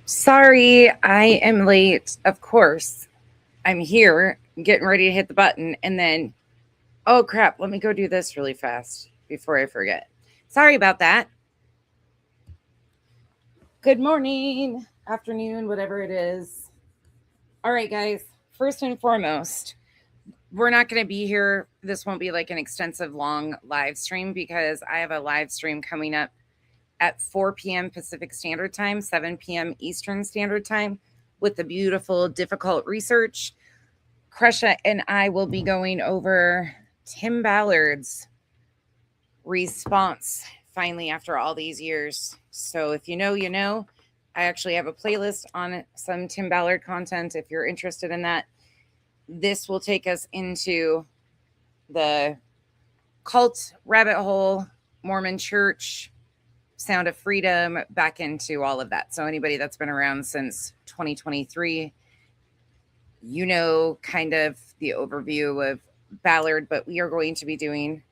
Sorry, I am late. Of course, I'm here getting ready to hit the button. And then, oh crap, let me go do this really fast before I forget. Sorry about that. Good morning, afternoon, whatever it is. All right, guys, first and foremost, we're not going to be here. This won't be like an extensive long live stream because I have a live stream coming up at 4 p.m. Pacific Standard Time, 7 p.m. Eastern Standard Time with the beautiful, difficult research. Kresha and I will be going over Tim Ballard's response finally after all these years. So if you know, you know. I actually have a playlist on some Tim Ballard content if you're interested in that. This will take us into the cult rabbit hole, Mormon church, Sound of Freedom, back into all of that. So anybody that's been around since 2023, you know kind of the overview of Ballard, but we are going to be doing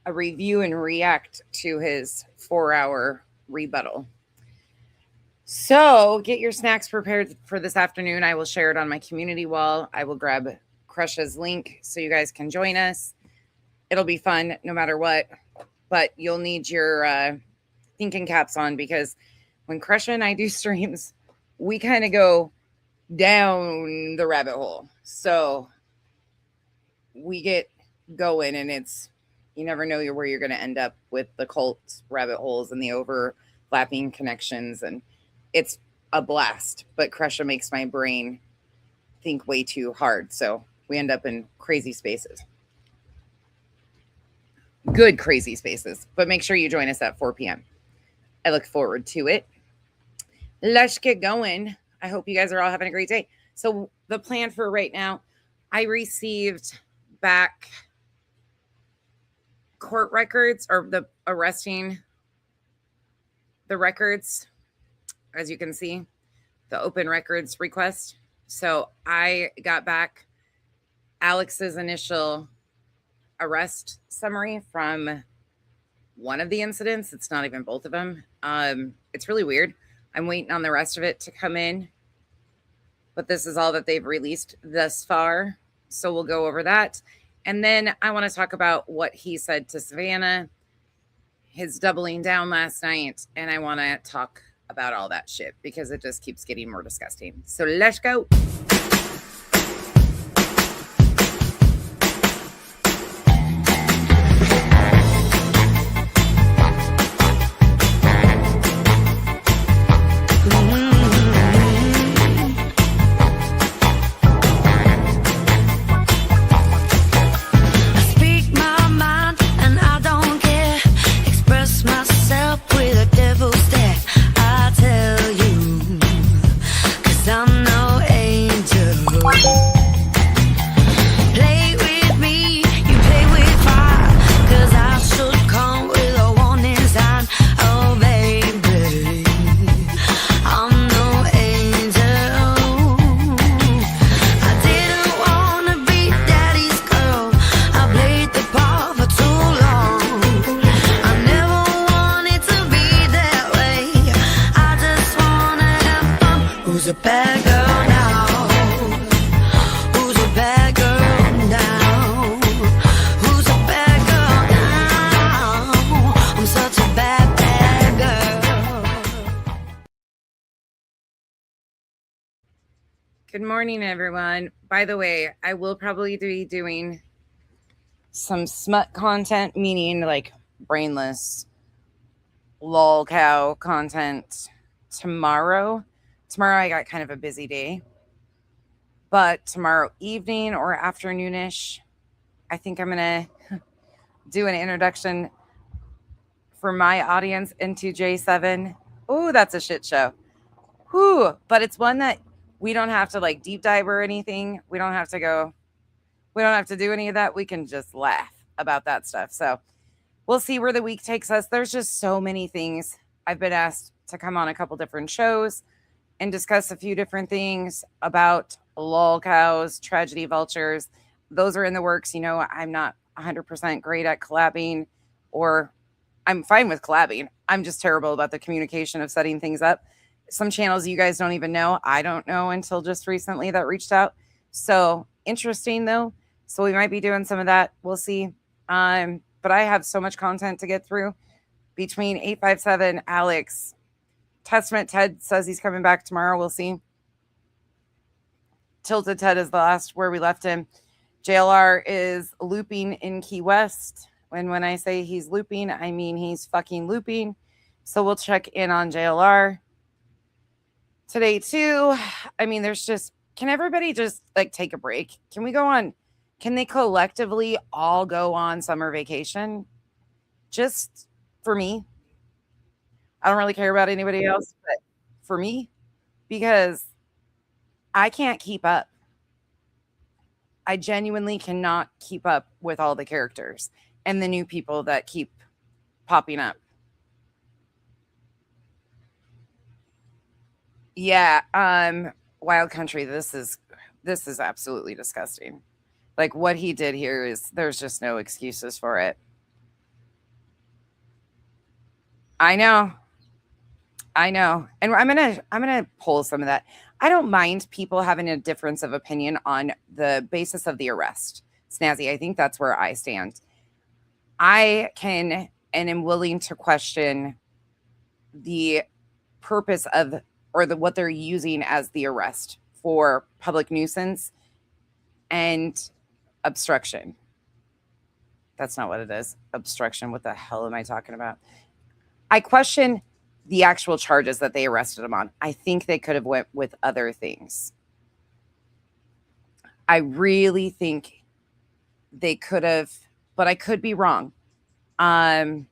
a review and react to his 4-hour rebuttal. So get your snacks prepared for this afternoon. I will share it on my community wall. I will grab Kresha's link so you guys can join us. It'll be fun no matter what, but you'll need your thinking caps on because when Kresha and I do streams, we kind of go down the rabbit hole. So we get going and you never know where you're going to end up with the cult rabbit holes and the overlapping connections. And it's a blast, but Kresha makes my brain think way too hard. So we end up in crazy spaces. Good crazy spaces. But make sure you join us at 4 p.m. I look forward to it. Let's get going. I hope you guys are all having a great day. So the plan for right now, I received back court records or the records, as you can see, the open records request. So I got back Alex's initial arrest summary from one of the incidents. It's not even both of them. It's really weird. I'm waiting on the rest of it to come in, but this is all that they've released thus far. So we'll go over that. And then I want to talk about what he said to Savannah, his doubling down last night. And I want to talk about all that shit because it just keeps getting more disgusting. So let's go. Good morning, everyone. By the way, I will probably be doing some smut content, meaning like brainless lol cow content tomorrow. Tomorrow I got kind of a busy day, but tomorrow evening or afternoonish, I think I'm going to do an introduction for my audience into J7. Oh, that's a shit show. Whew, but it's one that we don't have to like deep dive or anything. We don't have to do any of that. We can just laugh about that stuff. So we'll see where the week takes us. There's just so many things. I've been asked to come on a couple different shows and discuss a few different things about lol cows, tragedy vultures. Those are in the works. You know, I'm not 100% great at collabing or I'm fine with collabing. I'm just terrible about the communication of setting things up. Some channels you guys don't even know. I don't know until just recently that reached out. So interesting though. So we might be doing some of that. We'll see. But I have so much content to get through between 857, Alex, Testament Ted says he's coming back tomorrow. We'll see. Tilted Ted is the last where we left him. JLR is looping in Key West. And when I say he's looping, I mean he's fucking looping. So we'll check in on JLR today too. I mean, there's just, can everybody just like take a break? Can we go on? Can they collectively all go on summer vacation? Just for me. I don't really care about anybody else, but for me, because I can't keep up. I genuinely cannot keep up with all the characters and the new people that keep popping up. Yeah, Wild Country, this is absolutely disgusting. Like what he did here is, there's just no excuses for it. I know. And I'm gonna pull some of that. I don't mind people having a difference of opinion on the basis of the arrest. Snazzy, I think that's where I stand. I can and am willing to question the purpose of, or what they're using as the arrest for public nuisance and obstruction. That's not what it is. Obstruction. What the hell am I talking about? I question the actual charges that they arrested him on. I think they could have went with other things. I really think they could have, but I could be wrong. I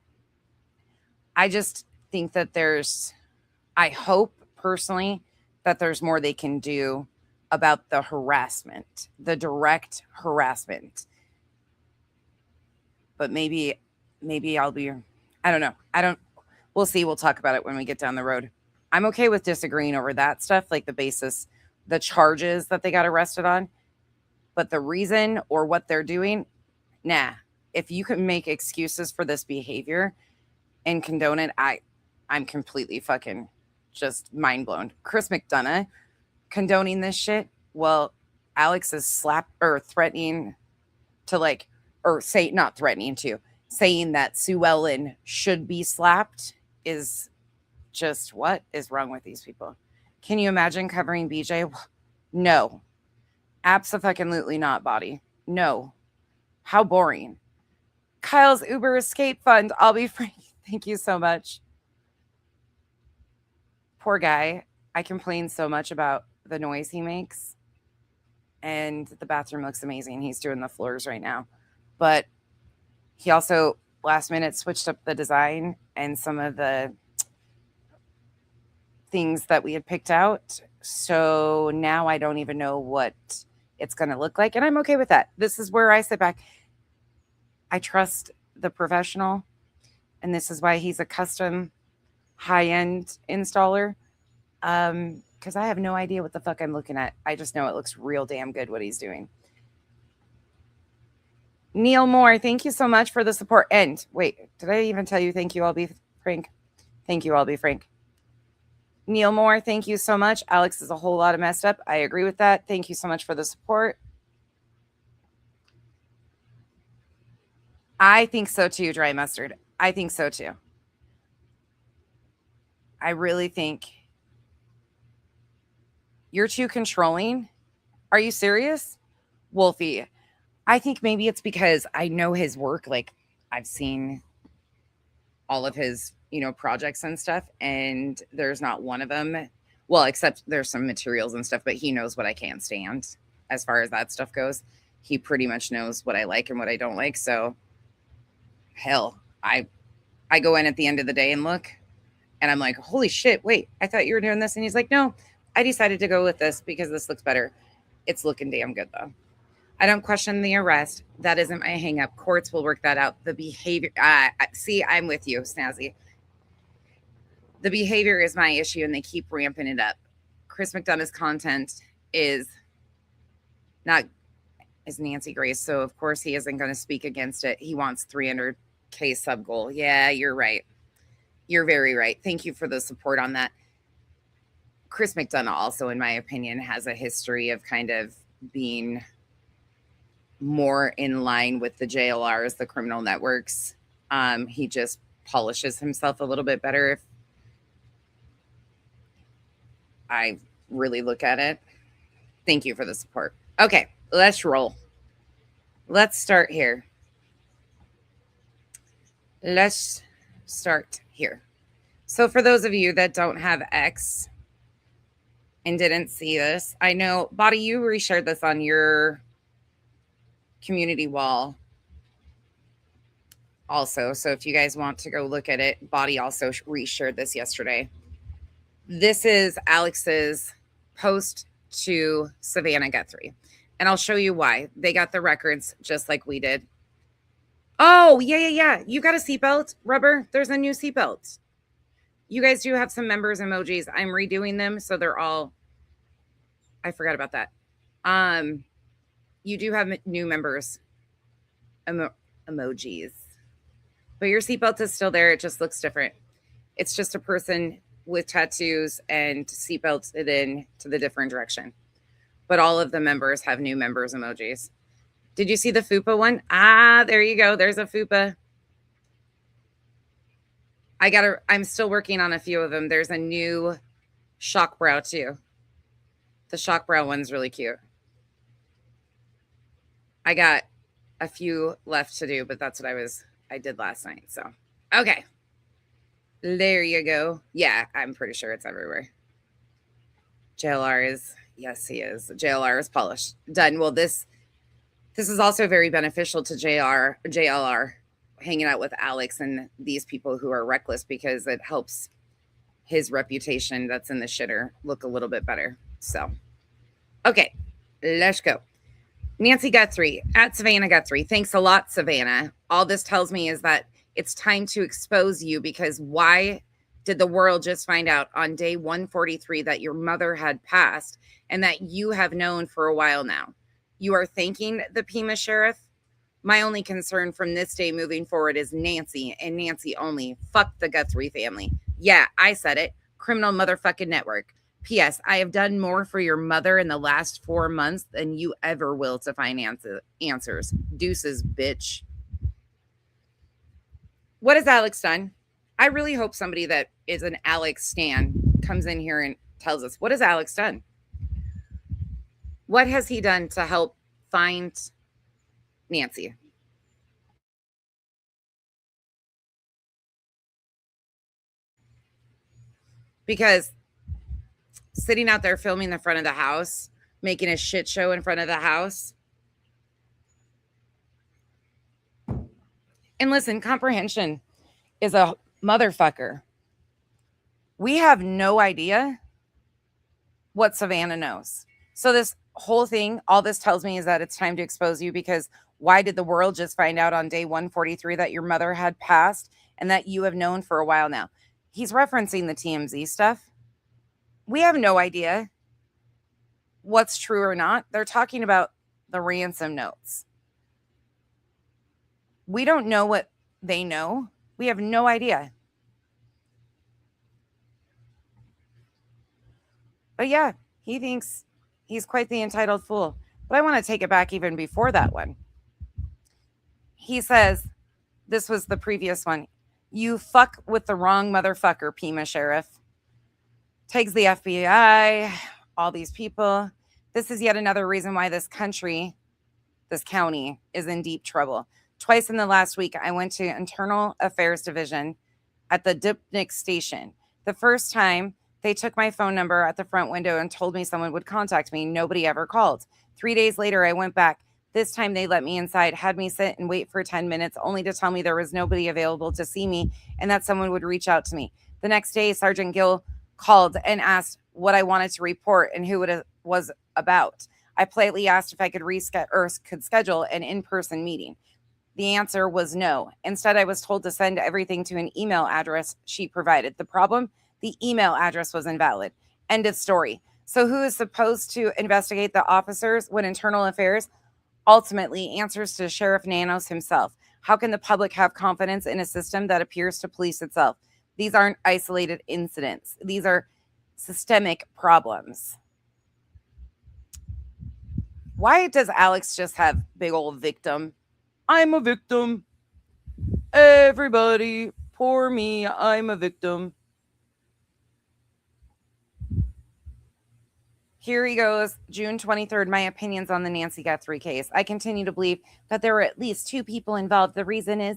just think that I hope personally that there's more they can do about the harassment, the direct harassment. But maybe I don't know. We'll see. We'll talk about it when we get down the road. I'm okay with disagreeing over that stuff, like the basis, the charges that they got arrested on. But the reason or what they're doing, nah. If you can make excuses for this behavior and condone it, I'm completely fucking just mind blown. Chris McDonough condoning this shit. Well, Alex is threatening to not threatening to, saying that Sue Ellen should be slapped is just, what is wrong with these people? Can you imagine covering BJ? No. Abso-fucking-lutely not, body. No. How boring. Kyle's Uber Escape Fund. I'll be free. Thank you so much. Poor guy. I complain so much about the noise he makes. And the bathroom looks amazing. He's doing the floors right now. But he also last minute switched up the design and some of the things that we had picked out. So now I don't even know what it's going to look like. And I'm okay with that. This is where I sit back. I trust the professional. And this is why he's a custom high-end installer. Because I have no idea what the fuck I'm looking at. I just know it looks real damn good what he's doing. Neil Moore, thank you so much for the support. And wait, did I even tell you thank you, I'll be frank? Thank you, I'll be frank. Neil Moore, thank you so much. Alex is a whole lot of messed up. I agree with that. Thank you so much for the support. I think so too, Dry Mustard. I think so too. I really think you're too controlling. Are you serious? Wolfie, I think maybe it's because I know his work. Like, I've seen all of his, projects and stuff, and there's not one of them. Well, except there's some materials and stuff, but he knows what I can't stand as far as that stuff goes. He pretty much knows what I like and what I don't like. So, hell, I go in at the end of the day and look, and I'm like, holy shit, wait, I thought you were doing this. And he's like, no, I decided to go with this because this looks better. It's looking damn good, though. I don't question the arrest. That isn't my hang up. Courts will work that out. The behavior, see, I'm with you, Snazzy. The behavior is my issue, and they keep ramping it up. Chris McDonough's content is Nancy Grace, so of course he isn't going to speak against it. He wants 300 K sub goal. Yeah, you're right. You're very right. Thank you for the support on that. Chris McDonough also, in my opinion, has a history of kind of being more in line with the JLRs, the criminal networks. He just polishes himself a little bit better if I really look at it. Thank you for the support. Okay, let's roll. Let's start here. Let's start here. So for those of you that don't have X and didn't see this, I know, Body, you reshared this on your community wall also. So if you guys want to go look at it, Body also reshared this yesterday. This is Alex's post to Savannah Guthrie. And I'll show you why. They got the records just like we did. Oh, yeah. You got a seatbelt, Rubber? There's a new seatbelt. You guys do have some members emojis. I'm redoing them, so they're all... I forgot about that. You do have new members emojis. But your seatbelt is still there. It just looks different. It's just a person with tattoos and seatbelts it in to the different direction. But all of the members have new members emojis. Did you see the FUPA one? Ah, there you go. There's a FUPA. I'm still working on a few of them. There's a new shock brow too. The shock brow one's really cute. I got a few left to do, but that's what I did last night. So, okay. There you go. Yeah, I'm pretty sure it's everywhere. JLR is, yes, he is. JLR is polished. Done. Well, this is also very beneficial to JLR hanging out with Alex and these people who are reckless, because it helps his reputation that's in the shitter look a little bit better. So, okay, let's go. Nancy Guthrie at Savannah Guthrie. Thanks a lot, Savannah. All this tells me is that it's time to expose you, because why did the world just find out on day 143 that your mother had passed and that you have known for a while now? You are thanking the Pima sheriff? My only concern from this day moving forward is Nancy and Nancy only. Fuck the Guthrie family. Yeah, I said it. Criminal motherfucking network. P.S. I have done more for your mother in the last 4 months than you ever will to find answers. Deuces, bitch. What has Alex done? I really hope somebody that is an Alex stan comes in here and tells us, what has Alex done? What has he done to help find Nancy? Because sitting out there filming the front of the house, making a shit show in front of the house. And listen, comprehension is a motherfucker. We have no idea what Savannah knows. So this whole thing, all this tells me is that it's time to expose you, because why did the world just find out on day 143 that your mother had passed and that you have known for a while now? He's referencing the TMZ stuff. We have no idea what's true or not. They're talking about the ransom notes. We don't know what they know. We have no idea. But yeah, he thinks he's quite the entitled fool. But I want to take it back even before that one. He says, this was the previous one. You fuck with the wrong motherfucker, Pima sheriff. Tags the FBI, all these people. This is yet another reason why this county is in deep trouble. Twice in the last week, I went to Internal Affairs Division at the Dupnik station. The first time, they took my phone number at the front window and told me someone would contact me. Nobody ever called. 3 days later, I went back. This time, they let me inside, had me sit and wait for 10 minutes, only to tell me there was nobody available to see me and that someone would reach out to me. The next day, Sergeant Gill called and asked what I wanted to report and who it was about. I politely asked if I could schedule an in-person meeting. The answer was no. Instead, I was told to send everything to an email address she provided. The problem? The email address was invalid. End of story. So who is supposed to investigate the officers when Internal Affairs ultimately answers to Sheriff Nanos himself? How can the public have confidence in a system that appears to police itself? These aren't isolated incidents. These are systemic problems. Why does Alex just have big old victim? I'm a victim. Everybody, poor me, I'm a victim. Here he goes, June 23rd, my opinions on the Nancy Guthrie case. I continue to believe that there were at least two people involved. The reason is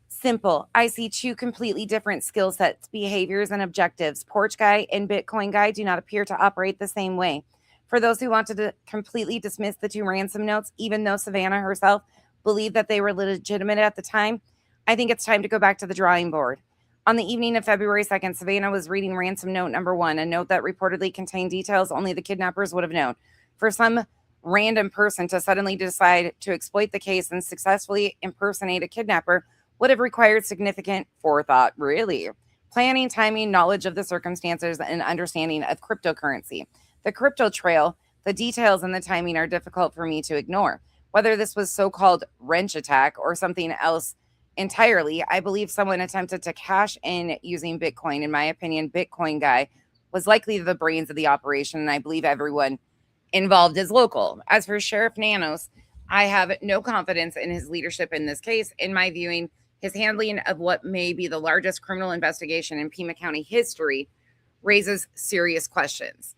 simple. I see two completely different skill sets, behaviors, and objectives. Porch Guy and Bitcoin Guy do not appear to operate the same way. For those who wanted to completely dismiss the two ransom notes, even though Savannah herself believed that they were legitimate at the time, I think it's time to go back to the drawing board. On the evening of February 2nd, Savannah was reading ransom note number 1, a note that reportedly contained details only the kidnappers would have known. For some random person to suddenly decide to exploit the case and successfully impersonate a kidnapper would have required significant forethought, really. Planning, timing, knowledge of the circumstances, and understanding of cryptocurrency. The crypto trail, the details and the timing are difficult for me to ignore. Whether this was so-called wrench attack or something else entirely, I believe someone attempted to cash in using Bitcoin. In my opinion, Bitcoin Guy was likely the brains of the operation, and I believe everyone involved is local. As for Sheriff Nanos, I have no confidence in his leadership in this case. In my viewing, his handling of what may be the largest criminal investigation in Pima County history raises serious questions.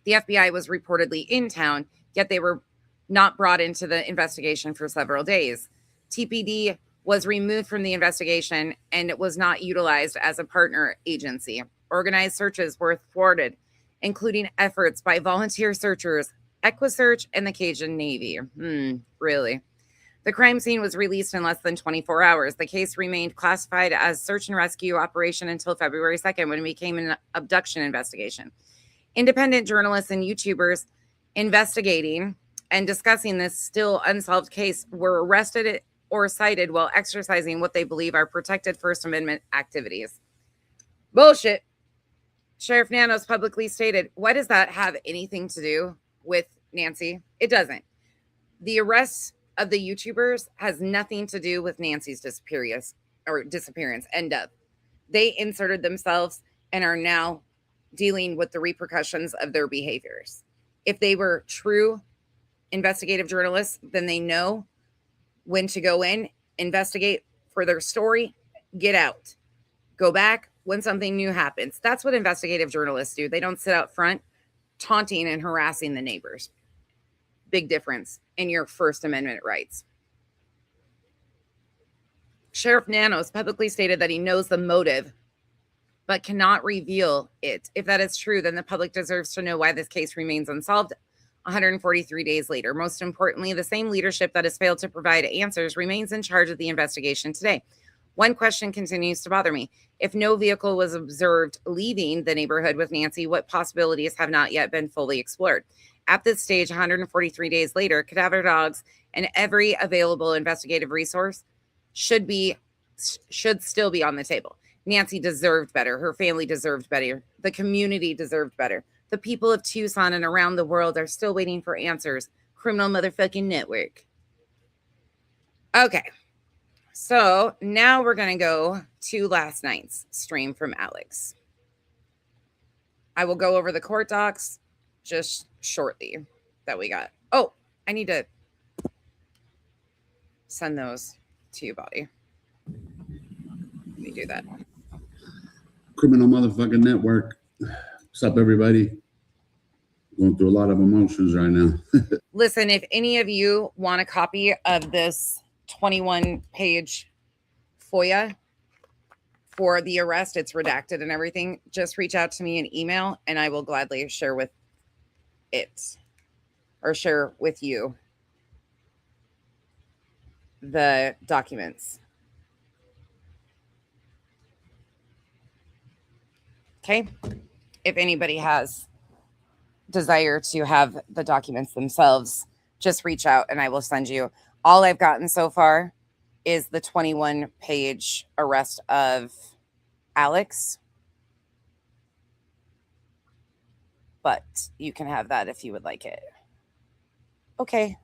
The FBI was reportedly in town, yet they were not brought into the investigation for several days. TPD was removed from the investigation, and it was not utilized as a partner agency. Organized searches were thwarted, including efforts by volunteer searchers, EquiSearch, and the Cajun Navy. Really? The crime scene was released in less than 24 hours. The case remained classified as search and rescue operation until February 2nd, when it became an abduction investigation. Independent journalists and YouTubers investigating and discussing this still unsolved case were arrested or cited while exercising what they believe are protected First Amendment activities. Bullshit. Sheriff Nanos publicly stated, why does that have anything to do with Nancy? It doesn't. The arrest of the YouTubers has nothing to do with Nancy's disappearance. End of. They inserted themselves and are now dealing with the repercussions of their behaviors. If they were true investigative journalists, then they know when to go in, investigate for their story, get out, go back when something new happens. That's what investigative journalists do. They don't sit out front taunting and harassing the neighbors. Big difference in your First Amendment rights. Sheriff Nanos publicly stated that he knows the motive, but cannot reveal it. If that is true, then the public deserves to know why this case remains unsolved 143 days later. Most importantly, the same leadership that has failed to provide answers remains in charge of the investigation today. One question continues to bother me. If no vehicle was observed leaving the neighborhood with Nancy, what possibilities have not yet been fully explored? At this stage, 143 days later, cadaver dogs and every available investigative resource should still be on the table. Nancy deserved better. Her family deserved better. The community deserved better. The people of Tucson and around the world are still waiting for answers. Criminal motherfucking network. Okay. So now we're going to go to last night's stream from Alex. I will go over the court docs just shortly that we got. Oh, I need to send those to you, Bobby. Let me do that. Criminal motherfucking network. What's up, everybody? Going through a lot of emotions right now. Listen, if any of you want a copy of this 21-page FOIA for the arrest, it's redacted and everything, just reach out to me in email and I will gladly share with it or share with you the documents. Okay? If anybody has desire to have the documents themselves, just reach out and I will send you. All I've gotten so far is the 21-page arrest of Alex. But you can have that if you would like it. Okay.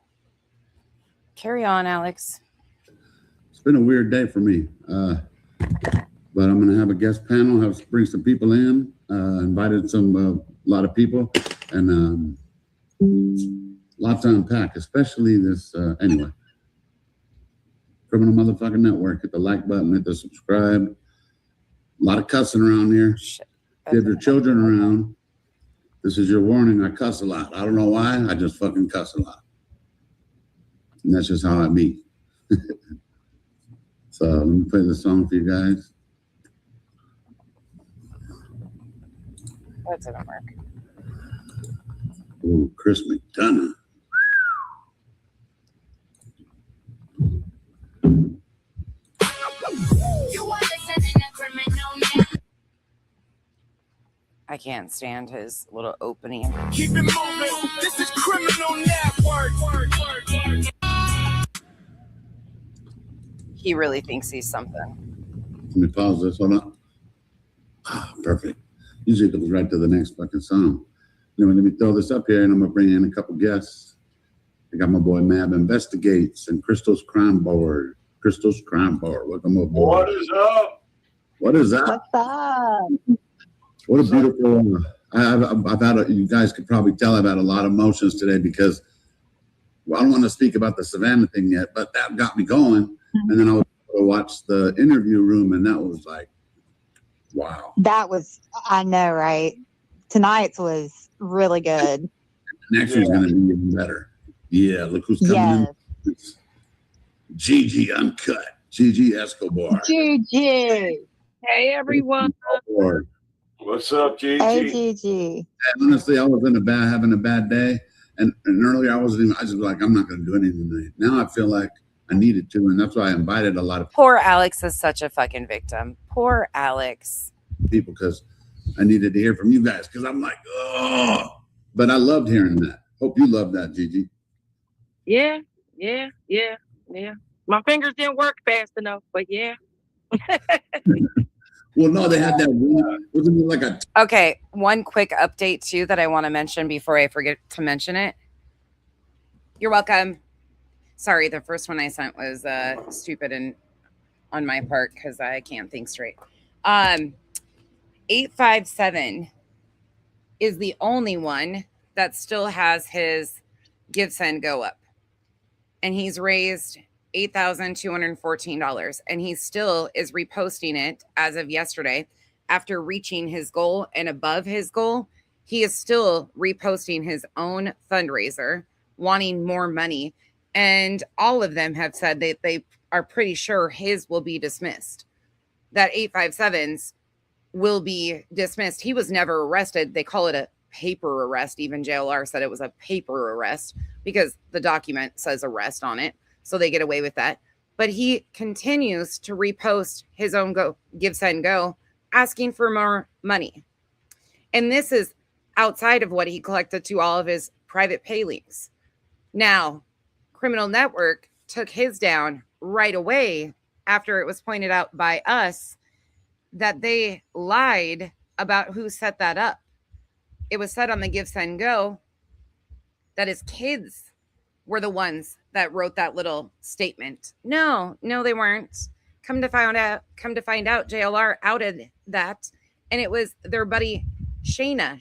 Carry on, Alex. It's been a weird day for me. But I'm going to have a guest panel, bring some people in, invited a lot of people, and lots to unpack, especially this, anyway. Criminal Motherfucking Network. Hit the like button, hit the subscribe. A lot of cussing around here. Shit. If you have your children around, this is your warning. I cuss a lot. I don't know why. I just fucking cuss a lot. And that's just how I be. So let me play the song for you guys. That didn't work. Oh, Chris McDonough. I can't stand his little opening. Keep it moving. This is Criminal Network. He really thinks he's something. Let me pause this. Hold on. Perfect. Usually it goes right to the next fucking song. Anyway, let me throw this up here, and I'm going to bring in a couple guests. I got my boy Mab Investigates and Crystal's Crime Board. Crystal's Crime Board. Welcome aboard. What is up? What is that? What's up? What a beautiful. I've had. You guys could probably tell I've had a lot of emotions today because, well, I don't want to speak about the Savannah thing yet, but that got me going. Mm-hmm. And then I was able to watch the interview room, and that was like, wow. That was, I know, right? Tonight's was really good. Next year's going to be even better. Yeah, look who's coming in. It's Gigi Uncut. Gigi Escobar. Gigi. Hey, everyone. What's up, Gigi? Hey, Gigi. And honestly, I was having a bad day. And earlier I was just like, I'm not going to do anything tonight. Now I feel like I needed to. And that's why I invited a lot of Poor Alex is such a fucking victim. Poor Alex. People, because I needed to hear from you guys. Because I'm like, oh. But I loved hearing that. Hope you loved that, Gigi. Yeah. My fingers didn't work fast enough, but yeah. Well, no, they had that. Wasn't it like a? Okay, one quick update too that I want to mention before I forget to mention it. You're welcome. Sorry, the first one I sent was stupid and on my part because I can't think straight. 857 is the only one that still has his Give Send Go up, and he's raised $8,214, and he still is reposting it as of yesterday. After reaching his goal and above his goal, he is still reposting his own fundraiser, wanting more money. And all of them have said that they are pretty sure his will be dismissed, that 857's will be dismissed. He was never arrested. They call it a paper arrest. Even JLR said it was a paper arrest because the document says arrest on it. So they get away with that. But he continues to repost his own Give Send Go, asking for more money. And this is outside of what he collected to all of his private pay links. Now, Criminal Network took his down right away after it was pointed out by us that they lied about who set that up. It was said on the Give Send Go that his kids were the ones that wrote that little statement. No, they weren't. Come to find out, JLR outed that, and it was their buddy Shanna.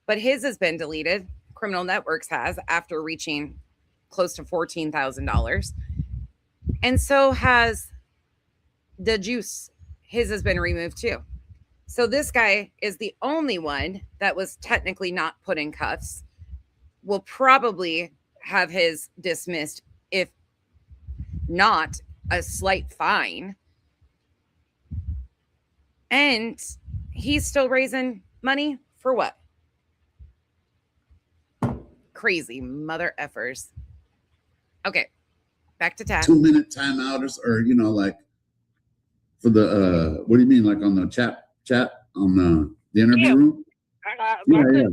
But his has been deleted. Criminal Networks has, after reaching close to $14,000. And so has the Juice. His has been removed too. So this guy is the only one that was technically not put in cuffs. Will probably have his dismissed, if not a slight fine. And he's still raising money for what? Crazy mother effers. Okay, back to task. 2-minute timeout or like for the what do you mean, like on the chat on the interview room? Yeah.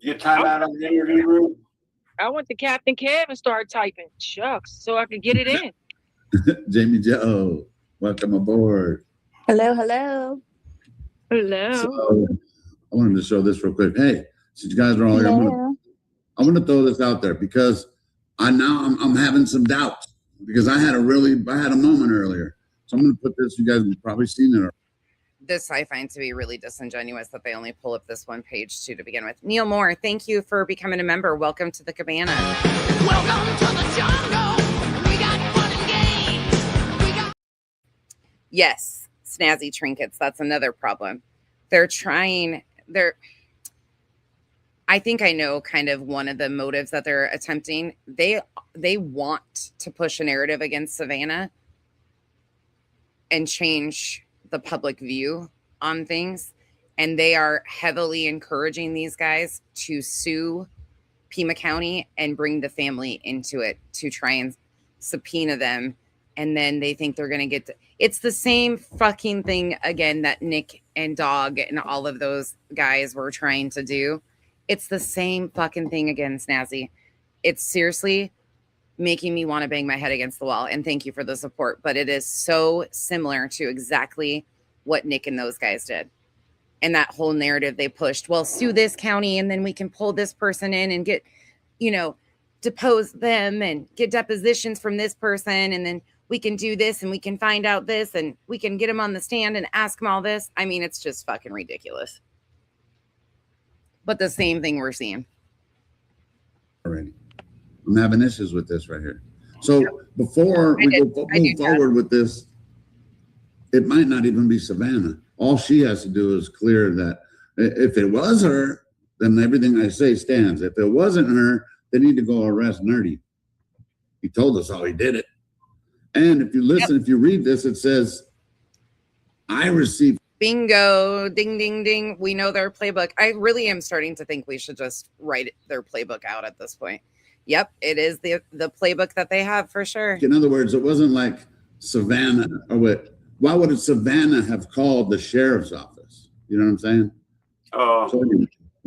You time out on the interview room? I went to Captain Kev and started typing. Shucks, so I could get it in. Jamie Joe, welcome aboard. Hello. Hello. So, I wanted to show this real quick. Hey, since you guys are all here, I'm I'm going to throw this out there because I'm having some doubts because I had a moment earlier. So I'm going to put this. You guys have probably seen it. This I find to be really disingenuous that they only pull up this one page to begin with. Neil Moore, thank you for becoming a member. Welcome to the cabana. Welcome to the jungle. We got fun and games. Yes, snazzy trinkets. That's another problem. I think I know kind of one of the motives that they're attempting. They want to push a narrative against Savannah and change the public view on things. And they are heavily encouraging these guys to sue Pima County and bring the family into it to try and subpoena them. And then they think they're going to get it's the same fucking thing again that Nick and Dog and all of those guys were trying to do. It's the same fucking thing again, Snazzy. It's seriously making me want to bang my head against the wall. And thank you for the support. But it is so similar to exactly what Nick and those guys did. And that whole narrative they pushed, well, sue this county and then we can pull this person in and get, depose them and get depositions from this person. And then we can do this and we can find out this and we can get them on the stand and ask them all this. I mean, it's just fucking ridiculous. But the same thing we're seeing. Already. I'm having issues with this right here. So before we move forward with this, it might not even be Savannah. All she has to do is clear that if it was her, then everything I say stands. If it wasn't her, they need to go arrest Nerdy. He told us how he did it. And if you listen, if you read this, it says, I received. Bingo, ding, ding, ding. We know their playbook. I really am starting to think we should just write their playbook out at this point. Yep, it is the playbook that they have for sure. In other words, it wasn't like Savannah or what. Why would Savannah have called the sheriff's office? You know what I'm saying? So,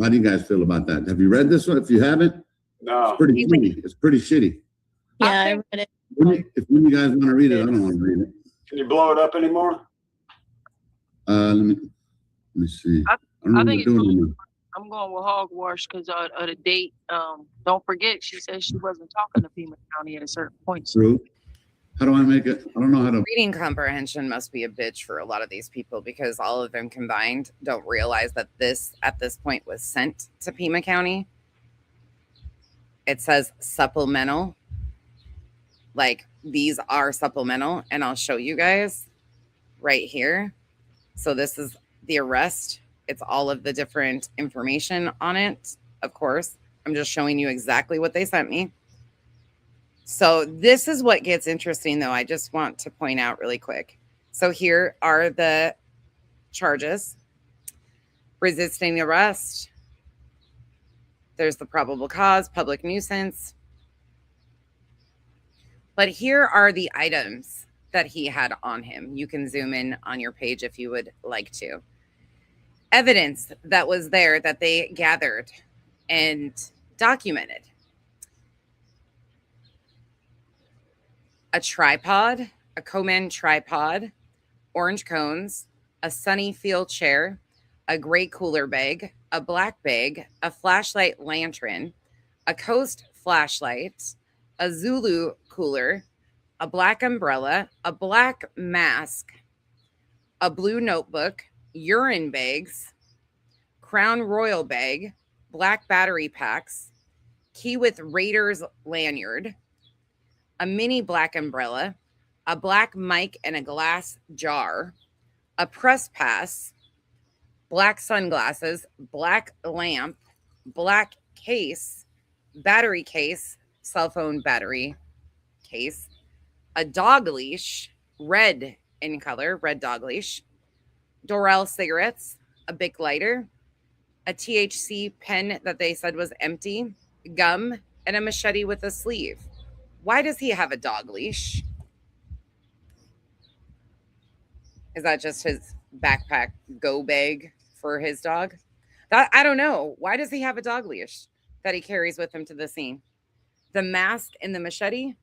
how do you guys feel about that? Have you read this one? If you haven't, no. it's pretty shitty. It's pretty shitty. Yeah, I read it. If you guys want to read it, I don't want to read it. Can you blow it up anymore? Let me see. I don't know think what we're doing. I'm going with hogwash because of the date. Don't forget, she said she wasn't talking to Pima County at a certain point. True. How do I make it? I don't know how to. Reading comprehension must be a bitch for a lot of these people because all of them combined don't realize that this at this point was sent to Pima County. It says supplemental. Like these are supplemental, and I'll show you guys right here. So this is the arrest. It's all of the different information on it. Of course, I'm just showing you exactly what they sent me. So this is what gets interesting, though. I just want to point out really quick. So here are the charges. Resisting arrest. There's the probable cause, public nuisance. But here are the items that he had on him. You can zoom in on your page if you would like to. Evidence that was there that they gathered and documented. A tripod, a Coleman tripod, orange cones, a sunny field chair, a gray cooler bag, a black bag, a flashlight lantern, a Coast flashlight, a Zulu cooler, a black umbrella, a black mask, a blue notebook, urine bags, Crown Royal bag, black battery packs, key with Raiders lanyard, a mini black umbrella, a black mic and a glass jar, a press pass, black sunglasses, black lamp, black case, battery case, cell phone battery case, a dog leash, red in color, red dog leash, Dorel cigarettes, a Bic lighter, a THC pen that they said was empty, gum, and a machete with a sleeve. Why does he have a dog leash? Is that just his backpack go bag for his dog? I don't know. Why does he have a dog leash that he carries with him to the scene? The mask and the machete?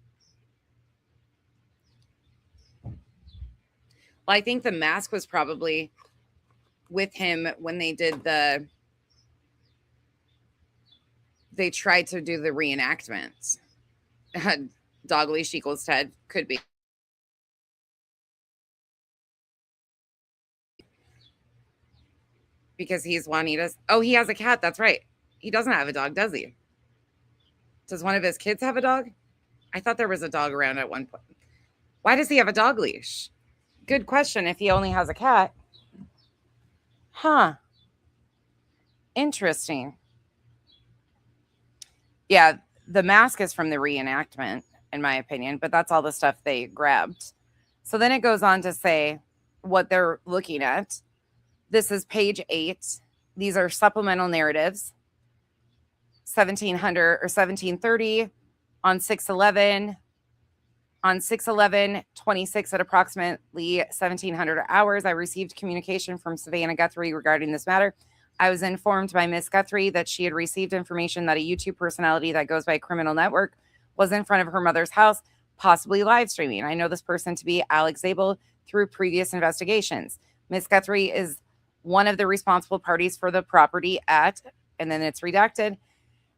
Well, I think the mask was probably with him when they did the they tried to do the reenactment. Dog leash equals Ted. Could be. Because he's Juanita's. Oh, he has a cat. That's right. He doesn't have a dog, does he? Does one of his kids have a dog? I thought there was a dog around at one point. Why does he have a dog leash? Good question if he only has a cat. Huh. Interesting. Yeah, the mask is from the reenactment, in my opinion, but that's all the stuff they grabbed. So then it goes on to say what they're looking at. This is page 8. These are supplemental narratives. 1700 or 1730 on 6/11. On 6/11/26 at approximately 1700 hours, I received communication from Savannah Guthrie regarding this matter. I was informed by Miss Guthrie that she had received information that a YouTube personality that goes by Criminal Network was in front of her mother's house, possibly live streaming. I know this person to be Alex Zabel through previous investigations. Miss Guthrie is one of the responsible parties for the property at, and then it's redacted,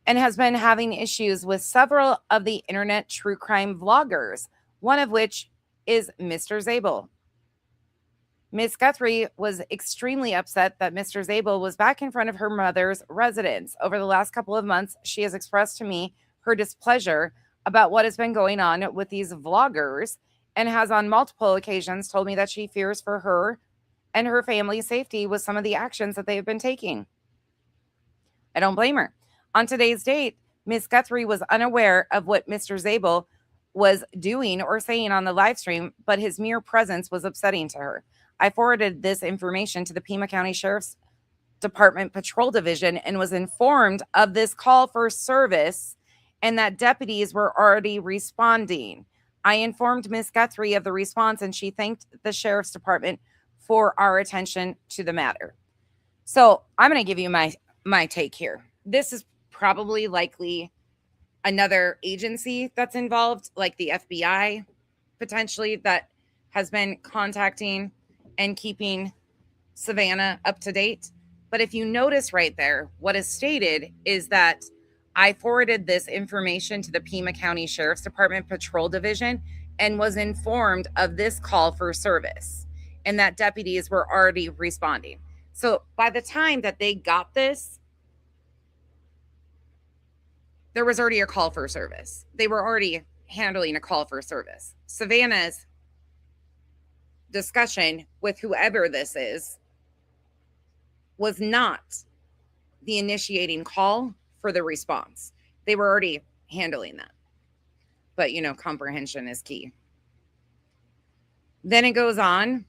and has been having issues with several of the internet true crime vloggers, one of which is Mr. Zabel. Miss Guthrie was extremely upset that Mr. Zabel was back in front of her mother's residence. Over the last couple of months, she has expressed to me her displeasure about what has been going on with these vloggers and has on multiple occasions told me that she fears for her and her family's safety with some of the actions that they have been taking. I don't blame her. On today's date, Miss Guthrie was unaware of what Mr. Zabel was doing or saying on the live stream, but his mere presence was upsetting to her. I forwarded this information to the Pima County Sheriff's Department Patrol Division and was informed of this call for service and that deputies were already responding. I informed Miss Guthrie of the response and she thanked the Sheriff's Department for our attention to the matter. So I'm going to give you my take here. This is probably likely another agency that's involved, like the FBI, potentially, that has been contacting and keeping Savannah up to date. But if you notice right there, what is stated is that I forwarded this information to the Pima County Sheriff's Department Patrol Division and was informed of this call for service and that deputies were already responding. So by the time that they got this, there was already a call for service. They were already handling a call for service. Savannah's discussion with whoever this is was not the initiating call for the response. They were already handling that. But, you know, comprehension is key. Then it goes on.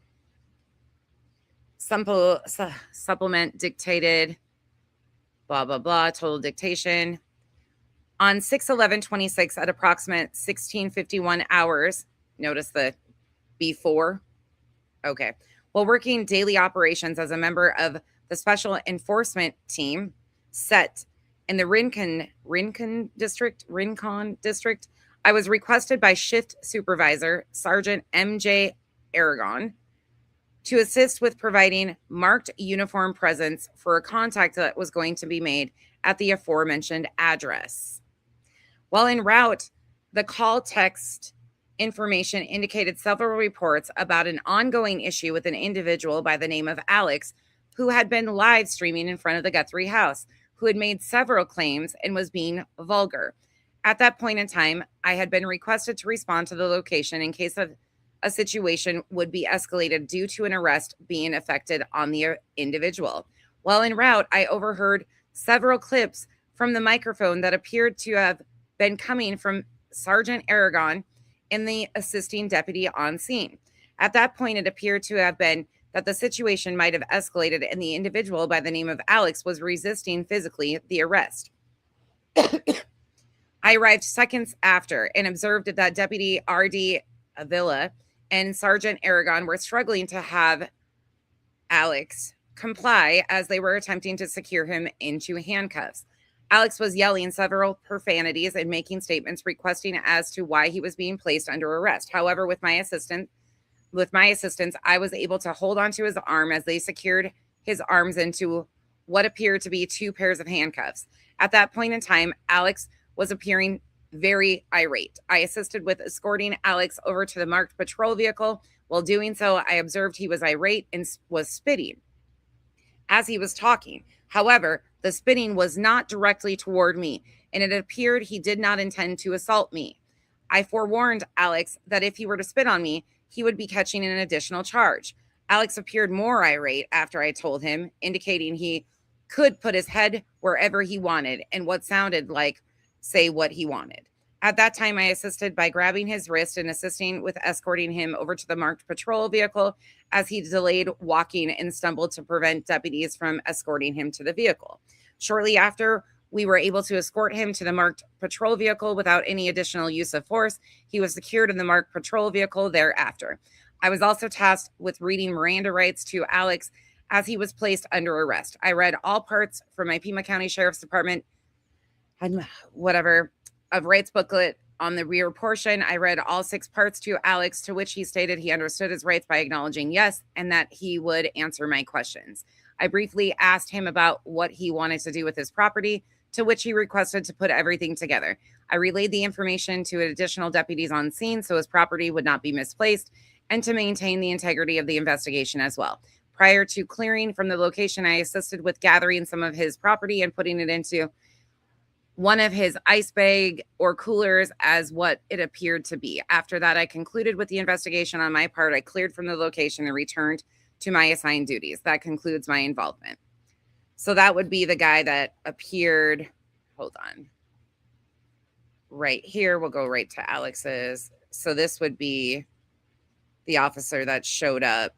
Supplement dictated, blah, blah, blah, total dictation. On 6/11/26 at approximate 16:51 hours, notice the before. Okay. While working daily operations as a member of the Special Enforcement Team set in the Rincon District, I was requested by Shift Supervisor Sergeant M.J. Aragon to assist with providing marked uniform presence for a contact that was going to be made at the aforementioned address. While en route, the call text information indicated several reports about an ongoing issue with an individual by the name of Alex, who had been live streaming in front of the Guthrie house, who had made several claims and was being vulgar. At that point in time, I had been requested to respond to the location in case of a situation would be escalated due to an arrest being effected on the individual. While en route, I overheard several clips from the microphone that appeared to have been coming from Sergeant Aragon and the assisting deputy on scene. At that point, it appeared to have been that the situation might have escalated and the individual by the name of Alex was resisting physically the arrest. I arrived seconds after and observed that Deputy R.D. Avila and Sergeant Aragon were struggling to have Alex comply as they were attempting to secure him into handcuffs. Alex was yelling several profanities and making statements requesting as to why he was being placed under arrest. However, with my assistance, I was able to hold onto his arm as they secured his arms into what appeared to be 2 pairs of handcuffs. At that point in time, Alex was appearing very irate. I assisted with escorting Alex over to the marked patrol vehicle. While doing so, I observed he was irate and was spitting as he was talking. However, the spitting was not directly toward me, and it appeared he did not intend to assault me. I forewarned Alex that if he were to spit on me, he would be catching an additional charge. Alex appeared more irate after I told him, indicating he could put his head wherever he wanted and what sounded like say what he wanted. At that time, I assisted by grabbing his wrist and assisting with escorting him over to the marked patrol vehicle as he delayed walking and stumbled to prevent deputies from escorting him to the vehicle. Shortly after, we were able to escort him to the marked patrol vehicle without any additional use of force. He was secured in the marked patrol vehicle thereafter. I was also tasked with reading Miranda rights to Alex as he was placed under arrest. I read all parts from my Pima County Sheriff's Department of rights booklet. On the rear portion, I read all 6 parts to Alex, to which he stated he understood his rights by acknowledging yes, and that he would answer my questions. I briefly asked him about what he wanted to do with his property, to which he requested to put everything together. I relayed the information to additional deputies on scene so his property would not be misplaced and to maintain the integrity of the investigation as well. Prior to clearing from the location, I assisted with gathering some of his property and putting it into one of his ice bag or coolers as what it appeared to be. After that, I concluded with the investigation on my part. I cleared from the location and returned to my assigned duties. That concludes my involvement. So that would be the guy that appeared. Hold on. Right here, we'll go right to Alex's. So this would be the officer that showed up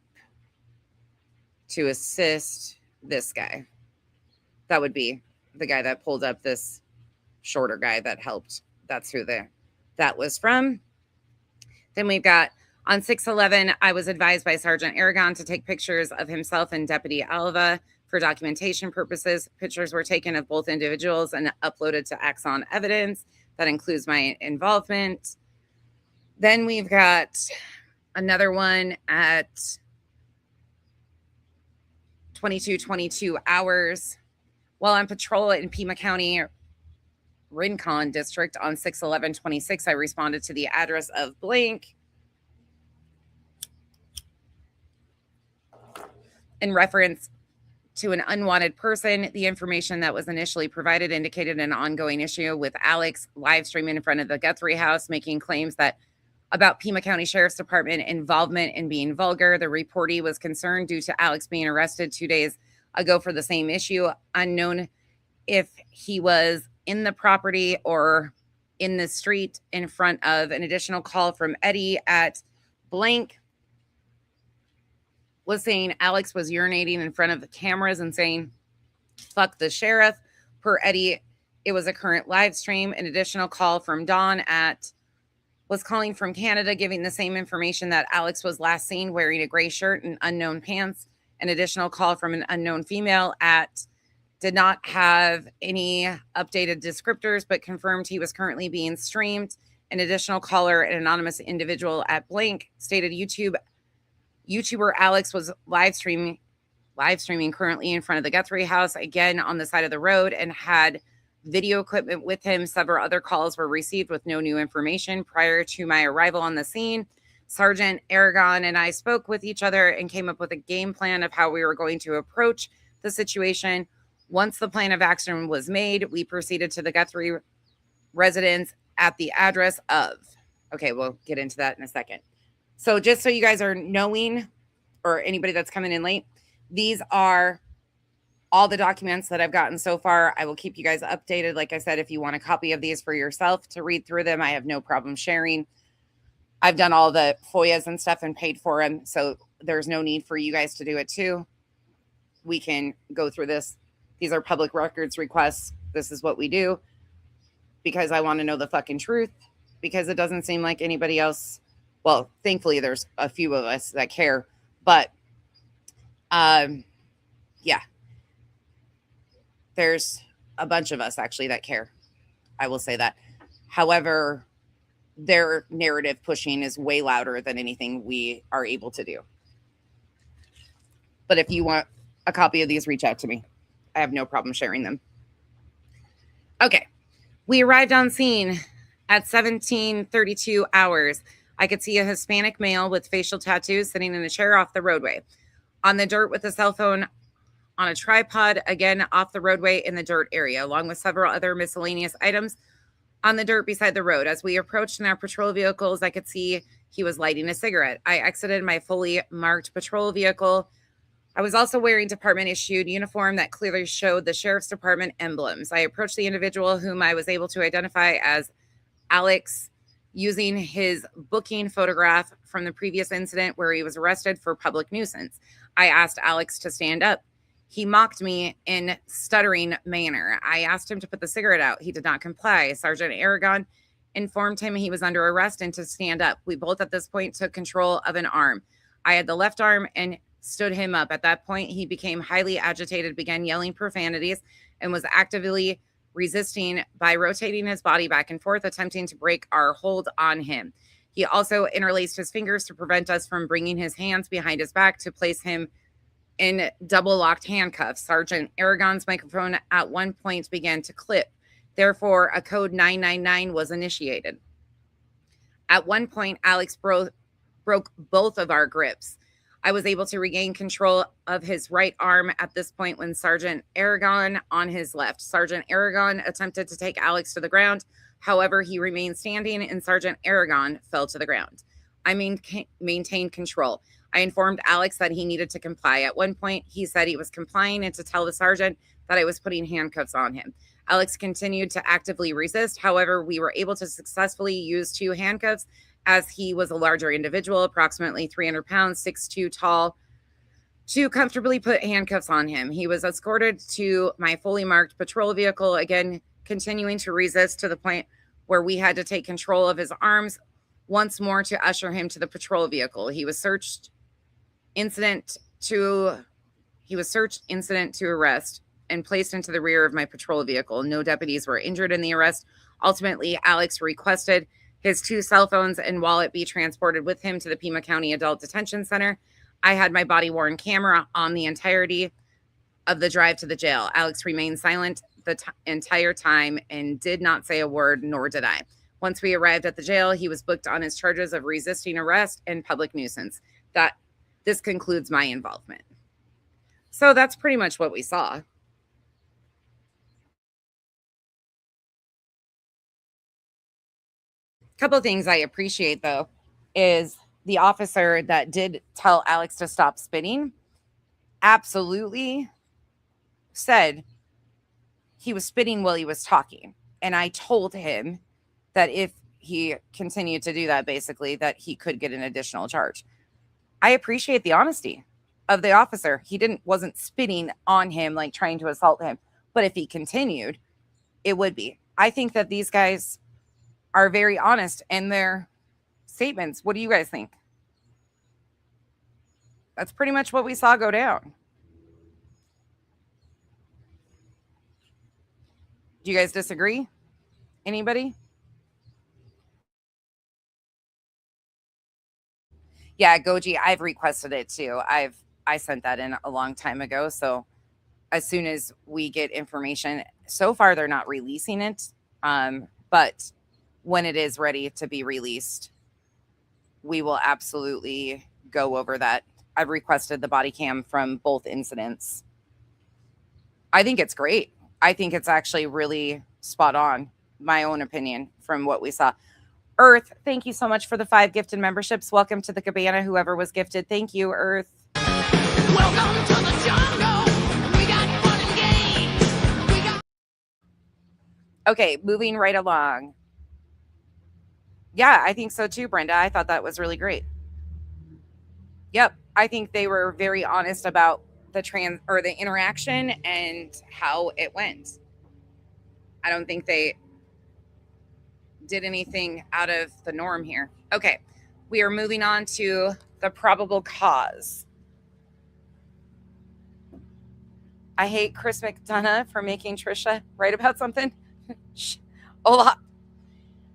to assist this guy. That would be the guy that pulled up this shorter guy that helped. That's who that was from. Then we've got on 6/11, I was advised by Sergeant Aragon to take pictures of himself and Deputy Alva for documentation purposes. Pictures were taken of both individuals and uploaded to Axon Evidence. That includes my involvement. Then we've got another one at 22:22 hours. While on patrol in Pima County Rincon District on 6/11/26, I responded to the address of blank in reference to an unwanted person. The information that was initially provided indicated an ongoing issue with Alex live streaming in front of the Guthrie house, making claims that about Pima County Sheriff's Department involvement in being vulgar. The reportee was concerned due to Alex being arrested 2 days ago for the same issue. Unknown if he was in the property or in the street in front of an additional call from Eddie at blank was saying Alex was urinating in front of the cameras and saying, fuck the sheriff. Per Eddie, it was a current live stream. An additional call from Dawn was calling from Canada, giving the same information that Alex was last seen wearing a gray shirt and unknown pants. An additional call from an unknown female did not have any updated descriptors, but confirmed he was currently being streamed. An additional caller, an anonymous individual at blank, stated YouTuber Alex was live streaming currently in front of the Guthrie house, again on the side of the road, and had video equipment with him. Several other calls were received with no new information. Prior to my arrival on the scene, Sergeant Aragon and I spoke with each other and came up with a game plan of how we were going to approach the situation. Once the plan of action was made, we proceeded to the Guthrie residence at the address of. Okay, we'll get into that in a second. So just so you guys are knowing, or anybody that's coming in late, these are all the documents that I've gotten so far. I will keep you guys updated. Like I said, if you want a copy of these for yourself to read through them, I have no problem sharing. I've done all the FOIAs and stuff and paid for them, so there's no need for you guys to do it too. We can go through this. These are public records requests. This is what we do because I want to know the fucking truth, because it doesn't seem like anybody else. Well, thankfully, there's a few of us that care, but yeah, there's a bunch of us actually that care. I will say that. However, their narrative pushing is way louder than anything we are able to do. But if you want a copy of these, reach out to me. I have no problem sharing them. Okay. We arrived on scene at 17:32 hours. I could see a Hispanic male with facial tattoos sitting in a chair off the roadway. On the dirt with a cell phone on a tripod, again off the roadway in the dirt area, along with several other miscellaneous items on the dirt beside the road. As we approached in our patrol vehicles, I could see he was lighting a cigarette. I exited my fully marked patrol vehicle. I was also wearing department-issued uniform that clearly showed the sheriff's department emblems. I approached the individual whom I was able to identify as Alex using his booking photograph from the previous incident where he was arrested for public nuisance. I asked Alex to stand up. He mocked me in stuttering manner. I asked him to put the cigarette out. He did not comply. Sergeant Aragon informed him he was under arrest and to stand up. We both at this point took control of an arm. I had the left arm and stood him up. At that point, he became highly agitated, began yelling profanities, and was actively resisting by rotating his body back and forth, attempting to break our hold on him. He also interlaced his fingers to prevent us from bringing his hands behind his back to place him in double locked handcuffs. Sergeant Aragon's microphone at one point began to clip. Therefore, a code 999 was initiated. At one point, Alex broke both of our grips. I was able to regain control of his right arm at this point when Sergeant Aragon on his left. Sergeant Aragon attempted to take Alex to the ground. However, he remained standing and Sergeant Aragon fell to the ground. I maintained control. I informed Alex that he needed to comply. At one point, he said he was complying and to tell the sergeant that I was putting handcuffs on him. Alex continued to actively resist. However, we were able to successfully use 2 handcuffs as he was a larger individual, approximately 300 pounds, 6'2" tall, to comfortably put handcuffs on him. He was escorted to my fully marked patrol vehicle, again, continuing to resist to the point where we had to take control of his arms once more to usher him to the patrol vehicle. He was searched incident to arrest and placed into the rear of my patrol vehicle. No deputies were injured in the arrest. Ultimately, Alex requested his 2 cell phones and wallet be transported with him to the Pima County Adult Detention Center. I had my body-worn camera on the entirety of the drive to the jail. Alex remained silent the entire time and did not say a word, nor did I. Once we arrived at the jail, he was booked on his charges of resisting arrest and public nuisance. This concludes my involvement. So that's pretty much what we saw. Couple of things I appreciate, though, is the officer that did tell Alex to stop spitting absolutely said he was spitting while he was talking. And I told him that if he continued to do that, basically, that he could get an additional charge. I appreciate the honesty of the officer. He wasn't spitting on him, like trying to assault him. But if he continued, it would be. I think that these guys are very honest in their statements. What do you guys think? That's pretty much what we saw go down. Do you guys disagree? Anybody? Yeah, Goji, I've requested it too. I sent that in a long time ago. So as soon as we get information, so far they're not releasing it. But when it is ready to be released, we will absolutely go over that. I've requested the body cam from both incidents. I think it's great. I think it's actually really spot on, my own opinion, from what we saw. Earth, thank you so much for the 5 gifted memberships. Welcome to the cabana, whoever was gifted. Thank you, Earth. Welcome to the jungle. We got fun and games. Okay, moving right along. Yeah, I think so too, Brenda. I thought that was really great. Yep, I think they were very honest about the interaction and how it went. I don't think they did anything out of the norm here. Okay, we are moving on to the probable cause. I hate Chris McDonough for making Trisha write about something. Hola.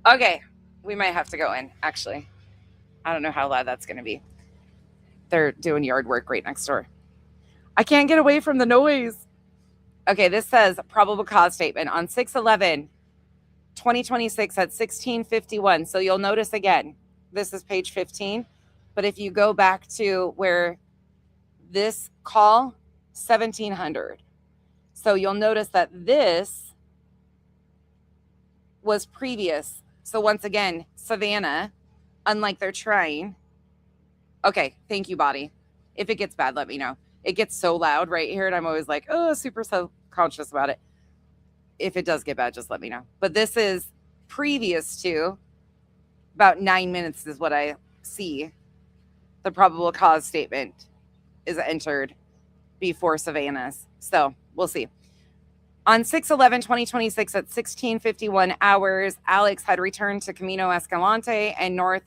Okay, we might have to go in, actually. I don't know how loud that's going to be. They're doing yard work right next door. I can't get away from the noise. Okay, this says probable cause statement on 6/11/2026 at 16:51. So you'll notice again, this is page 15. But if you go back to where this call, 1700. So you'll notice that this was previous. So once again, Savannah, unlike they're trying. Okay, thank you, body. If it gets bad, let me know. It gets so loud right here, and I'm always like, oh, super self-conscious about it. If it does get bad, just let me know. But this is previous to about 9 minutes is what I see. The probable cause statement is entered before Savannah's. So we'll see. On 6/11/2026 at 16:51 hours, Alex had returned to Camino Escalante and North.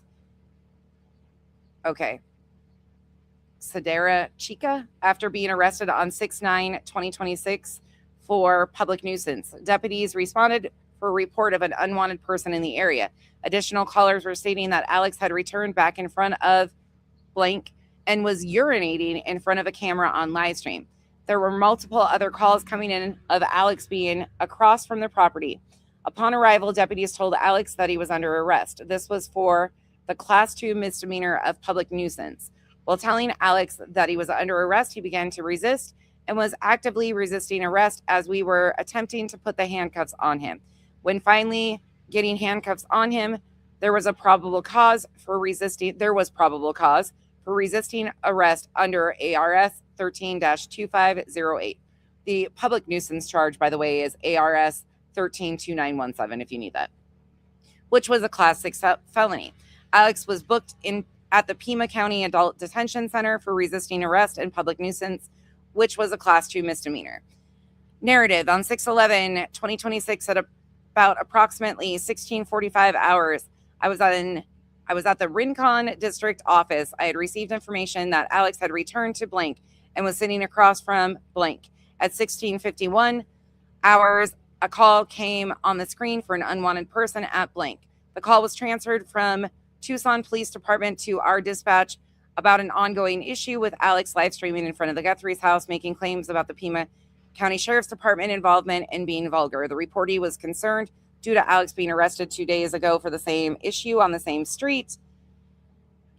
Okay. Cedera Chica after being arrested on 6/9/2026 for public nuisance. Deputies responded for a report of an unwanted person in the area. Additional callers were stating that Alex had returned back in front of blank and was urinating in front of a camera on live stream. There were multiple other calls coming in of Alex being across from the property. Upon arrival, deputies told Alex that he was under arrest. This was for the Class 2 misdemeanor of public nuisance. While telling Alex that he was under arrest, he began to resist and was actively resisting arrest as we were attempting to put the handcuffs on him. When finally getting handcuffs on him, there was probable cause for resisting arrest under ARS 13-2508. The public nuisance charge, by the way, is ARS 13-2917 if you need that, which was a Class 6 felony. Alex was booked in at the Pima County Adult Detention Center for resisting arrest and public nuisance, which was a Class 2 misdemeanor. Narrative on 6/11/2026 at about approximately 16:45 hours, I was at the Rincon District Office. I had received information that Alex had returned to blank and was sitting across from blank. At 16:51 hours, a call came on the screen for an unwanted person at blank. The call was transferred from Tucson Police Department to our dispatch about an ongoing issue with Alex live streaming in front of the Guthrie's house, making claims about the Pima County Sheriff's Department involvement and being vulgar. The reportee was concerned due to Alex being arrested 2 days ago for the same issue on the same street.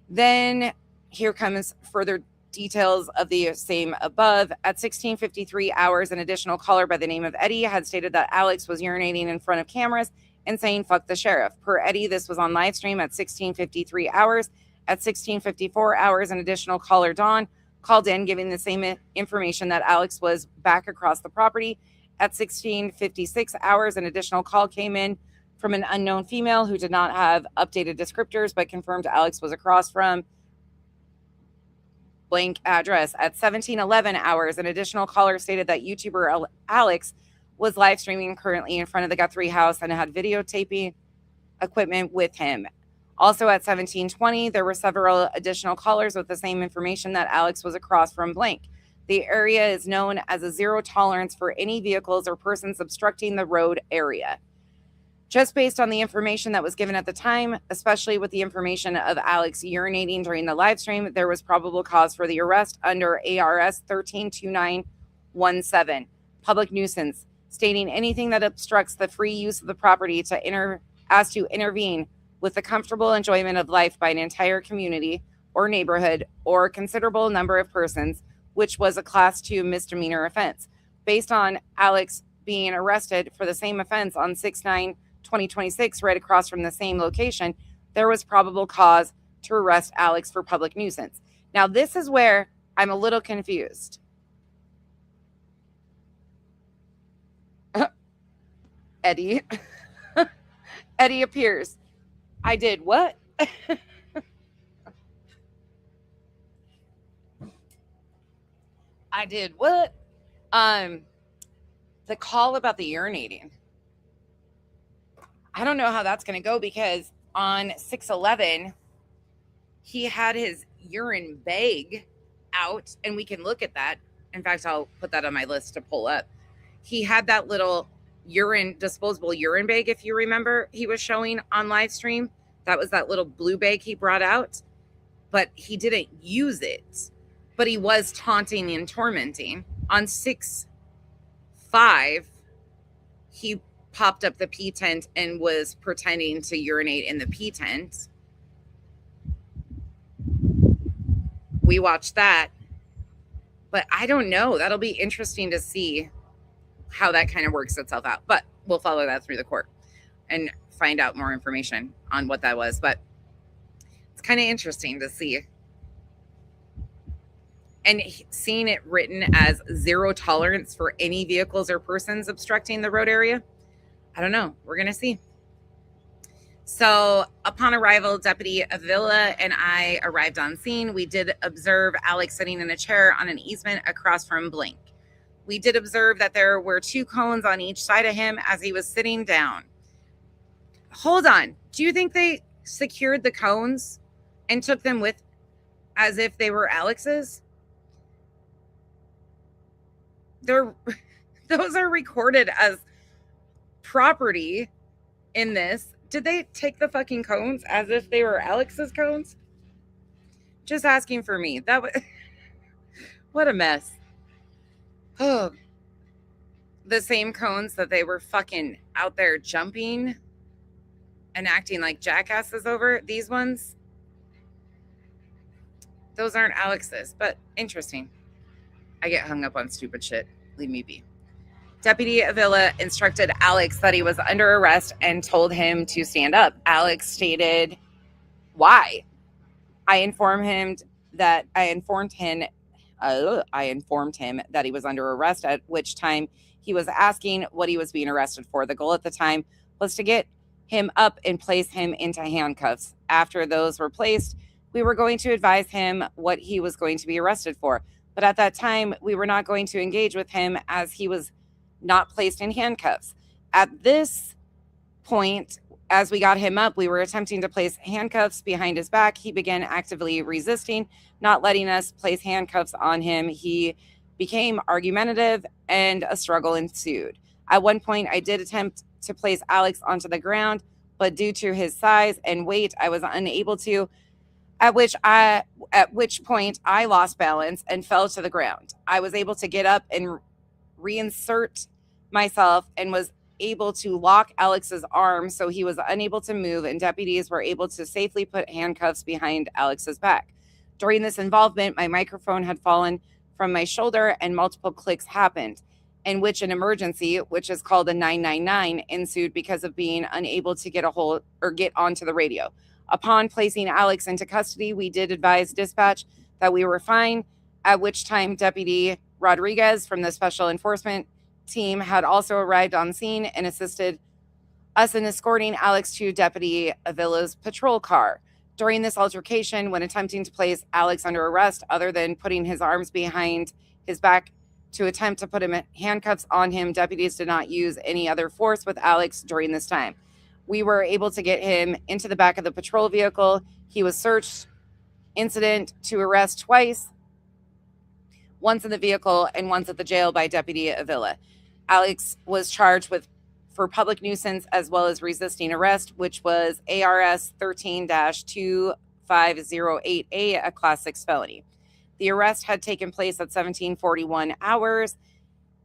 Then here comes further details of the same above. At 16:53 hours, an additional caller by the name of Eddie had stated that Alex was urinating in front of cameras and saying, fuck the sheriff. Per Eddie, this was on live stream at 16:53 hours. At 16:54 hours, an additional caller, Dawn, called in giving the same information that Alex was back across the property. At 16:56 hours, an additional call came in from an unknown female who did not have updated descriptors, but confirmed Alex was across from blank address. At 17:11 hours, an additional caller stated that YouTuber Alex was live streaming currently in front of the Guthrie house and had videotaping equipment with him. Also at 17:20, there were several additional callers with the same information that Alex was across from blank. The area is known as a zero tolerance for any vehicles or persons obstructing the road area. Just based on the information that was given at the time, especially with the information of Alex urinating during the live stream, there was probable cause for the arrest under ARS 13-2917, public nuisance, stating anything that obstructs the free use of the property to intervene with the comfortable enjoyment of life by an entire community or neighborhood or a considerable number of persons, which was a Class 2 misdemeanor offense. Based on Alex being arrested for the same offense on 6/9/2026, right across from the same location, there was probable cause to arrest Alex for public nuisance. Now, this is where I'm a little confused. Eddie. Eddie appears. I did what? I did what? The call about the urinating. I don't know how that's going to go because on 6/11, he had his urine bag out, and we can look at that. In fact, I'll put that on my list to pull up. He had that little disposable urine bag, if you remember, he was showing on live stream. That was that little blue bag he brought out, but he didn't use it. But he was taunting and tormenting. On 6 5, he popped up the pee tent and was pretending to urinate in the pee tent. We watched that. But I don't know. That'll be interesting to see how that kind of works itself out. But we'll follow that through the court and find out more information on what that was. But it's kind of interesting to see. And seeing it written as 0 tolerance for any vehicles or persons obstructing the road area, I don't know. We're going to see. So upon arrival, Deputy Avila and I arrived on scene. We did observe Alex sitting in a chair on an easement across from Blink. We did observe that there were 2 cones on each side of him as he was sitting down. Hold on. Do you think they secured the cones and took them with as if they were Alex's? Those are recorded as property in this. Did they take the fucking cones as if they were Alex's cones? Just asking for me. That was what a mess. Oh, the same cones that they were fucking out there jumping and acting like jackasses over. These ones, those aren't Alex's, but interesting. I get hung up on stupid shit. Leave me be. Deputy Avila instructed Alex that he was under arrest and told him to stand up. Alex stated why. I informed him that he was under arrest, at which time he was asking what he was being arrested for. The goal at the time was to get him up and place him into handcuffs. After those were placed, we were going to advise him what he was going to be arrested for. But at that time, we were not going to engage with him as he was not placed in handcuffs. At this point, as we got him up, we were attempting to place handcuffs behind his back. He began actively resisting, not letting us place handcuffs on him. He became argumentative and a struggle ensued. At one point, I did attempt to place Alex onto the ground, but due to his size and weight, I was unable to, at which point I lost balance and fell to the ground. I was able to get up and reinsert myself and was able to lock Alex's arm so he was unable to move, and deputies were able to safely put handcuffs behind Alex's back. During this involvement, my microphone had fallen from my shoulder and multiple clicks happened, in which an emergency, which is called a 999, ensued because of being unable to get a hold or get onto the radio. Upon placing Alex into custody, we did advise dispatch that we were fine, at which time Deputy Rodriguez from the Special Enforcement Team had also arrived on scene and assisted us in escorting Alex to Deputy Avila's patrol car. During this altercation, when attempting to place Alex under arrest, other than putting his arms behind his back to attempt to put him in handcuffs on him, deputies did not use any other force with Alex during this time. We were able to get him into the back of the patrol vehicle. He was searched, incident to arrest twice, once in the vehicle and once at the jail by Deputy Avila. Alex was charged for public nuisance as well as resisting arrest, which was ARS 13-2508A, a Class 6 felony. The arrest had taken place at 1741 hours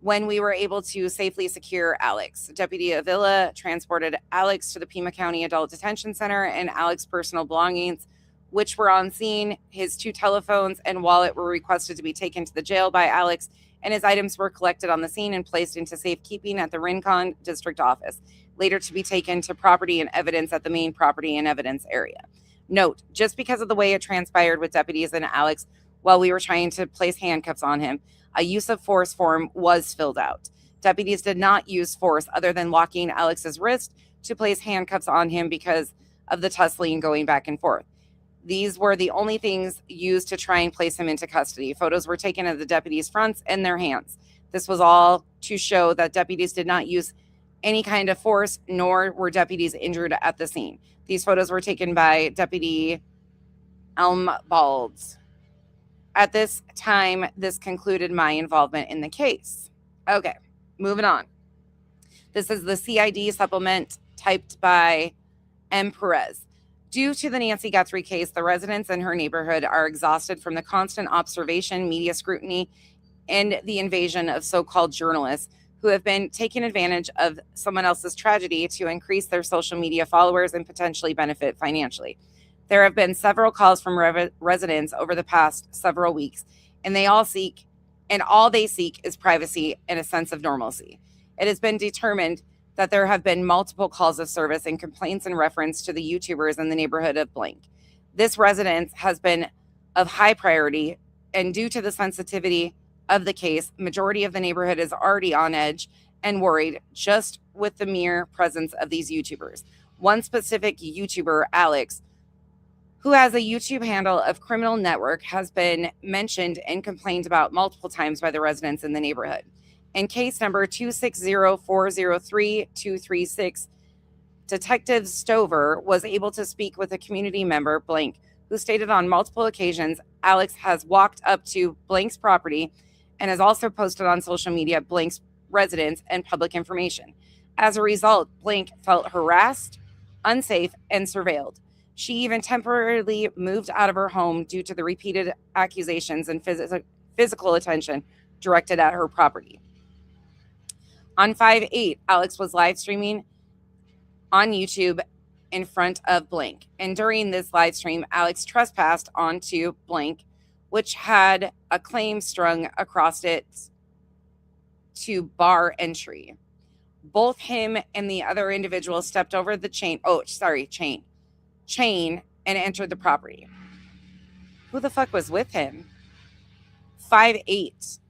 when we were able to safely secure Alex. Deputy Avila transported Alex to the Pima County Adult Detention Center, and Alex's personal belongings, which were on scene, his 2 telephones and wallet, were requested to be taken to the jail by Alex, and his items were collected on the scene and placed into safekeeping at the Rincon District Office, later to be taken to property and evidence at the main property and evidence area. Note, just because of the way it transpired with deputies and Alex while we were trying to place handcuffs on him, a use of force form was filled out. Deputies did not use force other than locking Alex's wrist to place handcuffs on him because of the tussling going back and forth. These were the only things used to try and place him into custody. Photos were taken of the deputies' fronts and their hands. This was all to show that deputies did not use any kind of force, nor were deputies injured at the scene. These photos were taken by Deputy Elmbalds. At this time, this concluded my involvement in the case. Okay, moving on. This is the CID supplement typed by M. Perez. Due to the Nancy Guthrie case, the residents in her neighborhood are exhausted from the constant observation, media scrutiny, and the invasion of so-called journalists who have been taking advantage of someone else's tragedy to increase their social media followers and potentially benefit financially. There have been several calls from residents over the past several weeks, and all they seek is privacy and a sense of normalcy. It has been determined that there have been multiple calls of service and complaints in reference to the YouTubers in the neighborhood of blank. This residence has been of high priority, and due to the sensitivity of the case, majority of the neighborhood is already on edge and worried just with the mere presence of these YouTubers. One specific YouTuber, Alex, who has a YouTube handle of Criminal Network, has been mentioned and complained about multiple times by the residents in the neighborhood. In case number 260403236, Detective Stover was able to speak with a community member, blank, who stated on multiple occasions Alex has walked up to blank's property and has also posted on social media blank's residence and public information. As a result, blank felt harassed, unsafe, and surveilled. She even temporarily moved out of her home due to the repeated accusations and physical attention directed at her property. On 5/8, Alex was live streaming on YouTube in front of blank. And during this live stream, Alex trespassed onto blank, which had a claim strung across it to bar entry. Both him and the other individual stepped over the chain and entered the property. Who the fuck was with him? 5/8.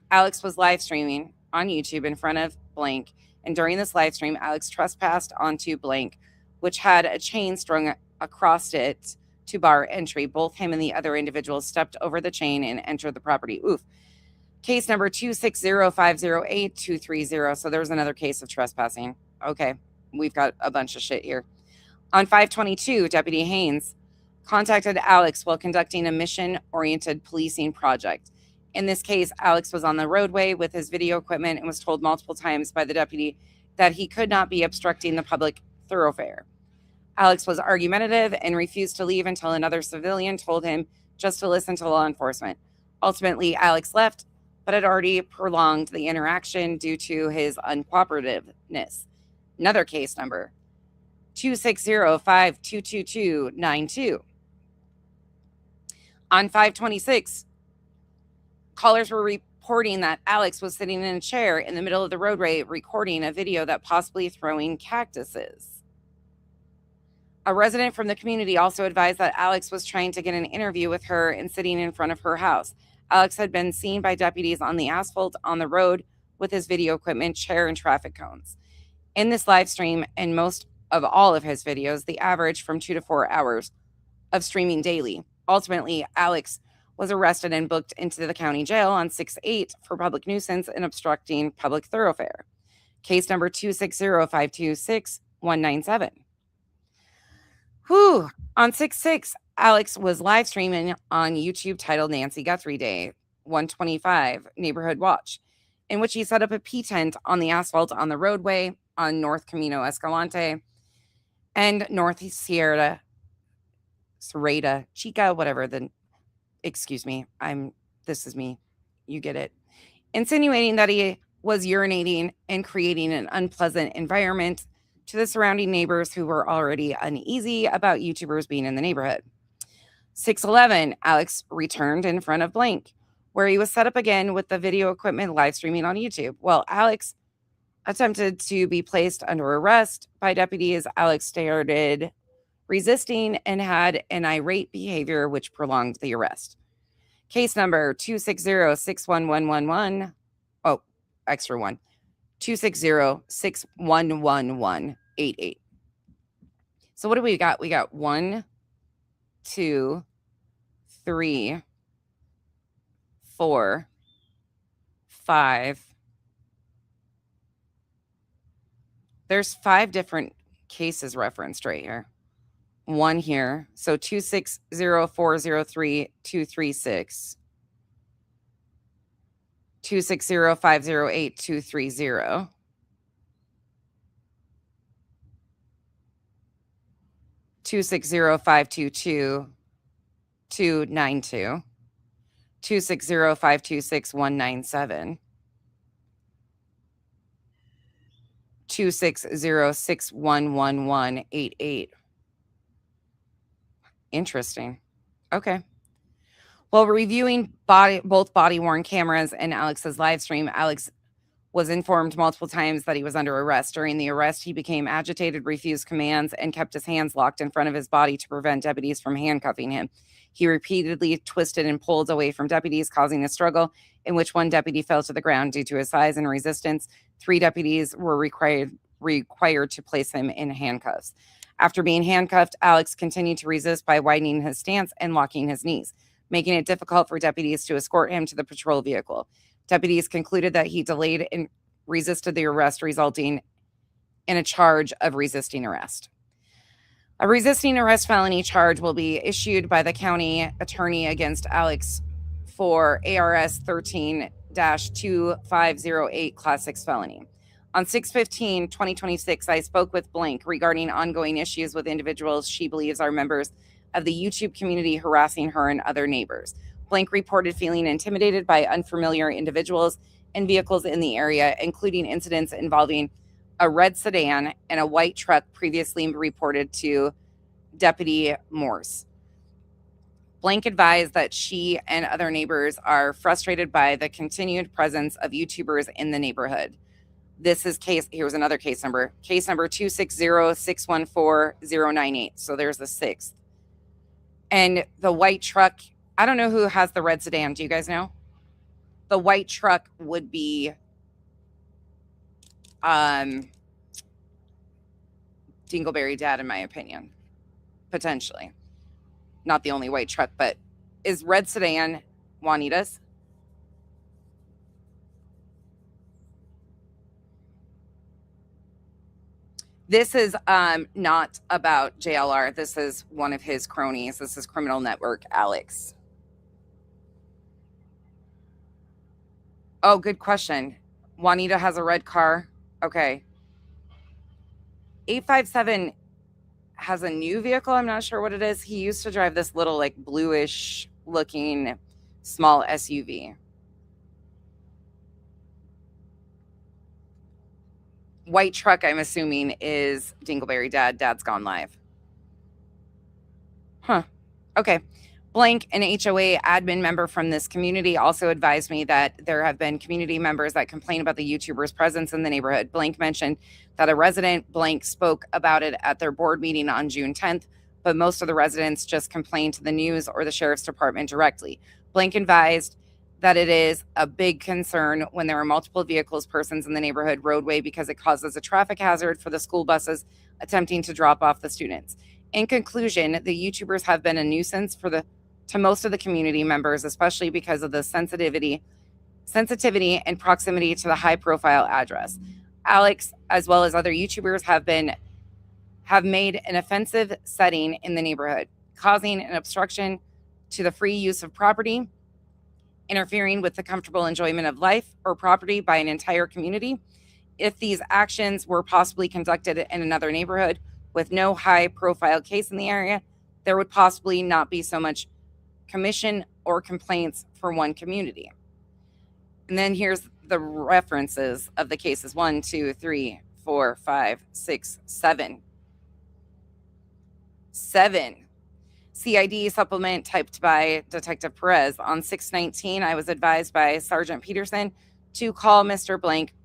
Alex was live streaming on YouTube in front of blank, and during this live stream, Alex trespassed onto blank, which had a chain strung across it to bar entry. Both him and the other individual stepped over the chain and entered the property. Oof. Case number 260508230. So there's another case of trespassing. Okay, we've got a bunch of shit here. On 5/22, Deputy Haynes contacted Alex while conducting a mission-oriented policing project. In this case, Alex was on the roadway with his video equipment and was told multiple times by the deputy that he could not be obstructing the public thoroughfare. Alex was argumentative and refused to leave until another civilian told him just to listen to law enforcement. Ultimately, Alex left, but had already prolonged the interaction due to his uncooperativeness. Another case number, 260522292. On 5/26, callers were reporting that Alex was sitting in a chair in the middle of the roadway recording a video that possibly throwing cactuses. A resident from the community also advised that Alex was trying to get an interview with her and sitting in front of her house. Alex had been seen by deputies on the asphalt on the road with his video equipment, chair, and traffic cones. In this live stream and most of all of his videos, the average from 2 to 4 hours of streaming daily. Ultimately, Alex was arrested and booked into the county jail on 6/8 for public nuisance and obstructing public thoroughfare. Case number 260526197. On 6/6, Alex was live streaming on YouTube titled Nancy Guthrie Day 125 Neighborhood Watch, in which he set up a P tent on the asphalt on the roadway on North Camino Escalante and North Sierra Chica, whatever the, excuse me, this is me, you get it, insinuating that he was urinating and creating an unpleasant environment to the surrounding neighbors who were already uneasy about YouTubers being in the neighborhood. 6/11, Alex returned in front of blank, where he was set up again with the video equipment live streaming on YouTube. Well, Alex attempted to be placed under arrest by deputies. Alex started resisting and had an irate behavior, which prolonged the arrest. Case number 2606111. Oh, extra one. 260611188. So what do we got? We got 1, 2, 3, 4, 5. There's 5 different cases referenced right here. 1 here. So 260403236. 260508230. 260522292. 260526197. 260-611-1188. Interesting. Okay. While reviewing both body-worn cameras and Alex's live stream, Alex was informed multiple times that he was under arrest. During the arrest, he became agitated, refused commands, and kept his hands locked in front of his body to prevent deputies from handcuffing him. He repeatedly twisted and pulled away from deputies, causing a struggle in which one deputy fell to the ground due to his size and resistance. 3 deputies were required to place him in handcuffs. After being handcuffed, Alex continued to resist by widening his stance and locking his knees, making it difficult for deputies to escort him to the patrol vehicle. Deputies concluded that he delayed and resisted the arrest, resulting in a charge of resisting arrest. A resisting arrest felony charge will be issued by the county attorney against Alex for ARS 13-2508 Class 6 felony. On 6/15/2026, I spoke with Blank regarding ongoing issues with individuals she believes are members of the YouTube community harassing her and other neighbors. Blank reported feeling intimidated by unfamiliar individuals and vehicles in the area, including incidents involving a red sedan and a white truck previously reported to Deputy Morse. Blank advised that she and other neighbors are frustrated by the continued presence of YouTubers in the neighborhood. This is here's another case number 260-614-098. So there's the 6th. And the white truck, I don't know who has the red sedan. Do you guys know? The white truck would be Dingleberry Dad, in my opinion. Potentially. Not the only white truck, but is red sedan Juanita's? This is not about JLR. This is one of his cronies. This is Criminal Network Alex. Oh, good question. Juanita has a red car. Okay. 857 has a new vehicle. I'm not sure what it is. He used to drive this little like bluish looking small SUV. White truck, I'm assuming, is Dingleberry Dad. Dad's gone live. Huh. Okay. Blank, an HOA admin member from this community, also advised me that there have been community members that complain about the YouTuber's presence in the neighborhood. Blank mentioned that a resident, Blank, spoke about it at their board meeting on June 10th, but most of the residents just complained to the news or the sheriff's department directly. Blank advised that it is a big concern when there are multiple vehicles, persons in the neighborhood roadway because it causes a traffic hazard for the school buses attempting to drop off the students. In conclusion, the YouTubers have been a nuisance to most of the community members, especially because of the sensitivity and proximity to the high-profile address. Alex, as well as other YouTubers, have made an offensive setting in the neighborhood, causing an obstruction to the free use of property, interfering with the comfortable enjoyment of life or property by an entire community. If these actions were possibly conducted in another neighborhood with no high-profile case in the area, there would possibly not be so much commission or complaints for one community. And then here's the references of the cases: 1, 2, 3, 4, 5, 6, 7. 7. CID supplement typed by Detective Perez. On 6/19, I was advised by Sergeant Peterson to call Mr. Blank,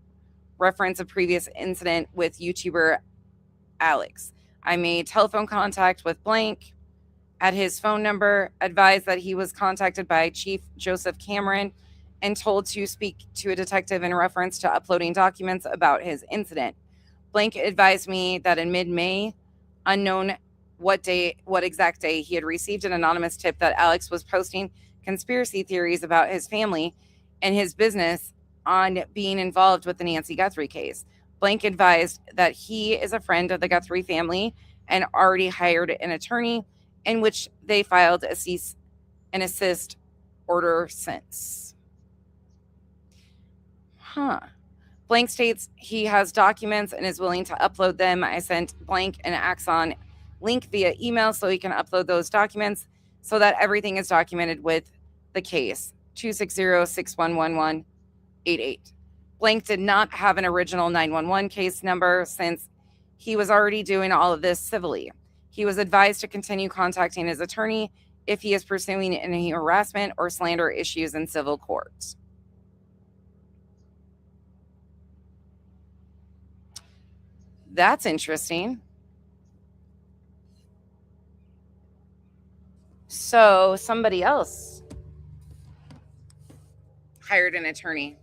reference a previous incident with YouTuber Alex. I made telephone contact with Blank at his phone number, advised that he was contacted by Chief Joseph Cameron and told to speak to a detective in reference to uploading documents about his incident. Blank advised me that in mid-May, unknown what exact day, he had received an anonymous tip that Alex was posting conspiracy theories about his family and his business on being involved with the Nancy Guthrie case. Blank advised that he is a friend of the Guthrie family and already hired an attorney, in which they filed a cease and desist order since. Blank states he has documents and is willing to upload them. I sent Blank an Axon link via email so he can upload those documents so that everything is documented with the case. 260-611-88. Blank did not have an original 911 case number since he was already doing all of this civilly. He was advised to continue contacting his attorney if he is pursuing any harassment or slander issues in civil court. That's interesting. So somebody else hired an attorney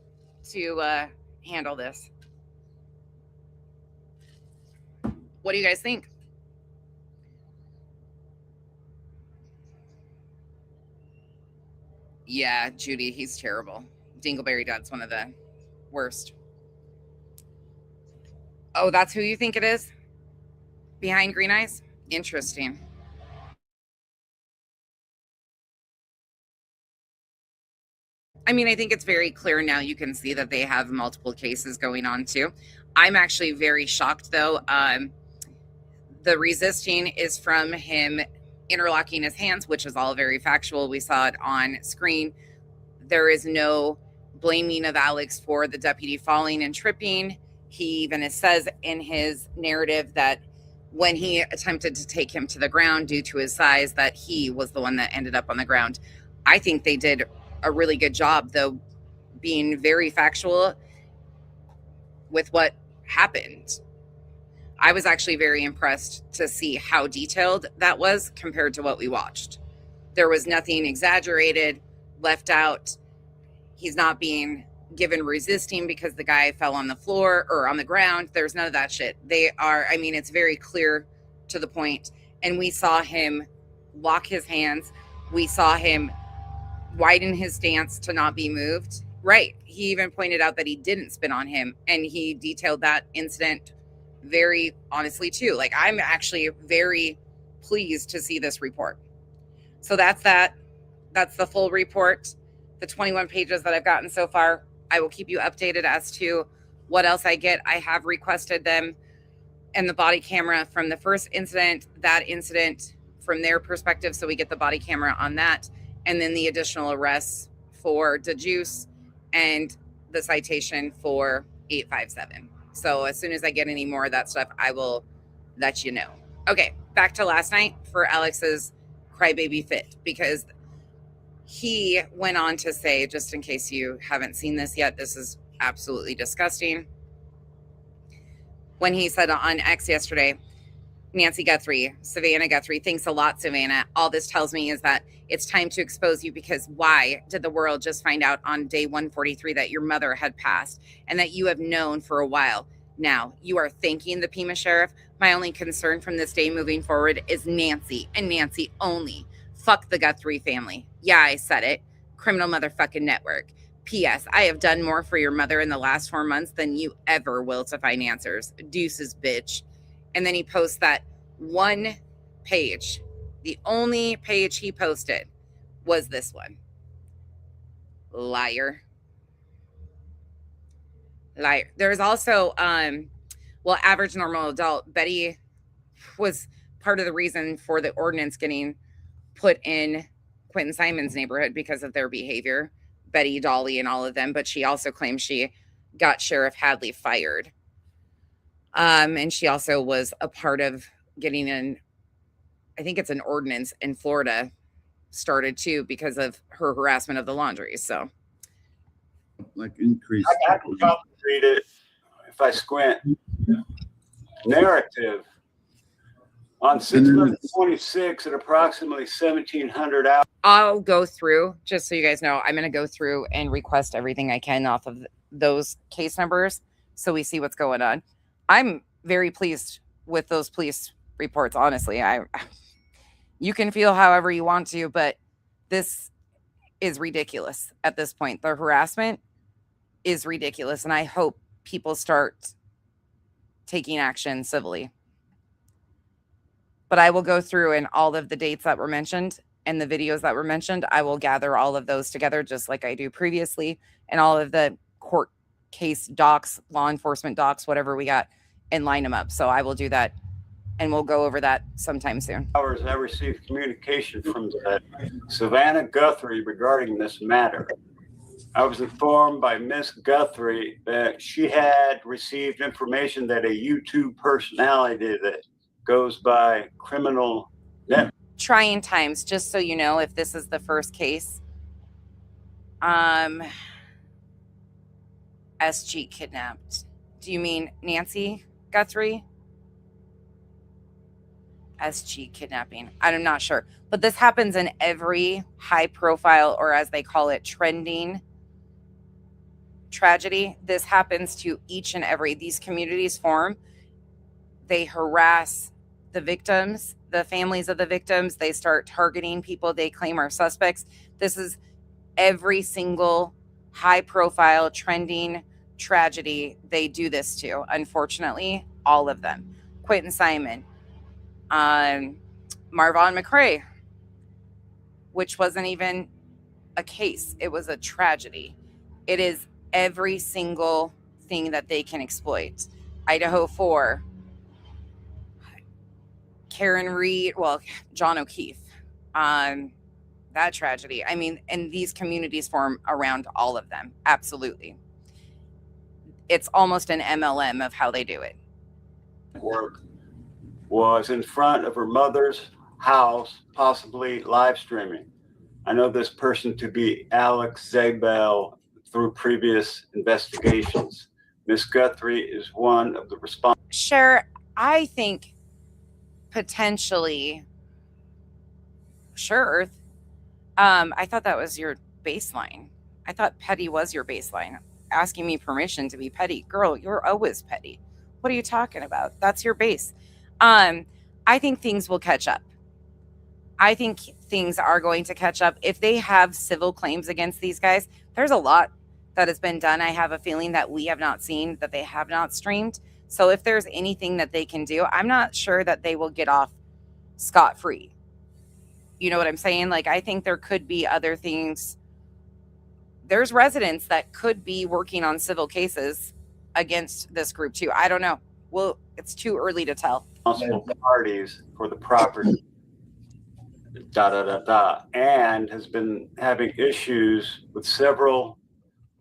to handle this. What do you guys think? Yeah, Judy, he's terrible. Dingleberry Dad's one of the worst. Oh, that's who you think it is? Behind Green Eyes? Interesting. I mean, I think it's very clear now. You can see that they have multiple cases going on too. I'm actually very shocked though. The resisting is from him interlocking his hands, which is all very factual. We saw it on screen. There is no blaming of Alex for the deputy falling and tripping. He even says in his narrative that when he attempted to take him to the ground due to his size, that he was the one that ended up on the ground. I think they did a really good job, though, being very factual with what happened. I was actually very impressed to see how detailed that was compared to what we watched. There was nothing exaggerated, left out. He's not being given resisting because the guy fell on the floor or on the ground. There's none of that shit. They are, I mean, it's very clear to the point. And we saw him lock his hands. We saw him widen his stance to not be moved. Right. He even pointed out that he didn't spin on him. And he detailed that incident very honestly too. Like, I'm actually very pleased to see this report. So that's that. That's the full report. The 21 pages that I've gotten so far. I will keep you updated as to what else I get. I have requested them and the body camera from the first incident, that incident from their perspective. So we get the body camera on that. And then the additional arrests for DeJuice and the citation for 857. So as soon as I get any more of that stuff, I will let you know. Okay, back to last night for Alex's crybaby fit, because he went on to say, just in case you haven't seen this yet, this is absolutely disgusting. When he said on X yesterday, Nancy Guthrie, Savannah Guthrie, thanks a lot, Savannah. All this tells me is that it's time to expose you, because why did the world just find out on day 143 that your mother had passed and that you have known for a while? Now you are thanking the Pima sheriff. My only concern from this day moving forward is Nancy and Nancy only. Fuck the Guthrie family. Yeah, I said it. Criminal motherfucking network. P.S. I have done more for your mother in the last 4 months than you ever will to financiers. Deuces, bitch. And then he posts that one page. The only page he posted was this one. Liar. Liar. There's also, average normal adult. Betty was part of the reason for the ordinance getting put in Quentin Simon's neighborhood because of their behavior. Betty, Dolly, and all of them. But she also claims she got Sheriff Hadley fired. And she also was a part of getting I think it's an ordinance in Florida started too because of her harassment of the laundry. So, like increase. I can probably read it if I squint. Narrative on 6/26 at approximately 1700 hours. I'll go through, just so you guys know, I'm going to go through and request everything I can off of those case numbers so we see what's going on. I'm very pleased with those police reports, honestly. You can feel however you want to, but this is ridiculous at this point. The harassment is ridiculous, and I hope people start taking action civilly. But I will go through, and all of the dates that were mentioned and the videos that were mentioned, I will gather all of those together just like I do previously, and all of the court case docs, law enforcement docs, whatever we got, and line them up. So I will do that, and we'll go over that sometime soon. I received communication from Savannah Guthrie regarding this matter. I was informed by Miss Guthrie that she had received information that a YouTube personality that goes by Criminal Net. Trying times, just so you know, if this is the first case. SG kidnapped. Do you mean Nancy Guthrie? SG kidnapping. I'm not sure. But this happens in every high profile, or as they call it, trending tragedy. This happens to each and every. These communities form. They harass the victims, the families of the victims. They start targeting people they claim are suspects. This is every single high profile trending tragedy they do this to. Unfortunately, all of them. Quentin Simon, Marvon McRae, which wasn't even a case. It was a tragedy. It is every single thing that they can exploit. Idaho 4, Karen Reed, well, John O'Keefe, that tragedy. I mean, and these communities form around all of them. Absolutely. It's almost an MLM of how they do it. Work was in front of her mother's house, possibly live streaming. I know this person to be Alex Zabel through previous investigations. Miss Guthrie is one of the respondents. Sure, I think potentially, sure. I thought that was your baseline. I thought petty was your baseline. Asking me permission to be petty. Girl, you're always petty. What are you talking about? That's your base. I think things will catch up. I think things are going to catch up. If they have civil claims against these guys, there's a lot that has been done. I have a feeling that we have not seen, that they have not streamed. So if there's anything that they can do, I'm not sure that they will get off scot-free. You know what I'm saying? Like, I think there could be other things. There's residents that could be working on civil cases against this group too. I don't know. Well, it's too early to tell. Parties for the property, and has been having issues with several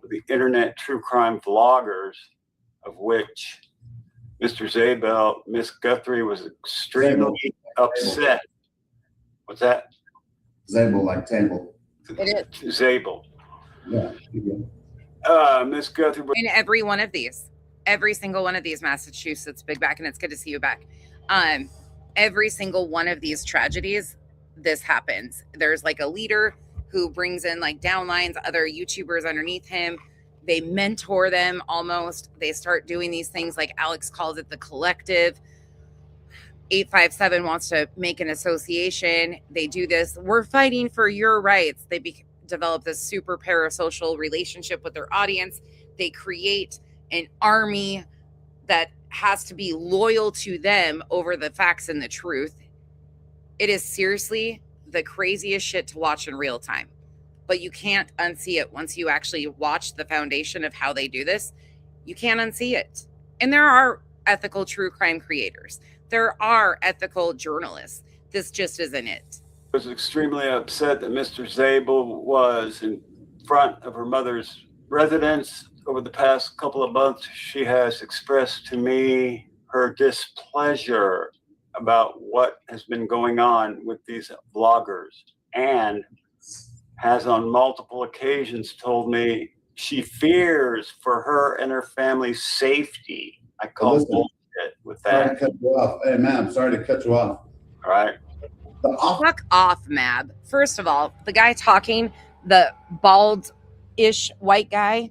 of the internet true crime vloggers, of which Mr. Zabel, Miss Guthrie was extremely upset. What's that? Zabel, like table. It is. Zabel. Yeah. Miss Guthrie. In every one of these, every single one of these, Massachusetts, Big Back, and it's good to see you back. Every single one of these tragedies, this happens. There's like a leader who brings in like downlines, other YouTubers underneath him. They mentor them almost. They start doing these things like Alex calls it the collective. 857 wants to make an association. They do this. We're fighting for your rights. They develop this super parasocial relationship with their audience. They create an army that has to be loyal to them over the facts and the truth. It is seriously the craziest shit to watch in real time. But you can't unsee it once you actually watch the foundation of how they do this. You can't unsee it. And there are ethical true crime creators. There are ethical journalists. This just isn't it. I was extremely upset that Mr. Zabel was in front of her mother's residence over the past couple of months. She has expressed to me her displeasure about what has been going on with these vloggers, and has on multiple occasions told me she fears for her and her family's safety. I call bullshit with that. Sorry to cut you off. Hey, ma'am, sorry to cut you off. All right. Fuck off, Mab. First of all, the guy talking, the bald-ish white guy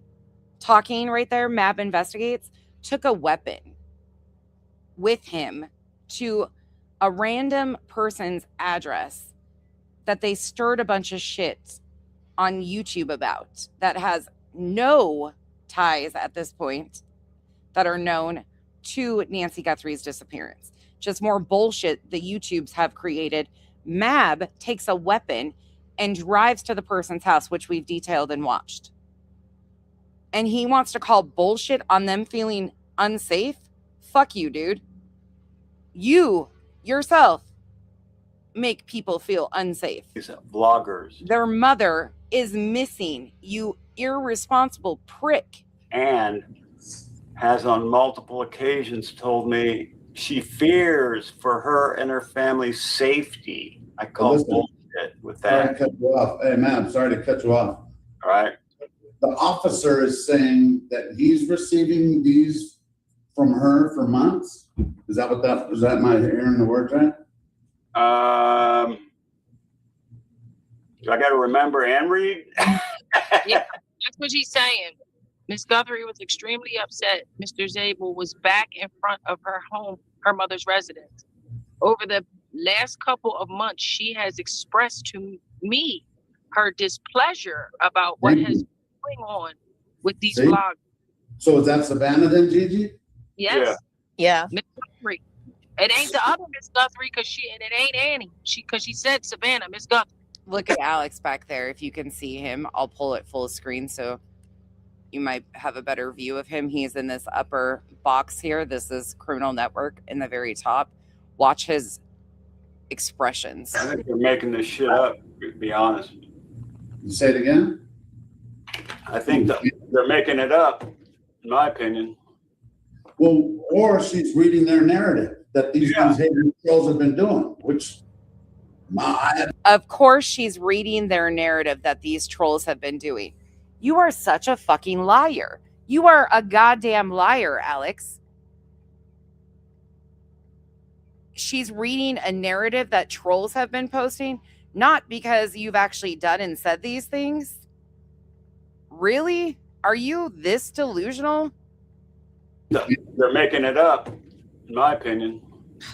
talking right there, Mab Investigates, took a weapon with him to a random person's address that they stirred a bunch of shit on YouTube about that has no ties at this point that are known to Nancy Guthrie's disappearance. Just more bullshit the YouTubes have created. Mab takes a weapon and drives to the person's house, which we've detailed and watched. And he wants to call bullshit on them feeling unsafe. Fuck you, dude. You yourself make people feel unsafe. These vloggers. Their mother is missing. You irresponsible prick. And has on multiple occasions told me she fears for her and her family's safety. I call Listen, bullshit with Sorry to that. cut you off. Hey, man, sorry to cut you off. All right. The officer is saying that he's receiving these from her for months. Is that am I hearing the words right? Do I got to remember and read? Yeah, that's what she's saying. Miss Guthrie was extremely upset. Mr. Zabel was back in front of her home, her mother's residence. Over the last couple of months, she has expressed to me her displeasure about what Thank has you. been going on with these See? blogs. So is that Savannah then, Gigi? Yes, Yeah. Miss Guthrie. It ain't the other Miss Guthrie and it ain't Annie. Because she said Savannah, Miss Guthrie. Look at Alex back there. If you can see him, I'll pull it full screen so you might have a better view of him. He's in this upper box here. This is Criminal Network in the very top. Watch his expressions. I think they're making this shit up, to be honest. Say it again. I think that they're making it up, in my opinion. Well, or she's reading their narrative that these Yeah. haters trolls have been doing, which Of course, she's reading their narrative that these trolls have been doing. You are such a fucking liar. You are a goddamn liar, Alex. She's reading a narrative that trolls have been posting, not because you've actually done and said these things. Really? Are you this delusional? They're making it up, in my opinion.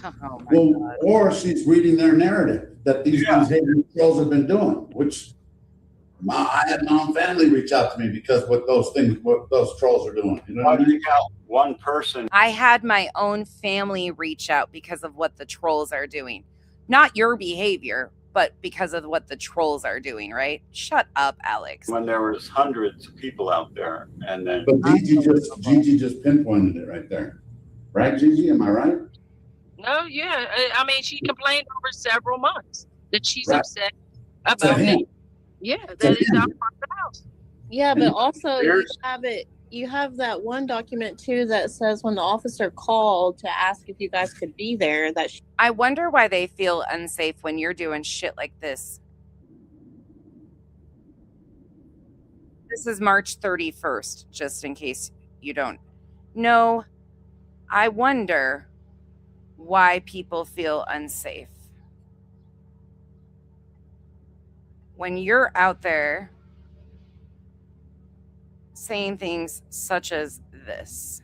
Oh my well, God. or she's reading their narrative that these haters trolls have been doing, which I had my own family reach out to me because what those trolls are doing. You know Why what I do mean? you count one person? I had my own family reach out because of what the trolls are doing. Not your behavior, but because of what the trolls are doing, right? Shut up, Alex. When there was hundreds of people out there, and then But Gigi just pinpointed it right there, right, Gigi? Am I right? No, yeah. I mean, she complained over several months that she's Right. upset To about him. me. Yeah, that is out front of the house. Yeah, but also you There's- have it. You have that one document too that says when the officer called to ask if you guys could be there, that I wonder why they feel unsafe when you're doing shit like this. This is March 31st, just in case you don't know. I wonder why people feel unsafe. When you're out there saying things such as this.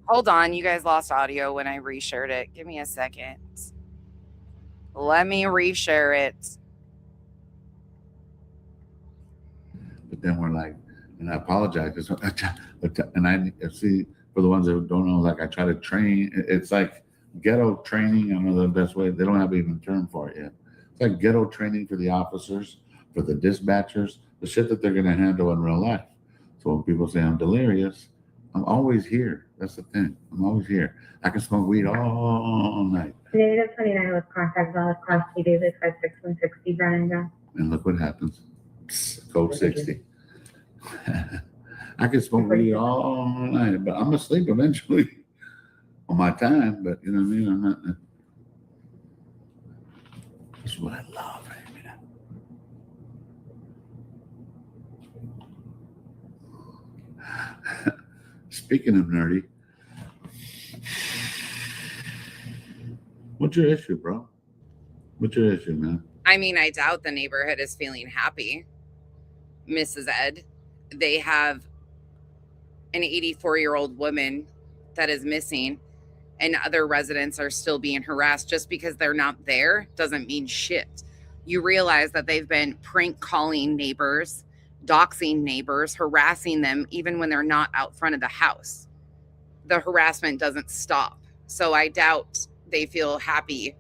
Hold on, you guys lost audio when I reshared it. Give me a second. Let me reshare it. But then we're like, and I apologize, and I see, for the ones that don't know, like I try to train, it's like ghetto training. I don't know the best way, they don't have even a term for it yet. It's like ghetto training for the officers, for the dispatchers, the shit that they're going to handle in real life. So when people say I'm delirious, I'm always here. That's the thing. I'm always here. I can smoke weed all night. Native 29 was contacted on Cross PD, this guy's 6160 Brandon. And look what happens. Psst, code 60. I can smoke weed all night, but I'm asleep eventually on my time. But you know what I mean? I'm not. That's what I love, man. Speaking of nerdy, what's your issue, bro? What's your issue, man? I mean, I doubt the neighborhood is feeling happy, Mrs. Ed. They have an 84-year-old woman that is missing, and other residents are still being harassed. Just because they're not there doesn't mean shit. You realize that they've been prank calling neighbors, doxing neighbors, harassing them even when they're not out front of the house. The harassment doesn't stop. So I doubt they feel happy.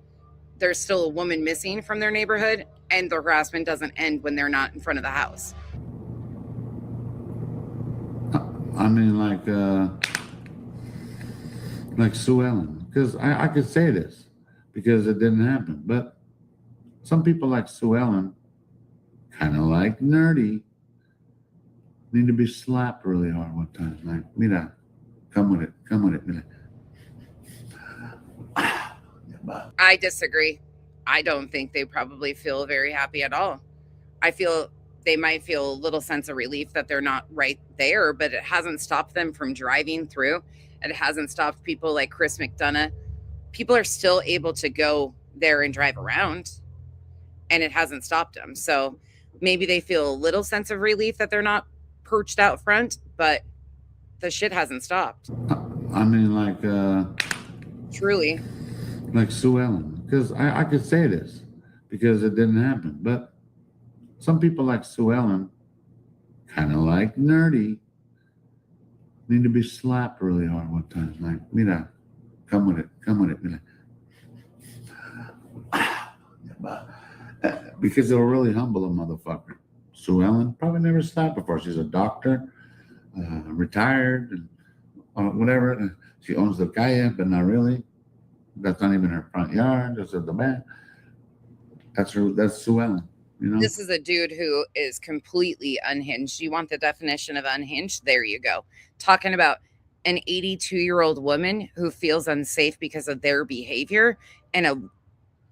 There's still a woman missing from their neighborhood, and the harassment doesn't end when they're not in front of the house. I mean, like Sue Ellen, because I could say this because it didn't happen, but Some people like Sue Ellen, kind of like Nerdy, need to be slapped really hard one time. Like, mira, come with it, mira. I disagree. I don't think they probably feel very happy at all. I feel they might feel a little sense of relief that they're not right there, but it hasn't stopped them from driving through. It hasn't stopped people like Chris McDonough. People are still able to go there and drive around, and it hasn't stopped them. So maybe they feel a little sense of relief that they're not perched out front, but the shit hasn't stopped. I mean, like, Truly. like Sue Ellen, because I could say this because it didn't happen, but some people like Sue Ellen, kind of like Nerdy, need to be slapped really hard one time. Like, mira, come with it, mira. Because it'll really humble a motherfucker. Sue Ellen probably never slapped before. She's a doctor, retired, and whatever. She owns the calle, but not really. That's not even her front yard. That's at the back. That's Sue Ellen. You know? This is a dude who is completely unhinged. You want the definition of unhinged? There you go. Talking about an 82-year-old woman who feels unsafe because of their behavior and a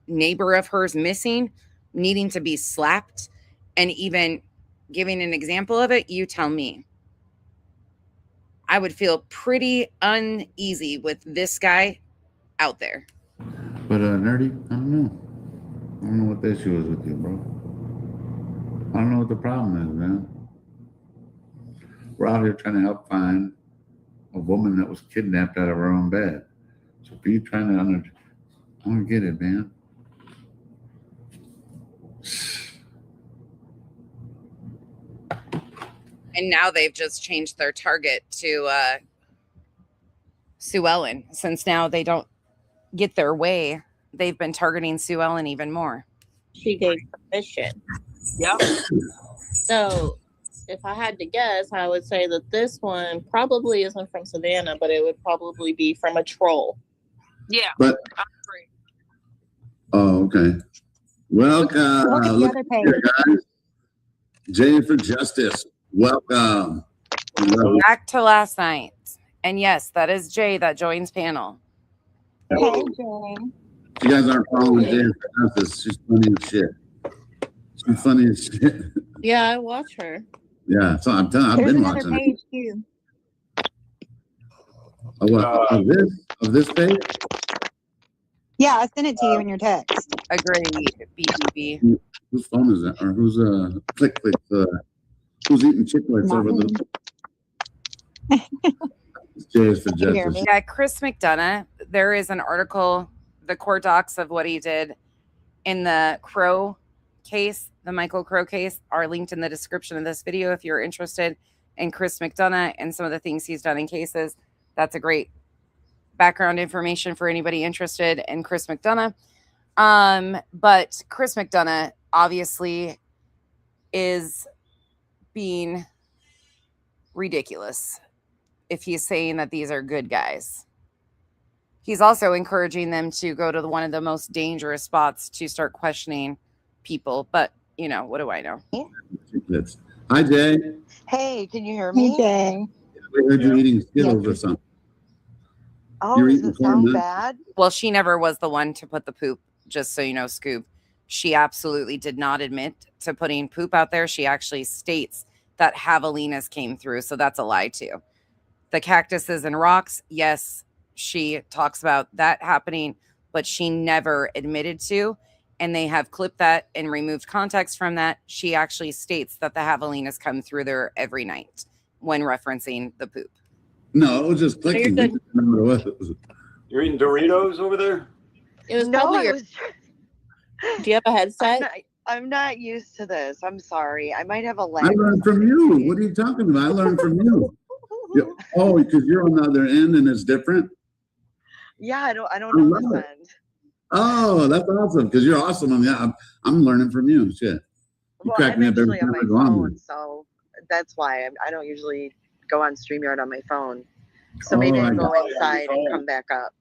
neighbor of hers missing, needing to be slapped, and even giving an example of it. You tell me. I would feel pretty uneasy with this guy out there. But Nerdy, I don't know. I don't know what the issue is with you, bro. I don't know what the problem is, man. We're out here trying to help find a woman that was kidnapped out of her own bed. So for you trying to I don't get it, man. And now they've just changed their target to Sue Ellen. Since now they don't get their way, they've been targeting Sue Ellen even more. She gave permission. Yep. So if I had to guess, I would say that this one probably isn't from Savannah, but it would probably be from a troll. Yeah. But I agree. oh, okay. Welcome. Look at the Look other page. here, guys. Jay for Justice. Welcome. Hello. Back to last night. And yes, that is Jay that joins panel. Hey, Jane. You guys aren't following Jay for Justice. She's funny as shit. She's funny as shit. Yeah, I watch her. Yeah, so I'm telling. I've There's been another watching it. page too. Oh, what? Of this page? Yeah, I sent it to you in your text. Agreed. BBB. Whose phone is that? Or who's click? Who's eating Chick-fil-A over the? It's Jay's for Can you hear Justice. me? Yeah, Chris McDonough. There is an article, the court docs of what he did in the Crowe case, the Michael Crowe case, are linked in the description of this video if you're interested in Chris McDonough and some of the things he's done in cases. That's a great background information for anybody interested in Chris McDonough. But Chris McDonough obviously is being ridiculous if he's saying that these are good guys. He's also encouraging them to go to one of the most dangerous spots to start questioning people. But, you know, what do I know? Hi, Jay. Hey, can you hear Hey, me? Jay. We heard you eating Skittles or something. Oh, You're does eating it sound corn nuts? bad? Well, she never was the one to put the poop, just so you know, Scoop. She absolutely did not admit to putting poop out there. She actually states that javelinas came through. So that's a lie too. The cactuses and rocks, yes, she talks about that happening, but she never admitted to. And they have clipped that and removed context from that. She actually states that the javelinas come through there every night when referencing the poop. No, it was just clicking. You're I didn't know what it was. You're eating Doritos over there? It was No, probably I your. was. Do you have a headset? I'm not used to this. I'm sorry. I might have a I lag. learned from you. What are you talking about? I learned from you. Oh, because you're on the other end and it's different? Yeah, I don't I know love this it. end. Oh, that's awesome. Because you're awesome. I'm learning from you. Shit. You Well, crack I'm me up every actually on time my I go on. phone, so that's why I don't usually go on StreamYard on my phone. So maybe Oh, I I go got it. inside and come back up.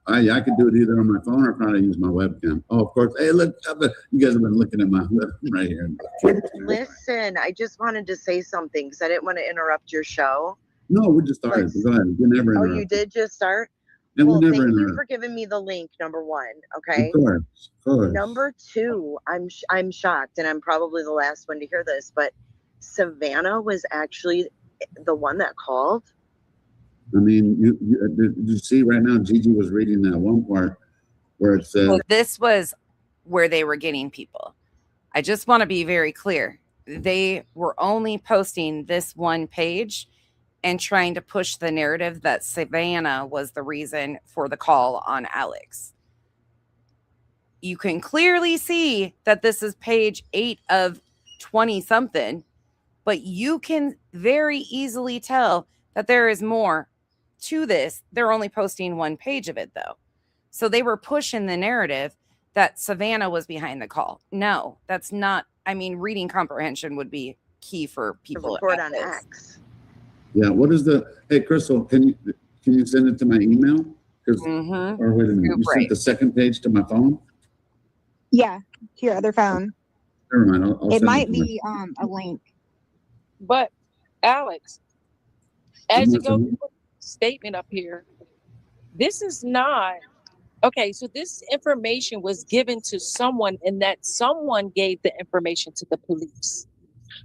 I could do it either on my phone or try to use my webcam. Oh, of course. Hey, look, you guys have been looking at my webcam right here. Listen, I just wanted to say something because I didn't want to interrupt your show. No, we just started. Go ahead. We never Oh, interrupt. you did just start? And Well, we never thank you interrupt. for giving me the link, number one. Okay. Of course. Of course. Number two, I'm shocked, and I'm probably the last one to hear this, but Savannah was actually the one that called. I mean, did you see right now? Gigi was reading that one part where it said, Well, this was where they were getting people. I just want to be very clear. They were only posting this one page and trying to push the narrative that Savannah was the reason for the call on Alex. You can clearly see that this is page 8 of 20 something, but you can very easily tell that there is more to this. They're only posting one page of it though. So they were pushing the narrative that Savannah was behind the call. No, that's not. I mean, reading comprehension would be key for people. Report on X. yeah, what is the, hey, Crystal, can you send it to my email? Mm-hmm. Or wait a minute, you Right. sent the second page to my phone? Yeah, to your other phone. Never mind. I'll It send might to my- be a link. But Alex, as you go listening. through the statement up here, this is not okay. So this information was given to someone, and that someone gave the information to the police.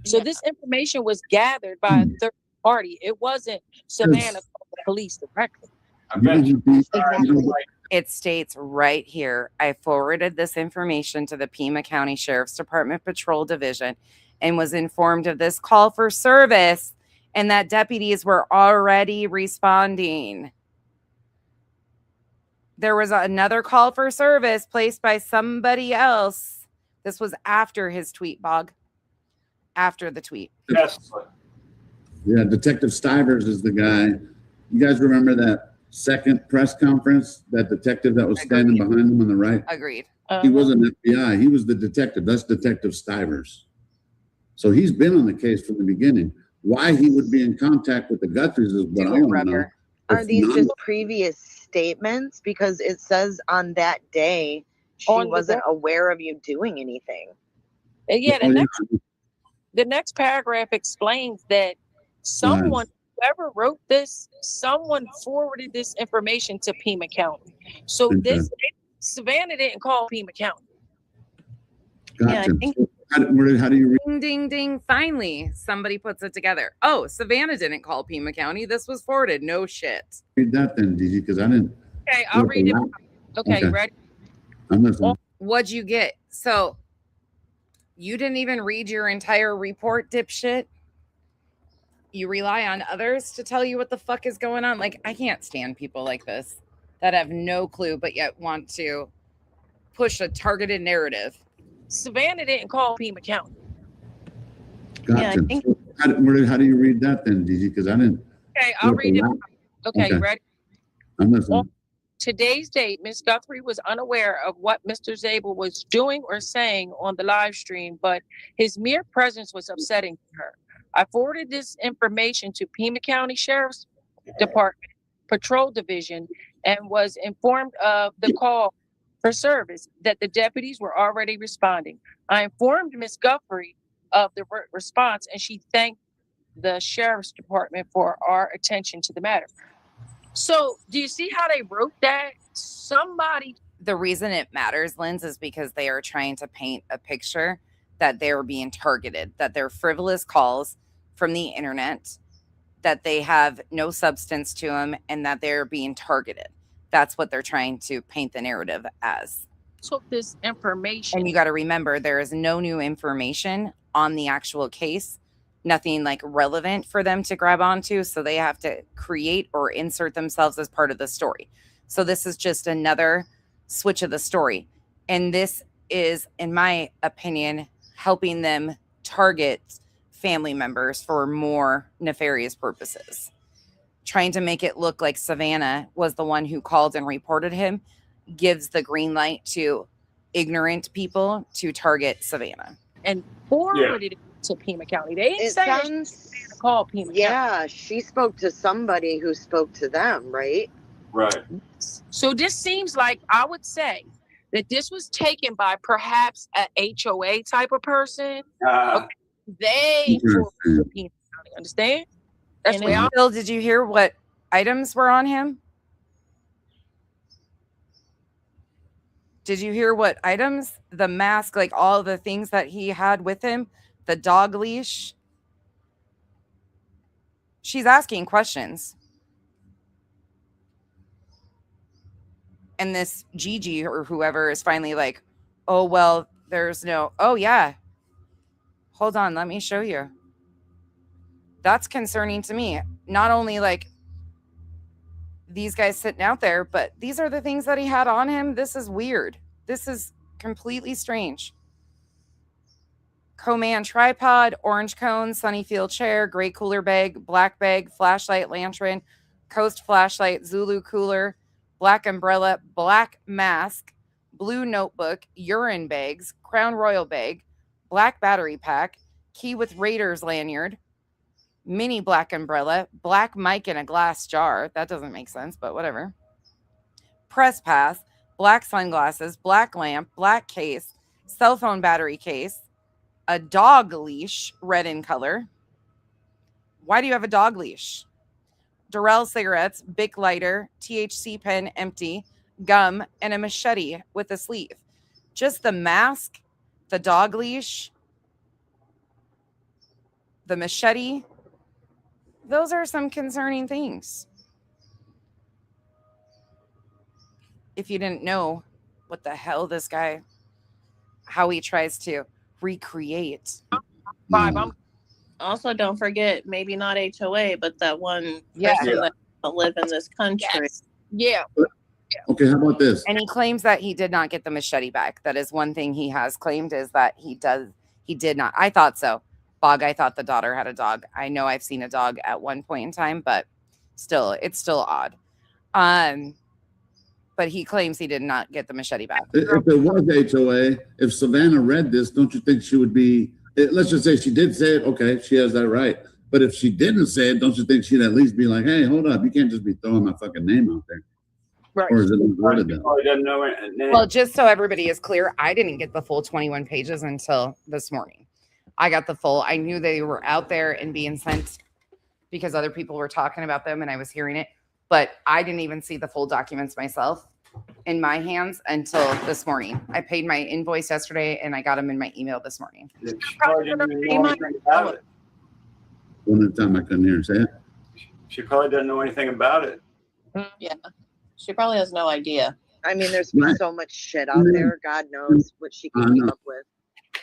So this information was gathered by a third party. It wasn't Savannah called the police directly. I bet you. Exactly. It states right here, I forwarded this information to the Pima County Sheriff's Department Patrol Division and was informed of this call for service and that deputies were already responding. There was another call for service placed by somebody else. This was after his tweet, Bog. After the tweet. Yes. Yeah, Detective Stivers is the guy. You guys remember that second press conference? That detective that was standing Agreed. behind him on the right? Agreed. He wasn't FBI. He was the detective. That's Detective Stivers. So he's been on the case from the beginning. Why he would be in contact with the Guthries is what I want to know. Are If these not- just previous statements? Because it says on that day she On the wasn't day- aware of you doing anything. And yeah, Oh, yeah. the next paragraph explains that someone, whoever wrote this, someone forwarded this information to Pima County. So this Savannah didn't call Pima County. Yeah, I Gotcha. think- So how do you read? Ding, ding, ding. Finally, somebody puts it together. Oh, Savannah didn't call Pima County. This was forwarded. No shit. That then, Gigi? Because I didn't. Okay, I'll read it. Okay, Okay. ready? I'm listening. What'd you get? So you didn't even read your entire report, dipshit. You rely on others to tell you what the fuck is going on. Like, I can't stand people like this that have no clue, but yet want to push a targeted narrative. Savannah didn't call Pima County. Gotcha. Yeah, I think- So how do you read that then, Gigi? Because I didn't. Okay, I'll read it. Okay, Okay. ready? I'm listening. Today's date, Ms. Guthrie was unaware of what Mr. Zabel was doing or saying on the live stream, but his mere presence was upsetting to her. I forwarded this information to Pima County Sheriff's Department Patrol Division and was informed of the call for service that the deputies were already responding. I informed Ms. Guthrie of the response, and she thanked the Sheriff's Department for our attention to the matter. So, do you see how they wrote that? Somebody. The reason it matters, Linz, is because they are trying to paint a picture that they are being targeted, that they're frivolous calls from the internet, that they have no substance to them, and that they're being targeted. That's what they're trying to paint the narrative as. Took this information. And you got to remember, there is no new information on the actual case, nothing like relevant for them to grab onto. So they have to create or insert themselves as part of the story. So this is just another switch of the story. And this is, in my opinion, helping them target family members for more nefarious purposes. Trying to make it look like Savannah was the one who called and reported him gives the green light to ignorant people to target Savannah. And forwarded it to Pima County. They didn't It say sounds. to call Pima County. Yeah, she spoke to somebody who spoke to them, right? Right. So this seems like, I would say that this was taken by perhaps a HOA type of person. They for Filipino County, understand? That's And where I'm Bill, did you hear what items were on him? Did you hear what items? The mask, like all the things that he had with him, the dog leash. She's asking questions. And this Gigi or whoever is finally like, oh, well, there's no, oh, yeah. Hold on, let me show you. That's concerning to me. Not only like these guys sitting out there, but these are the things that he had on him. This is weird. This is completely strange. Coman tripod, orange cone, Sunnyfield chair, gray cooler bag, black bag, flashlight, lantern, Coast flashlight, Zulu cooler, black umbrella, black mask, blue notebook, urine bags, Crown Royal bag, black battery pack, key with Raiders lanyard, mini black umbrella, black mic in a glass jar. That doesn't make sense, but whatever. Press pass, black sunglasses, black lamp, black case, cell phone battery case, a dog leash, red in color. Why do you have a dog leash? Durrell cigarettes, Bic lighter, THC pen empty, gum, and a machete with a sleeve. Just the mask, the dog leash, the machete. Those are some concerning things. If you didn't know what the hell this guy, how he tries to recreate. Also, don't forget, maybe not HOA, but that one Yeah. person that doesn't live in this country. Yes. Yeah. Okay, how about this? And he claims that he did not get the machete back. That is one thing he has claimed, is that he did not. I thought so. Bog, I thought the daughter had a dog. I know I've seen a dog at one point in time, but still, it's still odd. But he claims he did not get the machete back. If it was HOA, if Savannah read this, don't you think she would be, let's just say she did say it, okay, she has that right. But if she didn't say it, don't you think she'd at least be like, hey, hold up, you can't just be throwing my fucking name out there. Right. Or is it worded that? Probably doesn't know it. Well, just so everybody is clear, I didn't get the full 21 pages until this morning. I got the full. I knew they were out there and being sent because other people were talking about them and I was hearing it. But I didn't even see the full documents myself in my hands until this morning. I paid my invoice yesterday and I got them in my email this morning. She probably didn't even know anything about it. One at a time, I couldn't hear her say it. She probably doesn't know anything about it. Yeah. She probably has no idea. I mean, there's Right. so much shit out there. God knows what she can keep up with.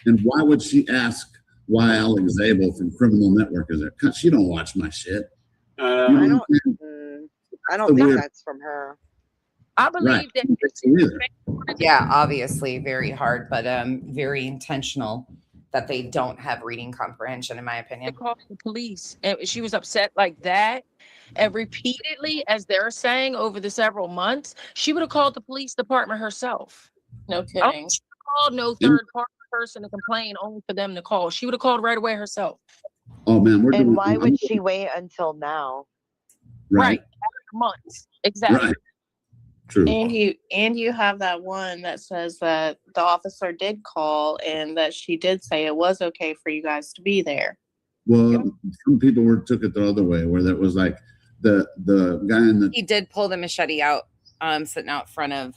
And why would she ask why Alex Zabel from Criminal Network is there? 'Cause she don't watch my shit. You know I what don't. I'm saying? I don't think weird. that's from her. I believe Right. that It's weird. Yeah, obviously very hard, but very intentional that they don't have reading comprehension, in my opinion. called the police and she was upset like that. And repeatedly, as they're saying, over the several months, she would have called the police department herself. No I kidding. don't think she called no third party person to complain, only for them to call. She would have called right away herself. Oh man, we're doing And why would she wait until now? right. Months. Exactly. Right. True. And you have that one that says that the officer did call and that she did say it was okay for you guys to be there. Well, some people took it the other way, where that was like the guy in the He did pull the machete out, sitting out front of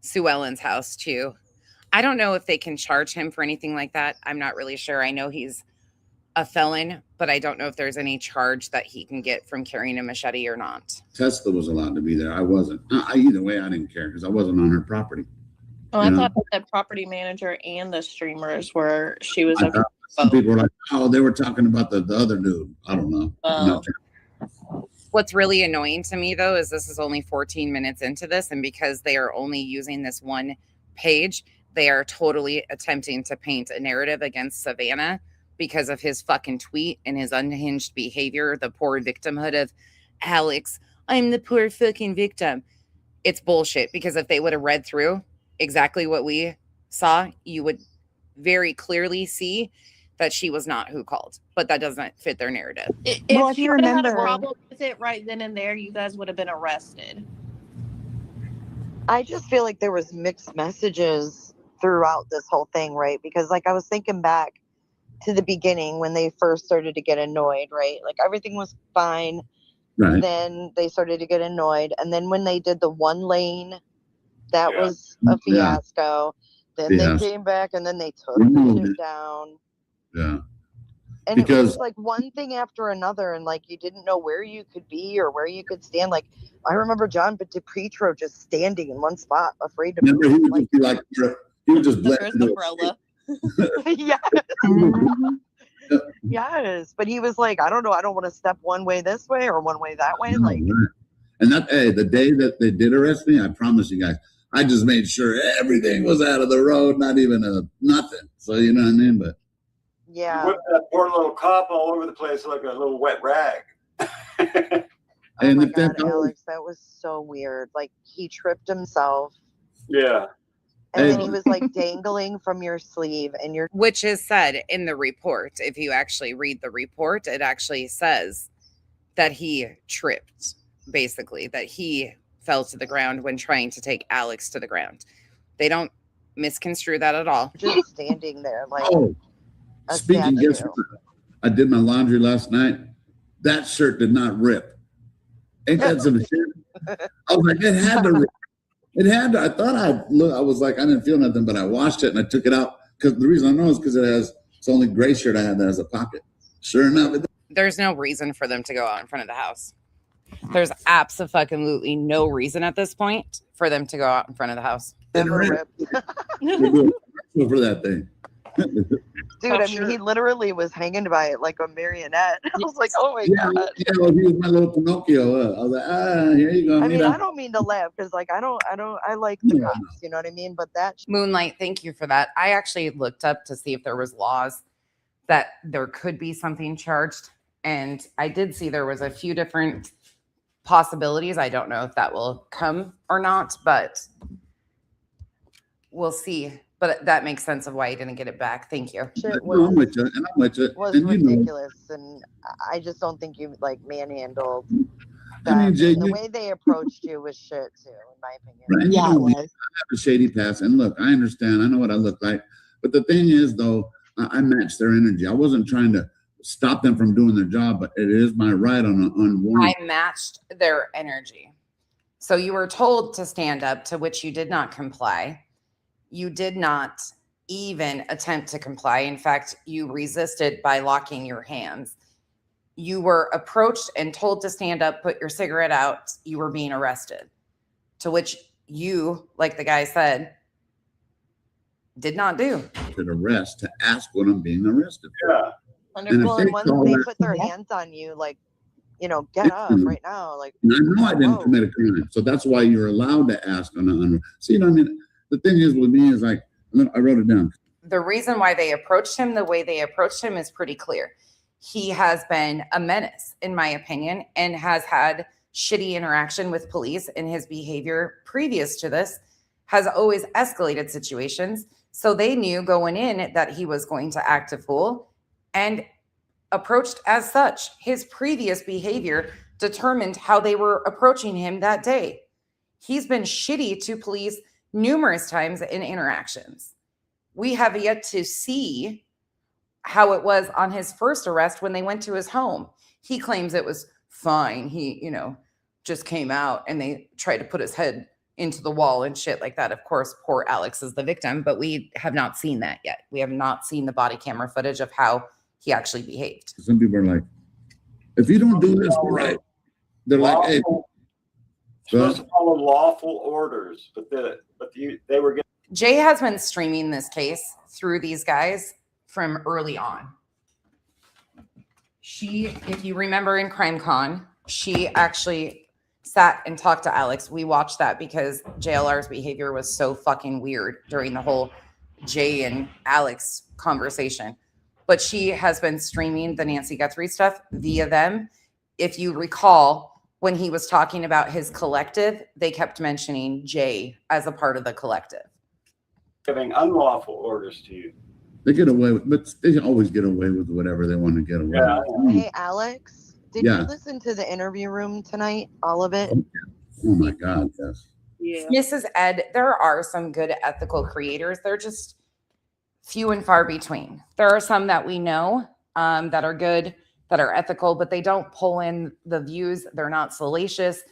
Sue Ellen's house too. I don't know if they can charge him for anything like that. I'm not really sure. I know he's a felon, but I don't know if there's any charge that he can get from carrying a machete or not. Tesla was allowed to be there. I wasn't. Either way, I didn't care because I wasn't on her property. Oh, I You know? thought that the property manager and the streamers were. She was. I thought some people were like, oh, they were talking about the other dude. I don't know. I'm not sure. What's really annoying to me, though, is this is only 14 minutes into this, and because they are only using this one page, they are totally attempting to paint a narrative against Savannah because of his fucking tweet and his unhinged behavior, the poor victimhood of Alex. I'm the poor fucking victim. It's bullshit, because if they would have read through exactly what we saw, you would very clearly see that she was not who called, but that doesn't fit their narrative. If Well, if you you had a remember- problem with it right then and there, you guys would have been arrested. I just feel like there was mixed messages throughout this whole thing, right? Because like I was thinking back to the beginning when they first started to get annoyed, right? Like everything was fine. Right. Then they started to get annoyed. And then when they did the one lane, that Yeah. was a fiasco. Then Yes. they came back and then they took Removed the shit it. down. Yeah. And it was Because just like one thing after another, and like you didn't know where you could be or where you could stand. Like I remember John DePietro just standing in one spot, afraid to remember, he move. would Like, just be like, he would just blend First into it. umbrella. yes, Mhm. yes. But he was like, I don't know, I don't want to step one way this way or one way that way. No, Like, right. And that, hey, the day that they did arrest me, I promise you guys, I just made sure everything was out of the road, not even nothing. So you know what I mean? But You yeah. whipped that poor little cop all over the place like a little wet rag. Oh and my if that God, Alex, that was so weird. Like he tripped himself, Yeah. and then Hey. he was like dangling from your sleeve, and you're Which is said in the report. If you actually read the report, it actually says that he tripped, basically, that he fell to the ground when trying to take Alex to the ground. They don't misconstrue that at all. just standing there like oh, a speaking, guess statue. what? I did my laundry last night. That shirt did not rip. Ain't that some shit? I was like, it had to rip. It had to. I thought I was like, I didn't feel nothing, but I washed it and I took it out. Because the reason I know is because it's the only gray shirt I had that has a pocket. Sure enough, it There's no reason for them to go out in front of the house. There's absolutely no reason at this point for them to go out in front of the house. didn't Never rip. ripped. We're doing a commercial for that thing. Dude, I mean, he literally was hanging by it like a marionette. I was like, oh my Yeah, God. yeah, well, he was my little Pinocchio. I was like, here you go. I mean, Mira. I don't mean to laugh because, like, I like the No, cops, you know what I mean? But that, Moonlight, thank you for that. I actually looked up to see if there was laws that there could be something charged. And I did see there was a few different possibilities. I don't know if that will come or not, but we'll see. But that makes sense of why you didn't get it back. Thank you. shit No, I'm was, with you, and I'm with you. was And you know, ridiculous. And I just don't think you, like, manhandled I mean, that. Jay, And the you, way they approached you was shit, too, in my opinion. right, and you Yeah, it know me, I was. have a shady past, and look, I understand. I know what I look like, but the thing is, though, I match their energy. I wasn't trying to stop them from doing their job, but it is my right on warrant. I matched their energy. So you were told to stand up, to which you did not comply. You did not even attempt to comply. In fact, you resisted by locking your hands. You were approached and told to stand up, put your cigarette out. You were being arrested, to which you, like the guy said, did not do. To arrest, to ask what I'm being arrested for. Yeah. And if Well, they and once call they that- put their hands on you, like, you know, get up right now. Like, And I know I didn't whoa. commit a crime, so that's why you're allowed to ask on. See, you know, what I mean, the thing is with me is like, I wrote it down. The reason why they approached him the way they approached him is pretty clear. He has been a menace, in my opinion, and has had shitty interaction with police, and his behavior previous to this has always escalated situations. So they knew going in that he was going to act a fool and approached as such. His previous behavior determined how they were approaching him that day. He's been shitty to police numerous times in interactions. We have yet to see how it was on his first arrest when they went to his home. He claims it was fine. He, just came out and they tried to put his head into the wall and shit like that. Of course, poor Alex is the victim, but we have not seen that yet. We have not seen the body camera footage of how he actually behaved. Some people are like, if you don't do this right, they're like, hey, Supposed to follow lawful orders, but they were getting. Jay has been streaming this case through these guys from early on. She, if you remember in CrimeCon, she actually sat and talked to Alex. We watched that because JLR's behavior was so fucking weird during the whole Jay and Alex conversation. But she has been streaming the Nancy Guthrie stuff via them. If you recall, when he was talking about his collective, they kept mentioning Jay as a part of the collective. Giving unlawful orders to you. they get away with, but they always get away with whatever they want to get away Yeah. with. Hey, Alex, did Yeah. you listen to the interview room tonight? All of it? Oh my God, yes. Yeah. Mrs. Ed, there are some good ethical creators. They're just few and far between. There are some that we know that are good, that are ethical, but they don't pull in the views. They're not salacious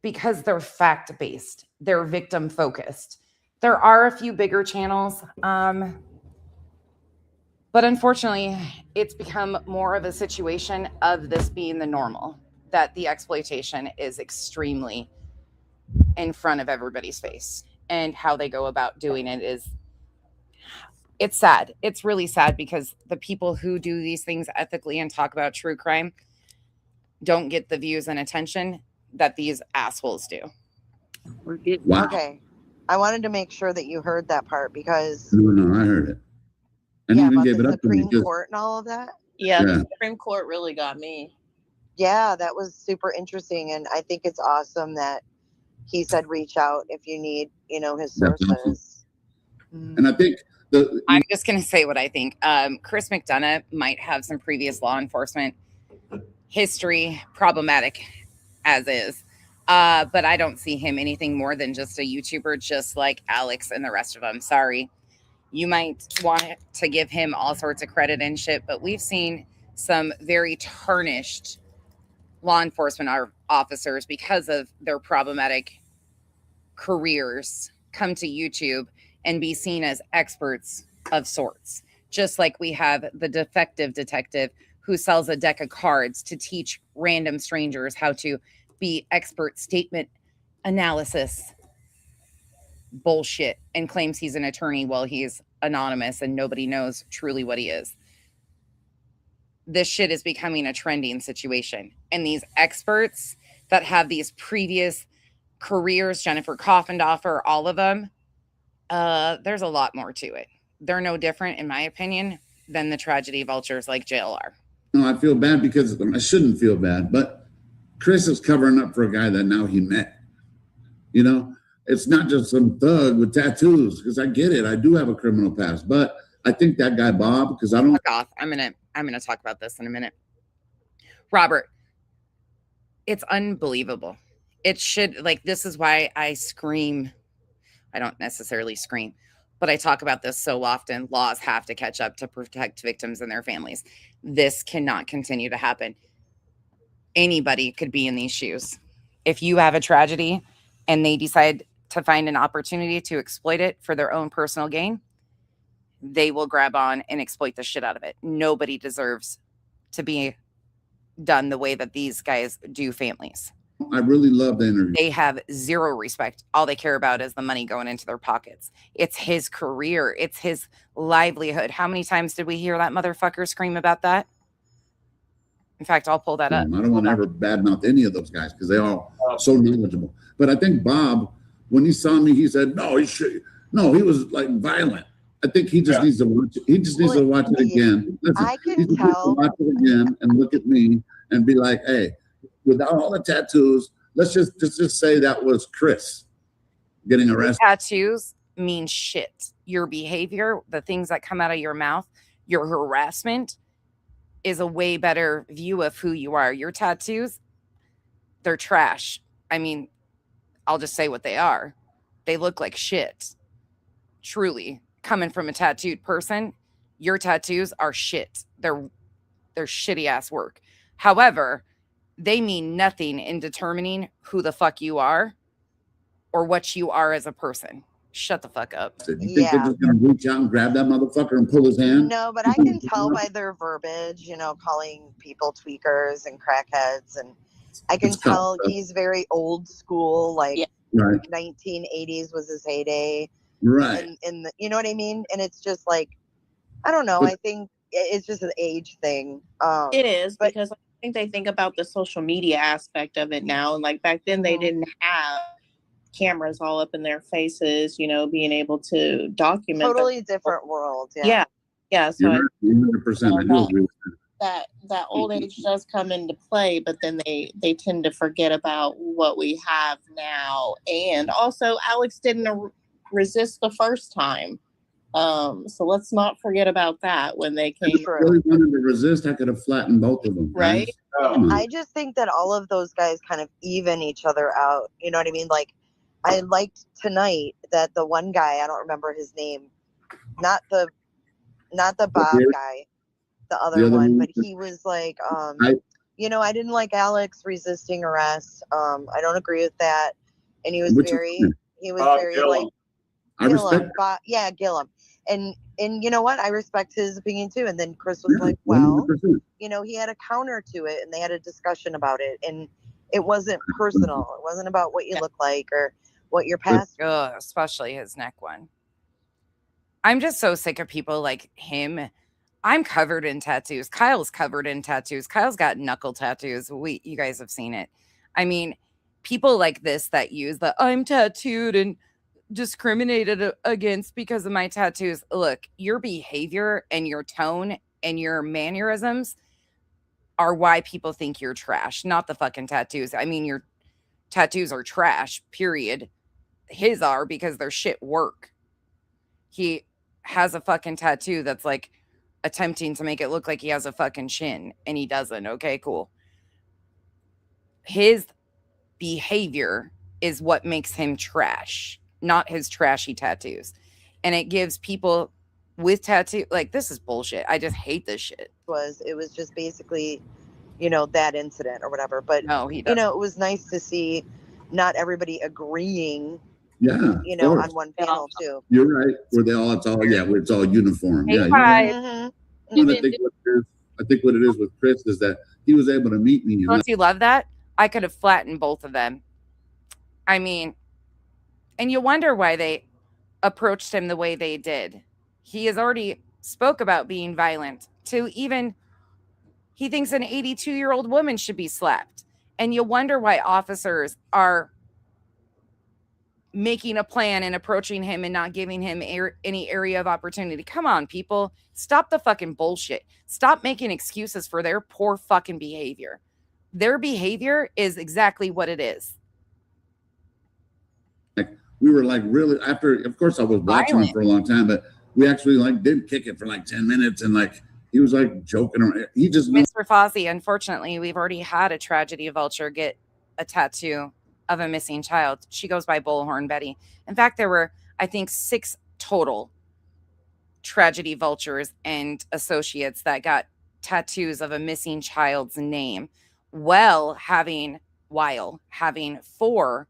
because they're fact-based. They're victim-focused. There are a few bigger channels, but unfortunately, it's become more of a situation of this being the normal, that the exploitation is extremely in front of everybody's face. And how they go about doing it is, it's sad. It's really sad because the people who do these things ethically and talk about true crime don't get the views and attention that these assholes do. We're getting Wow. Okay. I wanted to make sure that you heard that part because No, I heard it. And yeah, even about gave the it up to me. Supreme Just, Court and all of that. Yeah, Yeah. the Supreme Court really got me. Yeah, that was super interesting, and I think it's awesome that he said reach out if you need, his That's awesome. sources. and I think I'm just going to say what I think. Chris McDonough might have some previous law enforcement history, problematic as is. But I don't see him anything more than just a YouTuber, just like Alex and the rest of them. Sorry. You might want to give him all sorts of credit and shit, but we've seen some very tarnished law enforcement officers because of their problematic careers come to YouTube and be seen as experts of sorts. Just like we have the defective detective who sells a deck of cards to teach random strangers how to be expert statement analysis bullshit and claims he's an attorney while he's anonymous and nobody knows truly what he is. This shit is becoming a trending situation. And these experts that have these previous careers, Jennifer Coffendoffer, all of them, there's a lot more to it. They're no different, in my opinion, than the tragedy vultures like JLR. no, I feel bad because I shouldn't feel bad, but Chris is covering up for a guy that now he met. It's not just some thug with tattoos, because I get it. I do have a criminal past, but I think that guy Bob, because I don't. Fuck off. I'm gonna talk about this in a minute. Robert, it's unbelievable. It should, this is why I scream. I don't necessarily scream, but I talk about this so often. Laws have to catch up to protect victims and their families. This cannot continue to happen. Anybody could be in these shoes. If you have a tragedy and they decide to find an opportunity to exploit it for their own personal gain, they will grab on and exploit the shit out of it. Nobody deserves to be done the way that these guys do families. I really love the interview. They have zero respect. All they care about is the money going into their pockets. It's his career. It's his livelihood. How many times did we hear that motherfucker scream about that? In fact, I'll pull that up. I don't want to ever badmouth any of those guys because they all so knowledgeable. But I think Bob, when he saw me, he said, "No, he was like violent." I think he just needs to watch it. He just needs to watch it again. Listen, I he can just needs to tell. watch it again and look at me and be like, "Hey, without all the tattoos, let's just say that was Chris getting arrested." Tattoos mean shit. Your behavior, the things that come out of your mouth, your harassment is a way better view of who you are. Your tattoos, they're trash. I mean, I'll just say what they are. They look like shit. Truly, coming from a tattooed person, your tattoos are shit. They're shitty ass work. However, they mean nothing in determining who the fuck you are or what you are as a person. Shut the fuck up. You think they're just gonna reach out and grab that motherfucker and pull his hand? No, but I can tell by their verbiage, calling people tweakers and crackheads, and I can tell he's very old school, like Right. 1980s was his heyday. Right. And you know what I mean? And it's just like, I don't know. I think it's just an age thing. It is, because I think they think about the social media aspect of it now. And like back then, they didn't have cameras all up in their faces, being able to document. Totally different world. Yeah. So 100%. I do agree with that. that old age does come into play, but then they tend to forget about what we have now. And also, Alex didn't resist the first time. So let's not forget about that when they came. If I really wanted to resist, I could have flattened both of them. Right. Come on. I just think that all of those guys kind of even each other out. You know what I mean? Like I liked tonight that the one guy, I don't remember his name, not the Bob guy, the other one, but he was like, I didn't like Alex resisting arrest. I don't agree with that. And he was very like, Gillum. Gillum. And you know what? I respect his opinion too. And then Chris was like, well, 100%. He had a counter to it and they had a discussion about it. And it wasn't personal. It wasn't about what you look like or what your past. Especially his neck one. I'm just so sick of people like him. I'm covered in tattoos. Kyle's covered in tattoos. Kyle's got knuckle tattoos. You guys have seen it. I mean, people like this that use the I'm tattooed and discriminated against because of my tattoos. Look, your behavior and your tone and your mannerisms are why people think you're trash, not the fucking tattoos. I mean, your tattoos are trash, period. His are because they're shit work. He has a fucking tattoo that's like attempting to make it look like he has a fucking chin and he doesn't. Okay, cool. His behavior is what makes him trash, not his trashy tattoos. And it gives people with tattoo like, this is bullshit. I just hate this shit. It was just basically, that incident or whatever. But no, it was nice to see not everybody agreeing. Yeah, on one panel too. You're right. It's all uniform. Hey, I think what it is with Chris is that he was able to meet me. Don't you love that? I could have flattened both of them. I mean, and you wonder why they approached him the way they did. He has already spoke about being violent to even, he thinks an 82-year-old woman should be slapped. And you wonder why officers are making a plan and approaching him and not giving him any area of opportunity. Come on, people. Stop the fucking bullshit. Stop making excuses for their poor fucking behavior. Their behavior is exactly what it is. We were like really after, of course I was watching him for a long time, but we actually did kick it for 10 minutes and he was joking around. He just Mr. Fozzie, unfortunately, we've already had a tragedy vulture get a tattoo of a missing child. She goes by Bullhorn Betty. In fact, there were, I think, 6 total tragedy vultures and associates that got tattoos of a missing child's name while having 4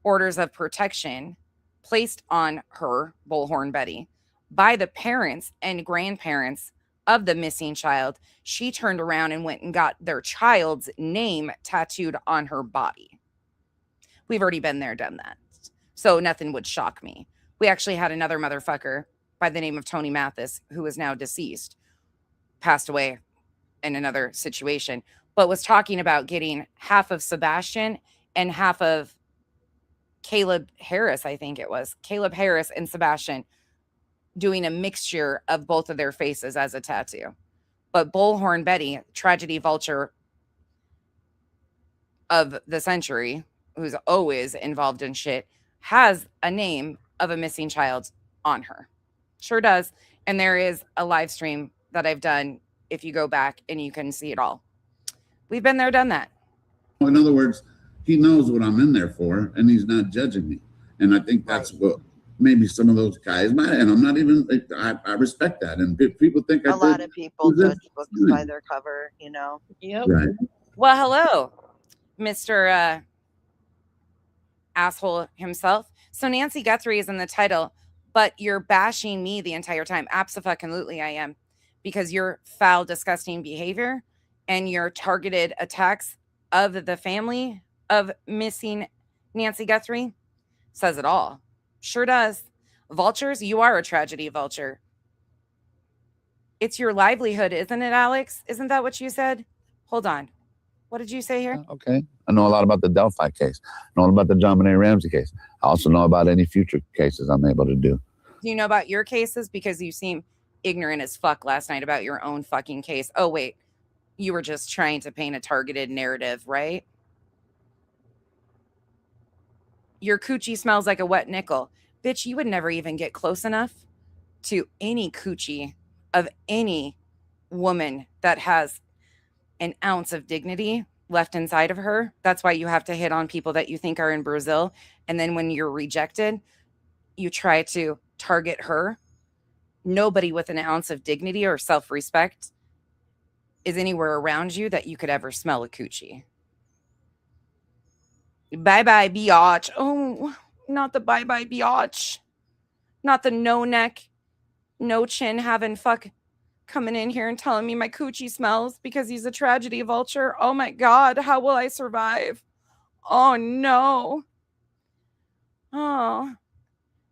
orders of protection placed on her, Bullhorn Betty, by the parents and grandparents of the missing child. She turned around and went and got their child's name tattooed on her body. We've already been there, done that. So nothing would shock me. We actually had another motherfucker by the name of Tony Mathis, who is now deceased, passed away in another situation, but was talking about getting half of Sebastian and half of Caleb Harris, I think it was. Caleb Harris and Sebastian doing a mixture of both of their faces as a tattoo. But Bullhorn Betty, tragedy vulture of the century, who's always involved in shit, has a name of a missing child on her. Sure does. And there is a live stream that I've done if you go back and you can see it all. We've been there, done that. In other words, he knows what I'm in there for and he's not judging me. And I think that's what maybe some of those guys might, and I'm not even, I respect that. And people think a lot of people judge books by their cover, Yep. Right. Well, hello, Mr. Asshole himself. So Nancy Guthrie is in the title, but you're bashing me the entire time. Abso-fucking-lutely I am, because your foul, disgusting behavior and your targeted attacks of the family of missing Nancy Guthrie says it all. Sure does. Vultures, you are a tragedy vulture. It's your livelihood, isn't it, Alex? Isn't that what you said? Hold on. What did you say here? Okay. I know a lot about the Delphi case. I know about the John Benet Ramsey case. I also know about any future cases I'm able to do. Do you know about your cases? Because you seem ignorant as fuck last night about your own fucking case. Oh, wait. You were just trying to paint a targeted narrative, right? Your coochie smells like a wet nickel. Bitch, you would never even get close enough to any coochie of any woman that has an ounce of dignity left inside of her. That's why you have to hit on people that you think are in Brazil. And then when you're rejected, you try to target her. Nobody with an ounce of dignity or self-respect is anywhere around you that you could ever smell a coochie. Bye-bye, biatch. Oh, not the bye-bye, biatch. Not the no neck, no chin having fuck coming in here and telling me my coochie smells because he's a tragedy vulture. Oh my God, how will I survive? Oh no. Oh.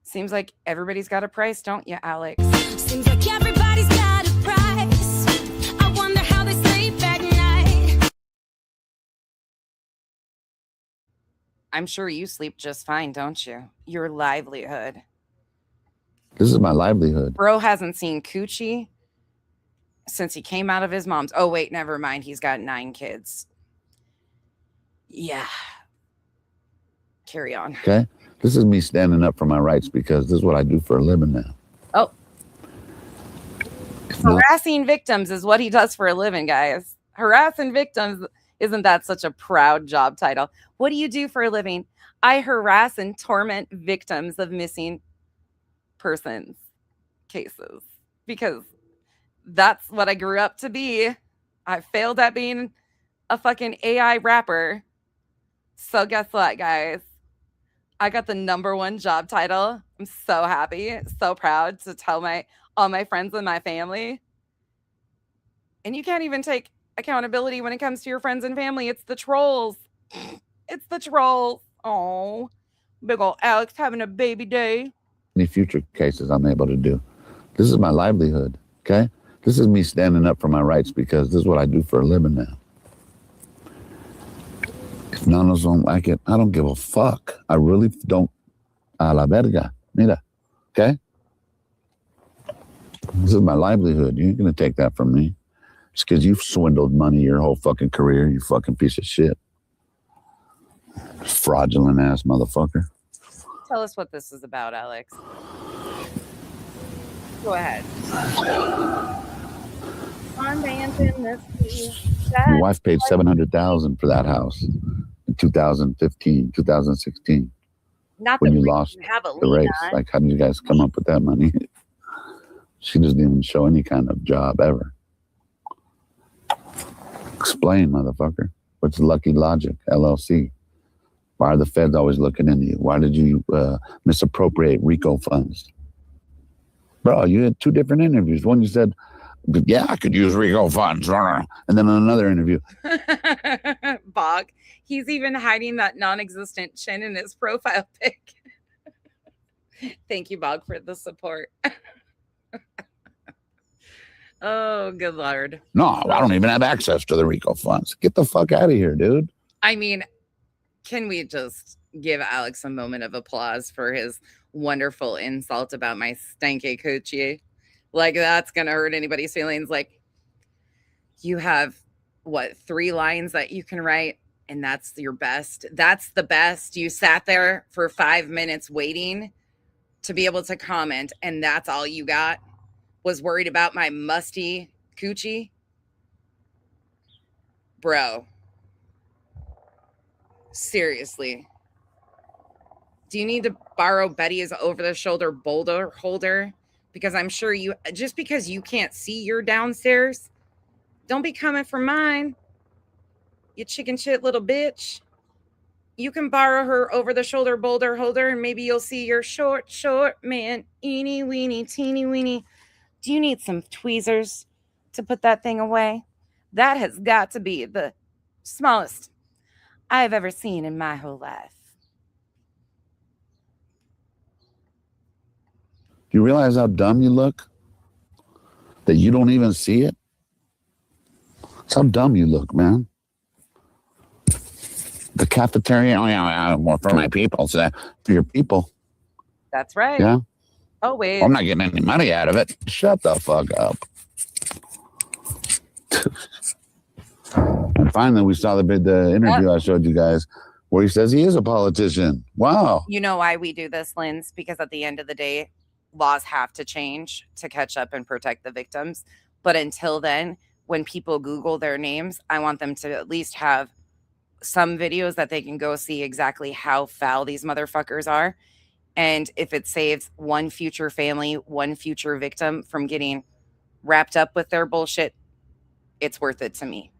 Seems like everybody's got a price, don't you, Alex? Seems like everybody's got a price. I wonder how they sleep at night. I'm sure you sleep just fine, don't you? Your livelihood. This is my livelihood. Bro hasn't seen coochie since he came out of his mom's. Oh, wait, never mind. He's got 9 kids. Yeah. Carry on. Okay? This is me standing up for my rights because this is what I do for a living now. Oh. It's not- Harassing victims is what he does for a living, guys. Harassing victims, isn't that such a proud job title? What do you do for a living? I harass and torment victims of missing persons cases because that's what I grew up to be. I failed at being a fucking AI rapper. So guess what, guys? I got the #1 job title. I'm so happy, so proud to tell all my friends and my family. And you can't even take accountability when it comes to your friends and family. It's the trolls. It's the trolls. Oh, big ol' Alex having a baby day. Any future cases I'm able to do. This is my livelihood, okay? This is me standing up for my rights because this is what I do for a living now. If none of us don't like it, I don't give a fuck. I really don't. A la verga. Mira, okay? This is my livelihood. You ain't gonna take that from me. Just because you've swindled money your whole fucking career, you fucking piece of shit. Fraudulent ass motherfucker. Tell us what this is about, Alex. Go ahead. On dancing this Your wife paid $700,000 for that house in 2015, 2016. Not when that you we lost have a the lien race. on. Like, how did you guys come up with that money? She doesn't even show any kind of job ever. Explain, motherfucker. What's Lucky Logic, LLC? Why are the feds always looking into you? Why did you misappropriate RICO funds? Bro, you had 2 different interviews. One you said, yeah, I could use RICO funds. And then on another interview, Bog. He's even hiding that non-existent chin in his profile pic. Thank you, Bog, for the support. Oh, good Lord. no, I don't even have access to the RICO funds. Get the fuck out of here, dude. I mean, can we just give Alex a moment of applause for his wonderful insult about my stanky coochie? Like, that's going to hurt anybody's feelings. Like, you have, 3 lines that you can write, and that's your best. That's the best. You sat there for 5 minutes waiting to be able to comment, and that's all you got? Was worried about my musty coochie? Bro. Seriously. Do you need to borrow Betty's over-the-shoulder boulder holder? Because I'm sure just because you can't see your downstairs, don't be coming for mine, you chicken shit little bitch. You can borrow her over-the-shoulder boulder holder, and maybe you'll see your short man, eeny weeny, teeny weeny. Do you need some tweezers to put that thing away? That has got to be the smallest I've ever seen in my whole life. Do you realize how dumb you look? That you don't even see it? That's how dumb you look, man. The cafeteria, oh yeah, more for my people. So for your people. That's right. Yeah. Oh, wait. I'm not getting any money out of it. Shut the fuck up. And finally, we saw the interview I showed you guys where he says he is a politician. Wow. You know why we do this, Linz? Because at the end of the day, laws have to change to catch up and protect the victims. But until then, when people Google their names, I want them to at least have some videos that they can go see exactly how foul these motherfuckers are. And if it saves one future family, one future victim from getting wrapped up with their bullshit, it's worth it to me.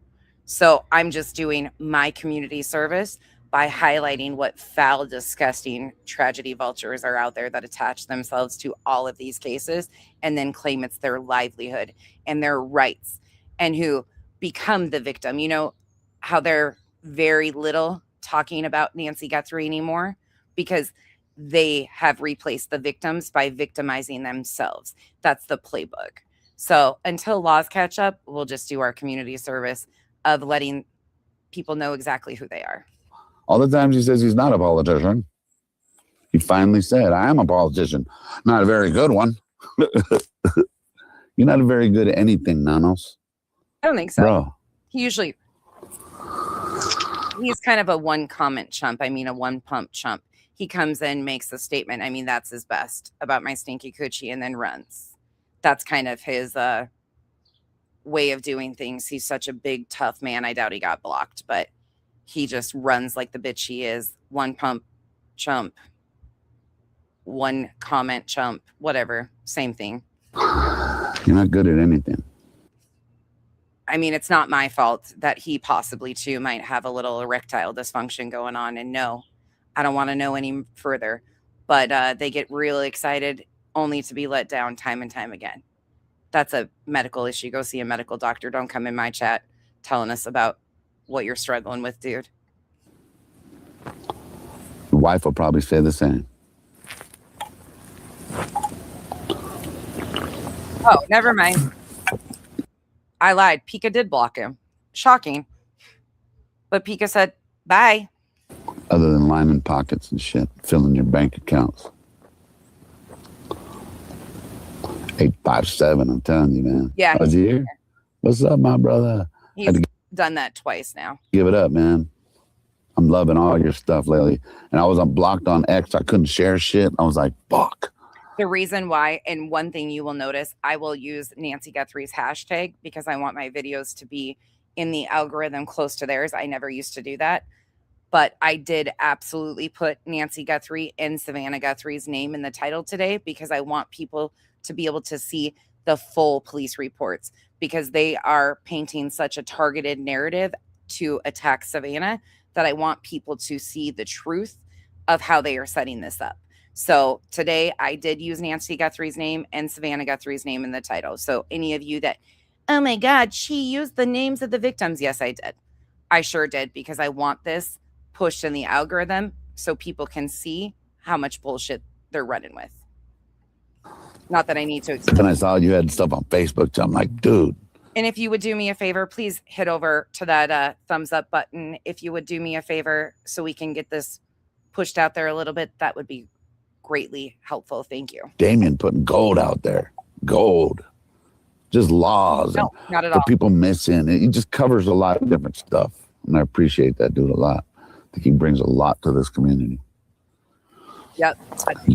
So I'm just doing my community service by highlighting what foul, disgusting tragedy vultures are out there that attach themselves to all of these cases and then claim it's their livelihood and their rights, and who become the victim. You know how they're very little talking about Nancy Guthrie anymore because they have replaced the victims by victimizing themselves. That's the playbook. So until laws catch up, we'll just do our community service of letting people know exactly who they are. All the times he says he's not a politician, he finally said, I am a politician. Not a very good one. You're not very good at anything, Nanos. I don't think so. Bro. He's kind of a one comment chump. I mean, a one pump chump. He comes in, makes a statement. I mean, that's his best about my stinky coochie, and then runs. That's kind of his way of doing things. He's such a big, tough man. I doubt he got blocked, but he just runs like the bitch he is. One pump chump. One comment chump. Whatever. Same thing. You're not good at anything. I mean, it's not my fault that he possibly too might have a little erectile dysfunction going on. And no, I don't want to know any further. But they get really excited only to be let down time and time again. That's a medical issue. Go see a medical doctor. Don't come in my chat telling us about what you're struggling with, dude. Your wife will probably say the same. Oh, never mind. I lied. Pika did block him. Shocking. But Pika said, bye. Other than lining pockets and shit, filling your bank accounts. 857, I'm telling you, man. Yeah. Was he here? What's up, my brother? He's done that twice now. Give it up, man. I'm loving all your stuff lately. And I was blocked on X. I couldn't share shit. I was like, fuck. The reason why, and one thing you will notice, I will use Nancy Guthrie's hashtag because I want my videos to be in the algorithm close to theirs. I never used to do that. But I did absolutely put Nancy Guthrie and Savannah Guthrie's name in the title today because I want people to be able to see the full police reports, because they are painting such a targeted narrative to attack Savannah that I want people to see the truth of how they are setting this up. So today I did use Nancy Guthrie's name and Savannah Guthrie's name in the title. So any of you that, oh my God, she used the names of the victims. Yes, I did. I sure did, because I want this pushed in the algorithm so people can see how much bullshit they're running with. Not that I need to explain. Then I saw you had stuff on Facebook, so I'm like, dude. And if you would do me a favor, please hit over to that thumbs up button. If you would do me a favor so we can get this pushed out there a little bit, that would be greatly helpful. Thank you. Damien putting gold out there. Gold. Just laws. No, not at for all. people missing. It just covers a lot of different stuff. And I appreciate that dude a lot. I think he brings a lot to this community. Yep.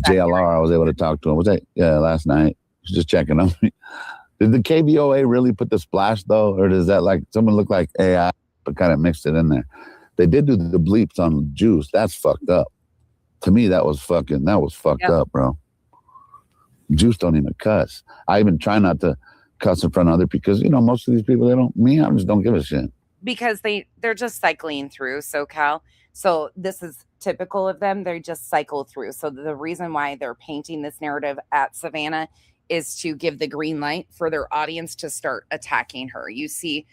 JLR, I was able to talk to him. Was that last night? Just checking on me. Did the KVOA really put the splash though? Or does that like someone look like AI but kind of mixed it in there? They did do the bleeps on Juice. That's fucked up. To me, that was fucked up, bro. Juice don't even cuss. I even try not to cuss in front of other because, you know, most of these people, I just don't give a shit. Because they're just cycling through SoCal. So this is typical of them. They just cycle through. So the reason why they're painting this narrative at Savannah is to give the green light for their audience to start attacking her. You see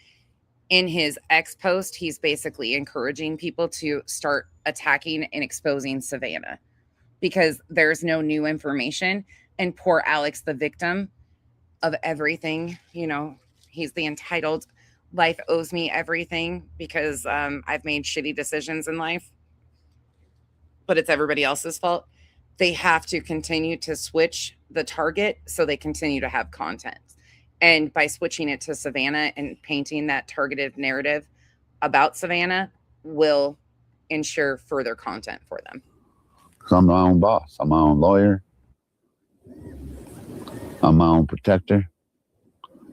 in his X post, he's basically encouraging people to start attacking and exposing Savannah because there's no new information. And poor Alex, the victim of everything, you know, he's the entitled life owes me everything because I've made shitty decisions in life, but it's everybody else's fault. They have to continue to switch the target so they continue to have content. And by switching it to Savannah and painting that targeted narrative about Savannah will ensure further content for them. So I'm my own boss. I'm my own lawyer. I'm my own protector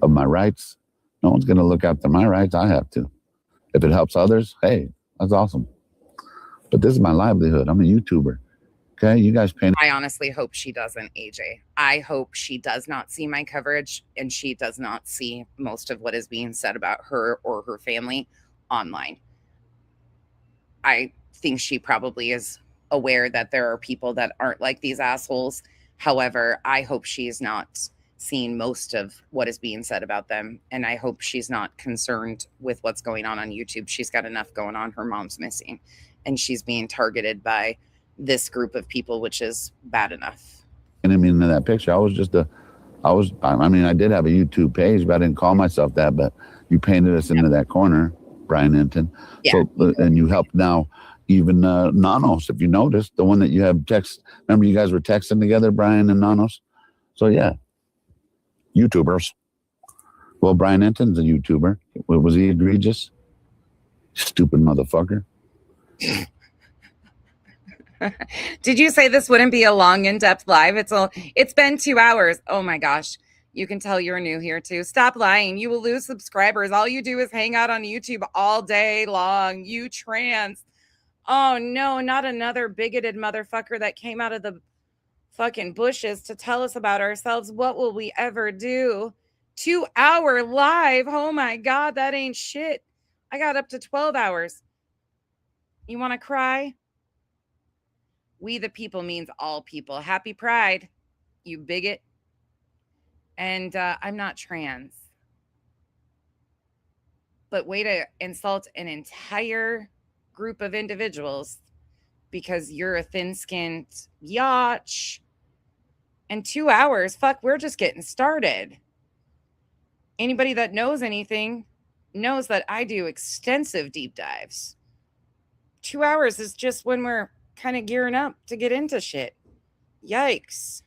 of my rights. No one's going to look after my rights. I have to. If it helps others, hey, That's awesome. But this is my livelihood. I'm a YouTuber. Okay, you guys pay. I honestly hope she doesn't, AJ. I hope she does not see my coverage and she does not see most of what is being said about her or her family online. I think she probably is aware that there are people that aren't like these assholes. However, I hope she's not seeing most of what is being said about them. And I hope she's not concerned with what's going on YouTube. She's got enough going on. Her mom's missing and she's being targeted by this group of people, which is bad enough. And I mean, in that picture, I did have a YouTube page, but I didn't call myself that. But you painted us into that corner, Brian Enton. Yeah. So, and you helped now even Nanos, if you noticed, the one that you have text. Remember you guys were texting together, Brian and Nanos? So yeah, YouTubers. Well, Brian Enton's a YouTuber. Was he egregious? Stupid motherfucker. Did you say this wouldn't be a long, in-depth live? It's been 2 hours. Oh my gosh. You can tell you're new here too. Stop lying. You will lose subscribers. All you do is hang out on YouTube all day long. You trans. Oh no, not another bigoted motherfucker that came out of the fucking bushes to tell us about ourselves. What will we ever do? 2 hour live. Oh my God, that ain't shit. I got up to 12 hours. You want to cry? We the people means all people. Happy Pride, you bigot. And I'm not trans. But way to insult an entire group of individuals because you're a thin-skinned yatch. And 2 hours, fuck, we're just getting started. Anybody that knows anything knows that I do extensive deep dives. 2 hours is just when we're kind of gearing up to get into shit. Yikes.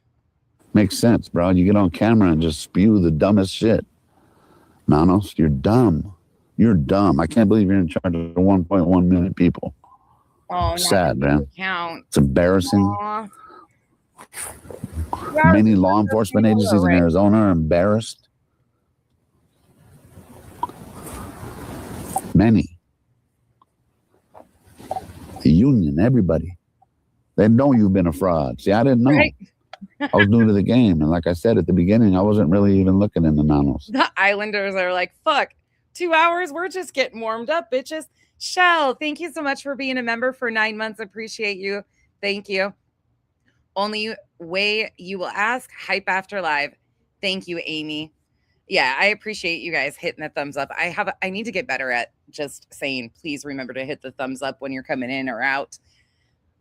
Makes sense, bro. You get on camera and just spew the dumbest shit. Nanos, you're dumb. You're dumb. I can't believe you're in charge of 1.1 million people. Oh, sad, man. Count. It's embarrassing. Many law enforcement agencies in Arizona are embarrassed. Many. The union, everybody. They know you've been a fraud. See, I didn't know. Right. I was new to the game. And like I said at the beginning, I wasn't really even looking into Nanos. The Islanders are like, fuck, 2 hours? We're just getting warmed up, bitches. Shell, thank you so much for being a member for 9 months. Appreciate you. Thank you. Only way you will ask, hype after live. Thank you, Amy. Yeah, I appreciate you guys hitting the thumbs up. I need to get better at just saying, please remember to hit the thumbs up when you're coming in or out.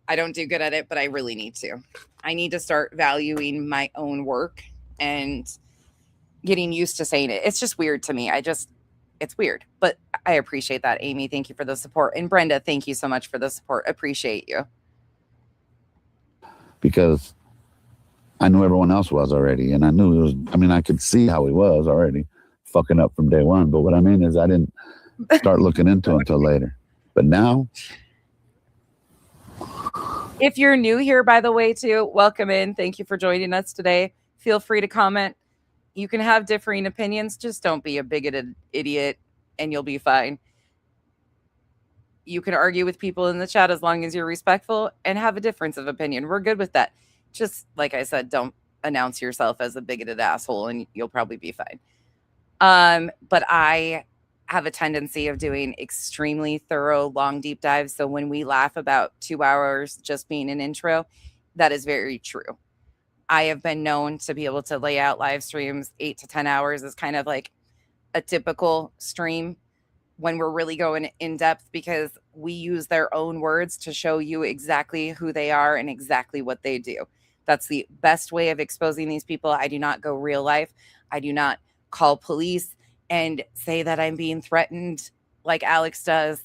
I don't do good at it, but I really need to. I need to start valuing my own work and getting used to saying it. It's just weird to me. It's weird, but I appreciate that, Amy. Thank you for the support. And Brenda, thank you so much for the support. Appreciate you. Because I knew everyone else was already. And I knew it was, I could see how he was already fucking up from day one. But what I mean is I didn't start looking into it until later. But now. If you're new here, by the way, too, welcome in. Thank you for joining us today. Feel free to comment. You can have differing opinions. Just don't be a bigoted idiot and you'll be fine. You can argue with people in the chat as long as you're respectful and have a difference of opinion. We're good with that. Just like I said, don't announce yourself as a bigoted asshole and you'll probably be fine. But I have a tendency of doing extremely thorough, long, deep dives. So when we laugh about 2 hours just being an intro, that is very true. I have been known to be able to lay out live streams 8 to 10 hours as kind of like a typical stream when we're really going in depth because we use their own words to show you exactly who they are and exactly what they do. That's the best way of exposing these people. I do not go real life. I do not call police and say that I'm being threatened like Alex does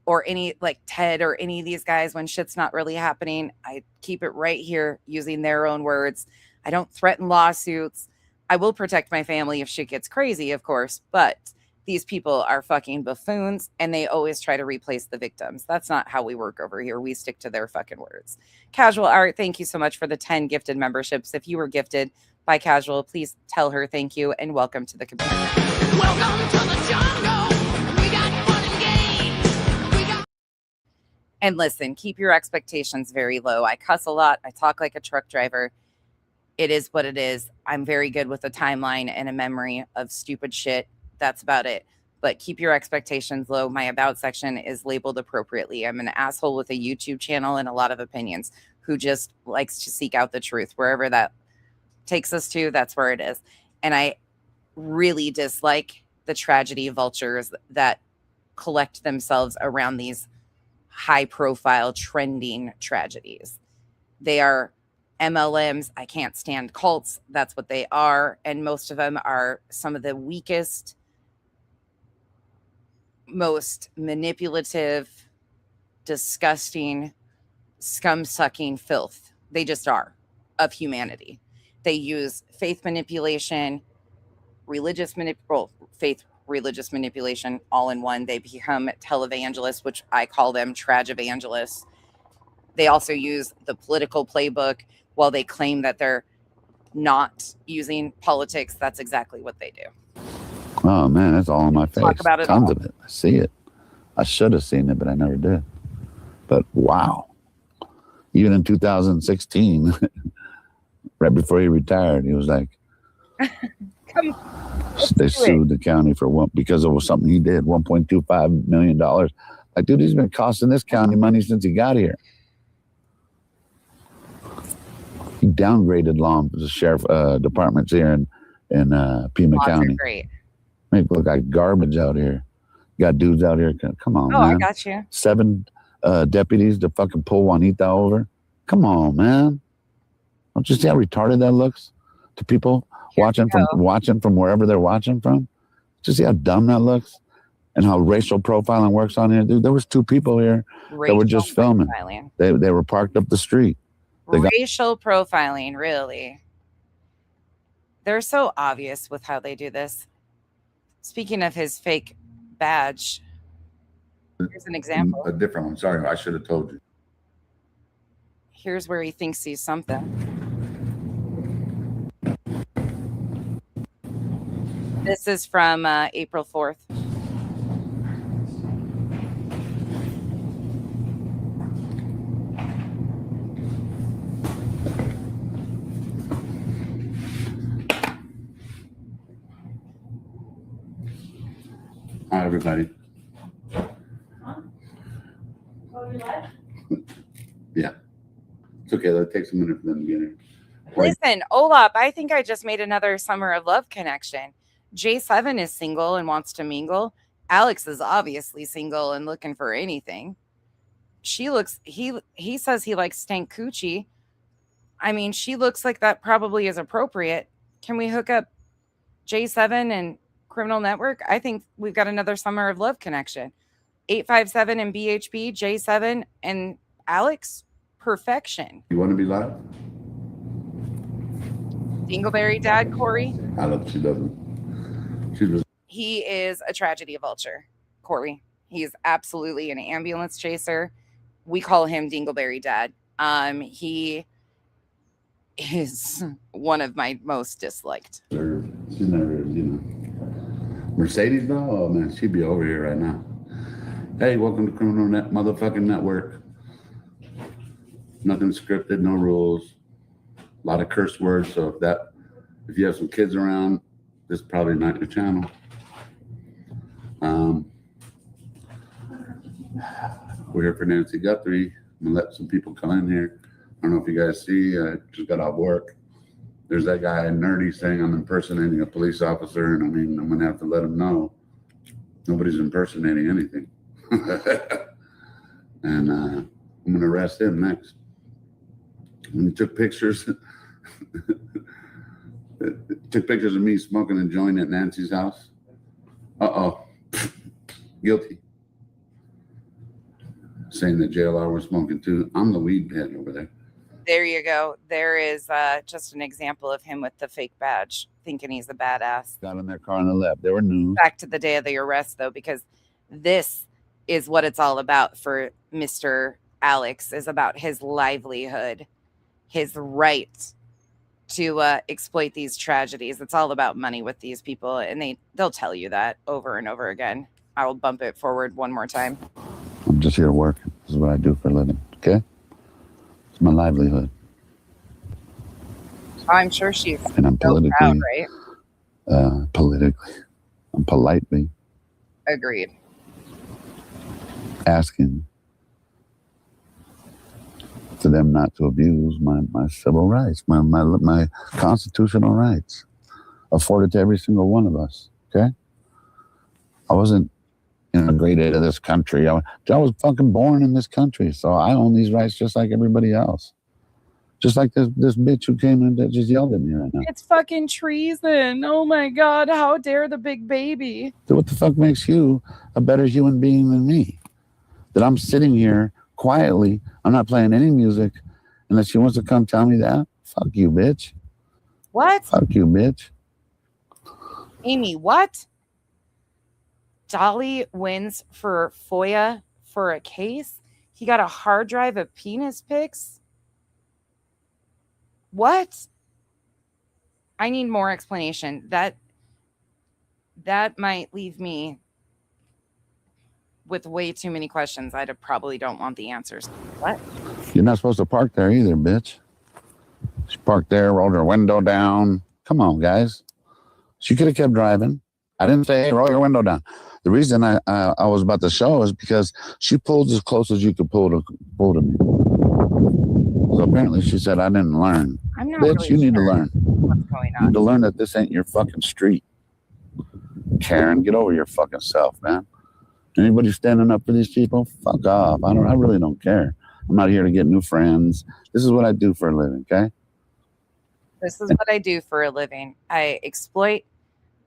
or any like Ted or any of these guys when shit's not really happening. I keep it right here using their own words. I don't threaten lawsuits. I will protect my family if shit gets crazy, of course, but these people are fucking buffoons and they always try to replace the victims. That's not how we work over here. We stick to their fucking words. Casual Art, thank you so much for the 10 gifted memberships. If you were gifted by Casual, please tell her thank you and welcome to the community. Welcome to the jungle. And listen, keep your expectations very low. I cuss a lot. I talk like a truck driver. It is what it is. I'm very good with a timeline and a memory of stupid shit. That's about it. But keep your expectations low. My about section is labeled appropriately. I'm an asshole with a YouTube channel and a lot of opinions who just likes to seek out the truth. Wherever that takes us to, that's where it is. And I really dislike the tragedy vultures that collect themselves around these high profile trending tragedies. They are MLMs. I can't stand cults. That's what they are. And most of them are some of the weakest, most manipulative, disgusting, scum-sucking filth. They just are of humanity. They use faith manipulation, religious manipulation all in one. They become televangelists, which I call them tragevangelists. They also use the political playbook while they claim that they're not using politics. That's exactly what they do. Oh man, that's all on my face. Talk about it Tons all. of it. I see it. I should have seen it, but I never did. But wow. Even in 2016, right before he retired, he was like, they sued the county for because it was something he did, $1.25 million. Like, dude, he's been costing this county money since he got here. He downgraded the sheriff departments here in Pima County. Great. Make it look like garbage out here. You got dudes out here. Come on, Oh, man. I got you. 7 deputies to fucking pull Juanita over. Come on, man. Don't you see how retarded that looks to people watching from wherever they're watching from? Do you see how dumb that looks? And how racial profiling works on here, dude. There was 2 people here that were just filming. They were parked up the street. Racial profiling, really. They're so obvious with how they do this. Speaking of his fake badge, here's an example. A different one. Sorry, I should have told you. Here's where he thinks he's something. This is from April 4th. Hi, everybody. Yeah. It's okay. That takes a minute for them to get here. Listen, Olap, I think I just made another Summer of Love connection. J7 is single and wants to mingle. Alex is obviously single and looking for anything. He says he likes stank coochie. I mean, she looks like that probably is appropriate. Can we hook up J7 and Criminal Network? I think we've got another Summer of Love connection. 857 and BHB, J7 and Alex, perfection. You want to be live? Dingleberry dad, Corey. I love she doesn't. She doesn't. He is a tragedy vulture, Corey. He is absolutely an ambulance chaser. We call him Dingleberry dad. He is one of my most disliked. She's never, Mercedes though, oh man, she'd be over here right now. Hey, welcome to Criminal Motherfucking Network. Nothing scripted, no rules. A lot of curse words. So if you have some kids around, this is probably not your channel. We're here for Nancy Guthrie. I'm gonna let some people come in here. I don't know if you guys see, I just got off work. There's that guy Nerdy saying I'm impersonating a police officer, and I mean, I'm gonna have to let him know nobody's impersonating anything. And I'm gonna arrest him next. When he took pictures, took pictures of me smoking a joint at Nancy's house. Guilty. Saying that JLR was smoking too. I'm the weed pit over there. There you go. There is just an example of him with the fake badge, thinking he's a badass. Got in their car on the left. They were new. Back to the day of the arrest, though, because this is what it's all about for Mr. Alex, is about his livelihood, his right to exploit these tragedies. It's all about money with these people, and they'll tell you that over and over again. I will bump it forward one more time. I'm just here working. This is what I do for a living, okay? It's my livelihood. I'm sure she's And I'm so politically, proud, right? I'm politely Agreed. asking for them not to abuse my civil rights, my constitutional rights afforded to every single one of us, okay? I wasn't integrated to this country. I was fucking born in this country, so I own these rights just like everybody else. Just like this bitch who came in that just yelled at me right now. It's fucking treason. Oh my God. How dare the big baby? So what the fuck makes you a better human being than me? That I'm sitting here quietly, I'm not playing any music unless she wants to come tell me that? Fuck you, bitch. What? Fuck you, bitch. Amy, what? Dolly wins for FOIA for a case? He got a hard drive of penis pics? What? I need more explanation. That might leave me with way too many questions. I probably don't want the answers. What? You're not supposed to park there either, bitch. She parked there, rolled her window down. Come on, guys. She could have kept driving. I didn't say, hey, roll your window down. The reason I was about to show is because she pulled as close as you could pull to me. So apparently she said, I didn't learn. I'm not Bitch, really you need to sure learn. what's going You need on. to learn that this ain't your fucking street. Karen, get over your fucking self, man. Anybody standing up for these people? Fuck off. I really don't care. I'm not here to get new friends. This is what I do for a living, okay? This is what I do for a living. I exploit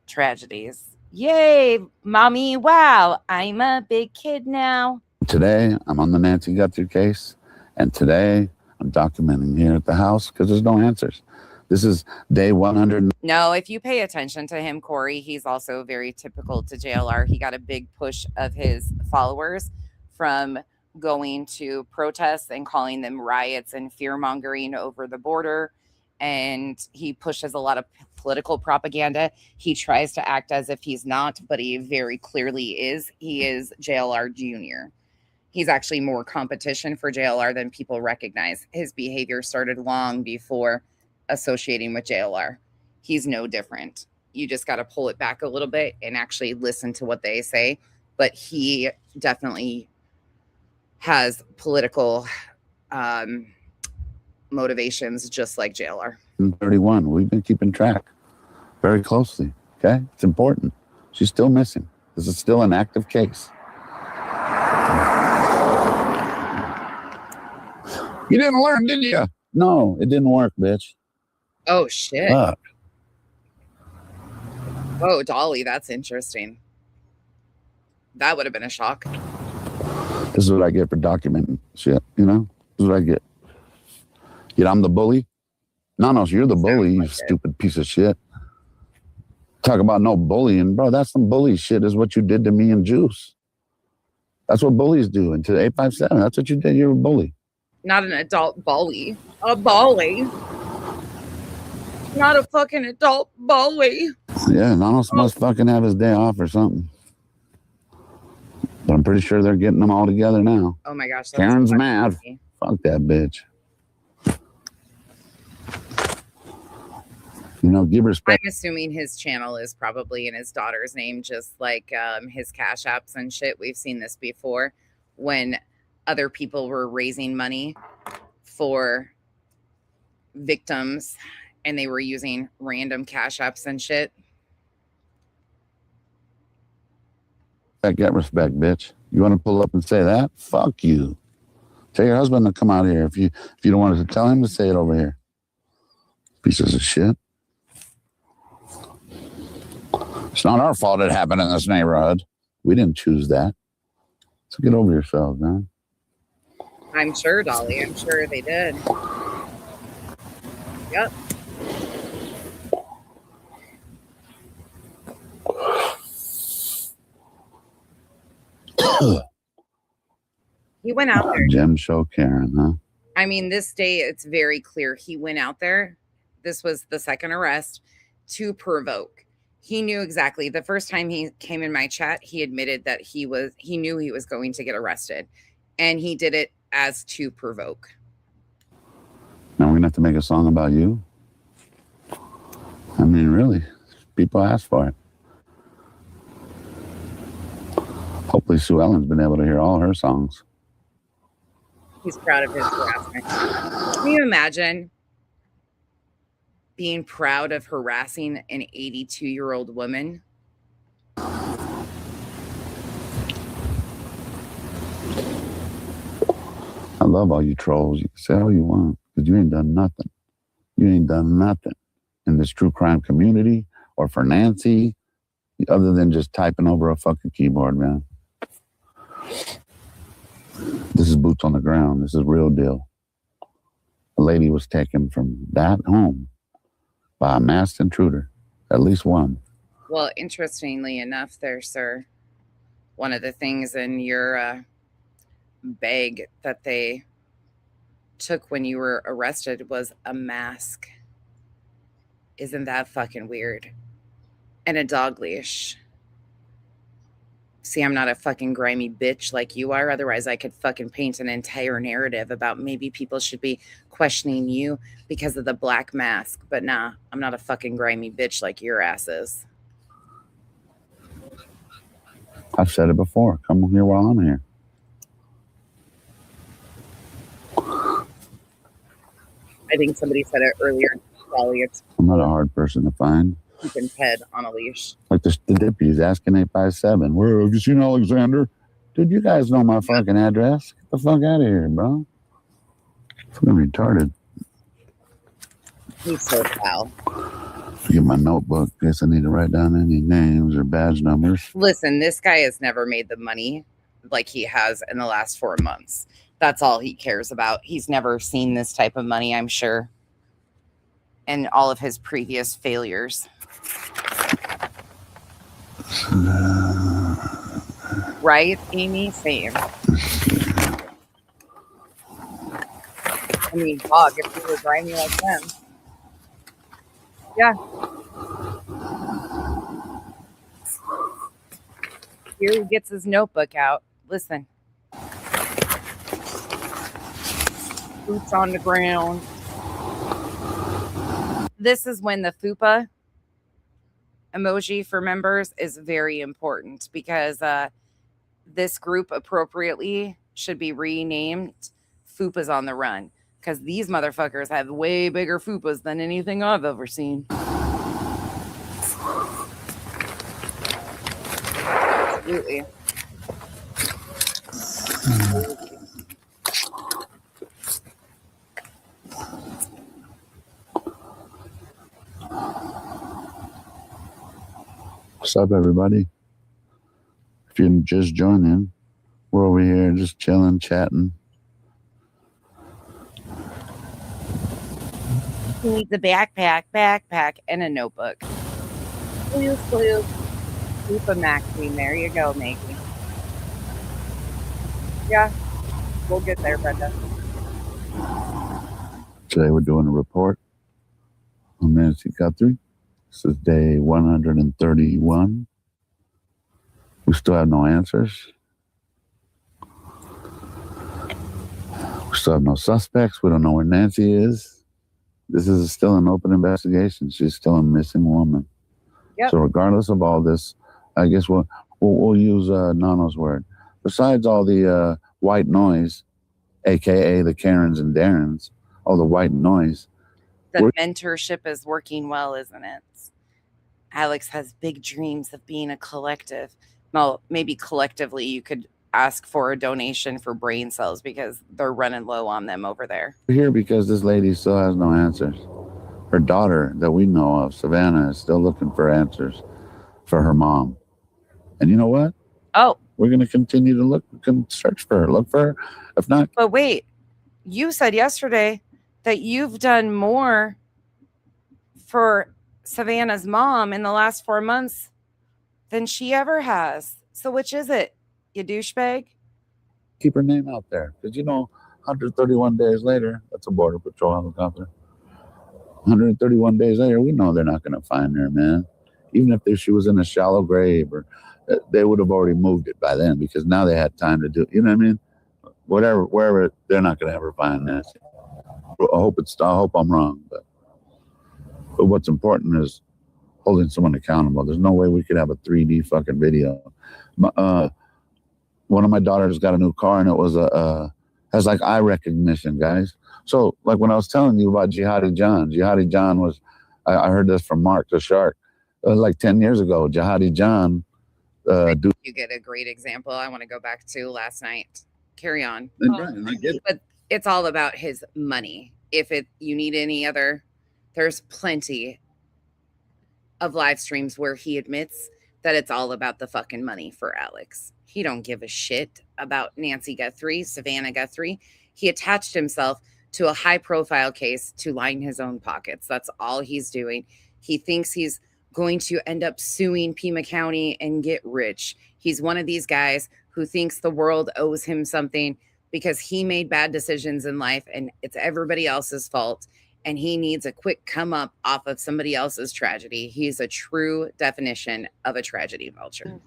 tragedies. Yay, mommy. Wow, I'm a big kid now. Today, I'm on the Nancy Guthrie case, and today I'm documenting here at the house because there's no answers. This is day 100. No, if you pay attention to him, Corey, he's also very typical to JLR. He got a big push of his followers from going to protests and calling them riots and fear-mongering over the border. And he pushes a lot of political propaganda. He tries to act as if he's not, but he very clearly is. He is JLR Jr. He's actually more competition for JLR than people recognize. His behavior started long before associating with JLR. He's no different. You just got to pull it back a little bit and actually listen to what they say. But he definitely has political motivations just like JLR. 31. We've been keeping track very closely, okay? It's important. She's still missing. This is still an active case. You didn't learn, did you? No, it didn't work, bitch. Oh, shit. Fuck. Oh, Dolly, that's interesting. That would have been a shock. This is what I get for documenting shit, you know? This is what I get. Yet I'm the bully? No, you're the bully, you stupid piece of shit. Talk about no bullying. Bro, that's some bully shit is what you did to me and Juice. That's what bullies do. And to 857, that's what you did. You're a bully. Not an adult bully. A bully. Not a fucking adult bully. Yeah, Nanos must fucking have his day off or something. But I'm pretty sure they're getting them all together now. Oh my gosh. Karen's mad. Fuck that bitch. You know, give respect. I'm assuming his channel is probably in his daughter's name, just like his cash apps and shit. We've seen this before when other people were raising money for victims and they were using random cash apps and shit. Get respect, bitch. You want to pull up and say that? Fuck you. Tell your husband to come out here. If you don't want to tell him to say it over here. Pieces of shit. It's not our fault it happened in this neighborhood. We didn't choose that. So get over yourselves, man. I'm sure, Dolly. I'm sure they did. Yep. He went out there. Gem show Karen, huh? I mean, this day, it's very clear. He went out there. This was the second arrest to provoke. He knew exactly. The first time he came in my chat, he admitted that he knew he was going to get arrested. And he did it as to provoke. Now we're gonna have to make a song about you. I mean, really, people ask for it. Hopefully Sue Ellen's been able to hear all her songs. He's proud of his harassment. Can you imagine being proud of harassing an 82-year-old woman? I love all you trolls. You can say all you want, but you ain't done nothing. You ain't done nothing in this true crime community or for Nancy, other than just typing over a fucking keyboard, man. This is boots on the ground. This is real deal. A lady was taken from that home by a masked intruder, at least one. Well, interestingly enough there, sir, one of the things in your bag that they took when you were arrested was a mask. Isn't that fucking weird? And a dog leash. See, I'm not a fucking grimy bitch like you are. Otherwise, I could fucking paint an entire narrative about maybe people should be questioning you because of the black mask. But nah, I'm not a fucking grimy bitch like your ass is. I've said it before. Come here while I'm here. I think somebody said it earlier. Probably it's I'm not a hard person to find. keeping Ted on a leash. Like the Dippies asking 857. Where have you seen Alexander? Dude, you guys know my fucking address. Get the fuck out of here, bro. Fucking retarded. He's so foul. Get my notebook. Guess I need to write down any names or badge numbers. Listen, this guy has never made the money like he has in the last 4 months. That's all he cares about. He's never seen this type of money, I'm sure. And all of his previous failures. Right, Amy? Same. I mean, dog, if you were grimy like them. Yeah. Here he gets his notebook out. Listen. Boots on the ground. This is when the fupa emoji for members is very important because this group appropriately should be renamed Fupas on the Run because these motherfuckers have way bigger fupas than anything I've ever seen. Absolutely. What's up, everybody? If you're just joining, we're over here just chilling, chatting. He needs a backpack, and a notebook. Please. Keep a Maxine. There you go, Maggie. Yeah, we'll get there, Brenda. Today we're doing a report on Nancy Guthrie. This is day 131. We still have no answers. We still have no suspects. We don't know where Nancy is. This is still an open investigation. She's still a missing woman. Yep. So regardless of all this, I guess we'll use Nano's word. Besides all the white noise, a.k.a. the Karens and Darrens, all the white noise. The mentorship is working well, isn't it? Alex has big dreams of being a collective. Well, maybe collectively you could ask for a donation for brain cells because they're running low on them over there. We're here because this lady still has no answers. Her daughter that we know of, Savannah, is still looking for answers for her mom. And you know what? Oh. We're going to continue to look, we can search for her, look for her. If not. But wait, you said yesterday that you've done more for Savannah's mom in the last 4 months than she ever has. So which is it, you douchebag? Keep her name out there. Because, 131 days later, that's a Border Patrol helicopter. 131 days later, we know they're not going to find her, man. Even if she was in a shallow grave, or they would have already moved it by then because now they had time to do it. You know what I mean? whatever, wherever, they're not going to ever find Nancy. I hope I'm wrong, but what's important is holding someone accountable. There's no way we could have a 3D fucking video. One of my daughters got a new car, and it was has like eye recognition, guys. So like when I was telling you about Jihadi John was, I heard this from Mark the Shark, like 10 years ago. Jihadi John. You get a great example. I want to go back to last night. Carry on. Right, I get it. But it's all about his money. If you need any other, there's plenty of live streams where he admits that it's all about the fucking money for Alex. He don't give a shit about Nancy Guthrie, Savannah Guthrie. He attached himself to a high profile case to line his own pockets. That's all he's doing. He thinks he's going to end up suing Pima County and get rich. He's one of these guys who thinks the world owes him something because he made bad decisions in life and it's everybody else's fault. And he needs a quick come up off of somebody else's tragedy. He's a true definition of a tragedy vulture.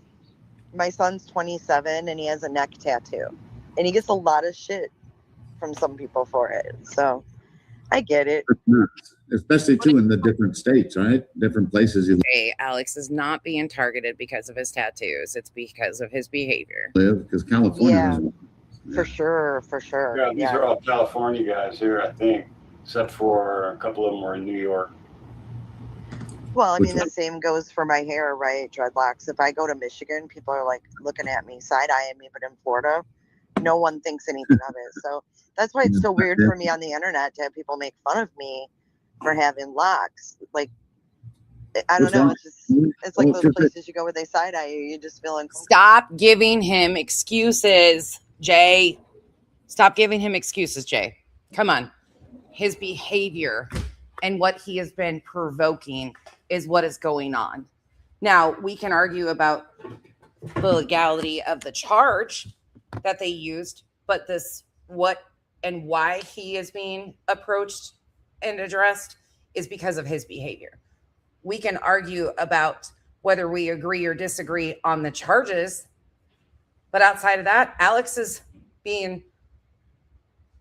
My son's 27 and he has a neck tattoo. And he gets a lot of shit from some people for it. So I get it. Especially too in the different states, right? Different places you Hey, Alex is not being targeted because of his tattoos. It's because of his behavior. live, because California Yeah. has For sure. Yeah, these are all California guys here, I think, except for a couple of them were in New York. Well, I Which mean, the same goes for my hair, right? Dreadlocks. If I go to Michigan, people are like looking at me, side-eyeing me, but in Florida, no one thinks anything of it. So that's why it's so weird for me on the internet to have people make fun of me for having locks. Like, I don't know. It's like those places you go where they side-eye you. You just feel uncomfortable. Stop giving him excuses, Jay. Stop giving him excuses, Jay. Come on. His behavior and what he has been provoking is what is going on. Now, we can argue about the legality of the charge that they used, but what and why he is being approached and addressed is because of his behavior. We can argue about whether we agree or disagree on the charges, but outside of that, Alex is being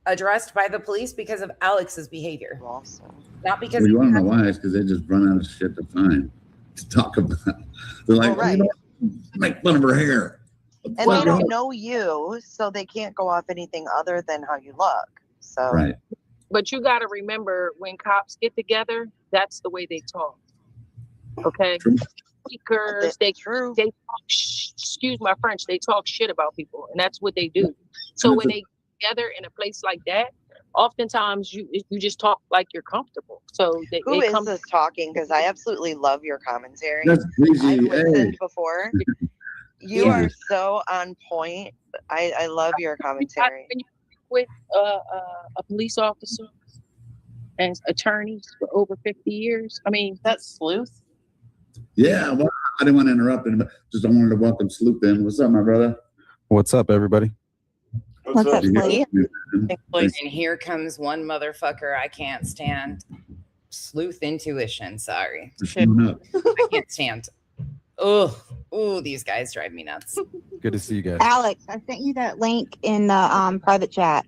addressed by the police because of Alex's behavior. Awesome. Not because Well, you want to know why? It's because they just run out of shit to find to talk about. They're like, Well, right. you know, make fun of her hair. And they don't know you, so they can't go off anything other than how you look. So Right. But you got to remember, when cops get together, that's the way they talk. Okay, True. speakers, they talk, excuse my French, they talk shit about people, and that's what they do. So when they get together in a place like that, oftentimes you just talk like you're comfortable. So who they is this talking? Because I absolutely love your commentary. That's I've easy. listened Hey. before. You Yeah. are so on point. I love your commentary. When you with a police officer and attorneys for over 50 years, I mean, That's sleuth. Yeah, well, I didn't want to interrupt him, but just I wanted to welcome Sloop in. What's up, my brother? What's up, everybody? What's up, Sleuth? And here comes one motherfucker I can't stand. Sleuth intuition. Sorry. For showing up. I can't stand. Oh, these guys drive me nuts. Good to see you guys. Alex, I sent you that link in the private chat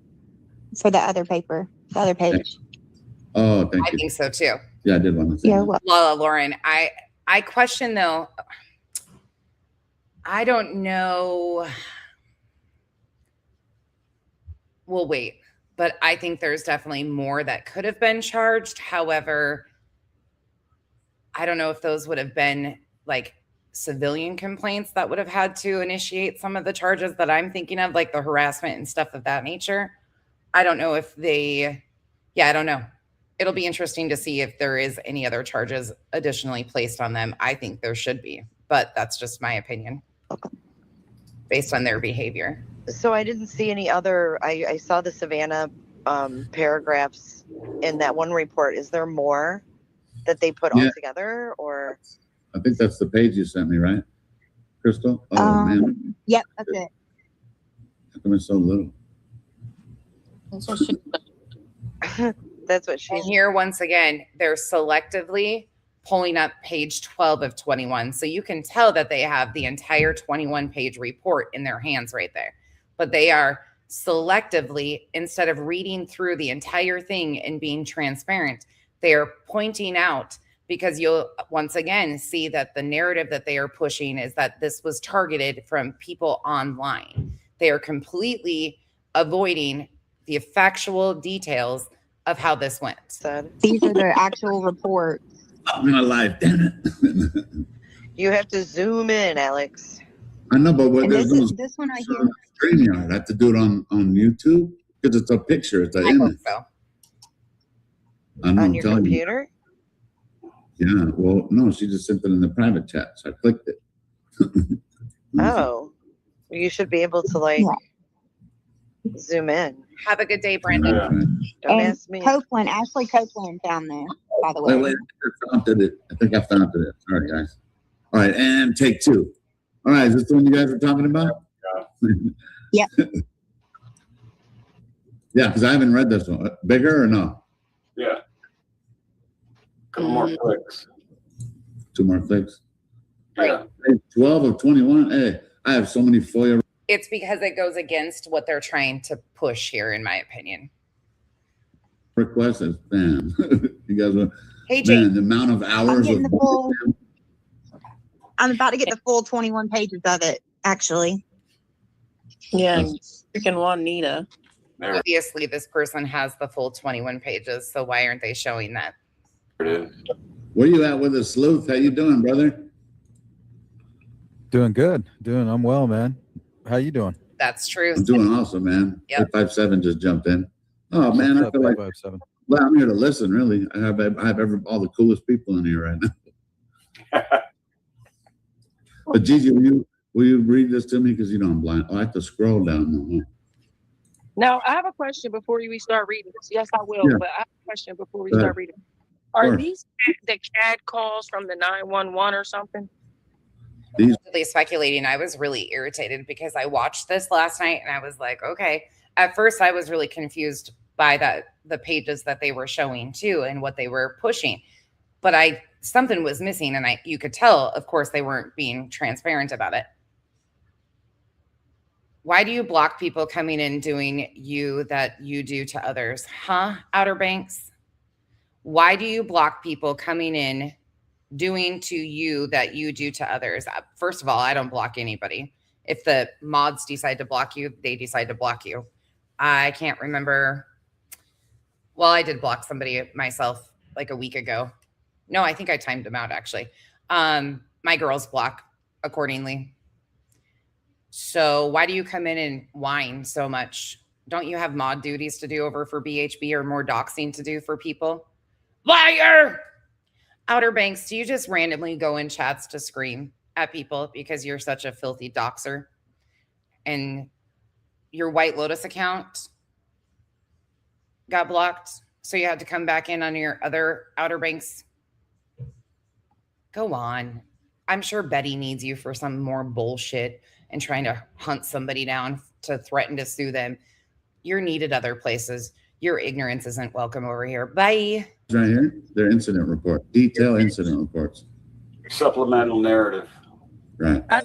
for the other paper, the other page. Oh, thank I you. think so too. Yeah, I did want to say. Yeah, that. well, Lauren, I question though. I don't know. We'll wait, but I think there's definitely more that could have been charged. However, I don't know if those would have been like civilian complaints that would have had to initiate some of the charges that I'm thinking of, like the harassment and stuff of that nature. I don't know if I don't know. It'll be interesting to see if there is any other charges additionally placed on them. I think there should be, but that's just my opinion. Okay. Based on their behavior. So I didn't see any other. I saw the Savannah paragraphs in that one report. Is there more that they put all together, or? I think that's the page you sent me, right, Crystal? Oh man, Yep, that's it. how come it's so little? That's what she. And here, once again, they're selectively pulling up page 12 of 21. So you can tell that they have the entire 21-page report in their hands right there. But they are selectively instead of reading through the entire thing and being transparent. They are pointing out, because you'll once again see that the narrative that they are pushing is that this was targeted from people online. They are completely avoiding the factual details of how this went. These are the actual reports. I'm gonna live, damn it. You have to zoom in, Alex. I know, but what And there's this one right here. StreamYard. I have to do it on YouTube because it's a picture, it's an I hope image. so. I know, On I'm your telling you. computer? Yeah, well, no, she just sent it in the private chat, so I clicked it. Oh, you should be able to like zoom in. Have a good day, Brandon. Yeah. Don't And ask me. Copeland, Ashley Copeland down there, by the way. Wait, I found it. I think I found it. All right, guys. All right, and take two. All right, is this the one you guys were talking about? Yep. Yeah, because I haven't read this one. Bigger or no? Yeah. Couple more clicks. 2 more clicks. Yeah. Hey, 12 of 21. Hey, I have so many FOIA It's because it goes against what they're trying to push here, in my opinion. requests. Man, you guys were, Hey, Jake. man, the amount of hours getting of the full- I'm about to get the full 21 pages of it, actually. Yeah, and freaking Juanita. There Obviously, this person has the full 21 pages, so why aren't they showing that? it is. Where you at with the sleuth? How you doing, brother? Doing good. I'm well, man. How you doing? That's true. I'm doing awesome, man. Yep. 857 just jumped in. Oh man, I What's feel up, like 557? well, I'm here to listen. Really, I have all the coolest people in here right now. But Gigi, will you read this to me? Because you know I'm blind. Oh, I have to scroll down now. Huh? Now, I have a question before we start reading this. Yes, I will, Yeah. but I have a question before we Go ahead. start reading. Are Sure. these the CAD calls from the 911 or something? Really speculating. I was really irritated because I watched this last night and I was like, okay. At first, I was really confused by the pages that they were showing too and what they were pushing. But something was missing, and you could tell, of course, they weren't being transparent about it. Why do you block people coming in doing you that you do to others? Huh, Outer Banks? Why do you block people coming in doing to you that you do to others? First of all, I don't block anybody. If the mods decide to block you, they decide to block you. I can't remember. Well, I did block somebody myself like a week ago. No, I think I timed them out actually. My girls block accordingly. So why do you come in and whine so much? Don't you have mod duties to do over for BHB or more doxing to do for people? Liar! Outer Banks, do you just randomly go in chats to scream at people because you're such a filthy doxer? And your White Lotus account got blocked, so you had to come back in on your other Outer Banks? Go on. I'm sure Betty needs you for some more bullshit and trying to hunt somebody down to threaten to sue them. You're needed other places. Your ignorance isn't welcome over here. Bye. Right here, their incident report, detailed incident reports. Supplemental narrative. Right. I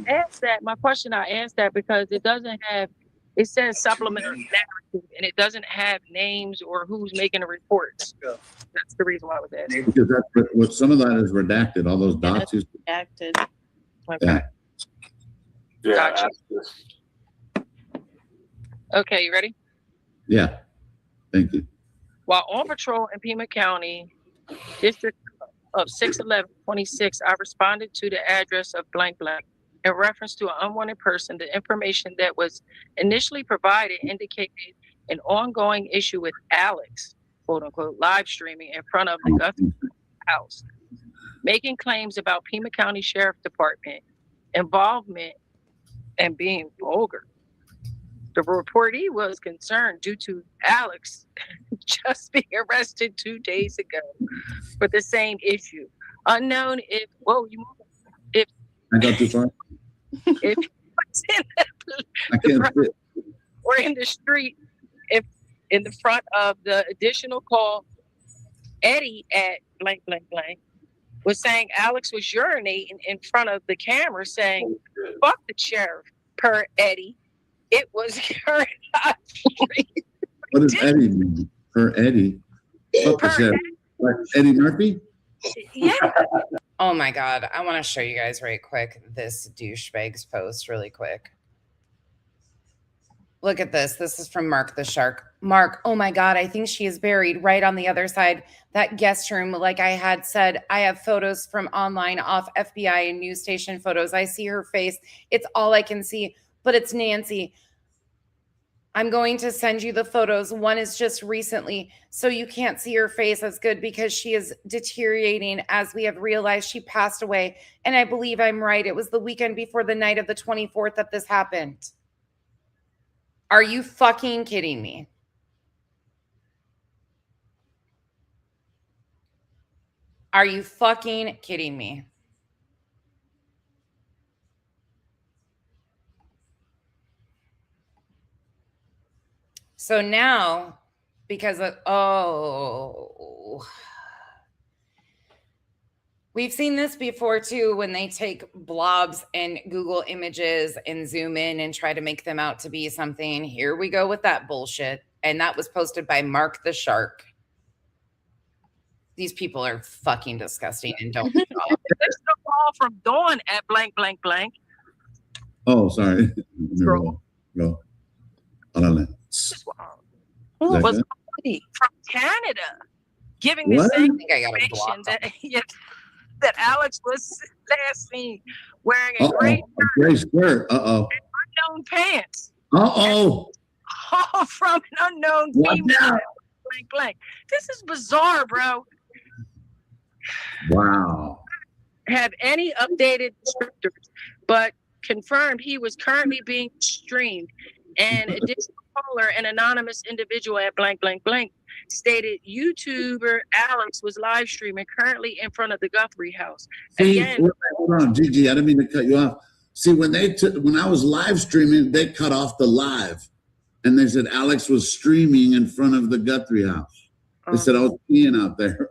asked that. My question, I asked that because it doesn't have, it says supplemental narrative, and it doesn't have names or who's making the reports. That's the reason why I was asking. Because that's what some of that is redacted. All those dots. Acted. Yeah. Yeah. Gotcha. that's just- Okay, you ready? Yeah. Thank you. While on patrol in Pima County, District of 61126, I responded to the address of blank blank. In reference to an unwanted person, the information that was initially provided indicated an ongoing issue with Alex, quote unquote, live streaming in front of the Guthrie house, making claims about Pima County Sheriff Department involvement and being vulgar. The reportee was concerned due to Alex just being arrested 2 days ago for the same issue. Unknown if, I got too far. if he was in I can't fit. or in the street, if in the front of the additional call, Eddie at blank, blank, blank was saying Alex was urinating in front of the camera saying, fuck the sheriff, per Eddie. It was her. What does Eddie mean? Her Eddie. What the shit? Like Eddie Murphy? Yeah. Oh my God. I want to show you guys right quick this douchebag's post really quick. Look at this. This is from Mark the Shark. Mark, oh my God, I think she is buried right on the other side. That guest room, like I had said, I have photos from online off FBI and news station photos. I see her face. It's all I can see, but it's Nancy. I'm going to send you the photos. One is just recently, so you can't see her face as good because she is deteriorating as we have realized she passed away. And I believe I'm right. It was the weekend before the night of the 24th that this happened. Are you fucking kidding me? Are you fucking kidding me? So now, because of, we've seen this before too, when they take blobs and Google images and zoom in and try to make them out to be something. Here we go with that bullshit. And that was posted by Mark the Shark. These people are fucking disgusting and don't. There's no call from Dawn at blank, blank, blank. Oh, sorry. Go. I don't know. Who was somebody from Canada giving the What? same I think I got a information block. that Alex was last seen wearing a A gray skirt. unknown pants. All From an unknown Watch female. out. Blank, blank. This is bizarre, bro. Wow. Have any updated descriptors, but confirmed he was currently being streamed. And additional caller, an anonymous individual at blank, blank, blank, stated YouTuber Alex was live streaming currently in front of the Guthrie house. See, Again, hold on, Gigi. I didn't mean to cut you off. See, when I was live streaming, they cut off the live, and they said Alex was streaming in front of the Guthrie house. They said I was peeing out there.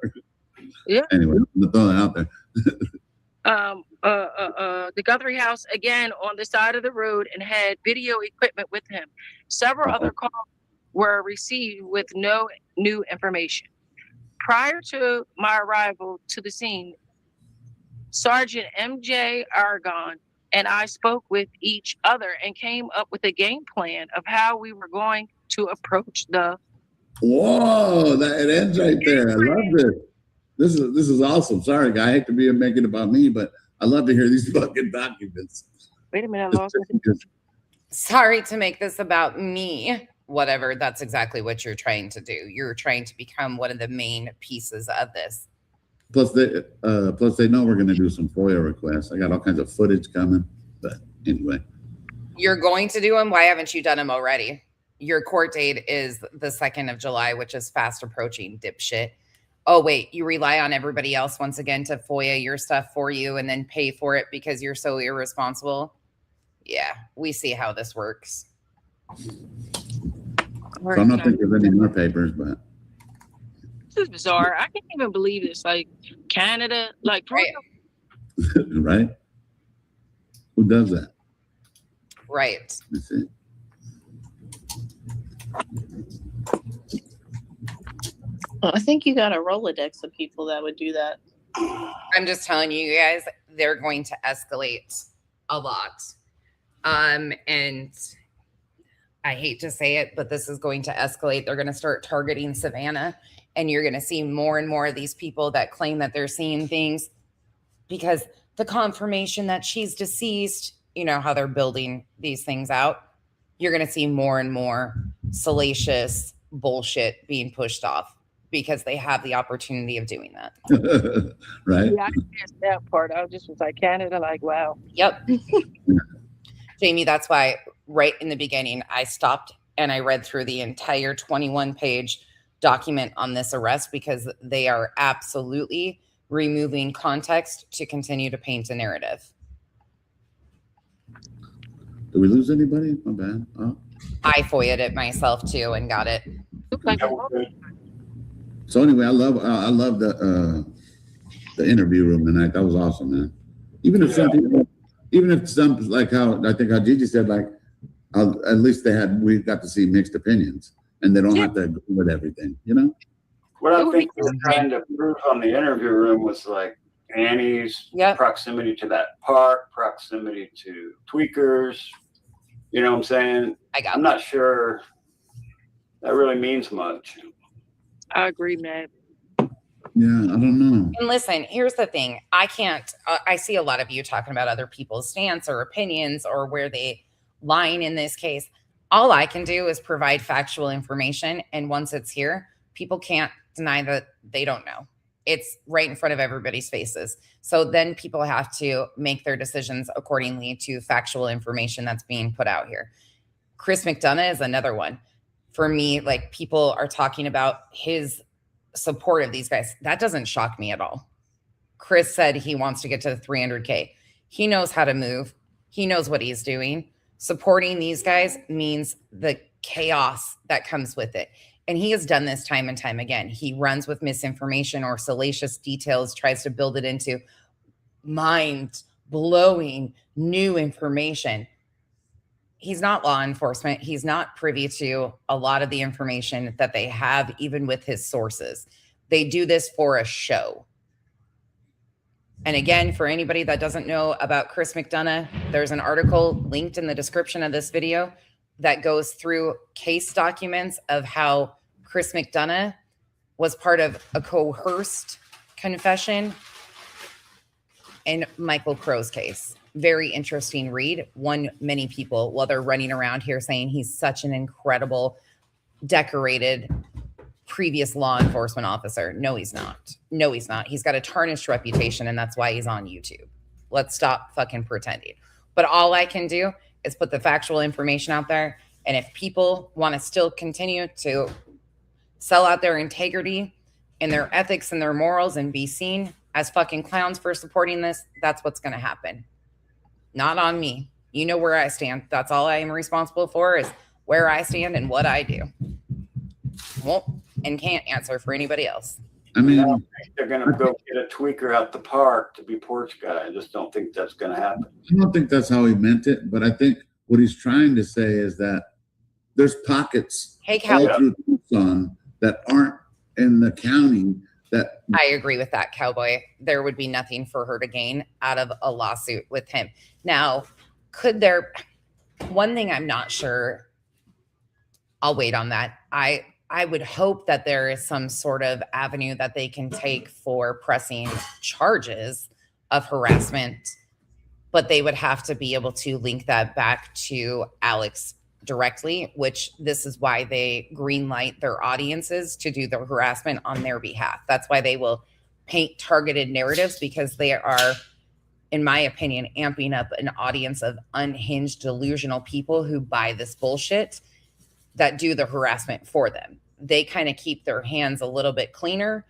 Yeah. Anyway, I'm throwing that out there. The Guthrie house again on the side of the road and had video equipment with him. Several other calls were received with no new information. Prior to my arrival to the scene, Sergeant MJ Aragon and I spoke with each other and came up with a game plan of how we were going to approach the. Whoa, it ends right there. I love this. This is awesome. Sorry, guy. I hate to be making it about me, but I love to hear these fucking documents. Wait a minute, I lost it. Sorry to make this about me. Whatever. That's exactly what you're trying to do. You're trying to become one of the main pieces of this. Plus they know we're going to do some FOIA requests. I got all kinds of footage coming, but anyway. You're going to do them. Why haven't you done them already? Your court date is the 2nd of July, which is fast approaching, dipshit. Oh, wait, you rely on everybody else once again to FOIA your stuff for you and then pay for it because you're so irresponsible? Yeah, we see how this works. So I'm not thinking of any more papers, but. This is bizarre. I can't even believe this. Like Canada, like right. Right? Who does that? Right. That's it. I think you got a Rolodex of people that would do that. I'm just telling you guys, they're going to escalate a lot. And I hate to say it, but this is going to escalate. They're going to start targeting Savannah, and you're going to see more and more of these people that claim that they're seeing things because the confirmation that she's deceased, you know how they're building these things out. You're going to see more and more salacious bullshit being pushed off because they have the opportunity of doing that. Right? Yeah, I missed that part. I just was like, Canada, like, wow. Yep. Jamie, that's why right in the beginning, I stopped and I read through the entire 21-page document on this arrest because they are absolutely removing context to continue to paint a narrative. Did we lose anybody? My bad. Oh. I FOIA'd it myself too and got it. So anyway, I love the interview room tonight. That was awesome, man. Even if some people, like how I think how Gigi said, like At least we got to see mixed opinions, and they don't have to agree with everything, you know? What I think we were trying to prove on the interview room was like Annie's proximity to that park, proximity to tweakers. You know what I'm saying? I'm not sure that really means much. I agree, Matt. Yeah, I don't know. And listen, here's the thing. I see a lot of you talking about other people's stance or opinions or where they line in this case. All I can do is provide factual information. And once it's here, people can't deny that they don't know. It's right in front of everybody's faces. So then people have to make their decisions accordingly to factual information that's being put out here. Chris McDonough is another one. For me, like, people are talking about his support of these guys. That doesn't shock me at all. Chris said he wants to get to the 300K. He knows how to move. He knows what he's doing. Supporting these guys means the chaos that comes with it. And he has done this time and time again. He runs with misinformation or salacious details, tries to build it into mind-blowing new information. He's not law enforcement. He's not privy to a lot of the information that they have, even with his sources. They do this for a show. And again, for anybody that doesn't know about Chris McDonough, there's an article linked in the description of this video that goes through case documents of how Chris McDonough was part of a coerced confession in Michael Crowe's case. Very interesting read. Won many people while they're running around here saying he's such an incredible, decorated previous law enforcement officer. No, he's not. No, he's not. He's got a tarnished reputation, and that's why he's on YouTube. Let's stop fucking pretending. But all I can do is put the factual information out there. And if people want to still continue to sell out their integrity and their ethics and their morals and be seen as fucking clowns for supporting this, that's what's going to happen. Not on me. You know where I stand. That's all I am responsible for, is where I stand and what I do. Won't and can't answer for anybody else. I mean, they're going to go get a tweaker out the park to be porch guy. I just don't think that's going to happen. I don't think that's how he meant it, but I think what he's trying to say is that there's pockets all through Tucson that aren't in the county that. I agree with that, Cowboy. There would be nothing for her to gain out of a lawsuit with him. Now, could there, one thing I'm not sure, I'll wait on that. I would hope that there is some sort of avenue that they can take for pressing charges of harassment, but they would have to be able to link that back to Alex directly, which this is why they greenlight their audiences to do the harassment on their behalf. That's why they will paint targeted narratives, because they are, in my opinion, amping up an audience of unhinged, delusional people who buy this bullshit that do the harassment for them. They kind of keep their hands a little bit cleaner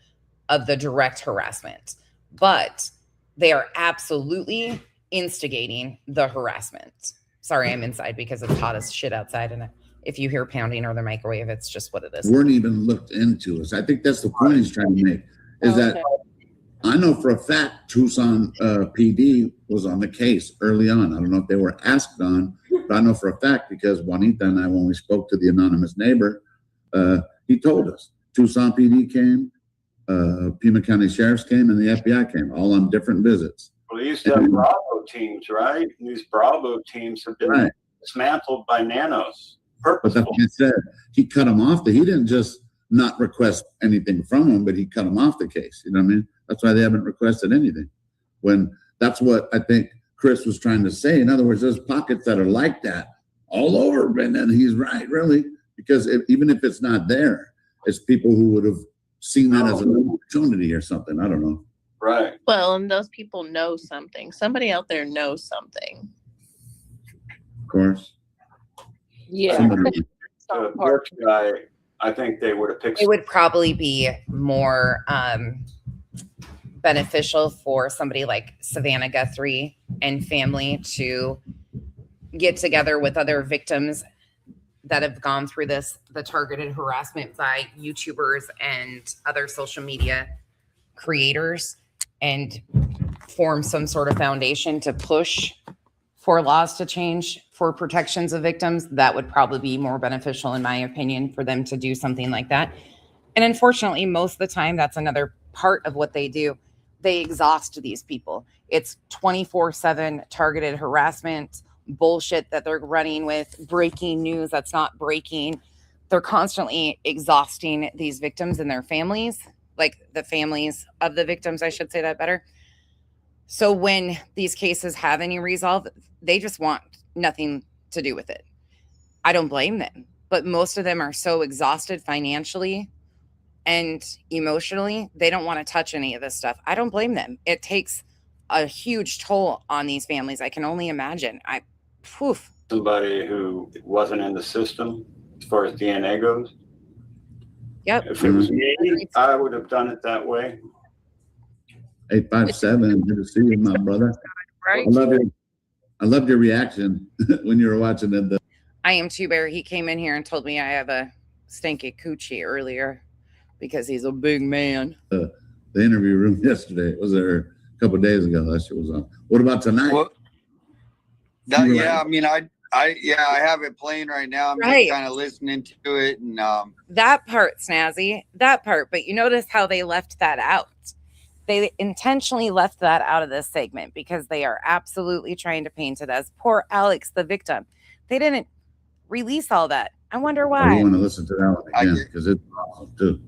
of the direct harassment, but they are absolutely instigating the harassment. Sorry, I'm inside because it's hot as shit outside. And if you hear pounding or the microwave, it's just what it is. Weren't even looked into us. I think that's the point he's trying to make, is that I know for a fact Tucson PD was on the case early on. I don't know if they were asked on, but I know for a fact because Juanita and I, when we spoke to the anonymous neighbor, he told us Tucson PD came, Pima County Sheriff's came, and the FBI came, all on different visits. Well, they used to have Bravo teams, right? These Bravo teams have been dismantled by nanos. But that's what he said. He cut them off. He didn't just not request anything from them, but he cut them off the case. You know what I mean? That's why they haven't requested anything. When that's what I think Chris was trying to say. In other words, there's pockets that are like that all over. And then he's right, really, because even if it's not there, it's people who would have seen that as an opportunity or something. I don't know. Right. Well, and those people know something. Somebody out there knows something. Of course. Yeah. The porch guy, I think they would have picked. It would probably be more beneficial for somebody like Savannah Guthrie and family to get together with other victims that have gone through this, the targeted harassment by YouTubers and other social media creators, and form some sort of foundation to push for laws to change for protections of victims, that would probably be more beneficial, in my opinion, for them to do something like that. And unfortunately, most of the time, that's another part of what they do. They exhaust these people. It's 24/7 targeted harassment, bullshit that they're running with, breaking news that's not breaking. They're constantly exhausting these victims and their families, like the families of the victims, I should say that better. So when these cases have any resolve, they just want nothing to do with it. I don't blame them, but most of them are so exhausted financially and emotionally, they don't want to touch any of this stuff. I don't blame them. It takes a huge toll on these families. I can only imagine. Somebody who wasn't in the system as far as DNA goes. Yep. If it was me, I would have done it that way. 857, good to see you, my brother. Right. I loved your reaction when you were watching it. I am too, Bear. He came in here and told me I have a stinky coochie earlier because he's a big man. The interview room yesterday was there a couple of days ago. That shit was on. What about tonight? Well, I mean, I have it playing right now. I'm Right. just kind of listening to it, and That part, Snazzy, that part. But you notice how they left that out. They intentionally left that out of this segment because they are absolutely trying to paint it as poor Alex, the victim. They didn't release all that. I wonder I why. want to listen to that one again because it's awesome too.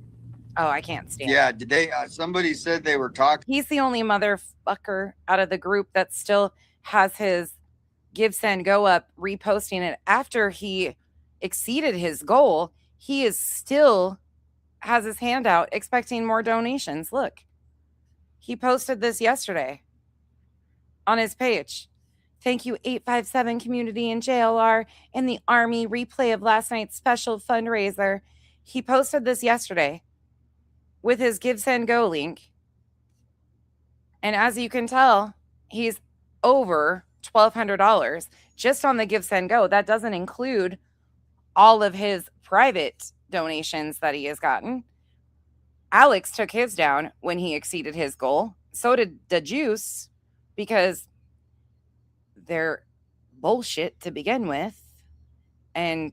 Oh, I can't stand it. yeah. Did they? Somebody said they were talking. He's the only motherfucker out of the group that still has his give, send, go up, reposting it after he exceeded his goal. He is still has his hand out expecting more donations. Look, he posted this yesterday on his page. Thank you, 857 community and JLR and the Army replay of last night's special fundraiser. He posted this yesterday with his give, send, go link. And as you can tell, he's over $1,200 just on the give, send, go. That doesn't include all of his private donations that he has gotten. Alex took his down when he exceeded his goal. So did the Juice, because they're bullshit to begin with. And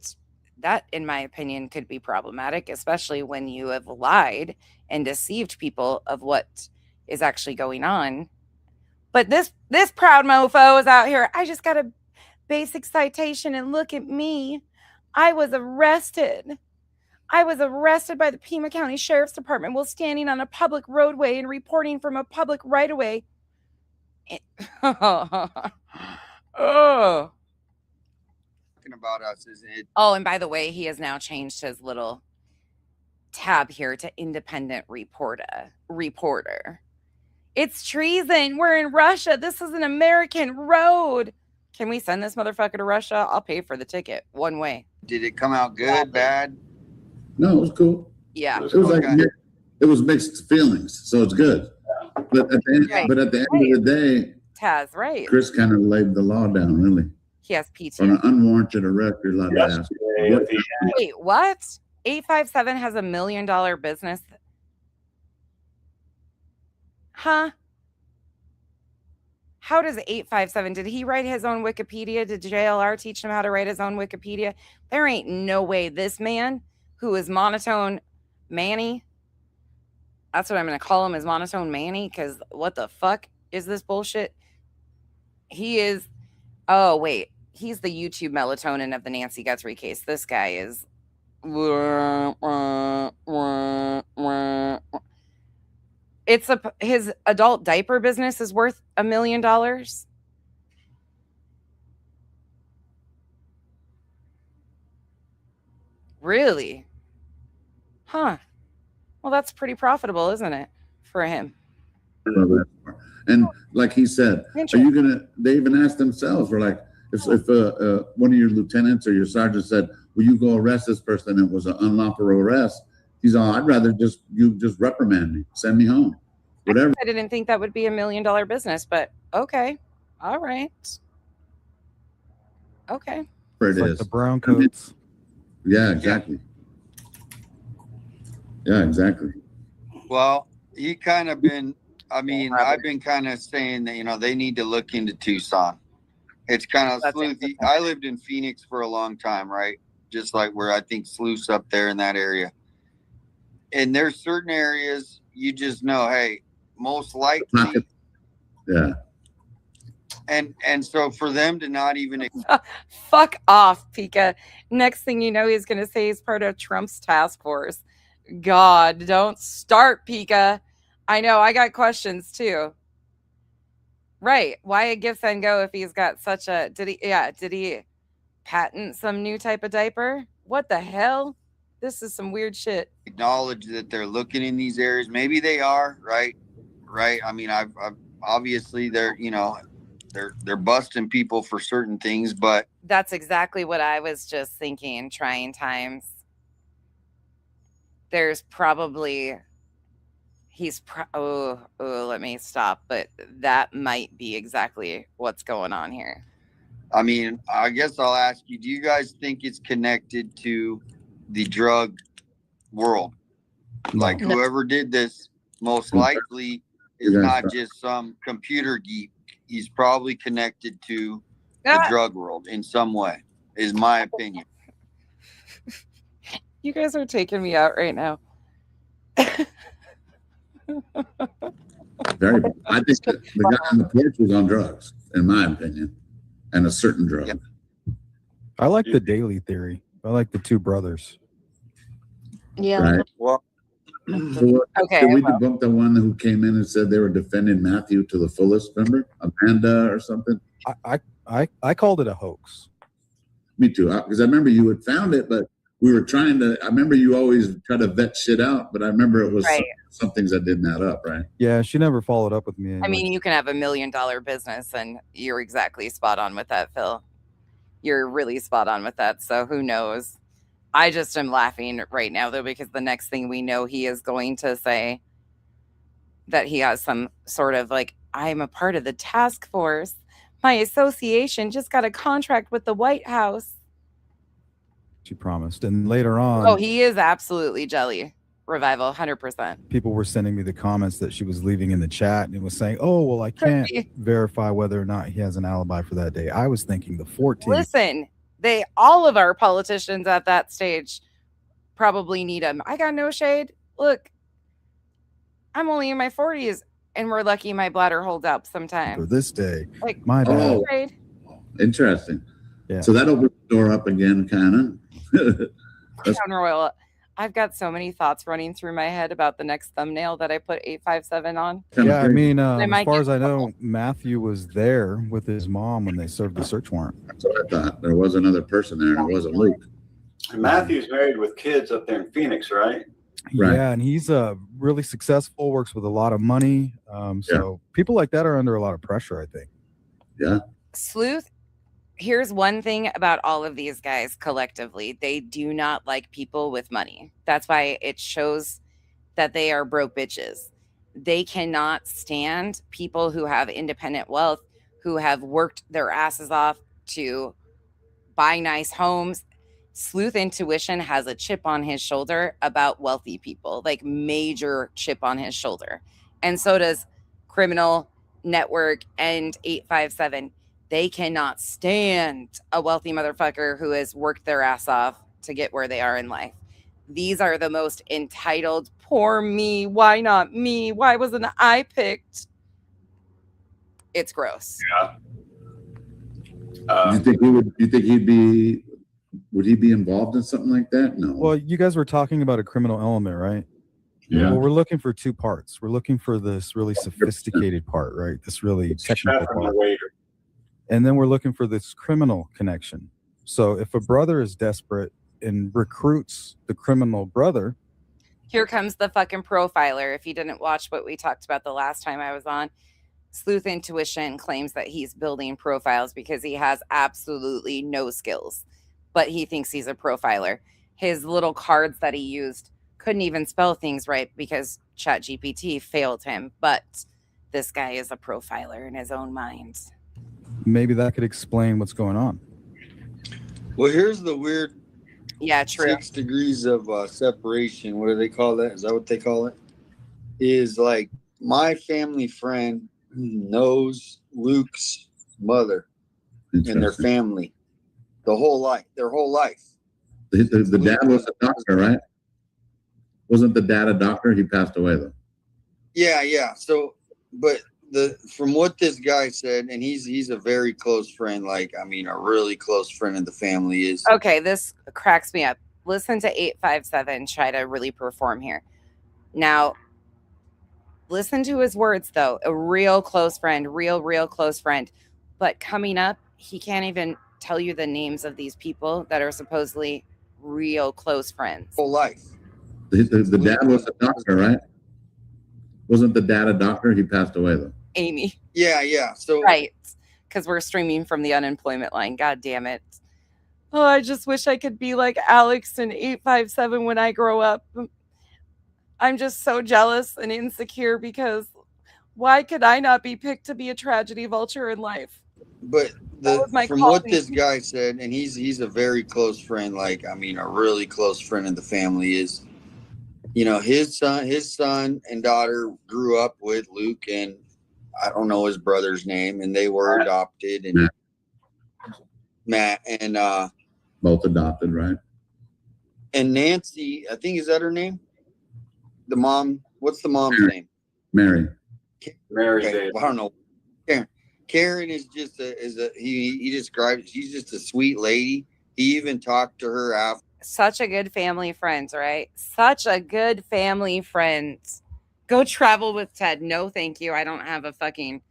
that, in my opinion, could be problematic, especially when you have lied and deceived people of what is actually going on. But this proud mofo is out here. I just got a basic citation and look at me. I was arrested. I was arrested by the Pima County Sheriff's Department while standing on a public roadway and reporting from a public right-of-way. Oh. Talking about us, is it? Oh, and by the way, he has now changed his little tab here to independent reporter. It's treason. We're in Russia. This is an American road. Can we send this motherfucker to Russia? I'll pay for the ticket one way. Did it come out good, bad? No, it was cool. Yeah. It was like it was mixed feelings, so it's good. But at the end, Right. of the day, Taz, right? Chris kind of laid the law down, really. He has PTSD. On an unwarranted arrest, you're allowed to ask. Wait, what? 857 has $1 million business. Huh? How does 857? Did he write his own Wikipedia? Did JLR teach him how to write his own Wikipedia? There ain't no way this man, who is Monotone Manny, that's what I'm going to call him, is Monotone Manny, because what the fuck is this bullshit? He is, oh, wait. He's the YouTube melatonin of the Nancy Guthrie case. This guy is. His adult diaper business is worth $1 million. Really? Huh. Well, that's pretty profitable, isn't it, for him? And like he said, are you gonna? They even asked themselves, "We're like, if one of your lieutenants or your sergeant said, will you go arrest this person? And it was an unlawful arrest." He's all, "I'd rather you just reprimand me, send me home, whatever." I didn't think that would be $1 million business, but okay, all right, okay. It Like is the brown coats. Yeah, exactly. Yeah, exactly. Well, he kind of been. I mean, I've been kind of saying that they need to look into Tucson. It's kind of That's sleuthy. I lived in Phoenix for a long time, right? Just like where I think Sleuth's up there in that area. And there's certain areas you just know, hey, most likely. Yeah. And so for them to not even Fuck off, Pika. Next thing you know, he's going to say he's part of Trump's task force. God, don't start, Pika. I know, I got questions too. Right. Why a gift then go if he's got such a did he patent some new type of diaper? What the hell? This is some weird shit. acknowledge that they're looking in these areas. Maybe they are, right? I mean, I've obviously they're, you know, they're busting people for certain things, but That's exactly what I was just thinking. Trying times. There's probably let me stop, but that might be exactly what's going on here. I mean, I guess I'll ask you, do you guys think it's connected to the drug world? Like No. whoever did this most likely is not just some computer geek. He's probably connected to the drug world in some way, is my opinion. You guys are taking me out right now. Very. I think that the guy on the porch was on drugs, in my opinion, and a certain drug. Yep. I like the Daily theory. I like the two brothers. Yeah. Right. Well, So Okay, did we well. debunk the one who came in and said they were defending Matthew to the fullest? Remember, Amanda or something? I called it a hoax. Me too, because I remember you had found it, but we were trying to. I remember you always try to vet shit out, but I remember it was Right. some things that didn't add up, right? Yeah, she never followed up with me. I mean, you can have $1 million business, and you're exactly spot on with that, Phil. You're really spot on with that. So who knows? I just am laughing right now, though, because the next thing we know, he is going to say that he has some sort of like, I'm a part of the task force. My association just got a contract with the White House. she promised. And later on, Oh, he is absolutely jelly. Revival, 100%. people were sending me the comments that she was leaving in the chat and it was saying, oh, well, I can't verify whether or not he has an alibi for that day. I was thinking the 14th. Listen, all of our politicians at that stage probably need him. I got no shade. Look, I'm only in my 40s, and we're lucky my bladder holds up For sometimes. this day. Like, My bad. Oh, shade. interesting. Yeah. So that opens the door up again, kind of. Crown Royal. I've got so many thoughts running through my head about the next thumbnail that I put 857 on. Yeah, I mean, I might as far get as I know, Matthew was there with his mom when they served the search warrant. That's what I thought. There was another person there, and it wasn't Luke. And Matthew's married with kids up there in Phoenix, right? Right. Yeah, and he's really successful, works with a lot of money. So people like that are under a lot of pressure, I think. Yeah. Sleuth, here's one thing about all of these guys collectively. They do not like people with money. That's why it shows that they are broke bitches. They cannot stand people who have independent wealth, who have worked their asses off to buy nice homes. Sleuth Intuition has a chip on his shoulder about wealthy people, like major chip on his shoulder. And so does Criminal Network and 857. They cannot stand a wealthy motherfucker who has worked their ass off to get where they are in life. These are the most entitled, poor me, why not me? Why wasn't I picked? It's gross. Yeah. You think would he be involved in something like that? No. Well, you guys were talking about a criminal element, right? Yeah. Well, we're looking for two parts. We're looking for this really sophisticated part, right? This really technical Chef and the part. waiter. And then we're looking for this criminal connection. So if a brother is desperate and recruits the criminal brother, Here comes the fucking profiler. If you didn't watch what we talked about the last time I was on, Sleuth Intuition claims that he's building profiles because he has absolutely no skills, but he thinks he's a profiler. His little cards that he used couldn't even spell things right because ChatGPT failed him, but this guy is a profiler in his own mind. maybe that could explain what's going on. Well, here's the weird Yeah, true. 6 degrees of separation. What do they call that? Is that what they call it? Is like my family friend knows Luke's mother. and their Interesting. family, their whole life. The dad was a doctor, right? Wasn't the dad a doctor? He passed away though. Yeah. So, but from what this guy said, and he's a very close friend, like, I mean, a really close friend of the family is. Okay, this cracks me up. Listen to 857 try to really perform here. Now, listen to his words, though. A real close friend, real close friend. But coming up, he can't even tell you the names of these people that are supposedly real close friends. Whole life. The dad was a doctor, right? Wasn't the dad a doctor? He passed away though. Amy. Yeah. So right, because we're streaming from the unemployment line. God damn it. Oh, I just wish I could be like Alex and 857 when I grow up. I'm just so jealous and insecure because why could I not be picked to be a tragedy vulture in life? But from calling. what this guy said, and he's a very close friend, like, I mean, a really close friend of the family is, you know, his son and daughter grew up with Luke, and I don't know his brother's name, and they were adopted, and Matt and both adopted, right? And Nancy, I think, is that her name? The mom. What's the mom's name? Mary. Okay. Well, I don't know. Karen is just he describes, she's just a sweet lady. He even talked to her after. Such a good family friends, right? Such a good family friends. Go travel with Ted. No, thank you. I don't have a fucking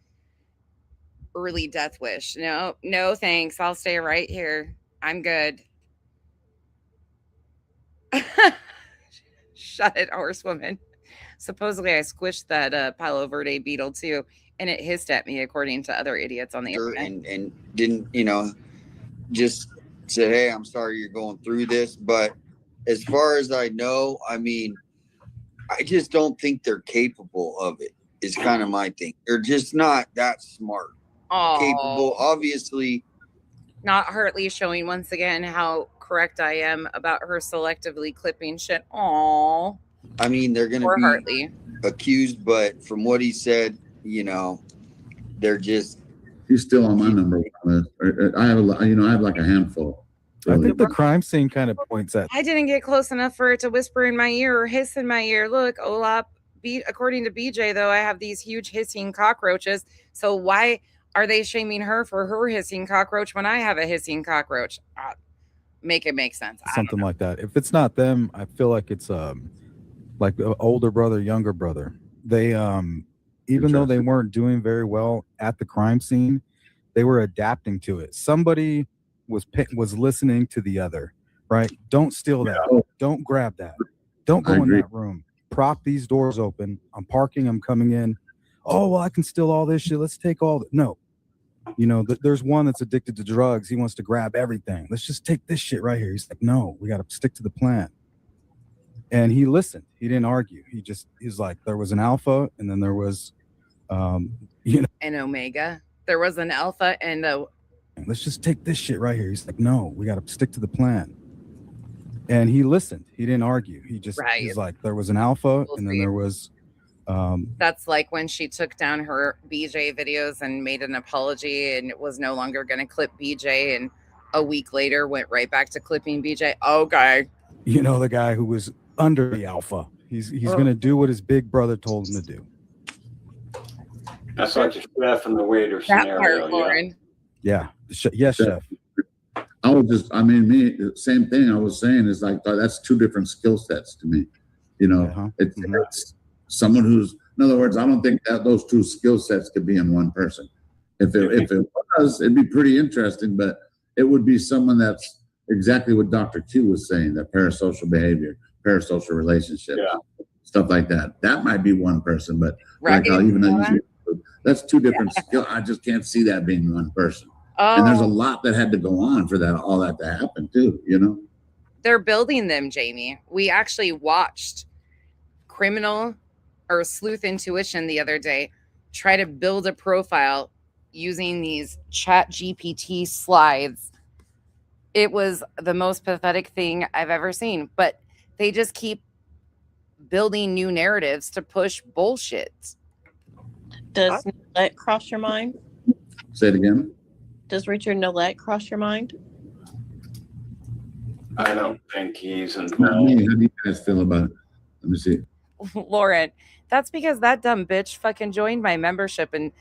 early death wish. No, thanks. I'll stay right here. I'm good. Shut it, horsewoman. Supposedly I squished that Palo Verde beetle too, and it hissed at me, according to other idiots on the internet. And didn't, just said, hey, I'm sorry you're going through this. But as far as I know, I mean, I just don't think they're capable of it, is kind of my thing. They're just not that smart. Capable, obviously. Not Hartley showing once again how correct I am about her selectively clipping shit. Aww. I mean, they're going to be Hartley accused, but from what he said, they're just. He's still on my number one list. I have like a handful. I think the crime scene kind of points at. I didn't get close enough for it to whisper in my ear or hiss in my ear. Look, Olap, according to BJ, though, I have these huge hissing cockroaches. So why are they shaming her for her hissing cockroach when I have a hissing cockroach? Make it make sense. Something like that. If it's not them, I feel like it's like the older brother, younger brother. They even though they weren't doing very well at the crime scene, they were adapting to it. Somebody was listening to the other, right? Don't steal that. Don't grab that. Don't go in that room. Prop these doors open. I'm parking. I'm coming in. Oh, well, I can steal all this shit. Let's take all. No. There's one that's addicted to drugs. He wants to grab everything. Let's just take this shit right here. He's like, no, we got to stick to the plan. And he listened. He didn't argue. He's like, there was an alpha, and then there was, an omega. There was an alpha and a. Let's just take this shit right here. He's like, no, we got to stick to the plan. And he listened. He didn't argue. He's like, there was an alpha, and then there was. That's like when she took down her BJ videos and made an apology and was no longer going to clip BJ, and a week later went right back to clipping BJ. Okay. The guy who was under the alpha. He's going to do what his big brother told him to do. That's like the chef and the waiter scenario. Yeah. Yes, chef. Same thing I was saying is like, that's two different skill sets to me. It's someone who's, in other words, I don't think that those two skill sets could be in one person. If it was, it'd be pretty interesting, but it would be someone that's exactly what Dr. Q was saying, that parasocial behavior, parasocial relationships, stuff like that. That might be one person, but that's two different skills. I just can't see that being one person. And there's a lot that had to go on for all that to happen too, They're building them, Jamie. We actually watched Criminal or Sleuth Intuition the other day try to build a profile using these Chat GPT slides. It was the most pathetic thing I've ever seen, but they just keep building new narratives to push bullshit. Does that cross your mind? Say it again. Does Richard Nolette cross your mind? I don't think he's Not involved. me. How do you guys feel about it? Let me see. Lauren, that's because that dumb bitch fucking joined my membership and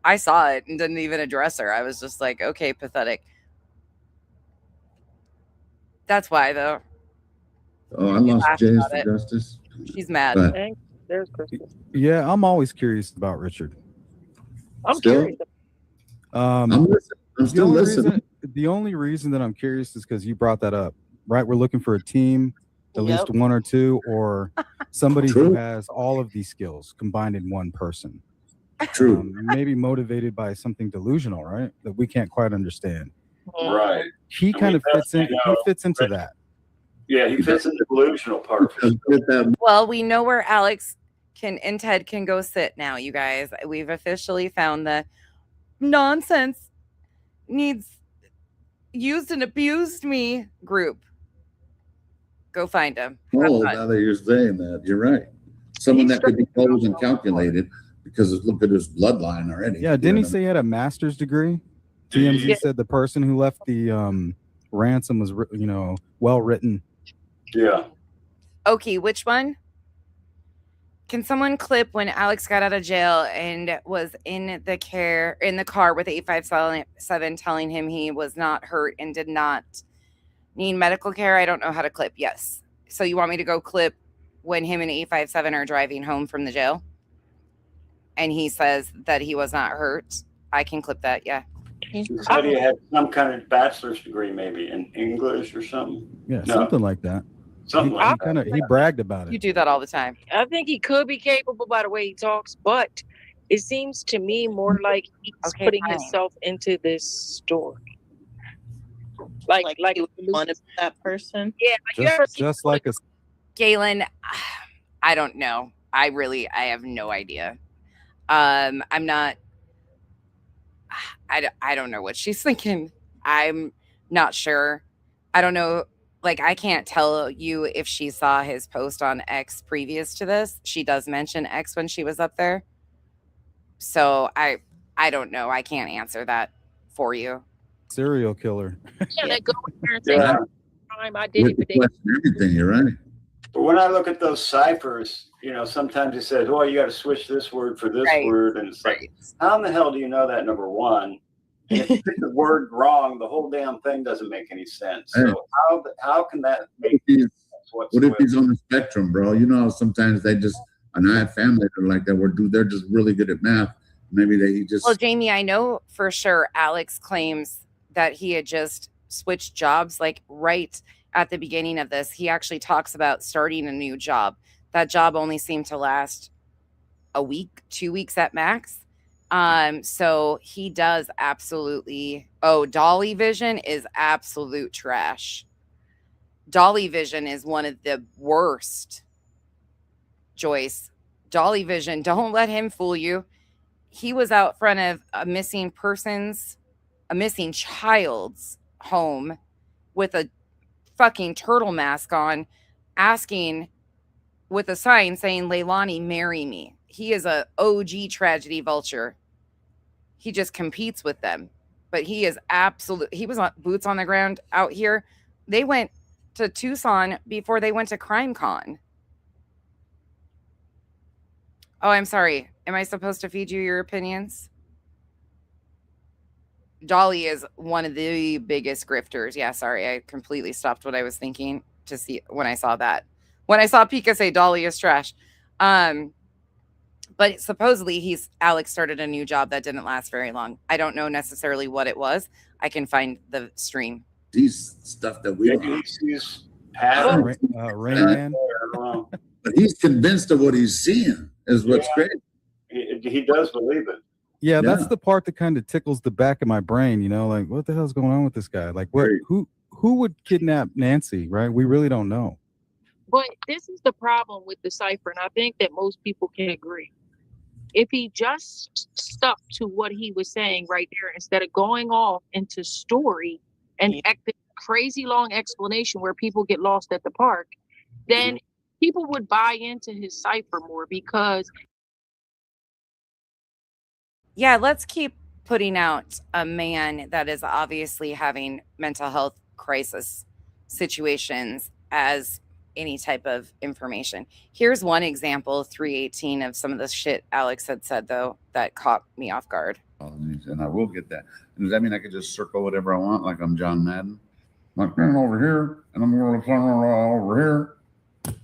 I saw it and didn't even address her. I was just like, okay, pathetic. That's why, though. Oh, I lost laughed Jay's about for it. justice. She's mad. But There's Crystal. Yeah, I'm always curious about Richard. I'm Still? curious. I'm listening. I'm The still only listening. reason, the only reason that I'm curious is because you brought that up, right? We're looking for a team, at Yep. least one or two, or somebody True. who has all of these skills combined in one person. True. Maybe motivated by something delusional, right? That we can't quite understand. Right. He And kind we of fits in. definitely He know fits into Richard. that. Yeah, he fits in the delusional part. For sure. Get that Well, we know where Alex and Ted can go sit now, you guys. We've officially found the nonsense needs used and abused me group. Go find him. Oh, now that you're saying that, you're right. Someone that could be cold and calculated because look at his bloodline already. Yeah, didn't he say he had a master's degree? TMZ said the person who left the ransom was, well written. Yeah. Okay, which one? Can someone clip when Alex got out of jail and was in the car with 857 telling him he was not hurt and did not need medical care? I don't know how to clip. Yes. So you want me to go clip when him and 857 are driving home from the jail? And he says that he was not hurt. I can clip that, yeah. He said he had some kind of bachelor's degree, maybe in English or something. Yeah, No. something like that. Something like that. He bragged about You it. do that all the time. I think he could be capable by the way he talks, but it seems to me more like he's Okay, putting fine. himself into this story. Like he would want to be that person. yeah, like you ever see Just like a Galen, I don't know. I have no idea. I'm not. I don't know what she's thinking. I'm not sure. I don't know. Like, I can't tell you if she saw his post on X previous to this. She does mention X when she was up there. So I don't know. I can't answer that for you. serial killer. yeah, that go in there and say, Yeah. time I did with it, the but they question, everything, you're right. But when I look at those ciphers, sometimes it says, "Oh, you got to switch this word for this Right. word," and it's like, how in the hell do you know that? Number one, and if you pick the word wrong, the whole damn thing doesn't make any sense. Hey. So how can that What make if he's, sense what if whatsoever? he's on the spectrum, bro? You know, sometimes they just, and I have family that are like that, they're just really good at math. Maybe he just, Well, Jamie, I know for sure Alex claims that he had just switched jobs like right at the beginning of this. He actually talks about starting a new job. That job only seemed to last a week, 2 weeks at max. So he does absolutely. Oh, Dolly Vision is absolute trash. Dolly Vision is one of the worst. Joyce, Dolly Vision, don't let him fool you. He was out front of a missing child's home with a fucking turtle mask on, asking with a sign saying, "Leilani, marry me." He is a OG tragedy vulture. He just competes with them, but he is absolute. He was on boots on the ground out here. They went to Tucson before they went to Crime Con. Oh, I'm sorry. Am I supposed to feed you your opinions? Dolly is one of the biggest grifters. Yeah, sorry. I completely stopped what I was thinking to see when I saw that. When I saw Pika say Dolly is trash. But supposedly Alex started a new job that didn't last very long. I don't know necessarily what it was. I can find the stream. these stuff that we Maybe don't. he sees patterns. Rain Man. I don't know. But he's convinced of what he's seeing is what's Yeah. great. He does believe it. Yeah, that's Yeah. the part that kind of tickles the back of my brain, like what the hell's going on with this guy? Like what Right. who would kidnap Nancy, right? We really don't know. But this is the problem with the cipher, and I think that most people can agree. If he just stuck to what he was saying right there, instead of going off into story and acting crazy long explanation where people get lost at the park, then people would buy into his cipher more because Yeah, let's keep putting out a man that is obviously having mental health crisis situations as any type of information. Here's one example, 318, of some of the shit Alex had said, though, that caught me off guard. And I will get that. Does that mean I could just circle whatever I want, like I'm John Madden? Like, man, over here, and I'm going to over here.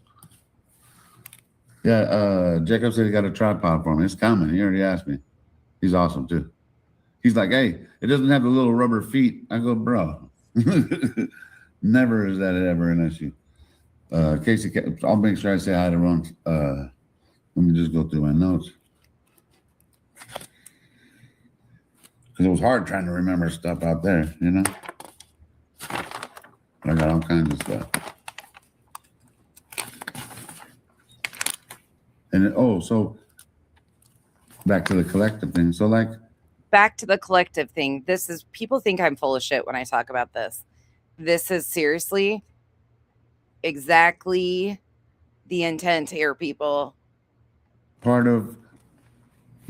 Yeah, Jacob said he got a tripod for me. It's coming. He already asked me. He's awesome, too. He's like, hey, it doesn't have the little rubber feet. I go, bro. Never is that ever an issue. Casey, I'll make sure I say hi to Ron. Let me just go through my notes. Because it was hard trying to remember stuff out there, you know? I got all kinds of stuff. And so back to the collective thing. So like, back to the collective thing. This is, people think I'm full of shit when I talk about this. This is seriously exactly the intent here, people. part of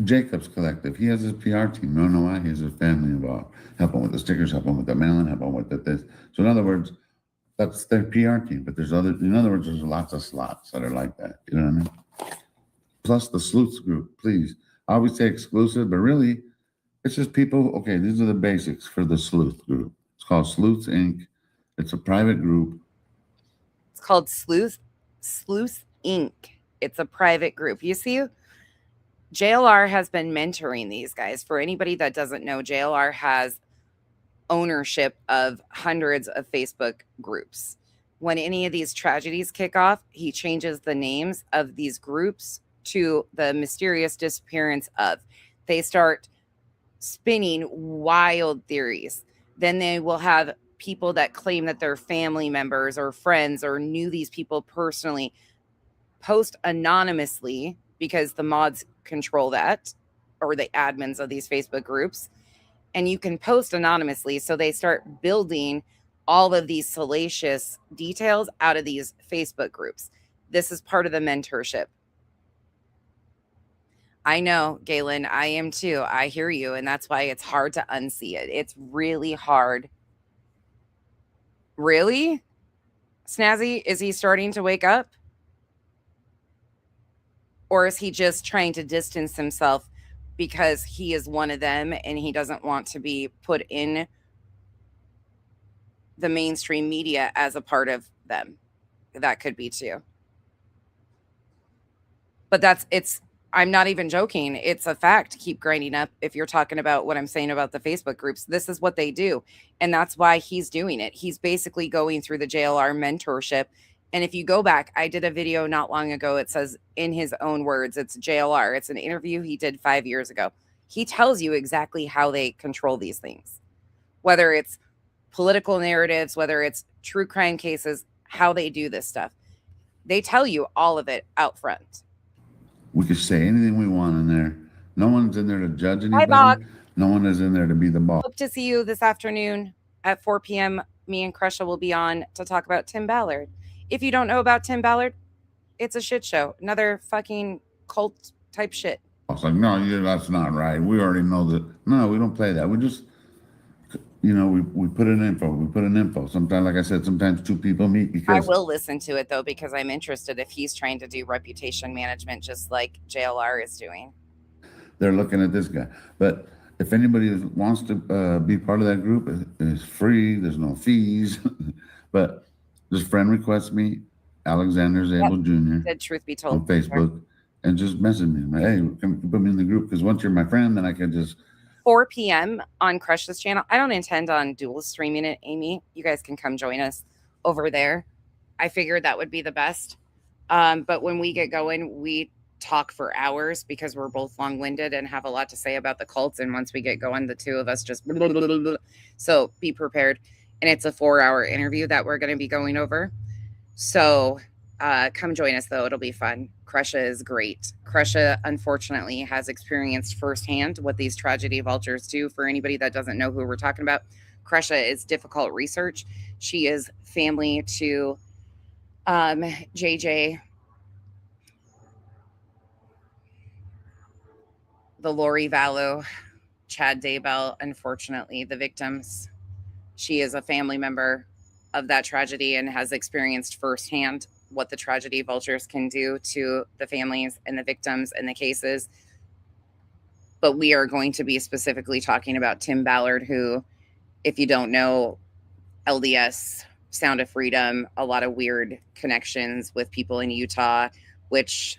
Jacob's collective. He has his PR team. I don't know why. He has his family involved. Help him with the stickers, help him with the mailing, help him with this. So in other words, that's their PR team. But there's in other words, there's lots of slots that are like that. You know what I mean? Plus the Sleuths group, please. I always say exclusive, but really, it's just people. Okay, these are the basics for the Sleuth group. It's called Sleuths Inc. It's a private group. It's called Sleuth Inc. It's a private group. You see, JLR has been mentoring these guys. For anybody that doesn't know, JLR has ownership of hundreds of Facebook groups. When any of these tragedies kick off, he changes the names of these groups to the mysterious disappearance of. They start spinning wild theories. Then they will have people that claim that they're family members or friends or knew these people personally post anonymously, because the mods control that, or the admins of these Facebook groups, and you can post anonymously. So they start building all of these salacious details out of these Facebook groups. This is part of the mentorship. I know, Galen, I am too. I hear you. And that's why it's hard to unsee it. It's really hard. Really? Snazzy, is he starting to wake up? Or is he just trying to distance himself because he is one of them and he doesn't want to be put in the mainstream media as a part of them? That could be too. But I'm not even joking. It's a fact. Keep grinding up. If you're talking about what I'm saying about the Facebook groups, this is what they do. And that's why he's doing it. He's basically going through the JLR mentorship. And if you go back, I did a video not long ago. It says, in his own words, it's JLR. It's an interview he did 5 years ago. He tells you exactly how they control these things, whether it's political narratives, whether it's true crime cases, how they do this stuff. They tell you all of it out front. We could say anything we want in there. No one's in there to judge anybody. Hi, Bob. No one is in there to be the boss. Hope to see you this afternoon at 4 p.m. Me and Crusha will be on to talk about Tim Ballard. If you don't know about Tim Ballard, it's a shit show. Another fucking cult type shit. I was like, no, that's not right. We already know that. No, we don't play that. We just, we put in info. We put in info. Sometimes, like I said, sometimes two people meet because. I will listen to it, though, because I'm interested if he's trying to do reputation management just like JLR is doing. They're looking at this guy. But if anybody wants to be part of that group, it's free. There's no fees. But just friend request me, Alexander Zabel Jr. Said truth be told on Facebook, and just message me. Hey, come put me in the group, because once you're my friend, then I can just. 4 p.m. on Crush's channel. I don't intend on dual streaming it, Amy. You guys can come join us over there. I figured that would be the best. But when we get going, we talk for hours because we're both long-winded and have a lot to say about the cults. And once we get going, the two of us just blah, blah, blah, blah, blah. So be prepared. And it's a 4-hour interview that we're going to be going over. So come join us, though. It'll be fun. Crusha is great. Crusha, unfortunately, has experienced firsthand what these tragedy vultures do. For anybody that doesn't know who we're talking about, Crusha is difficult research. She is family to JJ, the Lori Vallow Chad Daybell, unfortunately, the victims. She is a family member of that tragedy and has experienced firsthand what the tragedy vultures can do to the families and the victims and the cases. But we are going to be specifically talking about Tim Ballard, who, if you don't know, LDS, Sound of Freedom, a lot of weird connections with people in Utah, which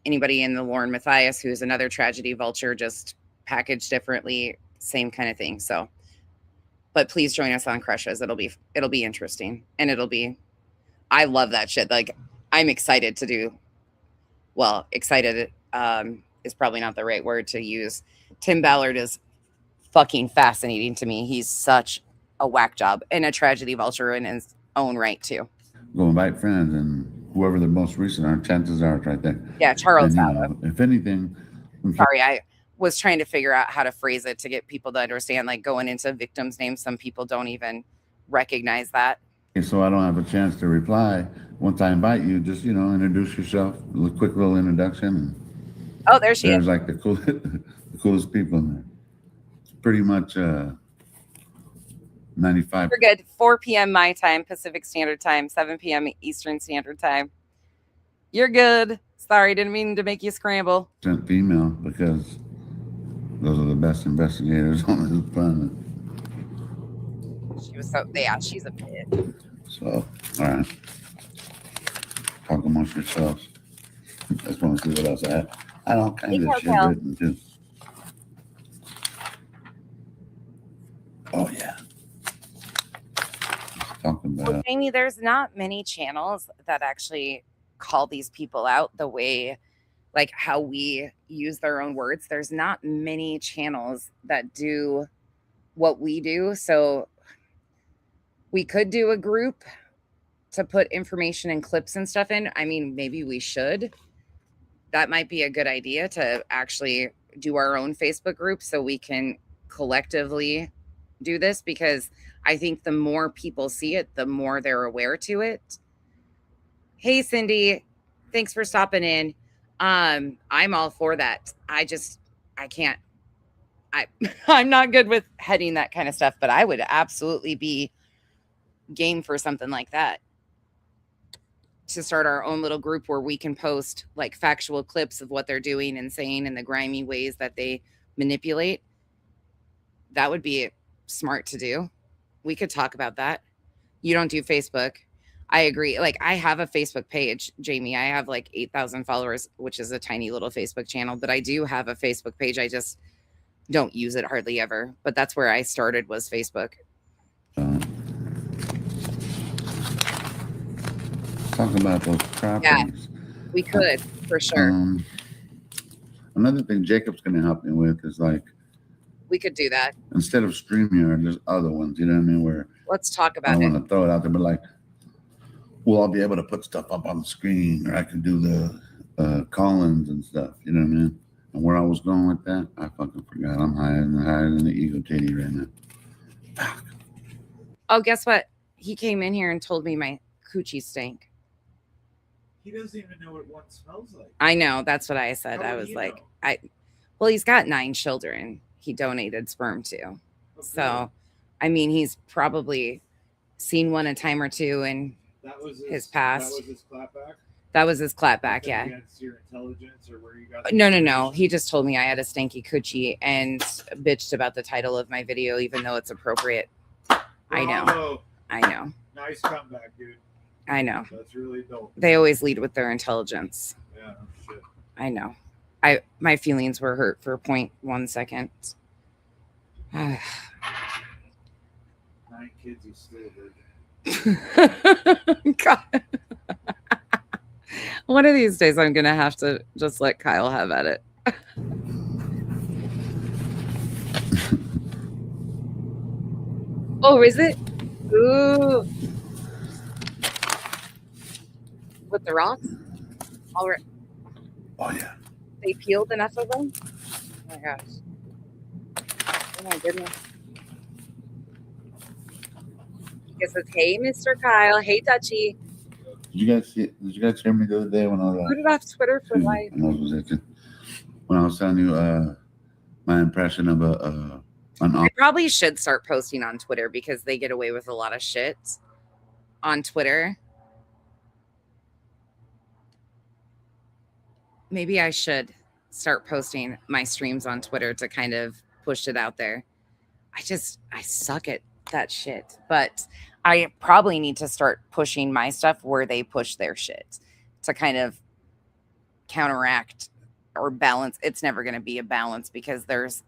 anybody in the Lauren Matthias, who is another tragedy vulture, just packaged differently, same kind of thing. So, but please join us on Crushes. It'll be interesting, and I love that shit. Like, I'm excited to do. Well, excited is probably not the right word to use. Tim Ballard is fucking fascinating to me. He's such a whack job and a tragedy vulture in his own right too. Go invite friends, and whoever the most recent are, chances are it's right there. Yeah, Charles. And, if anything, sorry, I was trying to figure out how to phrase it to get people to understand. Like, going into victims' names, some people don't even recognize that. so I don't have a chance to reply. Once I invite you, just introduce yourself. A quick little introduction. Oh, there she is. There's like the coolest people in there. It's pretty much 95. We're good. 4 p.m. my time, Pacific Standard Time, 7 p.m. Eastern Standard Time. You're good. Sorry, didn't mean to make you scramble. Female, because those are the best investigators on this planet. She was she's a bit. So, all right. Talk amongst yourselves. I just want to see what else I have. I don't kind of shit written too. Oh yeah. Talking about. Well, Jamie, there's not many channels that actually call these people out the way, like how we use their own words. There's not many channels that do what we do. So we could do a group to put information and clips and stuff in. I mean, maybe we should. That might be a good idea, to actually do our own Facebook group so we can collectively do this, because I think the more people see it, the more they're aware to it. Hey, Cindy, thanks for stopping in. I'm all for that. I can't. I'm not good with heading that kind of stuff, but I would absolutely be game for something like that. To start our own little group where we can post like factual clips of what they're doing and saying and the grimy ways that they manipulate. That would be smart to do. We could talk about that. You don't do Facebook. I agree. Like, I have a Facebook page, Jamie. I have like 8,000 followers, which is a tiny little Facebook channel, but I do have a Facebook page. I just don't use it hardly ever. But that's where I started, was Facebook. Talk about those properties. Yeah, we could, for sure. Another thing Jacob's going to help me with is, like, we could do that. Instead of StreamYard, there's other ones, you know what I mean? Where let's talk about I it. don't want to throw it out there, but like, well, I'll be able to put stuff up on the screen, or I can do the call-ins and stuff, you know what I mean? And where I was going with that, I fucking forgot. I'm higher than the ego titty right now. Fuck. Oh, guess what? He came in here and told me my coochie stank. He doesn't even know what one smells like. I know. That's what I said. I was like, well, he's got 9 children he donated sperm to. Okay. So, I mean, he's probably seen one a time or two in his past. That was his clapback? That was his clapback, yeah. Your intelligence, or where you got No. He just told me I had a stanky coochie and bitched about the title of my video, even though it's appropriate. Bravo. I know. Nice comeback, dude. I know. That's really dope. They always lead with their intelligence. Yeah, no shit. I know. My feelings were hurt for 0.1 second. 9 kids, he's still a virgin. God. One of these days, I'm gonna have to just let Kyle have at it. Oh, is it? Ooh. With the rocks? All right. Oh, yeah. They peeled enough of them? Oh, my gosh. Oh, my goodness. He says, hey, Mr. Kyle. Hey, Dutchie. Did you guys hear me the other day when I was Put it off Twitter for life. when I was telling you my impression of an I probably should start posting on Twitter because they get away with a lot of shit on Twitter. Maybe I should start posting my streams on Twitter to kind of push it out there. I suck at that shit, but I probably need to start pushing my stuff where they push their shit to kind of counteract or balance. It's never going to be a balance because there's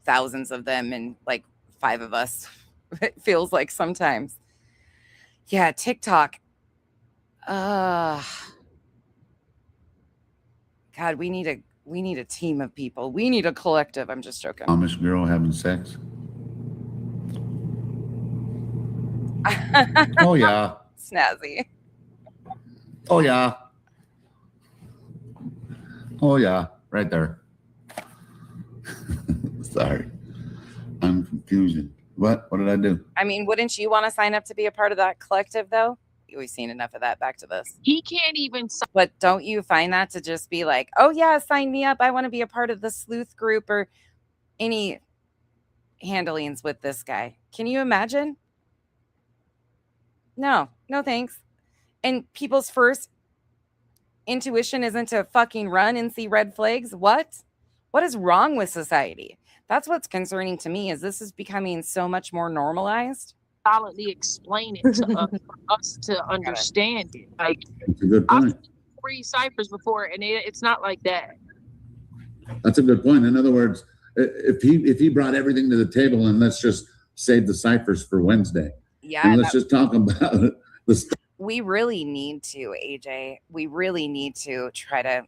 thousands of them and like 5 of us. It feels like sometimes. Yeah, TikTok. God, we need a team of people. We need a collective. I'm just joking. Amish girl having sex. Oh yeah. Snazzy. Oh yeah. Oh yeah. Right there. Sorry. I'm confusing. What did I do? I mean, wouldn't you want to sign up to be a part of that collective though? We've seen enough of that. Back to this. He can't even. But don't you find that to just be like, oh yeah, sign me up. I want to be a part of the sleuth group or any handlings with this guy. Can you imagine? No thanks. And people's first intuition isn't to fucking run and see red flags. What is wrong with society? That's what's concerning to me, is this is becoming so much more normalized. Solidly explain it to us, for us to understand it. Like, That's a good point. I've seen 3 ciphers before, and it's not like that. That's a good point. In other words, if he brought everything to the table, and let's just save the ciphers for Wednesday. Yeah, and let's just talk about the stuff. We really need to, AJ. We really need to try to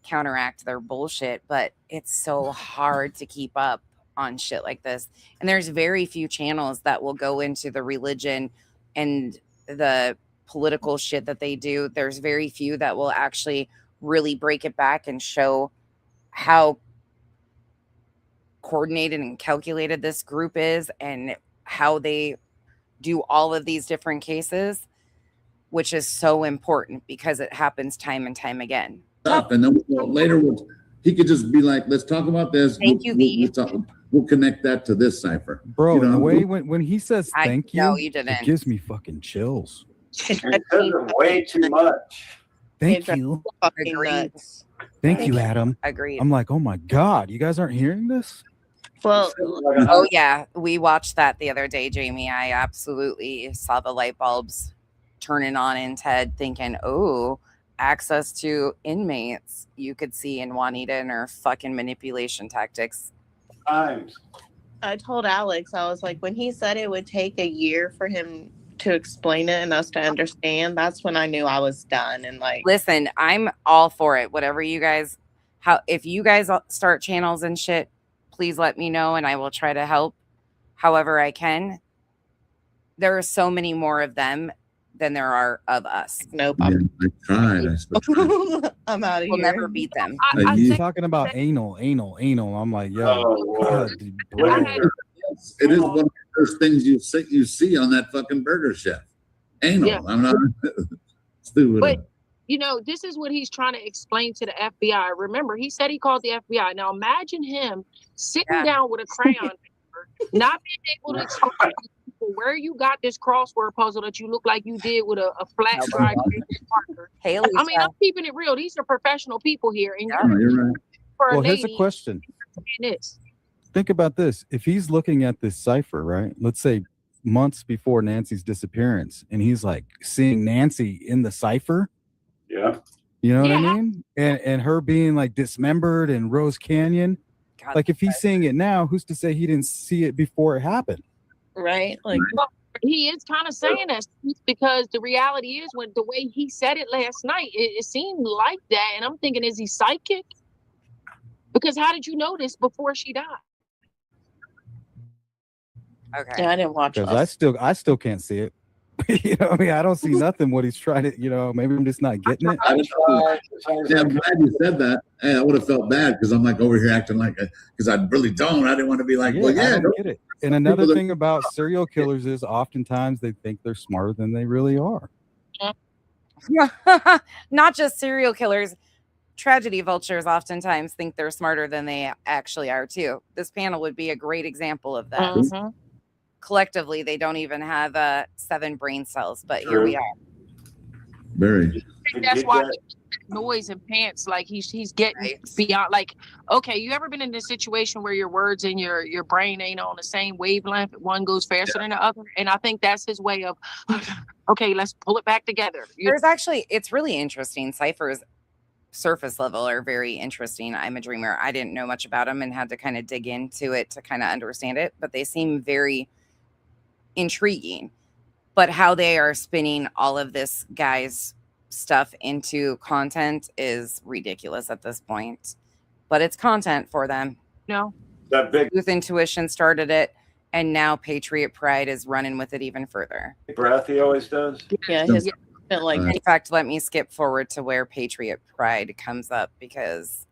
counteract their bullshit, but it's so hard to keep up on shit like this. And there's very few channels that will go into the religion and the political shit that they do. There's very few that will actually really break it back and show how coordinated and calculated this group is and how they do all of these different cases, which is so important because it happens time and time again. And then later he could just be like, let's talk about this. Thank you, we'll connect that to this cipher. Bro, the way when he says thank you, no, you didn't. It gives me fucking chills. Way too much. Thank you. Agreed. Thank you, Adam. Agreed. I'm like, oh my God, you guys aren't hearing this? Well, oh yeah, we watched that the other day, Jamie. I absolutely saw the light bulbs turning on in Ted, thinking, oh, access to inmates. You could see in Juanita and her fucking manipulation tactics. Times. I told Alex, I was like, when he said it would take a year for him to explain it and us to understand, that's when I knew I was done. And like, listen, I'm all for it. Whatever you guys, if you guys start channels and shit, please let me know and I will try to help however I can. There are so many more of them than there are of us. Nope. Yeah, I tried. I'm out of We'll here. never beat them. He's talking about anal. I'm like, yo, God, bro. It is one of the first things you see on that fucking Burger Chef. Anal. Yeah. I'm not stupid. But you know, this is what he's trying to explain to the FBI. Remember, he said he called the FBI. Now imagine him sitting down with a crayon paper, not being able to explain to people where you got this crossword puzzle that you look like you did with a flat drive marker. Haley, I mean, I'm keeping it real. These are professional people here, and you're right. for Well, here's a lady, question. this. Think about this. If he's looking at this cipher, right? Let's say months before Nancy's disappearance, and he's like seeing Nancy in the cipher. Yeah. You know what I mean? And her being like dismembered in Rose Canyon. God, like if he's seeing it now, who's to say he didn't see it before it happened? Right? Like, well, he is kind of saying that because the reality is, when the way he said it last night, it seemed like that. And I'm thinking, is he psychic? Because how did you know this before she died? Okay. yeah, I didn't watch it. Because I still can't see it. You know, I mean, I don't see nothing. What he's trying to, you know, maybe I'm just not getting it. Yeah, I'm glad you said that. Hey, I would have felt bad because I'm like over here acting like because I really don't. I didn't want to be like, well, I yeah. don't get it. And another thing about serial killers is oftentimes they think they're smarter than they really are. Not just serial killers. tragedy vultures oftentimes think they're smarter than they actually are too. This panel would be a great example of that. Mhm. Collectively, they don't even have 7 brain cells, but here we are. Very. I think that's why he noise and pants like he's getting beyond. Like, okay, you ever been in this situation where your words and your brain ain't on the same wavelength? One goes faster than the other, and I think that's his way of okay, let's pull it back together. There's actually, it's really interesting. Ciphers surface level are very interesting. I'm a dreamer. I didn't know much about them and had to kind of dig into it to kind of understand it, but they seem very intriguing. But how they are spinning all of this guy's stuff into content is ridiculous at this point. But it's content for them. No. That big Youth Intuition started it, and now Patriot Pride is running with it even further. breath he always does. Yeah, his like In fact, let me skip forward to where Patriot Pride comes up because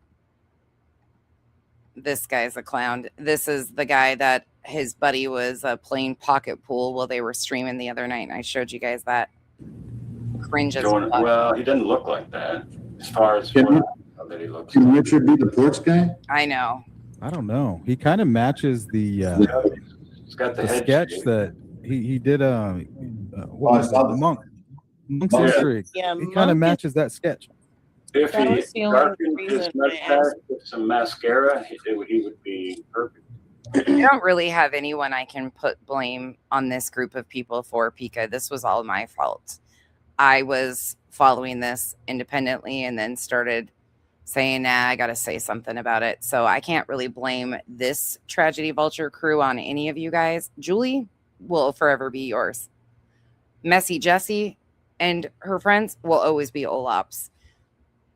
this guy's a clown. This is the guy that his buddy was playing pocket pool while they were streaming the other night, and I showed you guys that. Cringe as fuck. Well, he doesn't look like that as far as Can, what that he looks. can Richard be the porch guy? I know. I don't know. He kind of matches the He's got the the head sketch shape. that he did. What was saw it? the- Monk's Yeah. History. Yeah, He kind of Monk matches that sketch. If That he was the only darkened his reason I mustache asked. with some mascara, he would be perfect. I don't really have anyone I can put blame on this group of people for, Pika. This was all my fault. I was following this independently and then started saying, nah, I got to say something about it. So I can't really blame this Tragedy Vulture crew on any of you guys. Julie will forever be yours. Messy Jessie and her friends will always be Olaps.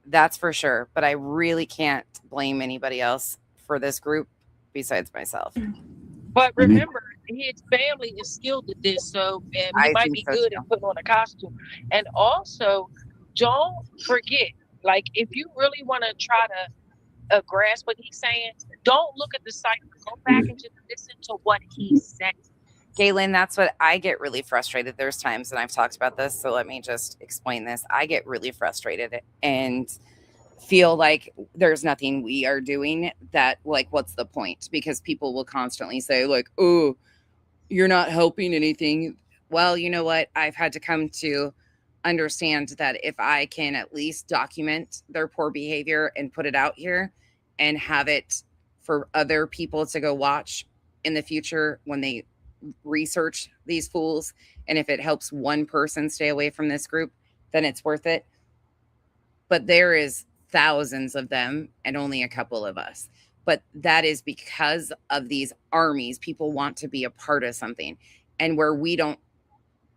That's for sure. But I really can't blame anybody else for this group besides myself. But remember, his family is skilled at this, so and he I might think be so, good too. at putting on a costume. And also, don't forget, like, if you really want to try to grasp what he's saying, don't look at the site. Go back and just listen to what he's saying. Galen, that's what I get really frustrated. There's times, and I've talked about this, so let me just explain this. I get really frustrated and feel like there's nothing we are doing that, like, what's the point? Because people will constantly say, like, oh, you're not helping anything. Well, you know what? I've had to come to understand that if I can at least document their poor behavior and put it out here and have it for other people to go watch in the future when they research these fools, and if it helps one person stay away from this group, then it's worth it. But there is thousands of them and only a couple of us. But that is because of these armies. People want to be a part of something. And where we don't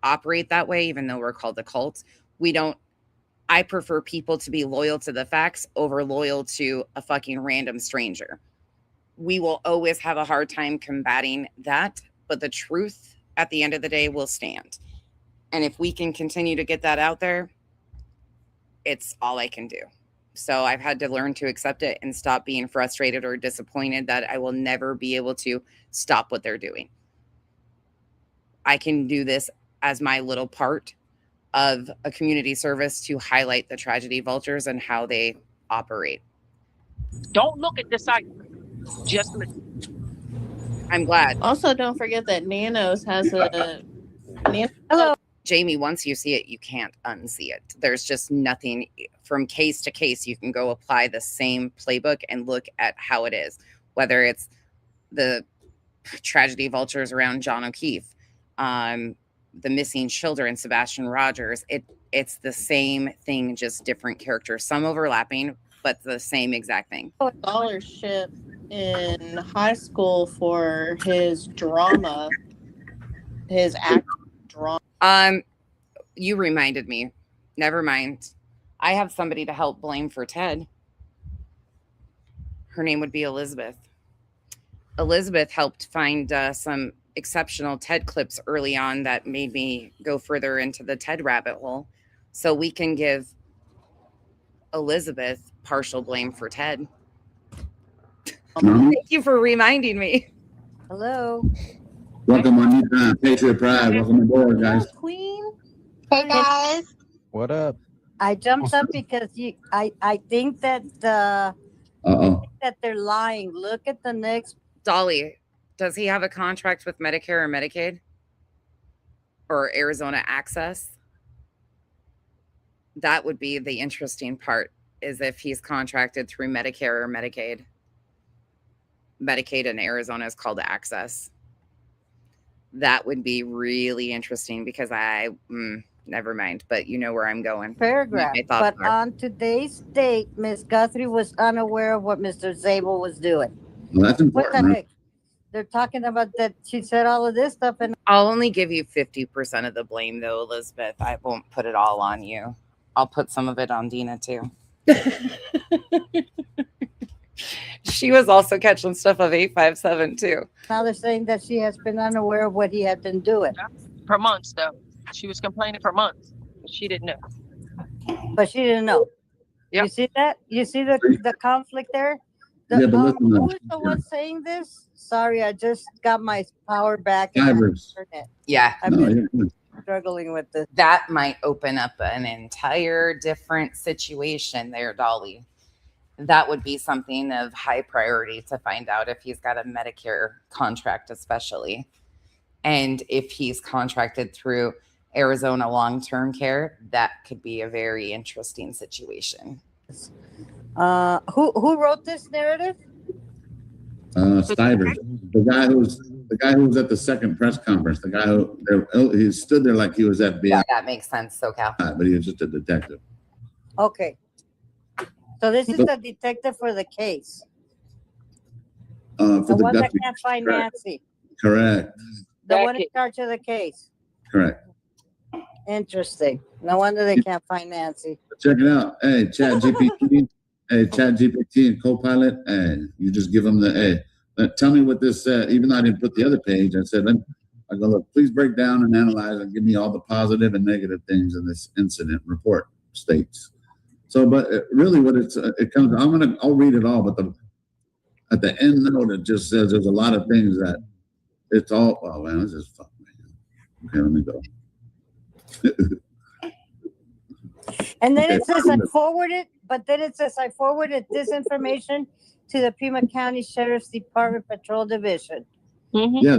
operate that way, even though we're called a cult, I prefer people to be loyal to the facts over loyal to a fucking random stranger. We will always have a hard time combating that, but the truth at the end of the day will stand. And if we can continue to get that out there, it's all I can do. So I've had to learn to accept it and stop being frustrated or disappointed that I will never be able to stop what they're doing. I can do this as my little part of a community service to highlight the Tragedy Vultures and how they operate. Don't look at the site. Just listen. I'm glad. Also, don't forget that Nanos has a Hello. Jamie, once you see it, you can't unsee it. There's just nothing from case to case. You can go apply the same playbook and look at how it is, whether it's the Tragedy Vultures around John O'Keefe, the missing children, Sebastian Rogers. It's the same thing, just different characters, some overlapping, but the same exact thing. scholarship in high school for his drama, his acting drama. You reminded me. Never mind. I have somebody to help blame for Ted. Her name would be Elizabeth. Elizabeth helped find some exceptional TED clips early on that made me go further into the TED rabbit hole. So we can give Elizabeth partial blame for Ted. Thank you for reminding me. Hello. Welcome on new Patriot Pride. Welcome aboard, guys. Queen. Hey guys. What up? I jumped up because I think that that they're lying. Look at the next. Dolly, does he have a contract with Medicare or Medicaid? Or Arizona Access? That would be the interesting part, is if he's contracted through Medicare or Medicaid. Medicaid in Arizona is called Access. That would be really interesting because never mind, but you know where I'm going. Paragraph. My thoughts But are. on today's date, Ms. Guthrie was unaware of what Mr. Zabel was doing. Well, that's What important. the Right? heck? They're talking about that she said all of this stuff, and I'll only give you 50% of the blame, though, Elizabeth. I won't put it all on you. I'll put some of it on Dina, too. She was also catching stuff of 857, too. now they're saying that she has been unaware of what he had been doing. For months, though. She was complaining for months. But she didn't know. But she didn't know. Yep. You see that? You see the conflict there? Yeah, but listen, who is the one saying this? Sorry, I just got my power back. and Divers. internet. Yeah. I've No, been you're good. struggling with this. That might open up an entire different situation there, Dolly. That would be something of high priority to find out if he's got a Medicare contract, especially. And if he's contracted through Arizona long-term care, that could be a very interesting situation. Who wrote this narrative? Stivers, the guy who was at the second press conference, the guy he stood there like he was FBI, Yeah, that makes sense, SoCal. but he was just a detective. Okay. So this is the detective for the case. For The the one that Guthrie. can't find Correct. Nancy. Correct. The one in charge of the case. Correct. Interesting. No wonder they can't find Nancy. Check it out. Hey, Chat GPT. Hey, Chat GPT and Copilot. Hey, you just give them tell me what this said. Even though I didn't put the other page, I said, I go, look, please break down and analyze and give me all the positive and negative things in this incident report states. So, but really what it comes, I'll read it all, but at the end note, it just says there's a lot of things that it's all, oh man, this is fucking, okay, let me go. And then Okay. it says I forwarded this information to the Pima County Sheriff's Department Patrol Division. Yeah,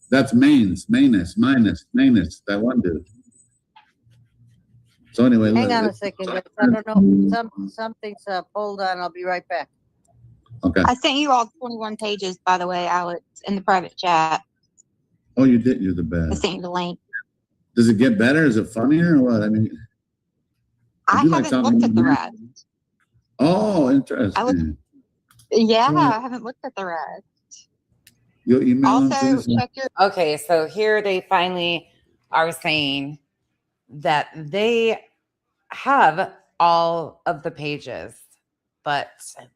that's Manus, that one dude. So anyway, Hang look, on a second, guys. I don't know. Something's up. Hold on, I'll be right back. Okay. I sent you all 21 pages, by the way, Alex, in the private chat. Oh, you did. You're the I best. sent you the link. Does it get better? Is it funnier or what? I mean, I you like haven't talking looked at the to me? rest. Oh, interesting. Yeah, Yeah. I haven't looked at the rest. You'll email them to Also, us? check your. Okay, so here they finally are saying that they have all of the pages, but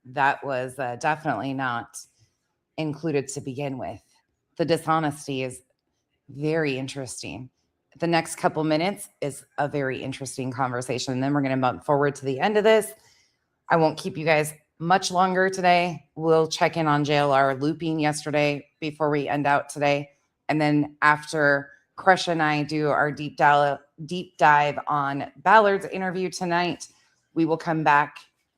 that was definitely not included to begin with. The dishonesty is very interesting. The next couple minutes is a very interesting conversation. And then we're going to move forward to the end of this. I won't keep you guys much longer today. We'll check in on JLR looping yesterday before we end out today. And then after Crush and I do our deep dive on Ballard's interview tonight, we will come back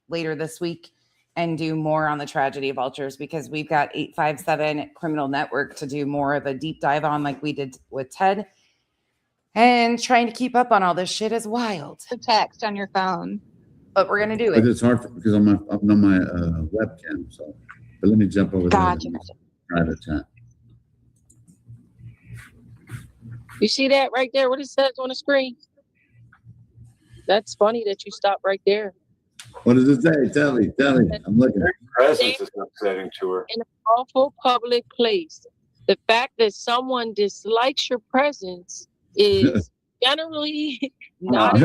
later this week and do more on the tragedy vultures, because we've got 857 Criminal Network to do more of a deep dive on, like we did with Ted. And trying to keep up on all this shit is wild. The text on your phone. But we're going to do But it. it's hard because I'm on my webcam. So, but let me jump over Gotcha. there. Private chat. You see that right there? What it says on the screen? That's funny that you stopped right there. What does it say? Tell me. I'm looking. Presence is upsetting to her. In an awful public place, the fact that someone dislikes your presence is generally not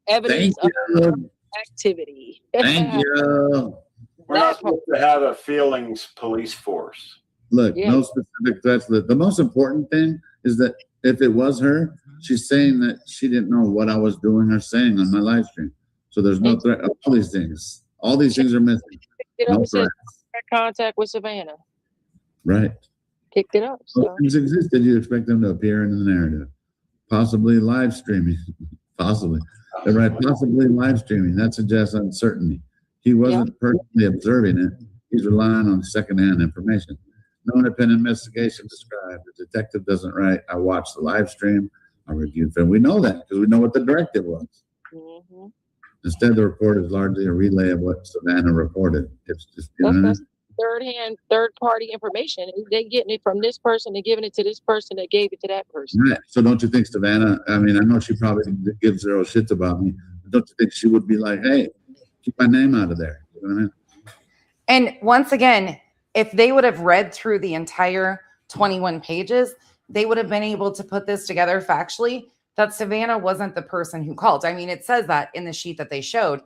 evidence Thank of you. activity. Thank you. We're not supposed to have a feelings police force. Look, Yeah. no specific threats. The most important thing is that if it was her, she's saying that she didn't know what I was doing or saying on my live stream. So there's no threat. All these things are missing. It No up, says threat. contact with Savannah. Right. Picked it up. Those So things existed. You expect them to appear in the narrative, possibly live streaming Possibly. They're right. Possibly live streaming. That suggests uncertainty. He wasn't personally observing it. He's relying on secondhand information. No independent investigation described. The detective doesn't write, I watched the live stream. I reviewed film. We know that because we know what the directive was. Mm-hmm. Instead, the report is largely a relay of what Savannah reported. It's just, you know, That's third-party information. They're getting it from this person and giving it to this person that gave it to that person. right. So don't you think Savannah, I mean, I know she probably gives zero shits about me, but don't you think she would be like, hey, keep my name out of there? You know what I mean? And once again, if they would have read through the entire 21 pages, they would have been able to put this together factually that Savannah wasn't the person who called. I mean, it says that in the sheet that they showed,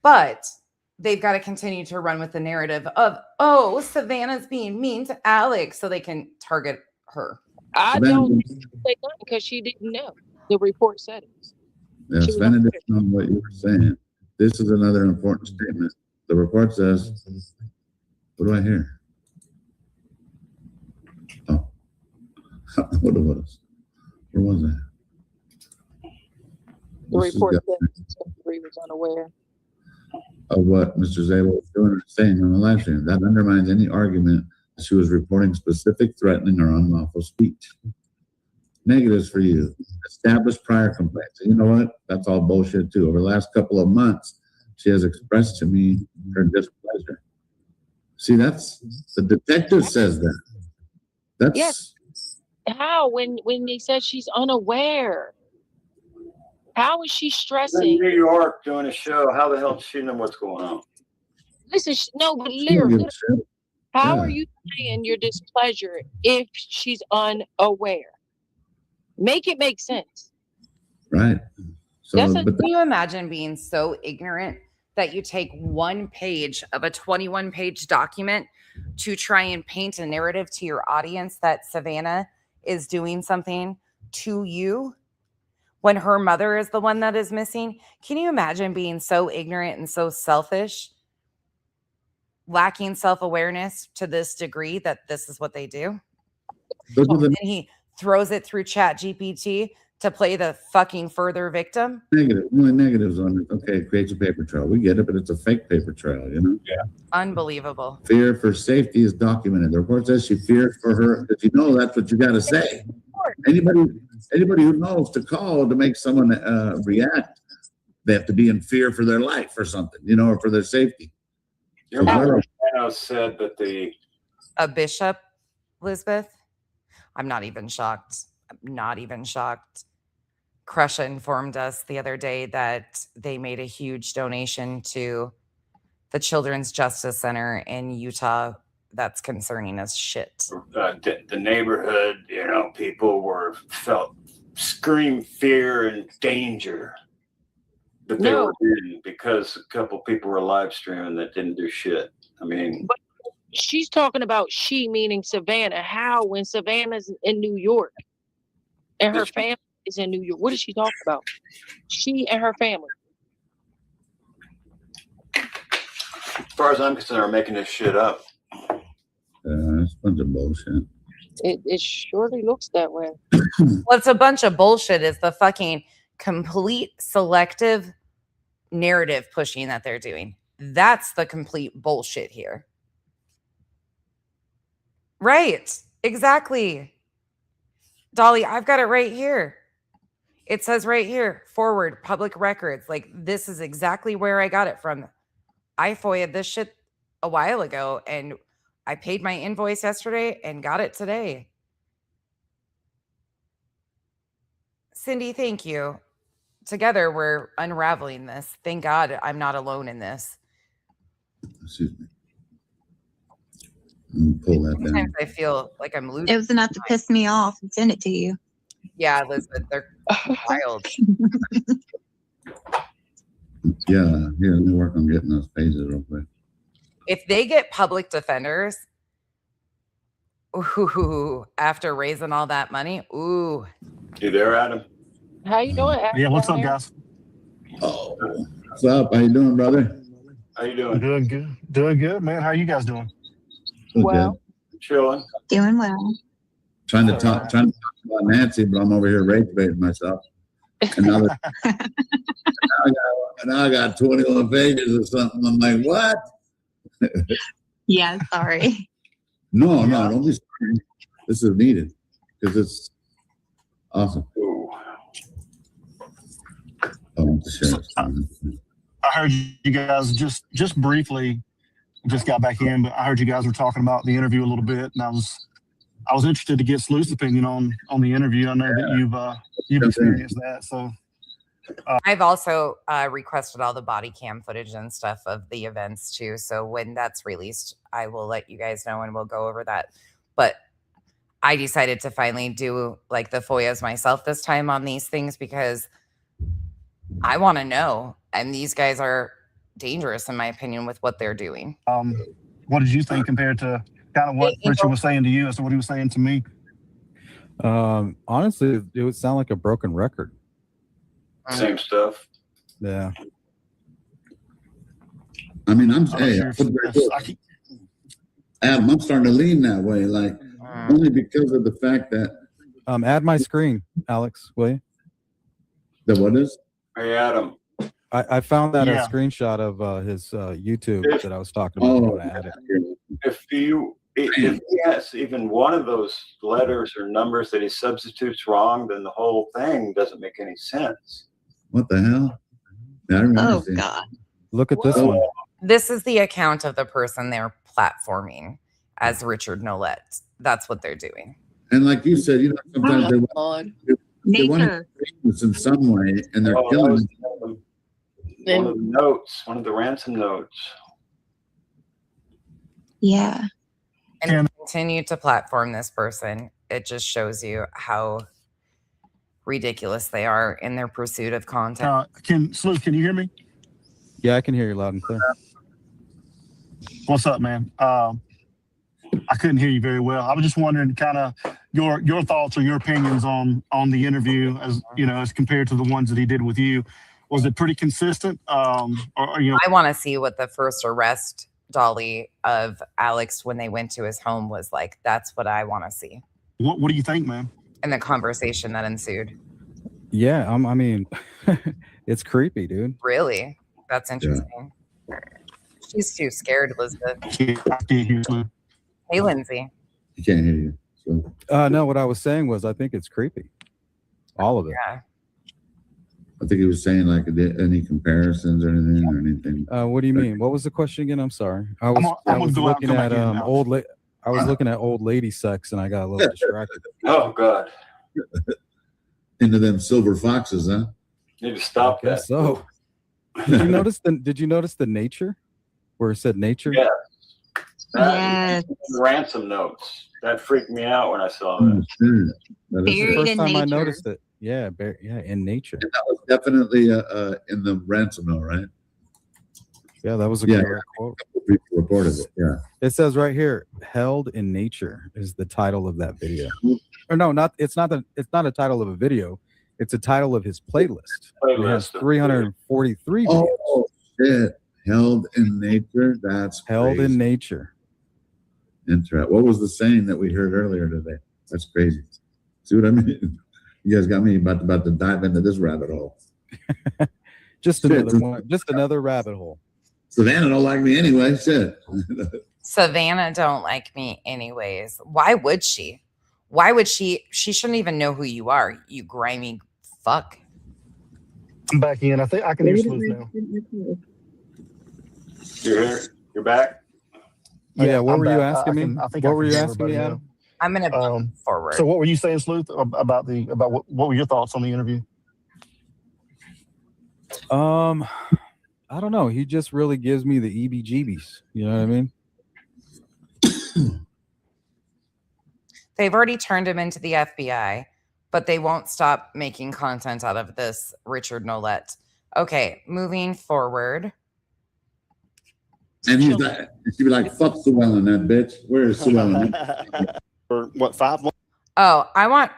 but they've got to continue to run with the narrative of, oh, Savannah's being mean to Alex, so they can target her. I don't say nothing because she didn't know. The report said it. Yeah, Savannah didn't know what you were saying. This is another important statement. The report says, what do I hear? Oh, what it was. Where was I? The report said Guthrie was unaware of what Mr. Zabel was doing or saying on the live stream. That undermines any argument that she was reporting specific, threatening, or unlawful speech. Negatives for you. Established prior complaints. And you know what? That's all bullshit too. Over the last couple of months, she has expressed to me her displeasure. See, that's the detective says that. That's yes. How when they said she's unaware? How is she stressing? In New York doing a show. How the hell does she know what's going on? Listen, no, but literally, how are you saying your displeasure if she's unaware? Make it make sense. Right. So, Can you imagine being so ignorant that you take one page of a 21-page document to try and paint a narrative to your audience that Savannah is doing something to you when her mother is the one that is missing? Can you imagine being so ignorant and so selfish, lacking self-awareness to this degree that this is what they do? And he throws it through Chat GPT to play the fucking further victim. Negative. Only negatives on it. Okay, it creates a paper trail. We get it, but it's a fake paper trail, you know? Yeah. Unbelievable. Fear for safety is documented. The report says she feared for her, because you know that's what you got to say. Anybody who knows to call to make someone react, they have to be in fear for their life or something, you know, or for their safety. Your mother said that a bishop, Elizabeth. I'm not even shocked. I'm not even shocked. Crusha informed us the other day that they made a huge donation to the Children's Justice Center in Utah. That's concerning as shit. The neighborhood, you know, people felt scream fear and danger that they were in because a couple people were live streaming that didn't do shit. I mean, but she's talking about she meaning Savannah. How when Savannah's in New York and her family is in New York? What is she talking about? She and her family. As far as I'm concerned, are making this shit up. It's a bunch of bullshit. It surely looks that way. Well, it's a bunch of bullshit. Is the fucking complete selective narrative pushing that they're doing. That's the complete bullshit here. Right. Exactly. Dolly, I've got it right here. It says right here, forward, public records. Like, this is exactly where I got it from. I FOIA'd this shit a while ago, and I paid my invoice yesterday and got it today. Cindy, thank you. Together, we're unraveling this. Thank God I'm not alone in this. Excuse me. Pull that Sometimes down. I feel like I'm losing. It was enough to piss me off and send it to you. Yeah, Elizabeth, they're wild. Yeah, let me work on getting those pages real quick. If they get public defenders, ooh, after raising all that money, ooh. You there, Adam? How you doing, Adam? Yeah, what's up, guys? Oh, what's up? How you doing, brother? How you doing? Doing good. Doing good, man. How are you guys doing? Well, chilling. Doing well. Trying to talk about Nancy, but I'm over here rage baiting myself. And now I got 21 pages or something. I'm like, what? Yeah, sorry. No, don't be sorry. This is needed because it's awesome. Oh, shit. I heard you guys just briefly just got back in, but I heard you guys were talking about the interview a little bit, and I was interested to get Sleuth's opinion on the interview. I know that you've experienced that, so. I've also requested all the body cam footage and stuff of the events too. So when that's released, I will let you guys know and we'll go over that. But I decided to finally do like the FOIAs myself this time on these things because I want to know. And these guys are dangerous, in my opinion, with what they're doing. What did you think compared to kind of what Richard was saying to you as to what he was saying to me? Honestly, it would sound like a broken record. Same stuff. Yeah. I mean, I'm starting to lean that way, like only because of the fact that. Add my screen, Alex, will you? The what is? Hey, Adam. I found that a screenshot of his YouTube that I was talking about. I want to add it. If he has even one of those letters or numbers that he substitutes wrong, then the whole thing doesn't make any sense. What the hell? I don't Oh, God. Look at this one. This is the account of the person they're platforming as Richard Nolette. That's what they're doing. And like you said, sometimes they want to famous in some way, and they're killing them. One of the notes, one of the ransom notes. Yeah. And continue to platform this person. It just shows you how ridiculous they are in their pursuit of content. Sleuth, can you hear me? Yeah, I can hear you loud and clear. What's up, man? I couldn't hear you very well. I was just wondering kind of your thoughts or your opinions on the interview as compared to the ones that he did with you. Was it pretty consistent? I want to see what the first arrest, Dolly, of Alex when they went to his home was like. That's what I want to see. What do you think, man? And the conversation that ensued. Yeah, I mean, it's creepy, dude. Really? That's interesting. Yeah. She's too scared, Elizabeth. Hey, Lindsay. You can't hear you. So. No, what I was saying was I think it's creepy. All of it. Yeah. I think he was saying like any comparisons or anything. What do you mean? What was the question again? I'm sorry. I was looking at old lady sex and I got a little distracted. Oh God. Into them silver foxes, huh? Need to stop that. So did you notice the nature? Where it said nature? Yeah. Yes. Ransom notes. That freaked me out when I saw that. That is the first time I noticed it. Yeah, in nature. And that was definitely in the ransom note, right? Yeah, that was a great quote. Reported it. Yeah. It says right here, "Held in Nature" is the title of that video. Or no, it's not a title of a video. It's a title of his playlist. It has 343 videos. Oh shit. Held in Nature. That's Held crazy. in Nature. Interesting. What was the saying that we heard earlier today? That's crazy. See what I mean? You guys got me about to dive into this rabbit hole. Just another one. Just another rabbit hole. Savannah don't like me anyway. Shit. Savannah don't like me anyways. Why would she? Why would she? She shouldn't even know who you are, you grimy fuck. I'm back in. I think I can hear Sleuth now. You're here? You're back? Yeah, what were you asking me? What were you asking me, Adam? I'm gonna go forward. So what were you saying, Sleuth, about what were your thoughts on the interview? I don't know. He just really gives me the EBGBs. You know what I mean? They've already turned him into the FBI, but they won't stop making content out of this Richard Nolette. Okay, moving forward. And he's like, she'd be like, "Fuck Llewellyn, that bitch. Where is Llewellyn?" For what, 5 months? Oh, I want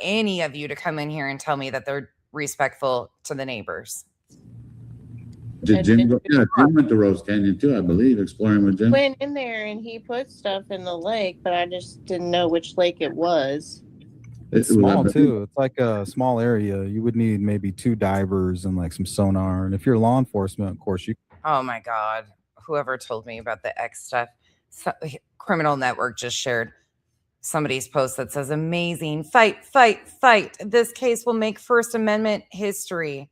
any of you to come in here and tell me that they're respectful to the neighbors. Did Jim go? Yeah, Jim went to Rose Canyon too, I believe, exploring with Jim. Went in there and he put stuff in the lake, but I just didn't know which lake it was. It's small too. It's like a small area. You would need maybe 2 divers and like some sonar. And if you're law enforcement, of course, you. Oh my God. Whoever told me about the X stuff, Criminal Network just shared somebody's post that says, amazing, fight, fight, fight. This case will make First Amendment history.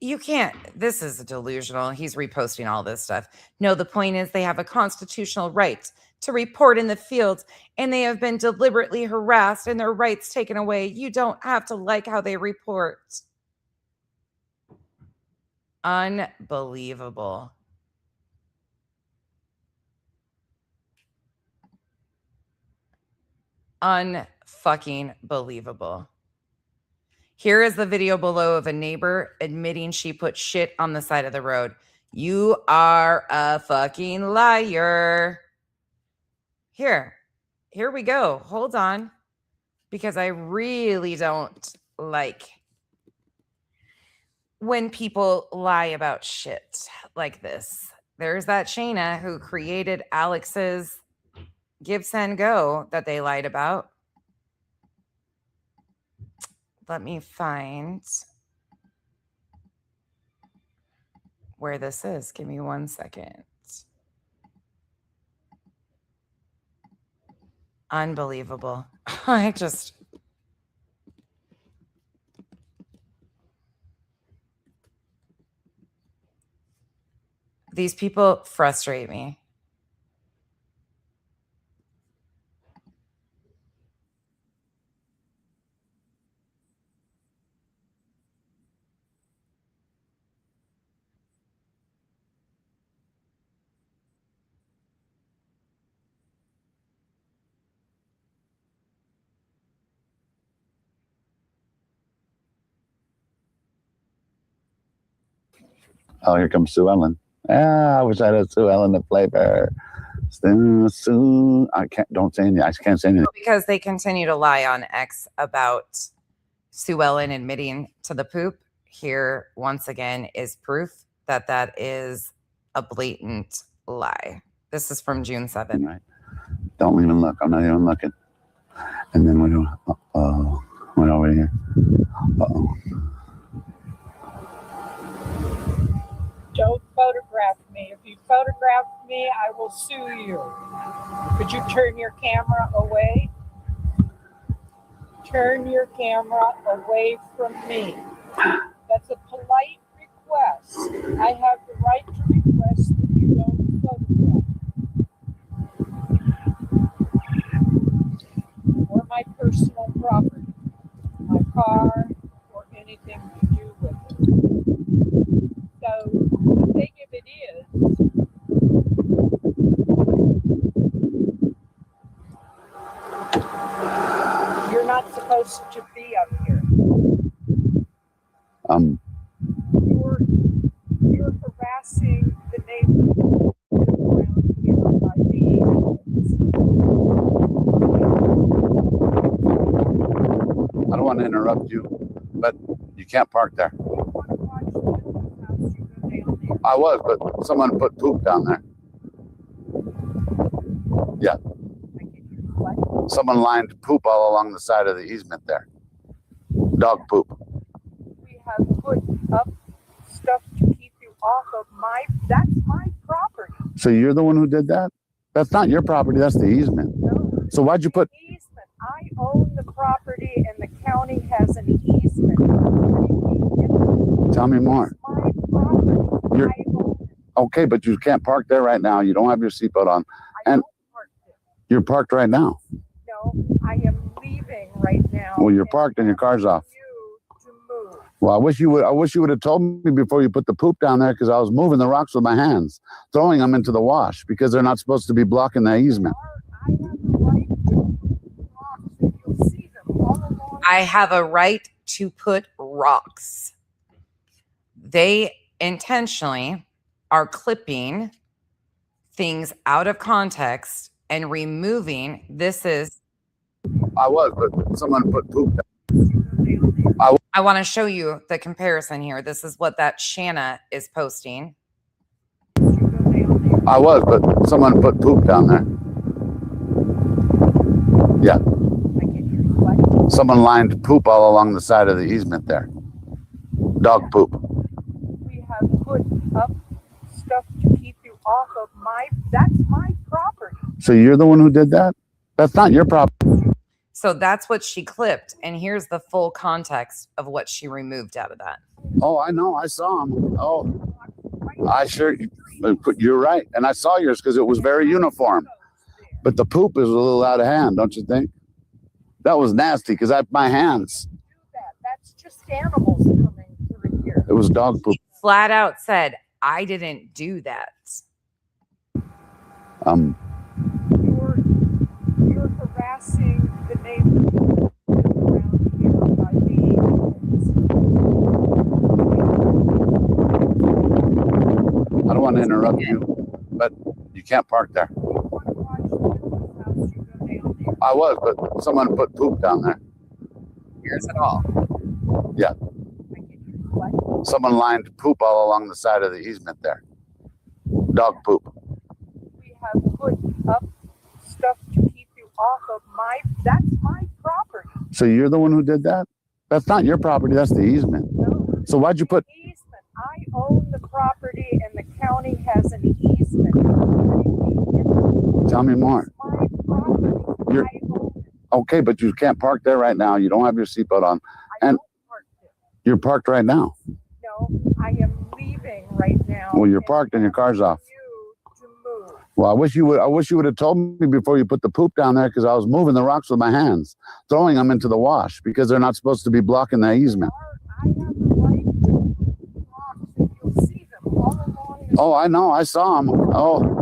You can't. This is delusional. He's reposting all this stuff. No, the point is they have a constitutional right to report in the field, and they have been deliberately harassed and their rights taken away. You don't have to like how they report. Unbelievable. Unfucking believable. Here is the video below of a neighbor admitting she put shit on the side of the road. You are a fucking liar. Here we go. Hold on. Because I really don't like when people lie about shit like this. There's that Shayna who created Alex's Give, Send, Go that they lied about. Let me find where this is. Give me 1 second. Unbelievable. These people frustrate me. Oh, here comes Sue Ellen. I wish I had Sue Ellen to play for her. Sue, I don't say anything. I can't say anything. Because they continue to lie on X about Sue Ellen admitting to the poop. Here, once again, is proof that that is a blatant lie. This is from June 7th. Right. Don't even look. I'm not even looking. And then we do, went over here. Don't photograph me. If you photograph me, I will sue you. Could you turn your camera away? Turn your camera away from me. That's a polite request. I have the right to request that you don't photograph. Or my personal property, my car, or anything you do with it. So the thing of it is, you're not supposed to be up here. You're harassing the neighbors around here by being. I don't want to interrupt you, but you can't park there. I was, but someone put poop down there. Yeah. Someone lined poop all along the side of the easement there. Dog poop. We have put up stuff to keep you off of that's my property. So you're the one who did that? That's not your property, that's the easement. No. So why'd you put... Easement. I own the property and the county has an easement. Tell me more. My property. You're... Okay, but you can't park there right now. You don't have your seatbelt on. And you're parked right now. No, I am leaving right now. Well, you're parked and your car's off. Well, I wish you would have told me before you put the poop down there, because I was moving the rocks with my hands, throwing them into the wash because they're not supposed to be blocking the easement. I have a right to put rocks. They intentionally are clipping things out of context and removing. This is. I was, but someone put poop down. I want to show you the comparison here. This is what that Shanna is posting. I was, but someone put poop down there. Yeah. Someone lined poop all along the side of the easement there. Dog poop. We have put up stuff to keep you off of that's my property. So you're the one who did that? That's not your property. So that's what she clipped. And here's the full context of what she removed out of that. Oh, I know. I saw him. Oh, you're right. And I saw yours because it was very uniform. But the poop is a little out of hand, don't you think? That was nasty because I have my hands. That's just animals coming through here. It was dog poop. Flat out said, I didn't do that. You're harassing the neighbors around here by being. I don't want to interrupt you, but you can't park there. I was, but someone put poop down there. Here's it all. Yeah. Someone lined poop all along the side of the easement there. Dog poop. We have put up stuff to keep you off of that's my property. So you're the one who did that? That's not your property, that's the easement. No. So why'd you put... Easement. I own the property and the county has an easement. Tell me more. My property. You're... Okay, but you can't park there right now. You don't have your seatbelt on. And you're parked right now. No, I am leaving right now. Well, you're parked and your car's off. Well, I wish you would have told me before you put the poop down there because I was moving the rocks with my hands, throwing them into the wash because they're not supposed to be blocking the easement. Oh, I know. I saw them. Oh,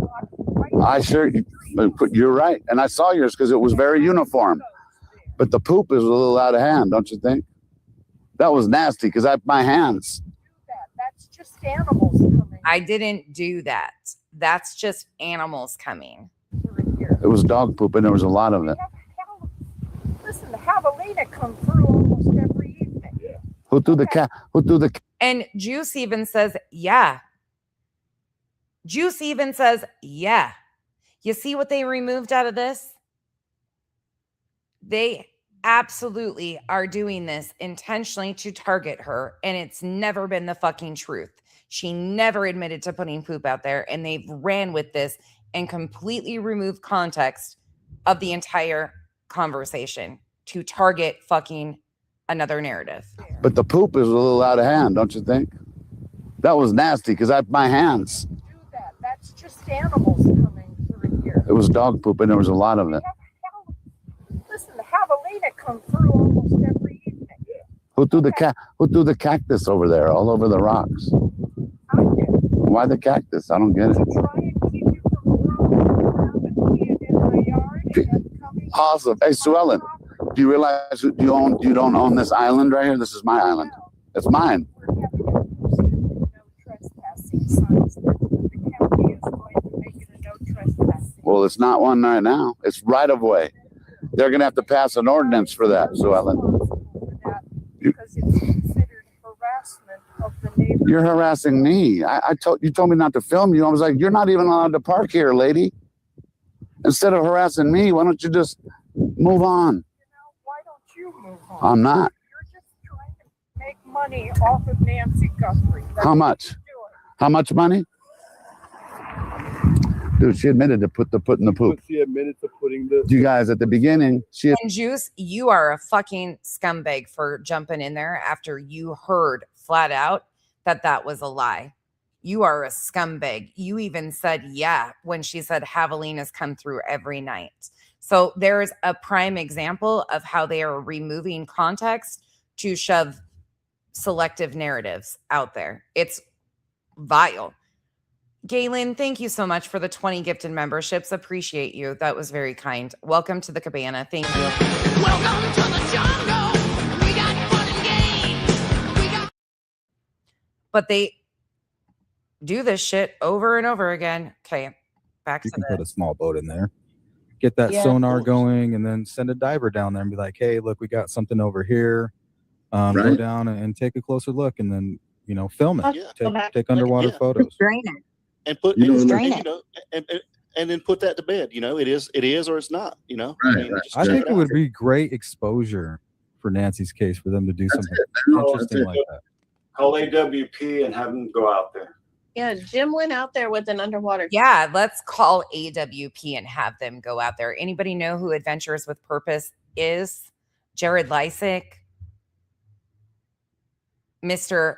you're right. And I saw yours because it was very uniform. But the poop is a little out of hand, don't you think? That was nasty because I have my hands. That's just animals coming. I didn't do that. That's just animals coming. It was dog poop and there was a lot of it. Listen, the javelina come through almost every evening. Who threw the cat? And Juice even says, yeah. Juice even says, yeah. You see what they removed out of this? They absolutely are doing this intentionally to target her, and it's never been the fucking truth. She never admitted to putting poop out there, and they've ran with this and completely removed context of the entire conversation to target fucking another narrative. But the poop is a little out of hand, don't you think? That was nasty because I have my hands. That's just animals coming through here. It was dog poop and there was a lot of it. Listen, the javelina come through almost every evening. Who threw the cactus over there, all over the rocks? Why the cactus? I don't get it. Awesome. Hey, Sue Ellen, do you realize you don't own this island right here? This is my island. It's mine. Well, it's not one right now. It's right of way. They're going to have to pass an ordinance for that, Sue Ellen. You're harassing me. You told me not to film you. I was like, you're not even allowed to park here, lady. Instead of harassing me, why don't you just move on? Why don't you move on? I'm not. You're just trying to make money off of Nancy Guthrie. How much? How much money? Dude, she admitted to putting the poop. She admitted to putting the. You guys at the beginning, And Juice, you are a fucking scumbag for jumping in there after you heard flat out that was a lie. You are a scumbag. You even said, yeah, when she said javelinas come through every night. So there's a prime example of how they are removing context to shove selective narratives out there. It's vile. Galen, thank you so much for the 20 gifted memberships. Appreciate you. That was very kind. Welcome to the cabana. Thank you. Welcome to the jungle. We got fun and games. But they do this shit over and over again. Okay, back You to can the put a small boat in there, get that Yeah, of sonar course. going, and then send a diver down there and be like, hey, look, we got something over here. Go Right. down and take a closer look, and then, film it. Yeah. Take underwater photos. Drain it. And put You know, and, like- and, you know, and then put that to bed. It is or it's not. Right, I mean, right. just I check think it it out. would be great exposure for Nancy's case for them to do something interesting like that. Call AWP and have them go out there. Yeah, Jim went out there with an underwater. Yeah, let's call AWP and have them go out there. Anybody know who Adventures with Purpose is? Jared Lysick, Mr.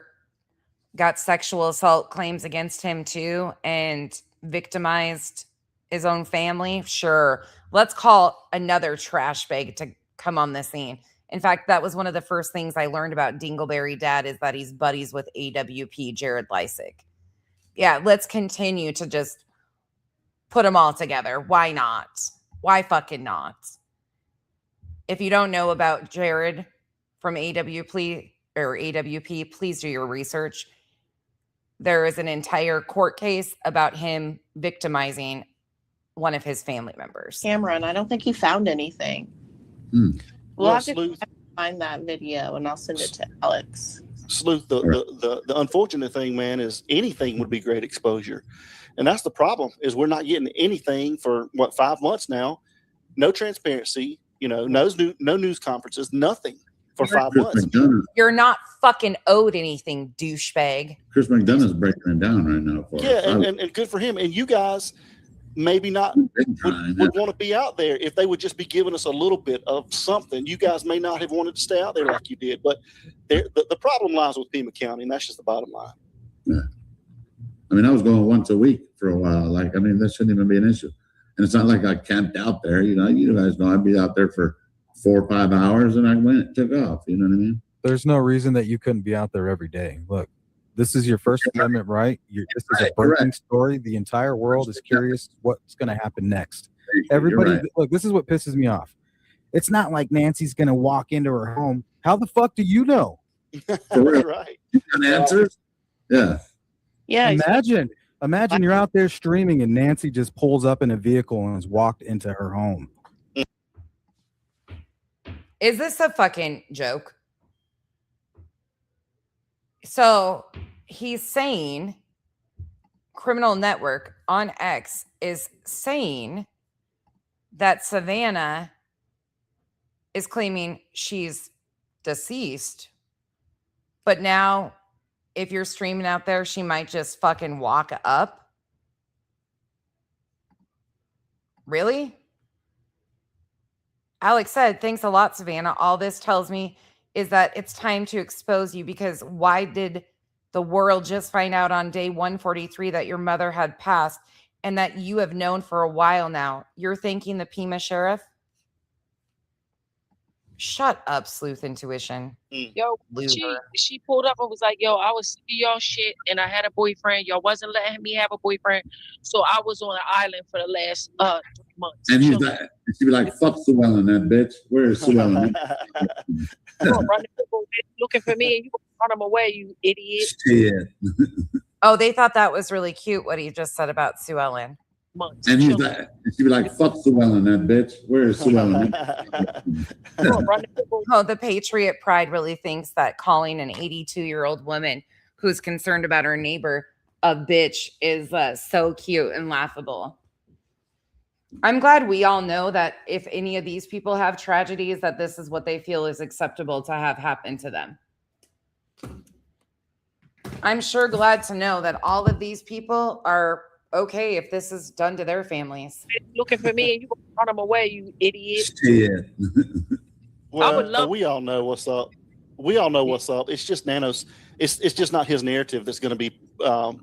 got sexual assault claims against him too and victimized his own family. Sure. Let's call another trash bag to come on the scene. In fact, that was one of the first things I learned about Dingleberry Dad is that he's buddies with AWP Jared Lysick. Yeah, let's continue to just put them all together. Why not? Why fucking not? If you don't know about Jared from AWP, please do your research. There is an entire court case about him victimizing one of his family members. Cameron, I don't think he found anything. We'll have to find that video and I'll send it to Alex. Sleuth, the unfortunate thing, man, is anything would be great exposure. And that's the problem is we're not getting anything for 5 months now. No transparency, no news conferences, nothing for 5 months. You're not fucking owed anything, douchebag. Chris McDonough's breaking it down right now. For Yeah, and good for him. And you guys maybe not would want to be out there if they would just be giving us a little bit of something. You guys may not have wanted to stay out there like you did, but the problem lies with Pima County, and that's just the bottom line. Yeah. I mean, I was going once a week for a while. That shouldn't even be an issue. And it's not like I camped out there. You guys know I'd be out there for 4 or 5 hours and I went and took off. You know what I mean? There's no reason that you couldn't be out there every day. Look, this is your First Amendment right. This is a breaking story. The entire world is curious what's going to happen next. Everybody, look, this is what pisses me off. It's not like Nancy's going to walk into her home. How the fuck do you know? Right. You got answers? Yeah. Yeah. Imagine you're out there streaming and Nancy just pulls up in a vehicle and has walked into her home. Is this a fucking joke? So he's saying Criminal Network on X is saying that Savannah is claiming she's deceased. But now if you're streaming out there, she might just fucking walk up. Really? Alex said, thanks a lot, Savannah. All this tells me is that it's time to expose you because why did the world just find out on day 143 that your mother had passed and that you have known for a while now? You're thanking the Pima sheriff? Shut up, Sleuth Intuition. Yo, she pulled up and was like, yo, I was sick of y'all shit and I had a boyfriend. Y'all wasn't letting me have a boyfriend. So I was on an island for the last 3 months. And she'd be like, fuck Sue Ellen, that bitch. Where is Sue Ellen? Looking for me and you run them away, you idiot. Shit. Oh, they thought that was really cute what he just said about Sue Ellen. And she'd be like, fuck Sue Ellen, that bitch. Where is Sue Ellen? Oh, the Patriot Pride really thinks that calling an 82-year-old woman who's concerned about her neighbor a bitch is so cute and laughable. I'm glad we all know that if any of these people have tragedies, that this is what they feel is acceptable to have happen to them. I'm sure glad to know that all of these people are okay if this is done to their families. Looking for me and you run them away, you idiot. Shit. Well, we all know what's up. It's just Nano's. It's just not his narrative that's going to be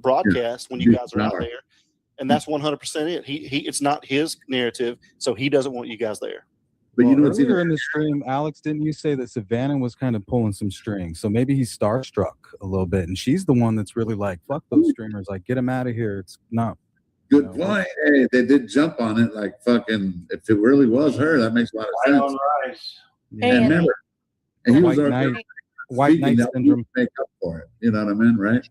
broadcast when you guys are out there, and that's 100% it. It's not his narrative, so he doesn't want you guys there. But earlier in the stream, Alex, didn't you say that Savannah was kind of pulling some strings? So maybe he's starstruck a little bit, and she's the one that's really like, "Fuck those streamers! Like, get them out of here." It's not. Good point. Hey, they did jump on it like fucking. If it really was her, that makes a lot of sense. And remember, and he was white knight syndrome. Make up for it. You know what I mean, right?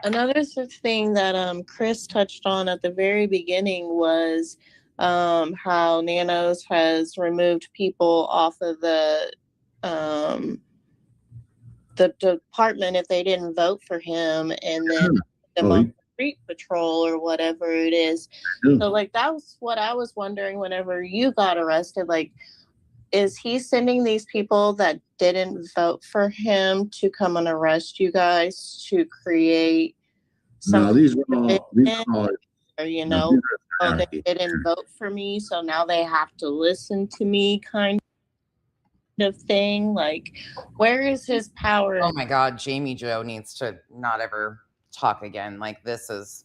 Another thing that Chris touched on at the very beginning was how Nanos has removed people off of the department if they didn't vote for him, and then them on street patrol or whatever it is. So like that was what I was wondering whenever you got arrested. Like, is he sending these people that didn't vote for him to come and arrest you guys to create No, some, these were all, or, you no, know, these are oh, they anarchy. didn't vote for me, so now they have to listen to me kind of thing? Like, where is his power? Oh my God, Jamie Joe needs to not ever talk again. Like, this is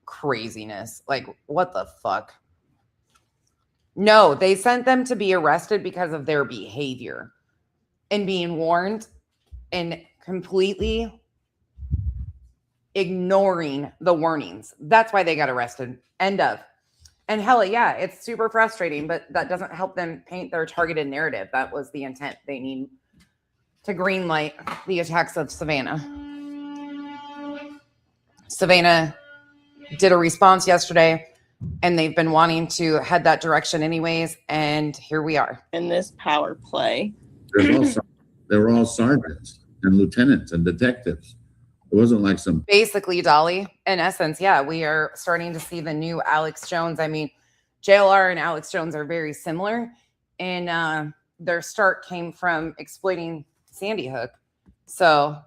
craziness. Like, what the fuck? No, they sent them to be arrested because of their behavior and being warned and completely ignoring the warnings. That's why they got arrested. End of. And hell yeah, it's super frustrating, but that doesn't help them paint their targeted narrative. That was the intent. They need to greenlight the attacks of Savannah. Savannah did a response yesterday, and they've been wanting to head that direction anyways, and here we are. In this power play. They were all sergeants and lieutenants and detectives. It wasn't like some... Basically, Dolly, in essence, yeah, we are starting to see the new Alex Jones. I mean, JLR and Alex Jones are very similar, and their start came from exploiting Sandy Hook. So,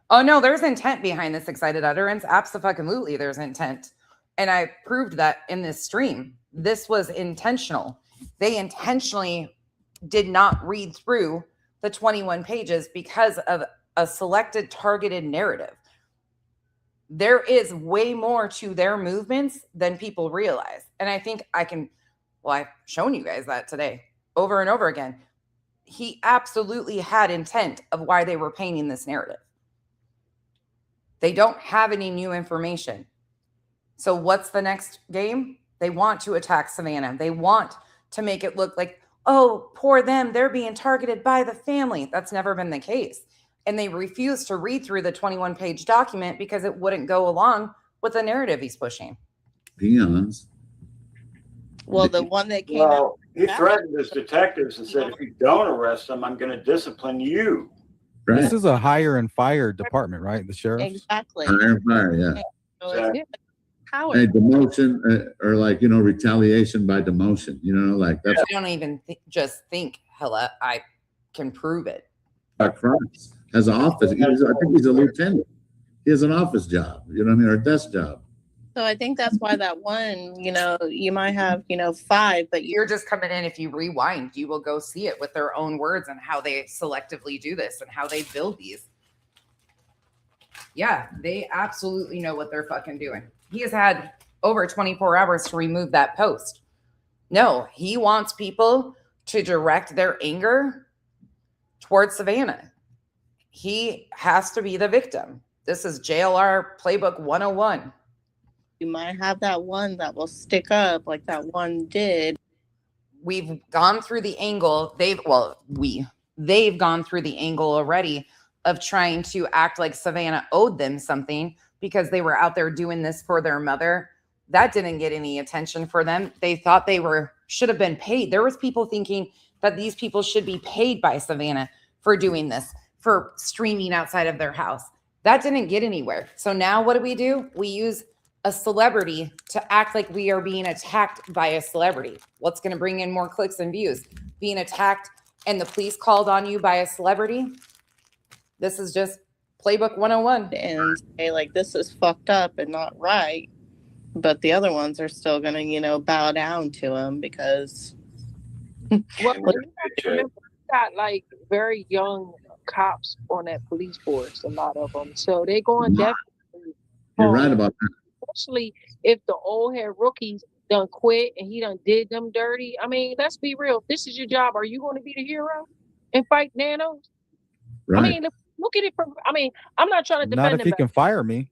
oh no, there's intent behind this excited utterance. Absolutely, there's intent. And I proved that in this stream. This was intentional. They intentionally did not read through the 21 pages because of a selected targeted narrative. There is way more to their movements than people realize. And I think I've shown you guys that today over and over again. He absolutely had intent of why they were painting this narrative. They don't have any new information. So what's the next game? They want to attack Savannah. They want to make it look like, oh, poor them, they're being targeted by the family. That's never been the case. And they refuse to read through the 21-page document because it wouldn't go along with the narrative he's pushing. Peons. Well, the one that came Well, out. he threatened his detectives and said, if you don't arrest them, I'm going to discipline you. Right. This is a hire and fire department, right? The sheriff. Exactly. Hire and fire, yeah. So it's power. Hey, demotion or like, retaliation by demotion, like that's... I don't even just think, hella, I can prove it. Cross has an office. I think he's a lieutenant. He has an office job, or a desk job. So I think that's why that one, you might have, 5, but You're just coming in. If you rewind, you will go see it with their own words and how they selectively do this and how they build these. Yeah, they absolutely know what they're fucking doing. He has had over 24 hours to remove that post. No, he wants people to direct their anger towards Savannah. He has to be the victim. This is JLR Playbook 101. You might have that one that will stick up like that one did. We've gone through the angle. They've gone through the angle already of trying to act like Savannah owed them something because they were out there doing this for their mother. That didn't get any attention for them. They thought they should have been paid. There was people thinking that these people should be paid by Savannah for doing this, for streaming outside of their house. That didn't get anywhere. So now what do? We use a celebrity to act like we are being attacked by a celebrity. What's going to bring in more clicks and views? Being attacked and the police called on you by a celebrity? This is just Playbook 101. And say, like, this is fucked up and not right. But the other ones are still going to, bow down to him because... Well, you have to remember, we got like very young cops on that police force, a lot of them. So they're going definitely. You're right about that. Especially if the old head rookies done quit and he done did them dirty. I mean, let's be real. If this is your job, are you going to be the hero and fight nanos? Right. I mean, look at it from. I mean, I'm not trying to defend Not if he can fire me.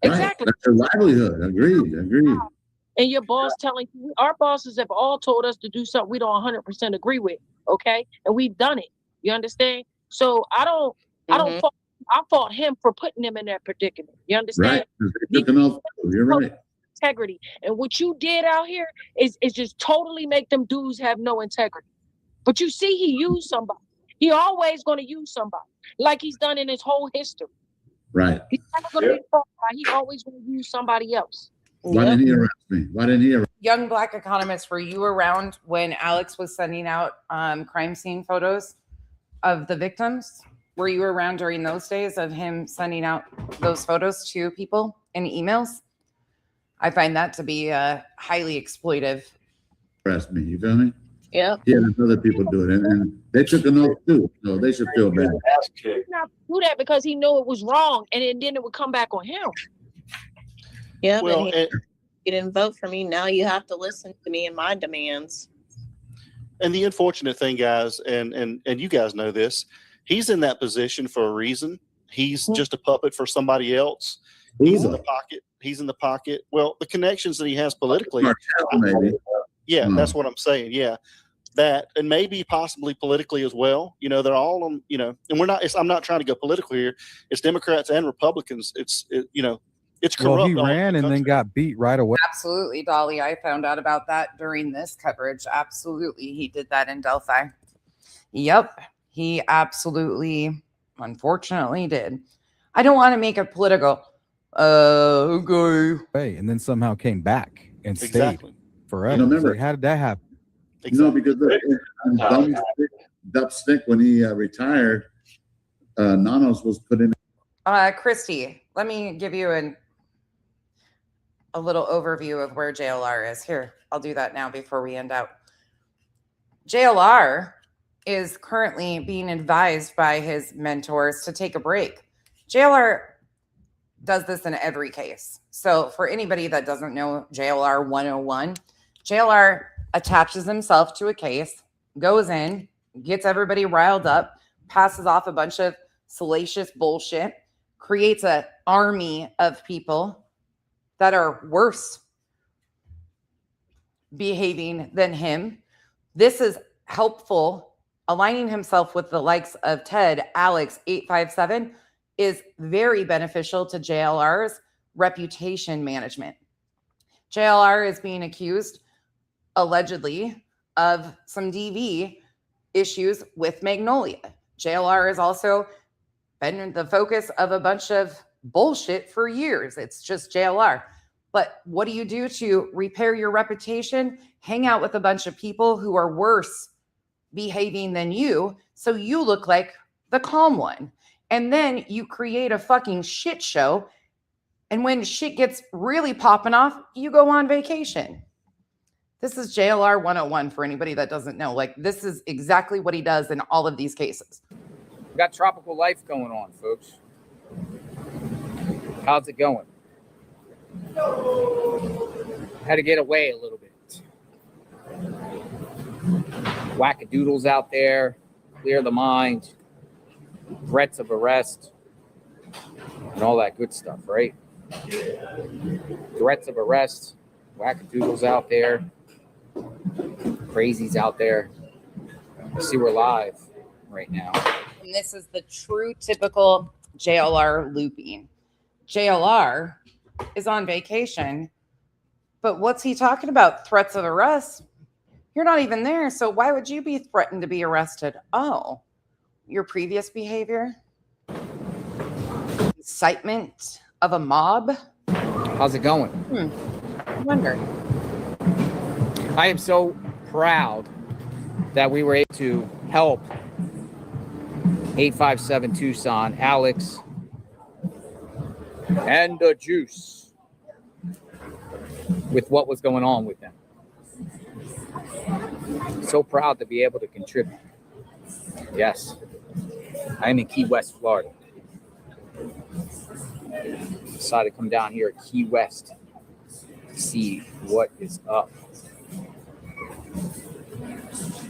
Exactly. Right. That's their livelihood. Agreed. And your boss telling you, our bosses have all told us to do something we don't 100% agree with, okay? And we've done it. You understand? So I don't fault. I fought him for putting them in that predicament. You understand? Right. You're right. Integrity. And what you did out here is just totally make them dudes have no integrity. But you see, he used somebody. He always going to use somebody, like he's done in his whole history. Right. He's never going to be fought by. He always going to use somebody else. Why didn't he arrest me? Why didn't he arrest me? Young Black economist, were you around when Alex was sending out crime scene photos of the victims? Were you around during those days of him sending out those photos to people in emails? I find that to be highly exploitive. Arrest me, you feel me? Yep. Yeah, there's other people do it, and they took an oath too, so they should feel bad. He did not do that because he knew it was wrong, and then it would come back on him. Yeah, Well, but you didn't vote for me. Now you have to listen to me and my demands. And the unfortunate thing, guys, and you guys know this, he's in that position for a reason. He's just a puppet for somebody else. He's in the pocket. He's in the pocket. Well, the connections that he has politically. Maybe. Yeah, that's what I'm saying. Yeah, that, and maybe possibly politically as well. You know, they're all on. You know, and we're not. I'm not trying to go political here. It's Democrats and Republicans. It's corrupt. Well, he ran and then got beat right away. Absolutely, Dolly. I found out about that during this coverage. Absolutely, he did that in Delphi. Yep, he absolutely, unfortunately, did. I don't want to make it political. Okay. Hey, and then somehow came back and stayed forever. You know, remember, Like, how did that happen? You know, because Dubstick, when he retired, Nanos was put in. Christy, let me give you a little overview of where JLR is. Here, I'll do that now before we end out. JLR is currently being advised by his mentors to take a break. JLR does this in every case. So for anybody that doesn't know JLR 101, JLR attaches himself to a case, goes in, gets everybody riled up, passes off a bunch of salacious bullshit, creates an army of people that are worse behaving than him. This is helpful. Aligning himself with the likes of Ted, Alex, 857 is very beneficial to JLR's reputation management. JLR is being accused, allegedly, of some DV issues with Magnolia. JLR has also been the focus of a bunch of bullshit for years. It's just JLR. But what do you do to repair your reputation? Hang out with a bunch of people who are worse behaving than you, so you look like the calm one. And then you create a fucking shit show. And when shit gets really popping off, you go on vacation. This is JLR 101 for anybody that doesn't know. Like, this is exactly what he does in all of these cases. We got tropical life going on, folks. How's it going? Had to get away a little bit. Wackadoodles out there, clear the mind, threats of arrest, and all that good stuff, right? Threats of arrest, wackadoodles out there, crazies out there. See, we're live right now. And this is the true typical JLR looping. JLR is on vacation, but what's he talking about? Threats of arrest? You're not even there, so why would you be threatened to be arrested? Oh, your previous behavior? Incitement of a mob? How's it going? I wonder. I am so proud that we were able to help 857 Tucson, Alex, and the Juice with what was going on with them. So proud to be able to contribute. Yes, I'm in Key West, Florida. Decided to come down here at Key West to see what is up.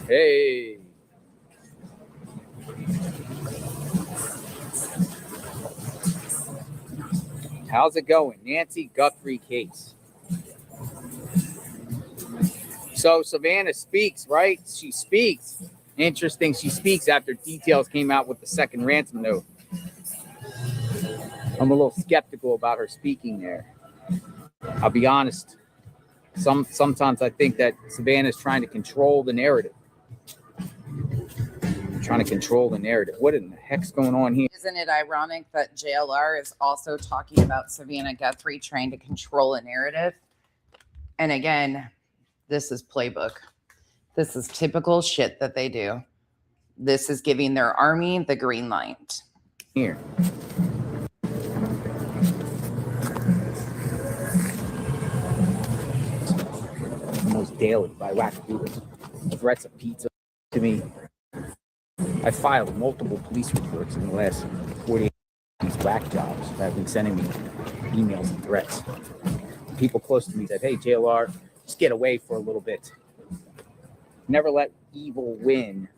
Hey. How's it going? Nancy Guthrie case. So Savannah speaks, right? She speaks. Interesting. She speaks after details came out with the second ransom note. I'm a little skeptical about her speaking there. I'll be honest. Sometimes I think that Savannah is trying to control the narrative. trying to control the narrative. What in the heck's going on here? Isn't it ironic that JLR is also talking about Savannah Guthrie trying to control a narrative? And again, this is playbook. This is typical shit that they do. This is giving their army the green light. Here. Almost daily by wackadoodles. Threats of pizza to me. I filed multiple police reports in the last 48 these whack jobs that have been sending me emails and threats. People close to me said, hey, JLR, just get away for a little bit. Never let evil win.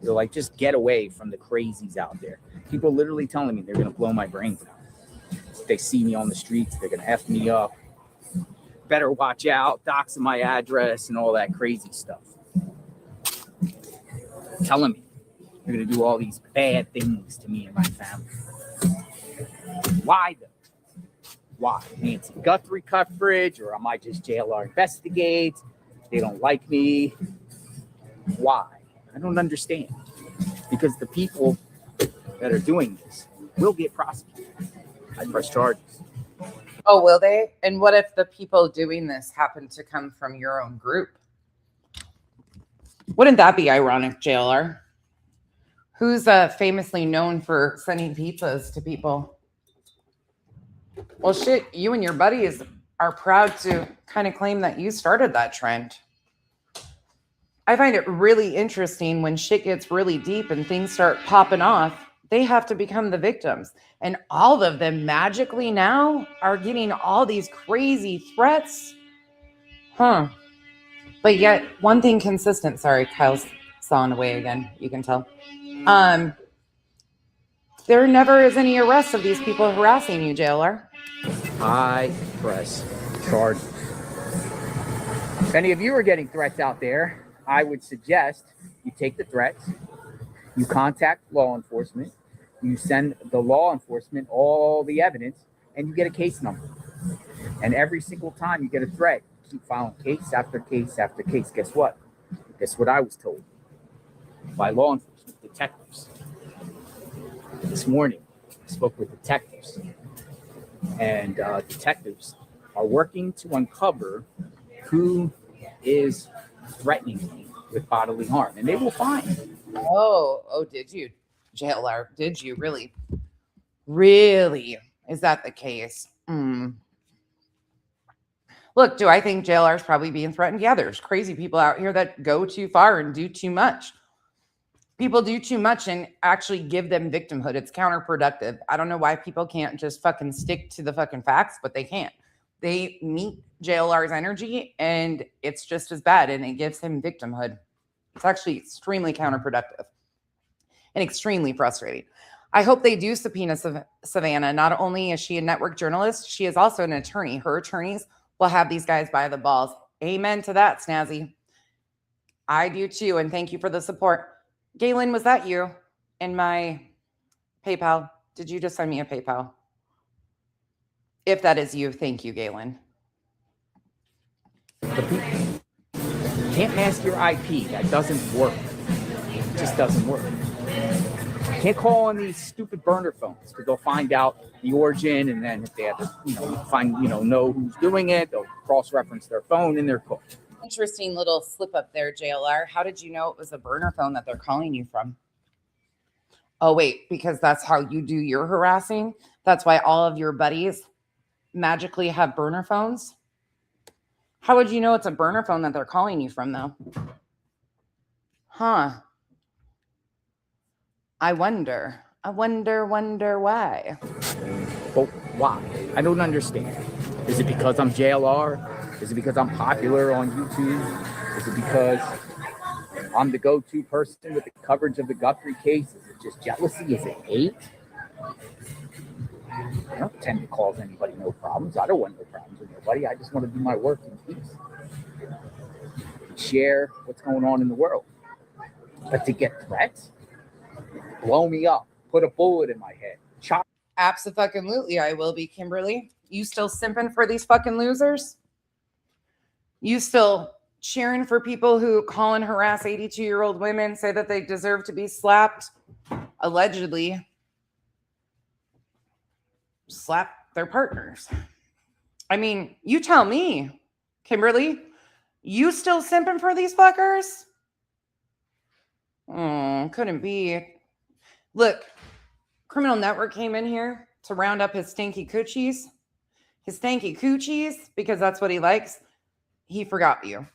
They're like, just get away from the crazies out there. People literally telling me they're going to blow my brains out. If they see me on the streets, they're going to F me up. Better watch out, doxing my address and all that crazy stuff. Telling me they're going to do all these bad things to me and my family. Why though? Why? Nancy Guthrie coverage, or am I just JLR investigates? They don't like me. Why? I don't understand. Because the people that are doing this will get prosecuted. I press charges. Oh, will they? And what if the people doing this happen to come from your own group? Wouldn't that be ironic, JLR? Who's famously known for sending pizzas to people? Well, shit, you and your buddies are proud to kind of claim that you started that trend. I find it really interesting when shit gets really deep and things start popping off, they have to become the victims. And all of them magically now are getting all these crazy threats. Huh. But yet one thing consistent, sorry, Kyle's sawing away again, you can tell. There never is any arrest of these people harassing you, JLR. I press charges. If any of you are getting threats out there, I would suggest you take the threats, you contact law enforcement, you send the law enforcement all the evidence, and you get a case number. And every single time you get a threat, keep filing case after case after case. Guess what? Guess what I was told by law enforcement detectives. This morning, I spoke with detectives, and detectives are working to uncover who is threatening me with bodily harm, and they will find. Oh, did you, JLR? Did you really? Really? Is that the case? Look, do I think JLR is probably being threatened? Yeah, there's crazy people out here that go too far and do too much. People do too much and actually give them victimhood. It's counterproductive. I don't know why people can't just fucking stick to the fucking facts, but they can't. They meet JLR's energy and it's just as bad and it gives him victimhood. It's actually extremely counterproductive and extremely frustrating. I hope they do subpoena Savannah. Not only is she a network journalist, she is also an attorney. Her attorneys will have these guys by the balls. Amen to that, Snazzy. I do too, and thank you for the support. Galen, was that you in my PayPal? Did you just send me a PayPal? If that is you, thank you, Galen. You can't mask your IP. That doesn't work. It just doesn't work. You can't call on these stupid burner phones because they'll find out the origin, and then if they have to, know who's doing it, they'll cross-reference their phone and their call. Interesting little slip up there, JLR. How did you know it was a burner phone that they're calling you from? Oh, wait, because that's how you do your harassing? That's why all of your buddies magically have burner phones? How would you know it's a burner phone that they're calling you from, though? Huh. I wonder why. But why? I don't understand. Is it because I'm JLR? Is it because I'm popular on YouTube? Is it because I'm the go-to person with the coverage of the Guthrie case? Is it just jealousy? Is it hate? I don't tend to cause anybody no problems. I don't want no problems with nobody. I just want to do my work in peace. Share what's going on in the world. But to get threats, blow me up, put a bullet in my head, chop. Abso-fucking-lutely, I will be, Kimberly. You still simping for these fucking losers? You still cheering for people who call and harass 82-year-old women, say that they deserve to be slapped, allegedly slap their partners. I mean, you tell me, Kimberly, you still simping for these fuckers? Oh, couldn't be. Look, Criminal Network came in here to round up his stinky coochies. His stanky coochies, because that's what he likes. He forgot you.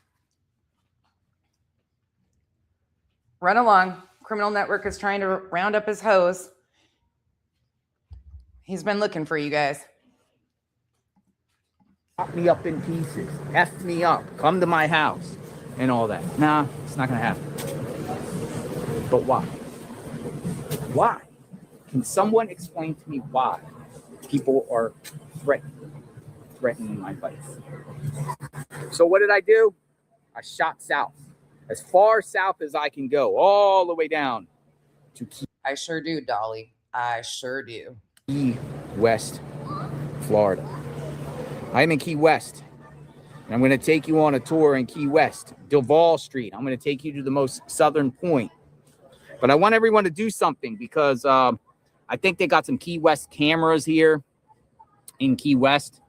Run along. Criminal Network is trying to round up his hose. He's been looking for you guys. Chop me up in pieces. F me up. Come to my house. And all that. Nah, it's not going to happen. But why? Why? Can someone explain to me why people are threatening my life? So what did I do? I shot south. As far south as I can go. All the way down to Key. I sure do, Dolly. I sure do. Key West, Florida. I'm in Key West. And I'm going to take you on a tour in Key West, Duval Street. I'm going to take you to the most southern point. But I want everyone to do something because I think they got some Key West cameras here in Key West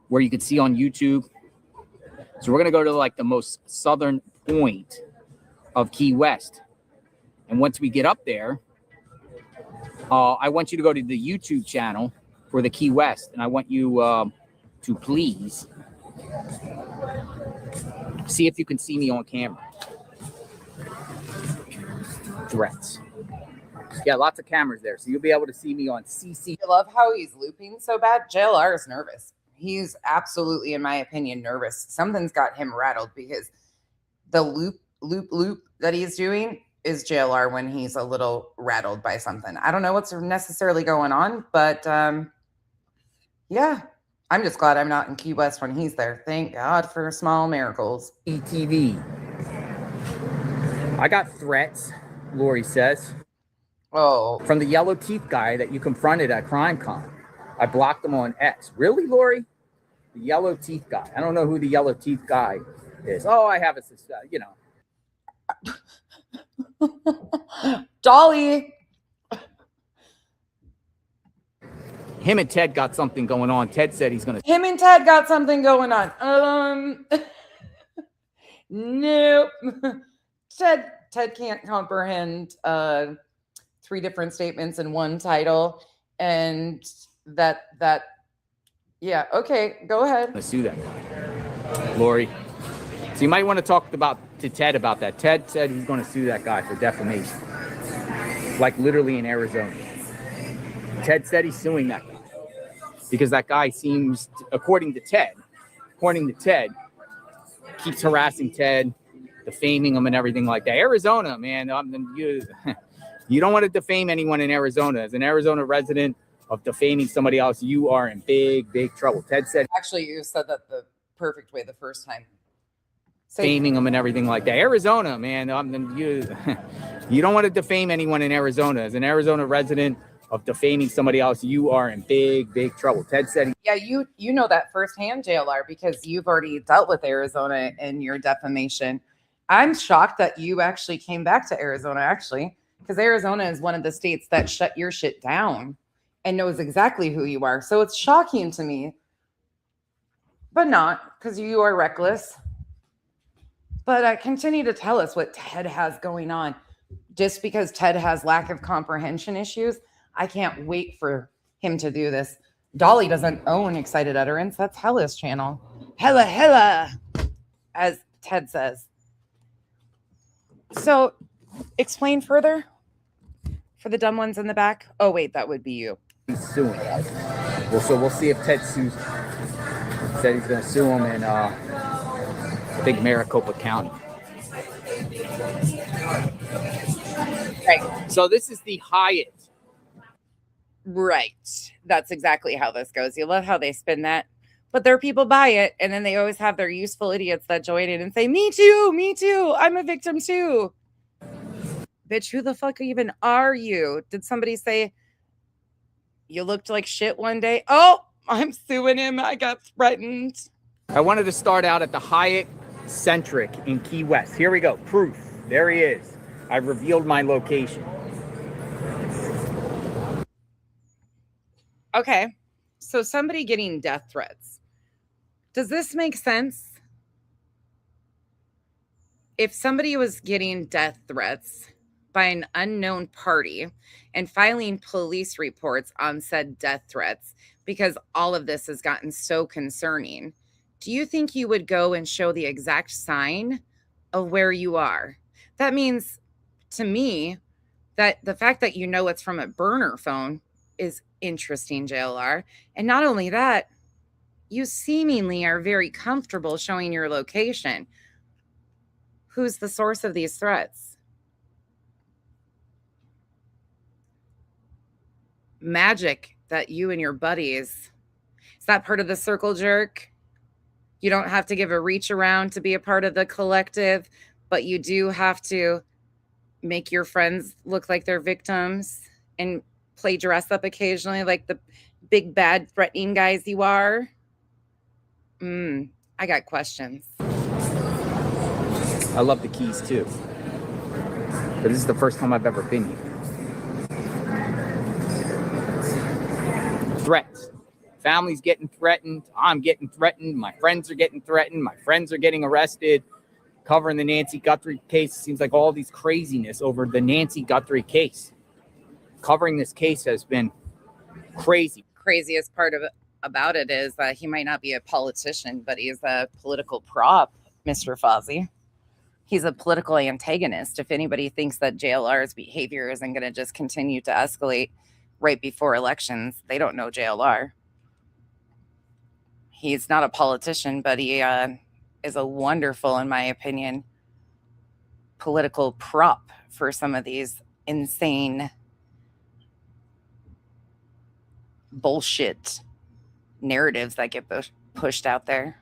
where you can see on YouTube. So we're going to go to like the most southern point of Key West. And once we get up there, I want you to go to the YouTube channel for the Key West. And I want you to please see if you can see me on camera. Threats. Yeah, lots of cameras there. So you'll be able to see me on CC. I love how he's looping so bad. JLR is nervous. He's absolutely, in my opinion, nervous. Something's got him rattled because the loop that he's doing is JLR when he's a little rattled by something. I don't know what's necessarily going on, but yeah, I'm just glad I'm not in Key West when he's there. Thank God for small miracles. ETV. I got threats, Lori says. Oh. From the yellow teeth guy that you confronted at CrimeCon. I blocked him on X. Really, Lori? The yellow teeth guy. I don't know who the yellow teeth guy is. Oh, I have a, you know. Dolly. Him and Ted got something going on. Ted said he's going to. Him and Ted got something going on. Nope. Ted can't comprehend 3 different statements in one title. And that yeah, okay, go ahead. Let's do that guy. Lori. So you might want to talk to Ted about that. Ted said he's going to sue that guy for defamation. Like literally in Arizona. Ted said he's suing that guy. Because that guy seems, according to Ted, keeps harassing Ted, defaming him and everything like that. Arizona, man, you don't want to defame anyone in Arizona. As an Arizona resident of defaming somebody else, you are in big, big trouble. Ted said. Actually, you said that the perfect way the first time. Defaming them and everything like that. Arizona, man, you don't want to defame anyone in Arizona. As an Arizona resident of defaming somebody else, you are in big, big trouble. Ted said. Yeah, you know that firsthand, JLR, because you've already dealt with Arizona and your defamation. I'm shocked that you actually came back to Arizona, actually, because Arizona is one of the states that shut your shit down and knows exactly who you are. So it's shocking to me, but not because you are reckless. But continue to tell us what Ted has going on. Just because Ted has lack of comprehension issues, I can't wait for him to do this. Dolly doesn't own Excited Utterance. That's Hella's channel. Hella, as Ted says. So explain further for the dumb ones in the back. Oh, wait, that would be you. He's suing. Well, so we'll see if Ted sues. He said he's going to sue him in Big Maricopa County. Right. So this is the Hyatt. Right. That's exactly how this goes. You love how they spin that. But there are people buy it, and then they always have their useful idiots that join in and say, me too, I'm a victim too. Bitch, who the fuck even are you? Did somebody say you looked like shit one day? Oh, I'm suing him. I got threatened. I wanted to start out at the Hyatt centric in Key West. Here we go. Proof. There he is. I've revealed my location. Okay. So somebody getting death threats. Does this make sense? If somebody was getting death threats by an unknown party and filing police reports on said death threats, because all of this has gotten so concerning, do you think you would go and show the exact sign of where you are? That means, to me, that the fact that you know it's from a burner phone is interesting, JLR. And not only that, you seemingly are very comfortable showing your location. Who's the source of these threats? Magic that you and your buddies, is that part of the circle jerk? You don't have to give a reach around to be a part of the collective, but you do have to make your friends look like they're victims and play dress up occasionally like the big bad threatening guys you are. I got questions. I love the Keys too. But this is the first time I've ever been here. Threats. Family's getting threatened. I'm getting threatened. My friends are getting threatened. My friends are getting arrested. Covering the Nancy Guthrie case. Seems like all these craziness over the Nancy Guthrie case. Covering this case has been crazy. Craziest part of it about it is that he might not be a politician, but he's a political prop, Mr. Fozzie. He's a political antagonist. If anybody thinks that JLR's behavior isn't going to just continue to escalate right before elections, they don't know JLR. He's not a politician, but he is a wonderful, in my opinion, political prop for some of these insane bullshit narratives that get pushed out there.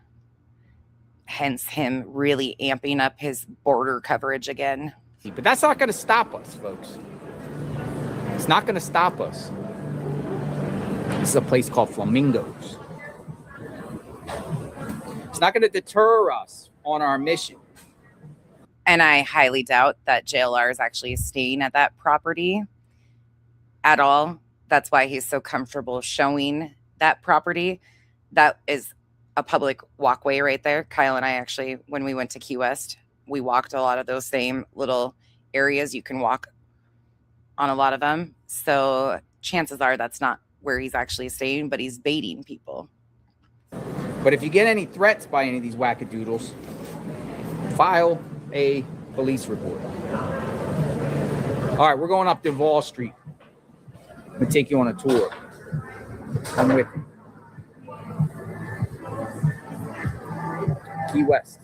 Hence him really amping up his border coverage again. But that's not going to stop us, folks. It's not going to stop us. This is a place called Flamingos. It's not going to deter us on our mission. And I highly doubt that JLR is actually staying at that property at all. That's why he's so comfortable showing that property. That is a public walkway right there. Kyle and I actually, when we went to Key West, we walked a lot of those same little areas. You can walk on a lot of them. So chances are that's not where he's actually staying, but he's baiting people. But if you get any threats by any of these wackadoodles, file a police report. All right, we're going up Duval Street. I'm going to take you on a tour. Come with me. Key West.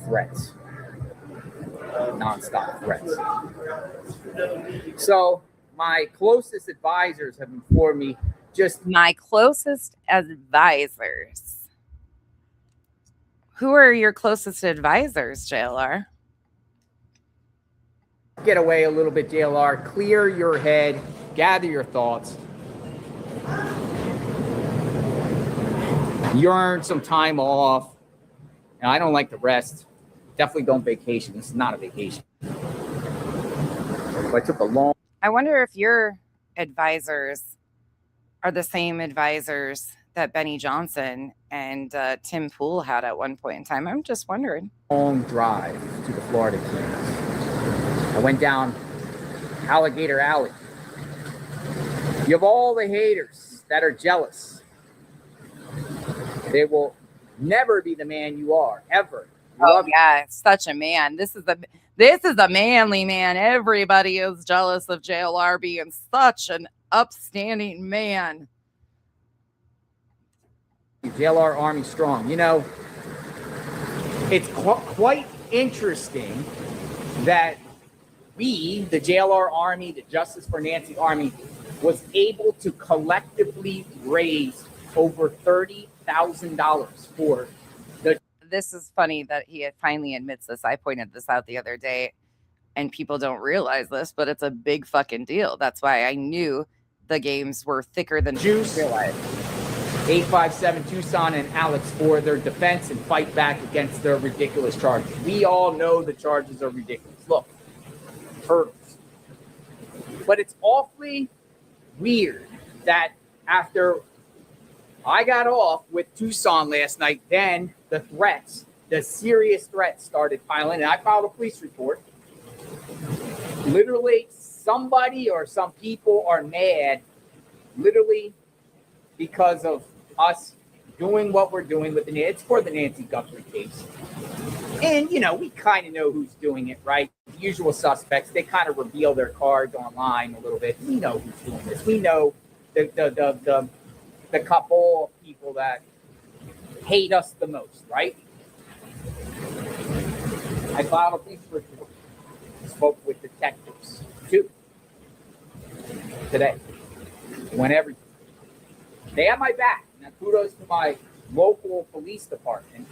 Threats. Non-stop threats. So my closest advisors have informed me my closest advisors. Who are your closest advisors, JLR? Get away a little bit, JLR. Clear your head. Gather your thoughts. You earned some time off. And I don't like to rest. Definitely don't vacation. This is not a vacation. I took a long... I wonder if your advisors are the same advisors that Benny Johnson and Tim Pool had at one point in time. I'm just wondering. Long drive to the Florida Keys. I went down Alligator Alley. You have all the haters that are jealous. They will never be the man you are, ever. Yeah, such a man. This is a manly man. Everybody is jealous of JLR being such an upstanding man. JLR Army strong. You know, it's quite interesting that we, the JLR Army, the Justice for Nancy Army, was able to collectively raise over $30,000 for the... This is funny that he finally admits this. I pointed this out the other day, and people don't realize this, but it's a big fucking deal. That's why I knew the games were thicker than juice. 857 Tucson and Alex for their defense and fight back against their ridiculous charges. We all know the charges are ridiculous. Look, turtles. But it's awfully weird that after I got off with Tucson last night, then the threats, the serious threats started piling in. I filed a police report. Literally, somebody or some people are mad, literally, because of us doing what we're doing with it's for the Nancy Guthrie case. And, you know, we kind of know who's doing it, right? The usual suspects, they kind of reveal their cards online a little bit. We know who's doing this. We know the couple of people that hate us the most, right? I filed a police report. Spoke with detectives, too, today. Went everything. They have my back. Now, kudos to my local police department.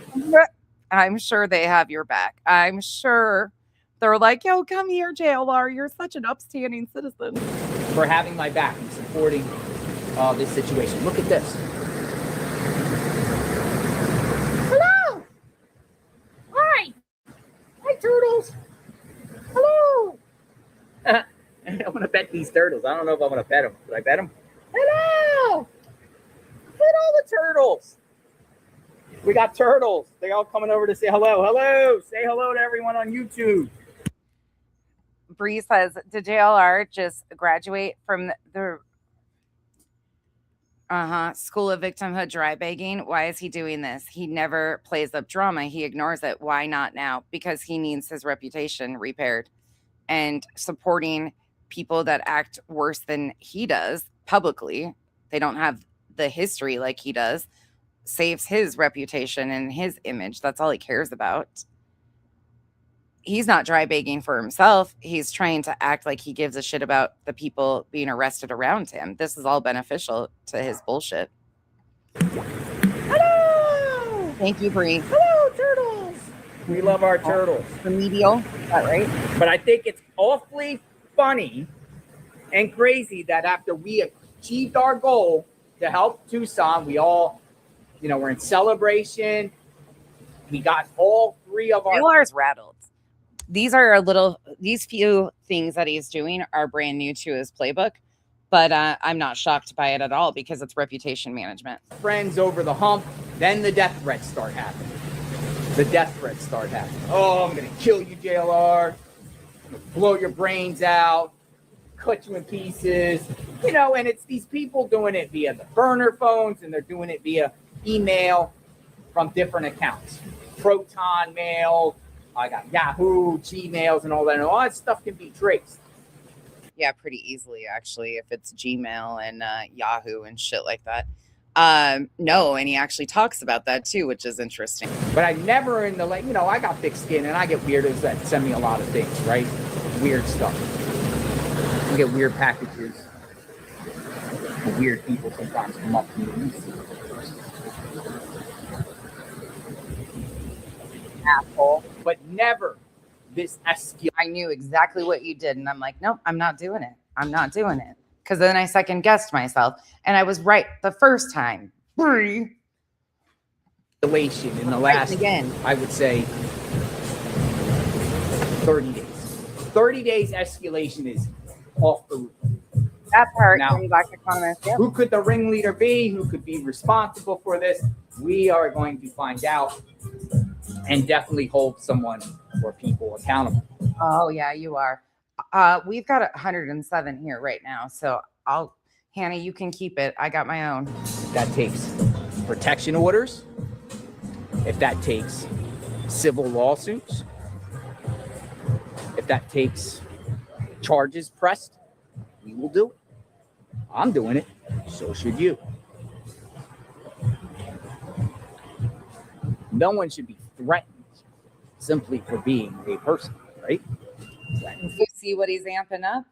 I'm sure they have your back. I'm sure they're like, yo, come here, JLR. You're such an upstanding citizen. For having my back and supporting this situation. Look at this. Hello. Hi. Hi, turtles. Hello. I'm going to pet these turtles. I don't know if I'm going to pet them. Should I pet them? Hello. Look at all the turtles. We got turtles. They're all coming over to say hello. Hello. Say hello to everyone on YouTube. Bree says, did JLR just graduate from the School of Victimhood dry begging? Why is he doing this? He never plays up drama. He ignores it. Why not now? Because he needs his reputation repaired. And supporting people that act worse than he does publicly, they don't have the history like he does, saves his reputation and his image. That's all he cares about. He's not dry begging for himself. He's trying to act like he gives a shit about the people being arrested around him. This is all beneficial to his bullshit. Hello. Thank you, Bree. Hello, turtles. We love our turtles. Remedial. Is that right? But I think it's awfully funny and crazy that after we achieved our goal to help Tucson, we all, you know, we're in celebration. We got all three of our... JLR's rattled. These few things that he's doing are brand new to his playbook, but I'm not shocked by it at all because it's reputation management. Friends over the hump, then the death threats start happening. Oh, I'm going to kill you, JLR. I'm going to blow your brains out, cut you in pieces. You know, and it's these people doing it via the burner phones, and they're doing it via email from different accounts. Proton mail, I got Yahoo, Gmails, and all that. And all that stuff can be traced. Yeah, pretty easily, actually, if it's Gmail and Yahoo and shit like that. No, and he actually talks about that too, which is interesting. But I never in the, like, you know, I got thick skin and I get weirdos that send me a lot of things, right? Weird stuff. I get weird packages. Weird people sometimes come up to me. Asshole, but never this escalate. I knew exactly what you did, and I'm like, nope, I'm not doing it. Because then I second guessed myself, and I was right the first time. In the last, I would say, 30 days. 30 days escalation is off the roof. That part, now, back to comments. Yep. Who could the ringleader be? Who could be responsible for this? We are going to find out and definitely hold someone or people accountable. Oh, yeah, you are. We've got 107 here right now. So Hannah, you can keep it. I got my own. That takes protection orders. If that takes civil lawsuits. If that takes charges pressed, we will do it. I'm doing it. So should you. No one should be threatened simply for being a person, right? You see what he's amping up?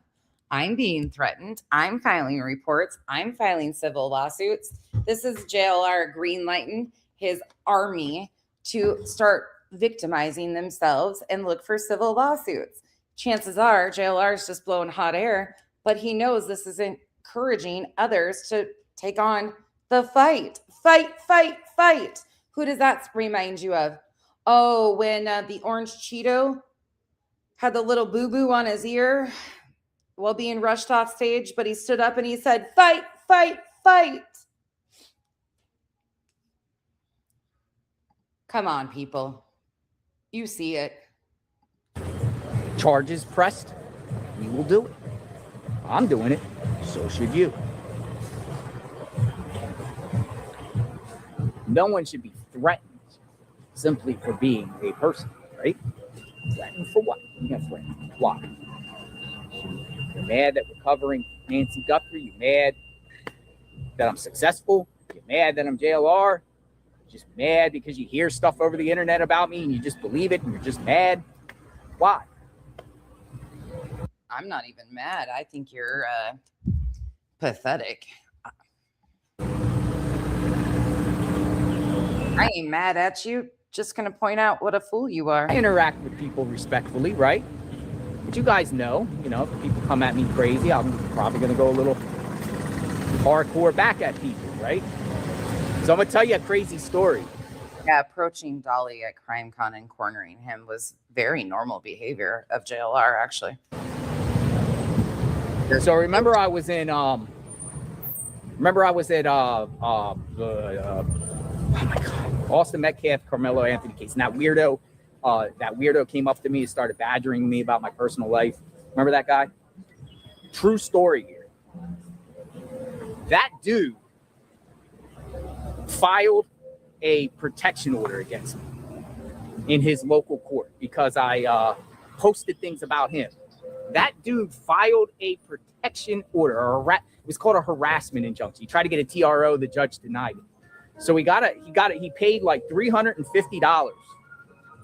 I'm being threatened. I'm filing reports. I'm filing civil lawsuits. This is JLR greenlighting his army to start victimizing themselves and look for civil lawsuits. Chances are JLR is just blowing hot air, but he knows this is encouraging others to take on The fight, fight, fight, fight. Who does that remind you of? Oh, when the orange Cheeto had the little boo-boo on his ear while being rushed off stage, but he stood up and he said, fight, fight, fight. Come on, people. You see it. Charges pressed, we will do it. I'm doing it, so should you. No one should be threatened simply for being a person, right? Threatened for what? You're gonna threaten. Why? You're mad that we're covering Nancy Guthrie. You're mad that I'm successful. You're mad that I'm JLR. You're just mad because you hear stuff over the internet about me and you just believe it and you're just mad. Why? I'm not even mad. I think you're pathetic. I ain't mad at you. Just going to point out what a fool you are. I interact with people respectfully, right? But you guys know, if people come at me crazy, I'm probably going to go a little hardcore back at people, right? So I'm going to tell you a crazy story. Yeah, approaching Dolly at CrimeCon and cornering him was very normal behavior of JLR, actually. So remember I was at oh my God, Austin Metcalf, Carmelo Anthony case. And that weirdo came up to me and started badgering me about my personal life. Remember that guy? True story here. That dude filed a protection order against me in his local court because I posted things about him. That dude filed a protection order, it was called a harassment injunction. He tried to get a TRO, the judge denied it. So he paid like $350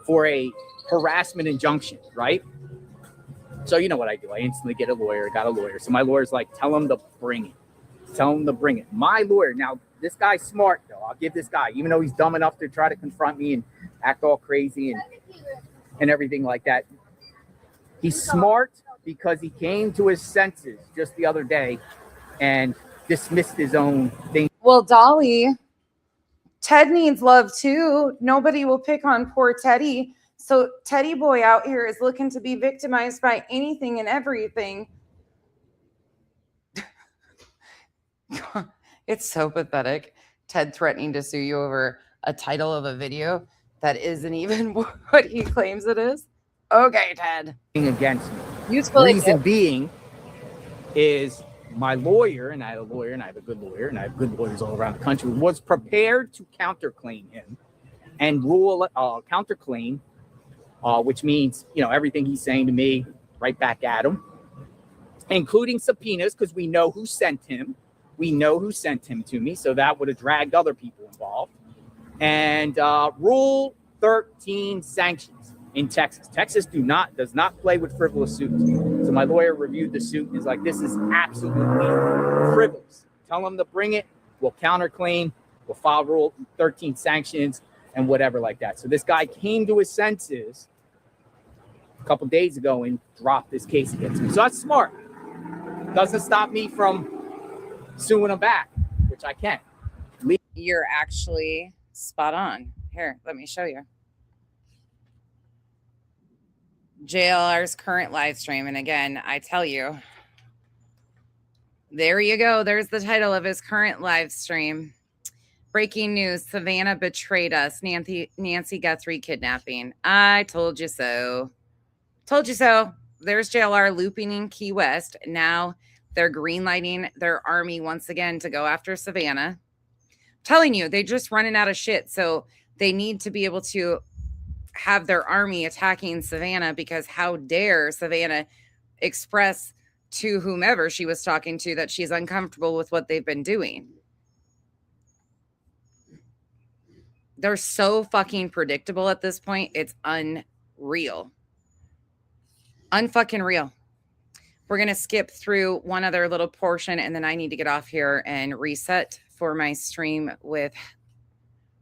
for a harassment injunction, right? So you know what I do? I instantly got a lawyer. So my lawyer's like, tell him to bring it. My lawyer, now this guy's smart though. I'll give this guy, even though he's dumb enough to try to confront me and act all crazy and everything like that. He's smart because he came to his senses just the other day and dismissed his own thing. Well, Dolly, Ted needs love too. Nobody will pick on poor Teddy. So Teddy boy out here is looking to be victimized by anything and everything. It's so pathetic. Ted threatening to sue you over a title of a video that isn't even what he claims it is. Okay, Ted. Against me. Useful reason being is my lawyer, and I have a lawyer, and I have a good lawyer, and I have good lawyers all around the country, was prepared to counterclaim him and rule counterclaim, which means, everything he's saying to me, right back at him, including subpoenas, because we know who sent him. We know who sent him to me, so that would have dragged other people involved. And Rule 13 sanctions in Texas. Texas does not play with frivolous suits. So my lawyer reviewed the suit and is like, this is absolutely frivolous. Tell him to bring it. We'll counterclaim. We'll file Rule 13 sanctions and whatever like that. So this guy came to his senses a couple days ago and dropped this case against me. So that's smart. Doesn't stop me from suing him back, which I can. You're actually spot on. Here, let me show you. JLR's current live stream. And again, I tell you, there you go. There's the title of his current live stream. Breaking news. Savannah betrayed us. Nancy Guthrie kidnapping. I told you so. Told you so. There's JLR looping in Key West. Now they're greenlighting their army once again to go after Savannah. I'm telling you, they're just running out of shit. So they need to be able to have their army attacking Savannah, because how dare Savannah express to whomever she was talking to that she's uncomfortable with what they've been doing. They're so fucking predictable at this point. It's unreal. Unfucking real. We're going to skip through one other little portion, and then I need to get off here and reset for my stream with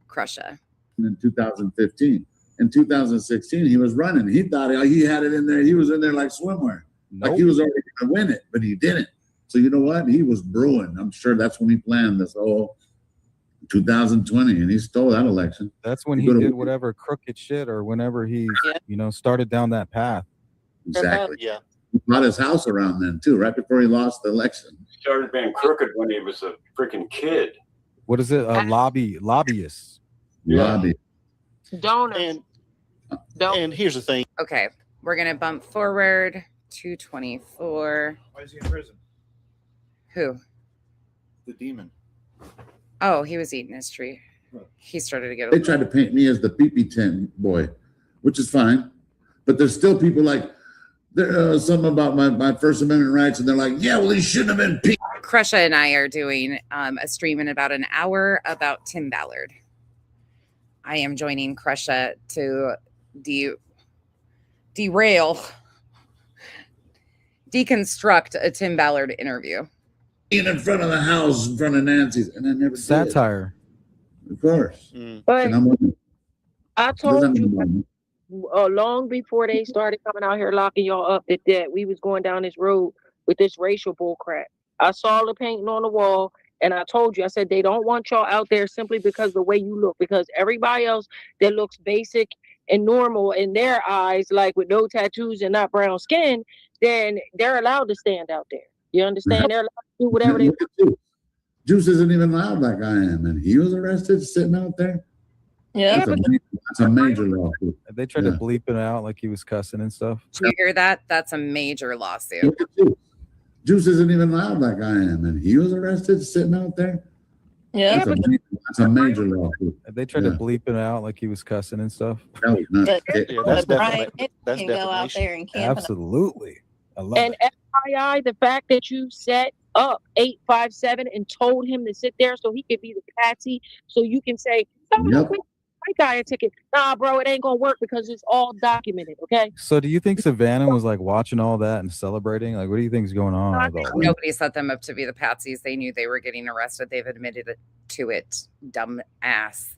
Crusha. In 2015. In 2016, he was running. He thought he had it in there. He was in there like swimwear. Nope. Like he was already going to win it, but he didn't. So you know what? He was brewing. I'm sure that's when he planned this whole 2020, and he stole that election. That's when he did whatever crooked shit, or whenever he, started down that path. Exactly. Yeah. He bought his house around then too, right before he lost the election. He started being crooked when he was a freaking kid. What is it? Lobbyists. Lobby. Donors. And here's the thing. Okay, we're gonna bump forward 224. Why is he in prison? Who? The demon. Oh, he was eating his tree. He started to get. They tried to paint me as the pee-pee tent boy, which is fine, but there's still people like there something about my First Amendment rights, and they're like, yeah, well, he shouldn't have been pee. Crusha and I are doing a stream in about an hour about Tim Ballard. I am joining Crusha to deconstruct a Tim Ballard interview. In front of the house, in front of Nancy's, and I never satire. Did. Of course. But And I told you long before they started coming out here locking y'all up that we was going down this road with this racial bull crap. I saw the painting on the wall, and I told you, I said they don't want y'all out there simply because of the way you look, because everybody else that looks basic and normal in their eyes, like with no tattoos and not brown skin, then they're allowed to stand out there. You understand? They're allowed to do whatever they want. Juice isn't even loud like I am, and he was arrested sitting out there. Yeah, that's a major lawsuit. They tried to bleep it out like he was cussing and stuff. Did you hear that? That's a major lawsuit. Look at Juice. Juice isn't even loud like I am, and he was arrested sitting out there. Yeah, that's a major lawsuit. They tried to bleep it out like he was cussing and stuff. That was nuts. That's Brian that's can go out there and camp. Absolutely. I love And it. FYI, the fact that you set up 857 and told him to sit there so he could be the patsy, so you can say, white guy a ticket. Nah, bro, it ain't gonna work because it's all documented. Okay. So do you think Savannah was like watching all that and celebrating? Like, what do you think is going on with all that? Nobody set them up to be the patsies. They knew they were getting arrested. They've admitted to it. Dumb ass.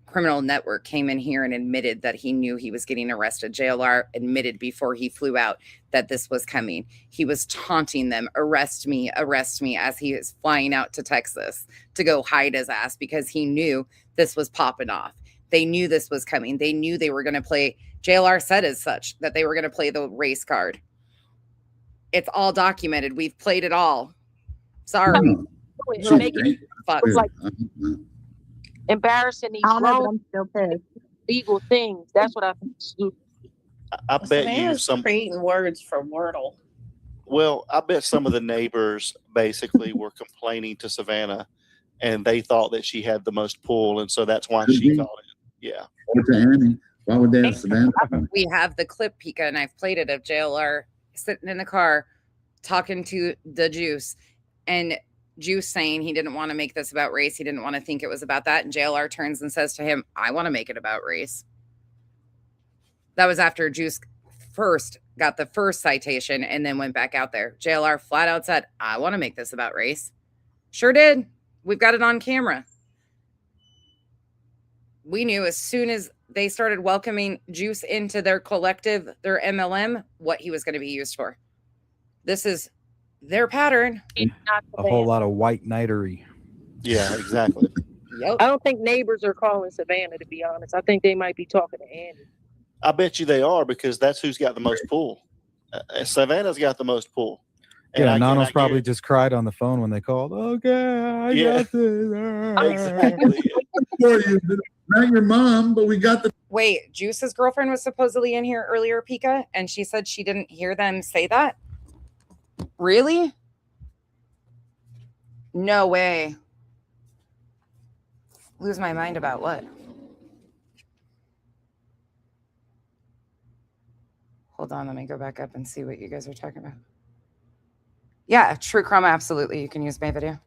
Criminal Network came in here and admitted that he knew he was getting arrested. JLR admitted before he flew out that this was coming. He was taunting them, arrest me, as he is flying out to Texas to go hide his ass because he knew this was popping off. They knew this was coming. They knew they were going to play. JLR said as such that they were going to play the race card. It's all documented. We've played it all. Sorry. It's like embarrassing these grown legal things. That's what I think is stupid. I bet you Savannah's some. creating words for Wordle. Well, I bet some of the neighbors basically were complaining to Savannah, and they thought that she had the most pull, and so that's why she called it. Yeah. Why would they have Savannah? We have the clip, Pika, and I've played it of JLR sitting in the car talking to the Juice, and Juice saying he didn't want to make this about race. He didn't want to think it was about that. And JLR turns and says to him, I want to make it about race. That was after Juice first got the first citation and then went back out there. JLR flat out said, I want to make this about race. Sure did. We've got it on camera. We knew as soon as they started welcoming Juice into their collective, their MLM, what he was going to be used for. This is their pattern. A whole lot of white knighterry. Yeah, exactly. I don't think neighbors are calling Savannah, to be honest. I think they might be talking to Andy. I bet you they are, because that's who's got the most pull. Savannah's got the most pull. And Yeah, I Nano's probably just cried on the phone when they called. Okay, I got this. Exactly. Not your mom, but we got the. Wait, Juice's girlfriend was supposedly in here earlier, Pika, and she said she didn't hear them say that? Really? No way. Lose my mind about what? Hold on, let me go back up and see what you guys are talking about. Yeah, True Crime, absolutely. You can use my video.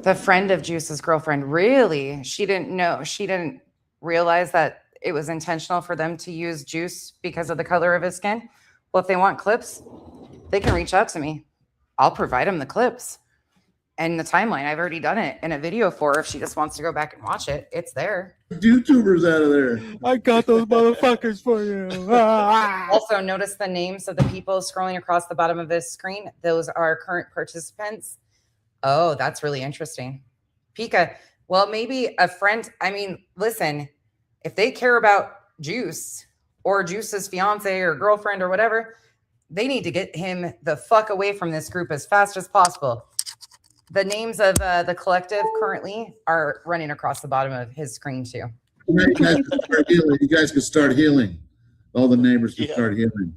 The friend of Juice's girlfriend, really? She didn't know. She didn't realize that it was intentional for them to use Juice because of the color of his skin. Well, if they want clips, they can reach out to me. I'll provide them the clips and the timeline. I've already done it in a video for her. If she just wants to go back and watch it, it's there. YouTubers out of there. I got those motherfuckers for you. Also, notice the names of the people scrolling across the bottom of this screen. Those are current participants. Oh, that's really interesting. Pika, well, maybe a friend. I mean, listen, if they care about Juice or Juice's fiance or girlfriend or whatever, they need to get him the fuck away from this group as fast as possible. The names of the collective currently are running across the bottom of his screen too. You guys can start healing. You guys can start healing. All the neighbors can start healing.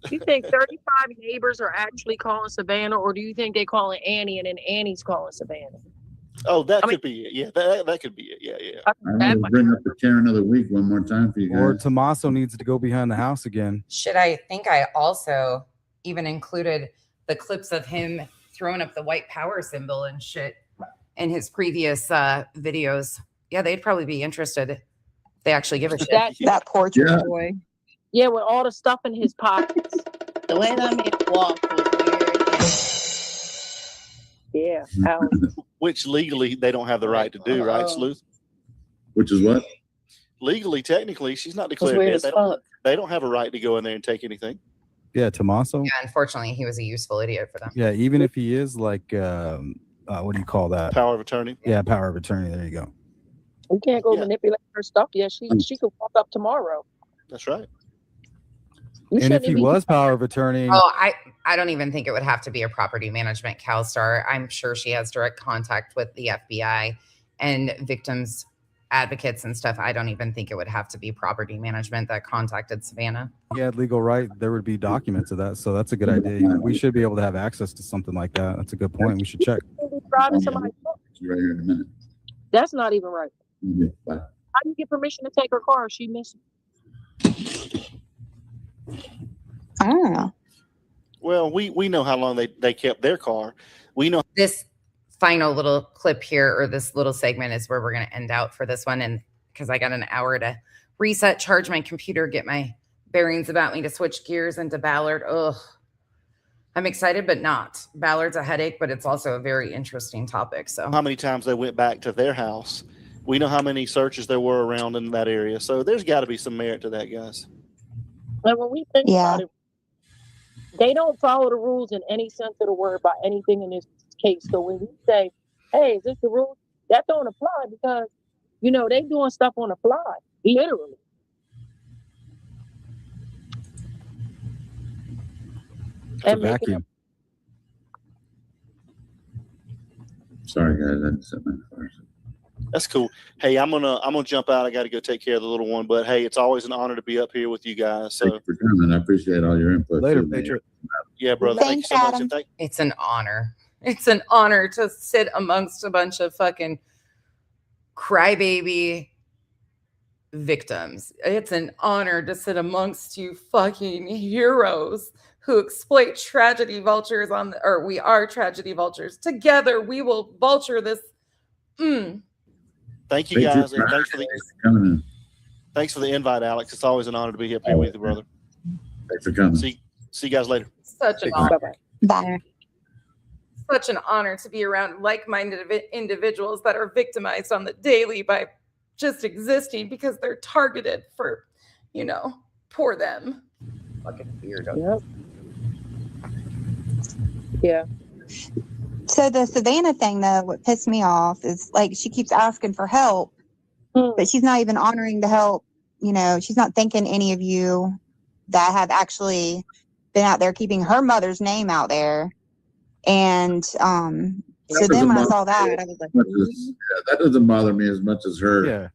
Do you think 35 neighbors are actually calling Savannah, or do you think they're calling Annie and then Annie's calling Savannah? Oh, that could be it. Yeah, that could be it. Yeah. I'm going to bring up the Karen of the week one more time for you guys. Or Tommaso needs to go behind the house again. I think I also even included the clips of him throwing up the white power symbol and shit in his previous videos. Yeah, they'd probably be interested if they actually give a shit. That portrait boy. Yeah, with all the stuff in his pockets. The way that man walked was weird. Yeah. Which legally they don't have the right to do, right, Sleuth? Which is what? Legally, technically, she's not declared weird dead. as They don't have a right to go in there and take anything. Yeah, Tommaso. Yeah, unfortunately, he was a useful idiot for them. Yeah, even if he is like, what do you call that? Power of attorney. Yeah, power of attorney. There you go. We can't go manipulate her stuff. Yeah, she could walk up tomorrow. That's right. And if he was power of attorney, Oh, I don't even think it would have to be a property management CalStar. I'm sure she has direct contact with the FBI and victims advocates and stuff. I don't even think it would have to be property management that contacted Savannah. he had legal right, there would be documents of that. So that's a good idea. We should be able to have access to something like that. That's a good point. We should check. Driving somebody's car. Right here in a minute. That's not even right. Yeah, bye. How do you get permission to take her car if she missing? I don't know. Well, we know how long they kept their car. We know This final little clip here, or this little segment, is where we're going to end out for this one. And because I got an hour to reset, charge my computer, get my bearings about me to switch gears into Ballard. Ugh. I'm excited, but not. Ballard's a headache, but it's also a very interesting topic. So how many times they went back to their house. We know how many searches there were around in that area. So there's got to be some merit to that, guys. And when we think about it, they don't follow the rules in any sense of the word by anything in this case. So when we say, hey, is this the rule? That don't apply because, you know, they doing stuff on the fly, literally. It's a vacuum. Sorry, guys. I didn't set my fire. That's cool. Hey, I'm gonna jump out. I got to go take care of the little one. But hey, it's always an honor to be up here with you guys. So Thanks for coming. I appreciate all your input. Later, too, man. Patriot. Yeah, brother. Thank you so much. And it's an honor. It's an honor to sit amongst a bunch of fucking crybaby victims. It's an honor to sit amongst you fucking heroes who exploit tragedy vultures or we are tragedy vultures. Together we will vulture this. Thank you guys. And thanks for the invite, Alex. It's always an honor to be here with you, brother. Thanks for coming. See you guys later. Such an honor. Bye. Such an honor to be around like-minded individuals that are victimized on the daily by just existing because they're targeted for, you know, poor them. Fucking weirdo. Yep. Yeah. So the Savannah thing, though, what pissed me off is like she keeps asking for help, but she's not even honoring the help. You know, she's not thanking any of you that have actually been out there keeping her mother's name out there. And so then when I saw that, I was like, that doesn't bother me as much as her. Yeah.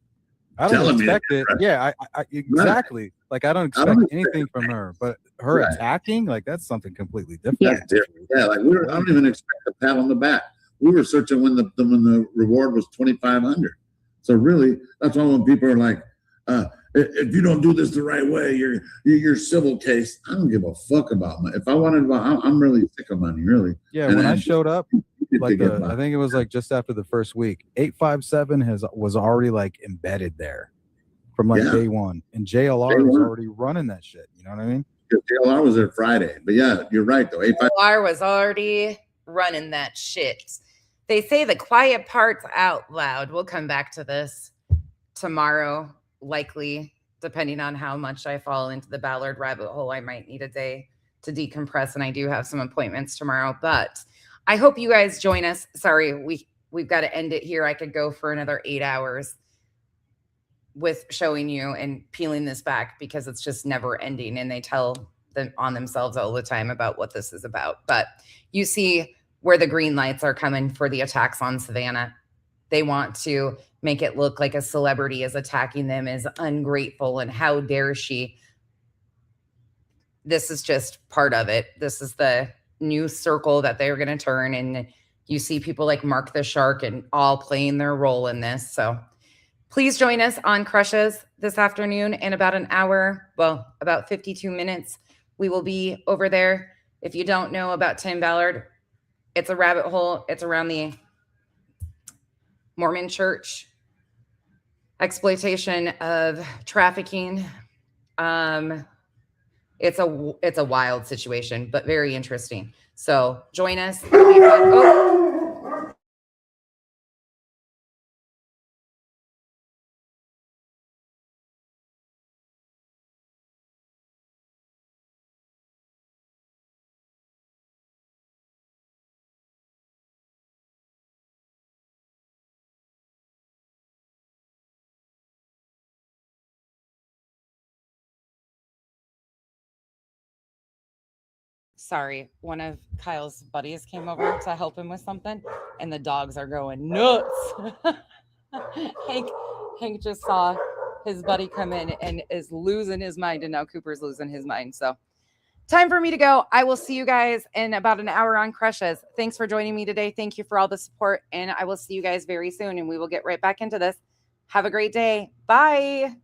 I don't expect it. Yeah, I exactly. Right. Like I don't expect anything from her, but her attacking, like that's something completely different. That's different. Yeah, like I don't even expect a pat on the back. We were searching when the reward was $2,500. So really, that's why when people are like, if you don't do this the right way, your civil case. I don't give a fuck about money. If I wanted, I'm really sick of money, really. Yeah, and when I showed up, like I think it was like just after the first week, 857 was already like embedded there from like day one, and JLR was already running that shit. You know what I mean? JLR was there Friday, but yeah, you're right though. JLR was already running that shit. They say the quiet parts out loud. We'll come back to this tomorrow, likely, depending on how much I fall into the Ballard rabbit hole. I might need a day to decompress, and I do have some appointments tomorrow, but I hope you guys join us. Sorry, we've got to end it here. I could go for another 8 hours with showing you and peeling this back because it's just never ending. And they tell them on themselves all the time about what this is about. But you see where the green lights are coming for the attacks on Savannah. They want to make it look like a celebrity is attacking them, is ungrateful, and how dare she. This is just part of it. This is the new circle that they're going to turn. And you see people like Mark the Shark and all playing their role in this. So please join us on Crushes this afternoon in about an hour. Well, about 52 minutes. We will be over there. If you don't know about Tim Ballard, it's a rabbit hole. It's around the Mormon church, exploitation of trafficking. It's a wild situation, but very interesting. So join us. It'll be fun. Oh. Sorry, one of Kyle's buddies came over to help him with something, and the dogs are going nuts. Hank just saw his buddy come in and is losing his mind, and now Cooper's losing his mind. So time for me to go. I will see you guys in about an hour on Crushes. Thanks for joining me today. Thank you for all the support, and I will see you guys very soon, and we will get right back into this. Have a great day. Bye.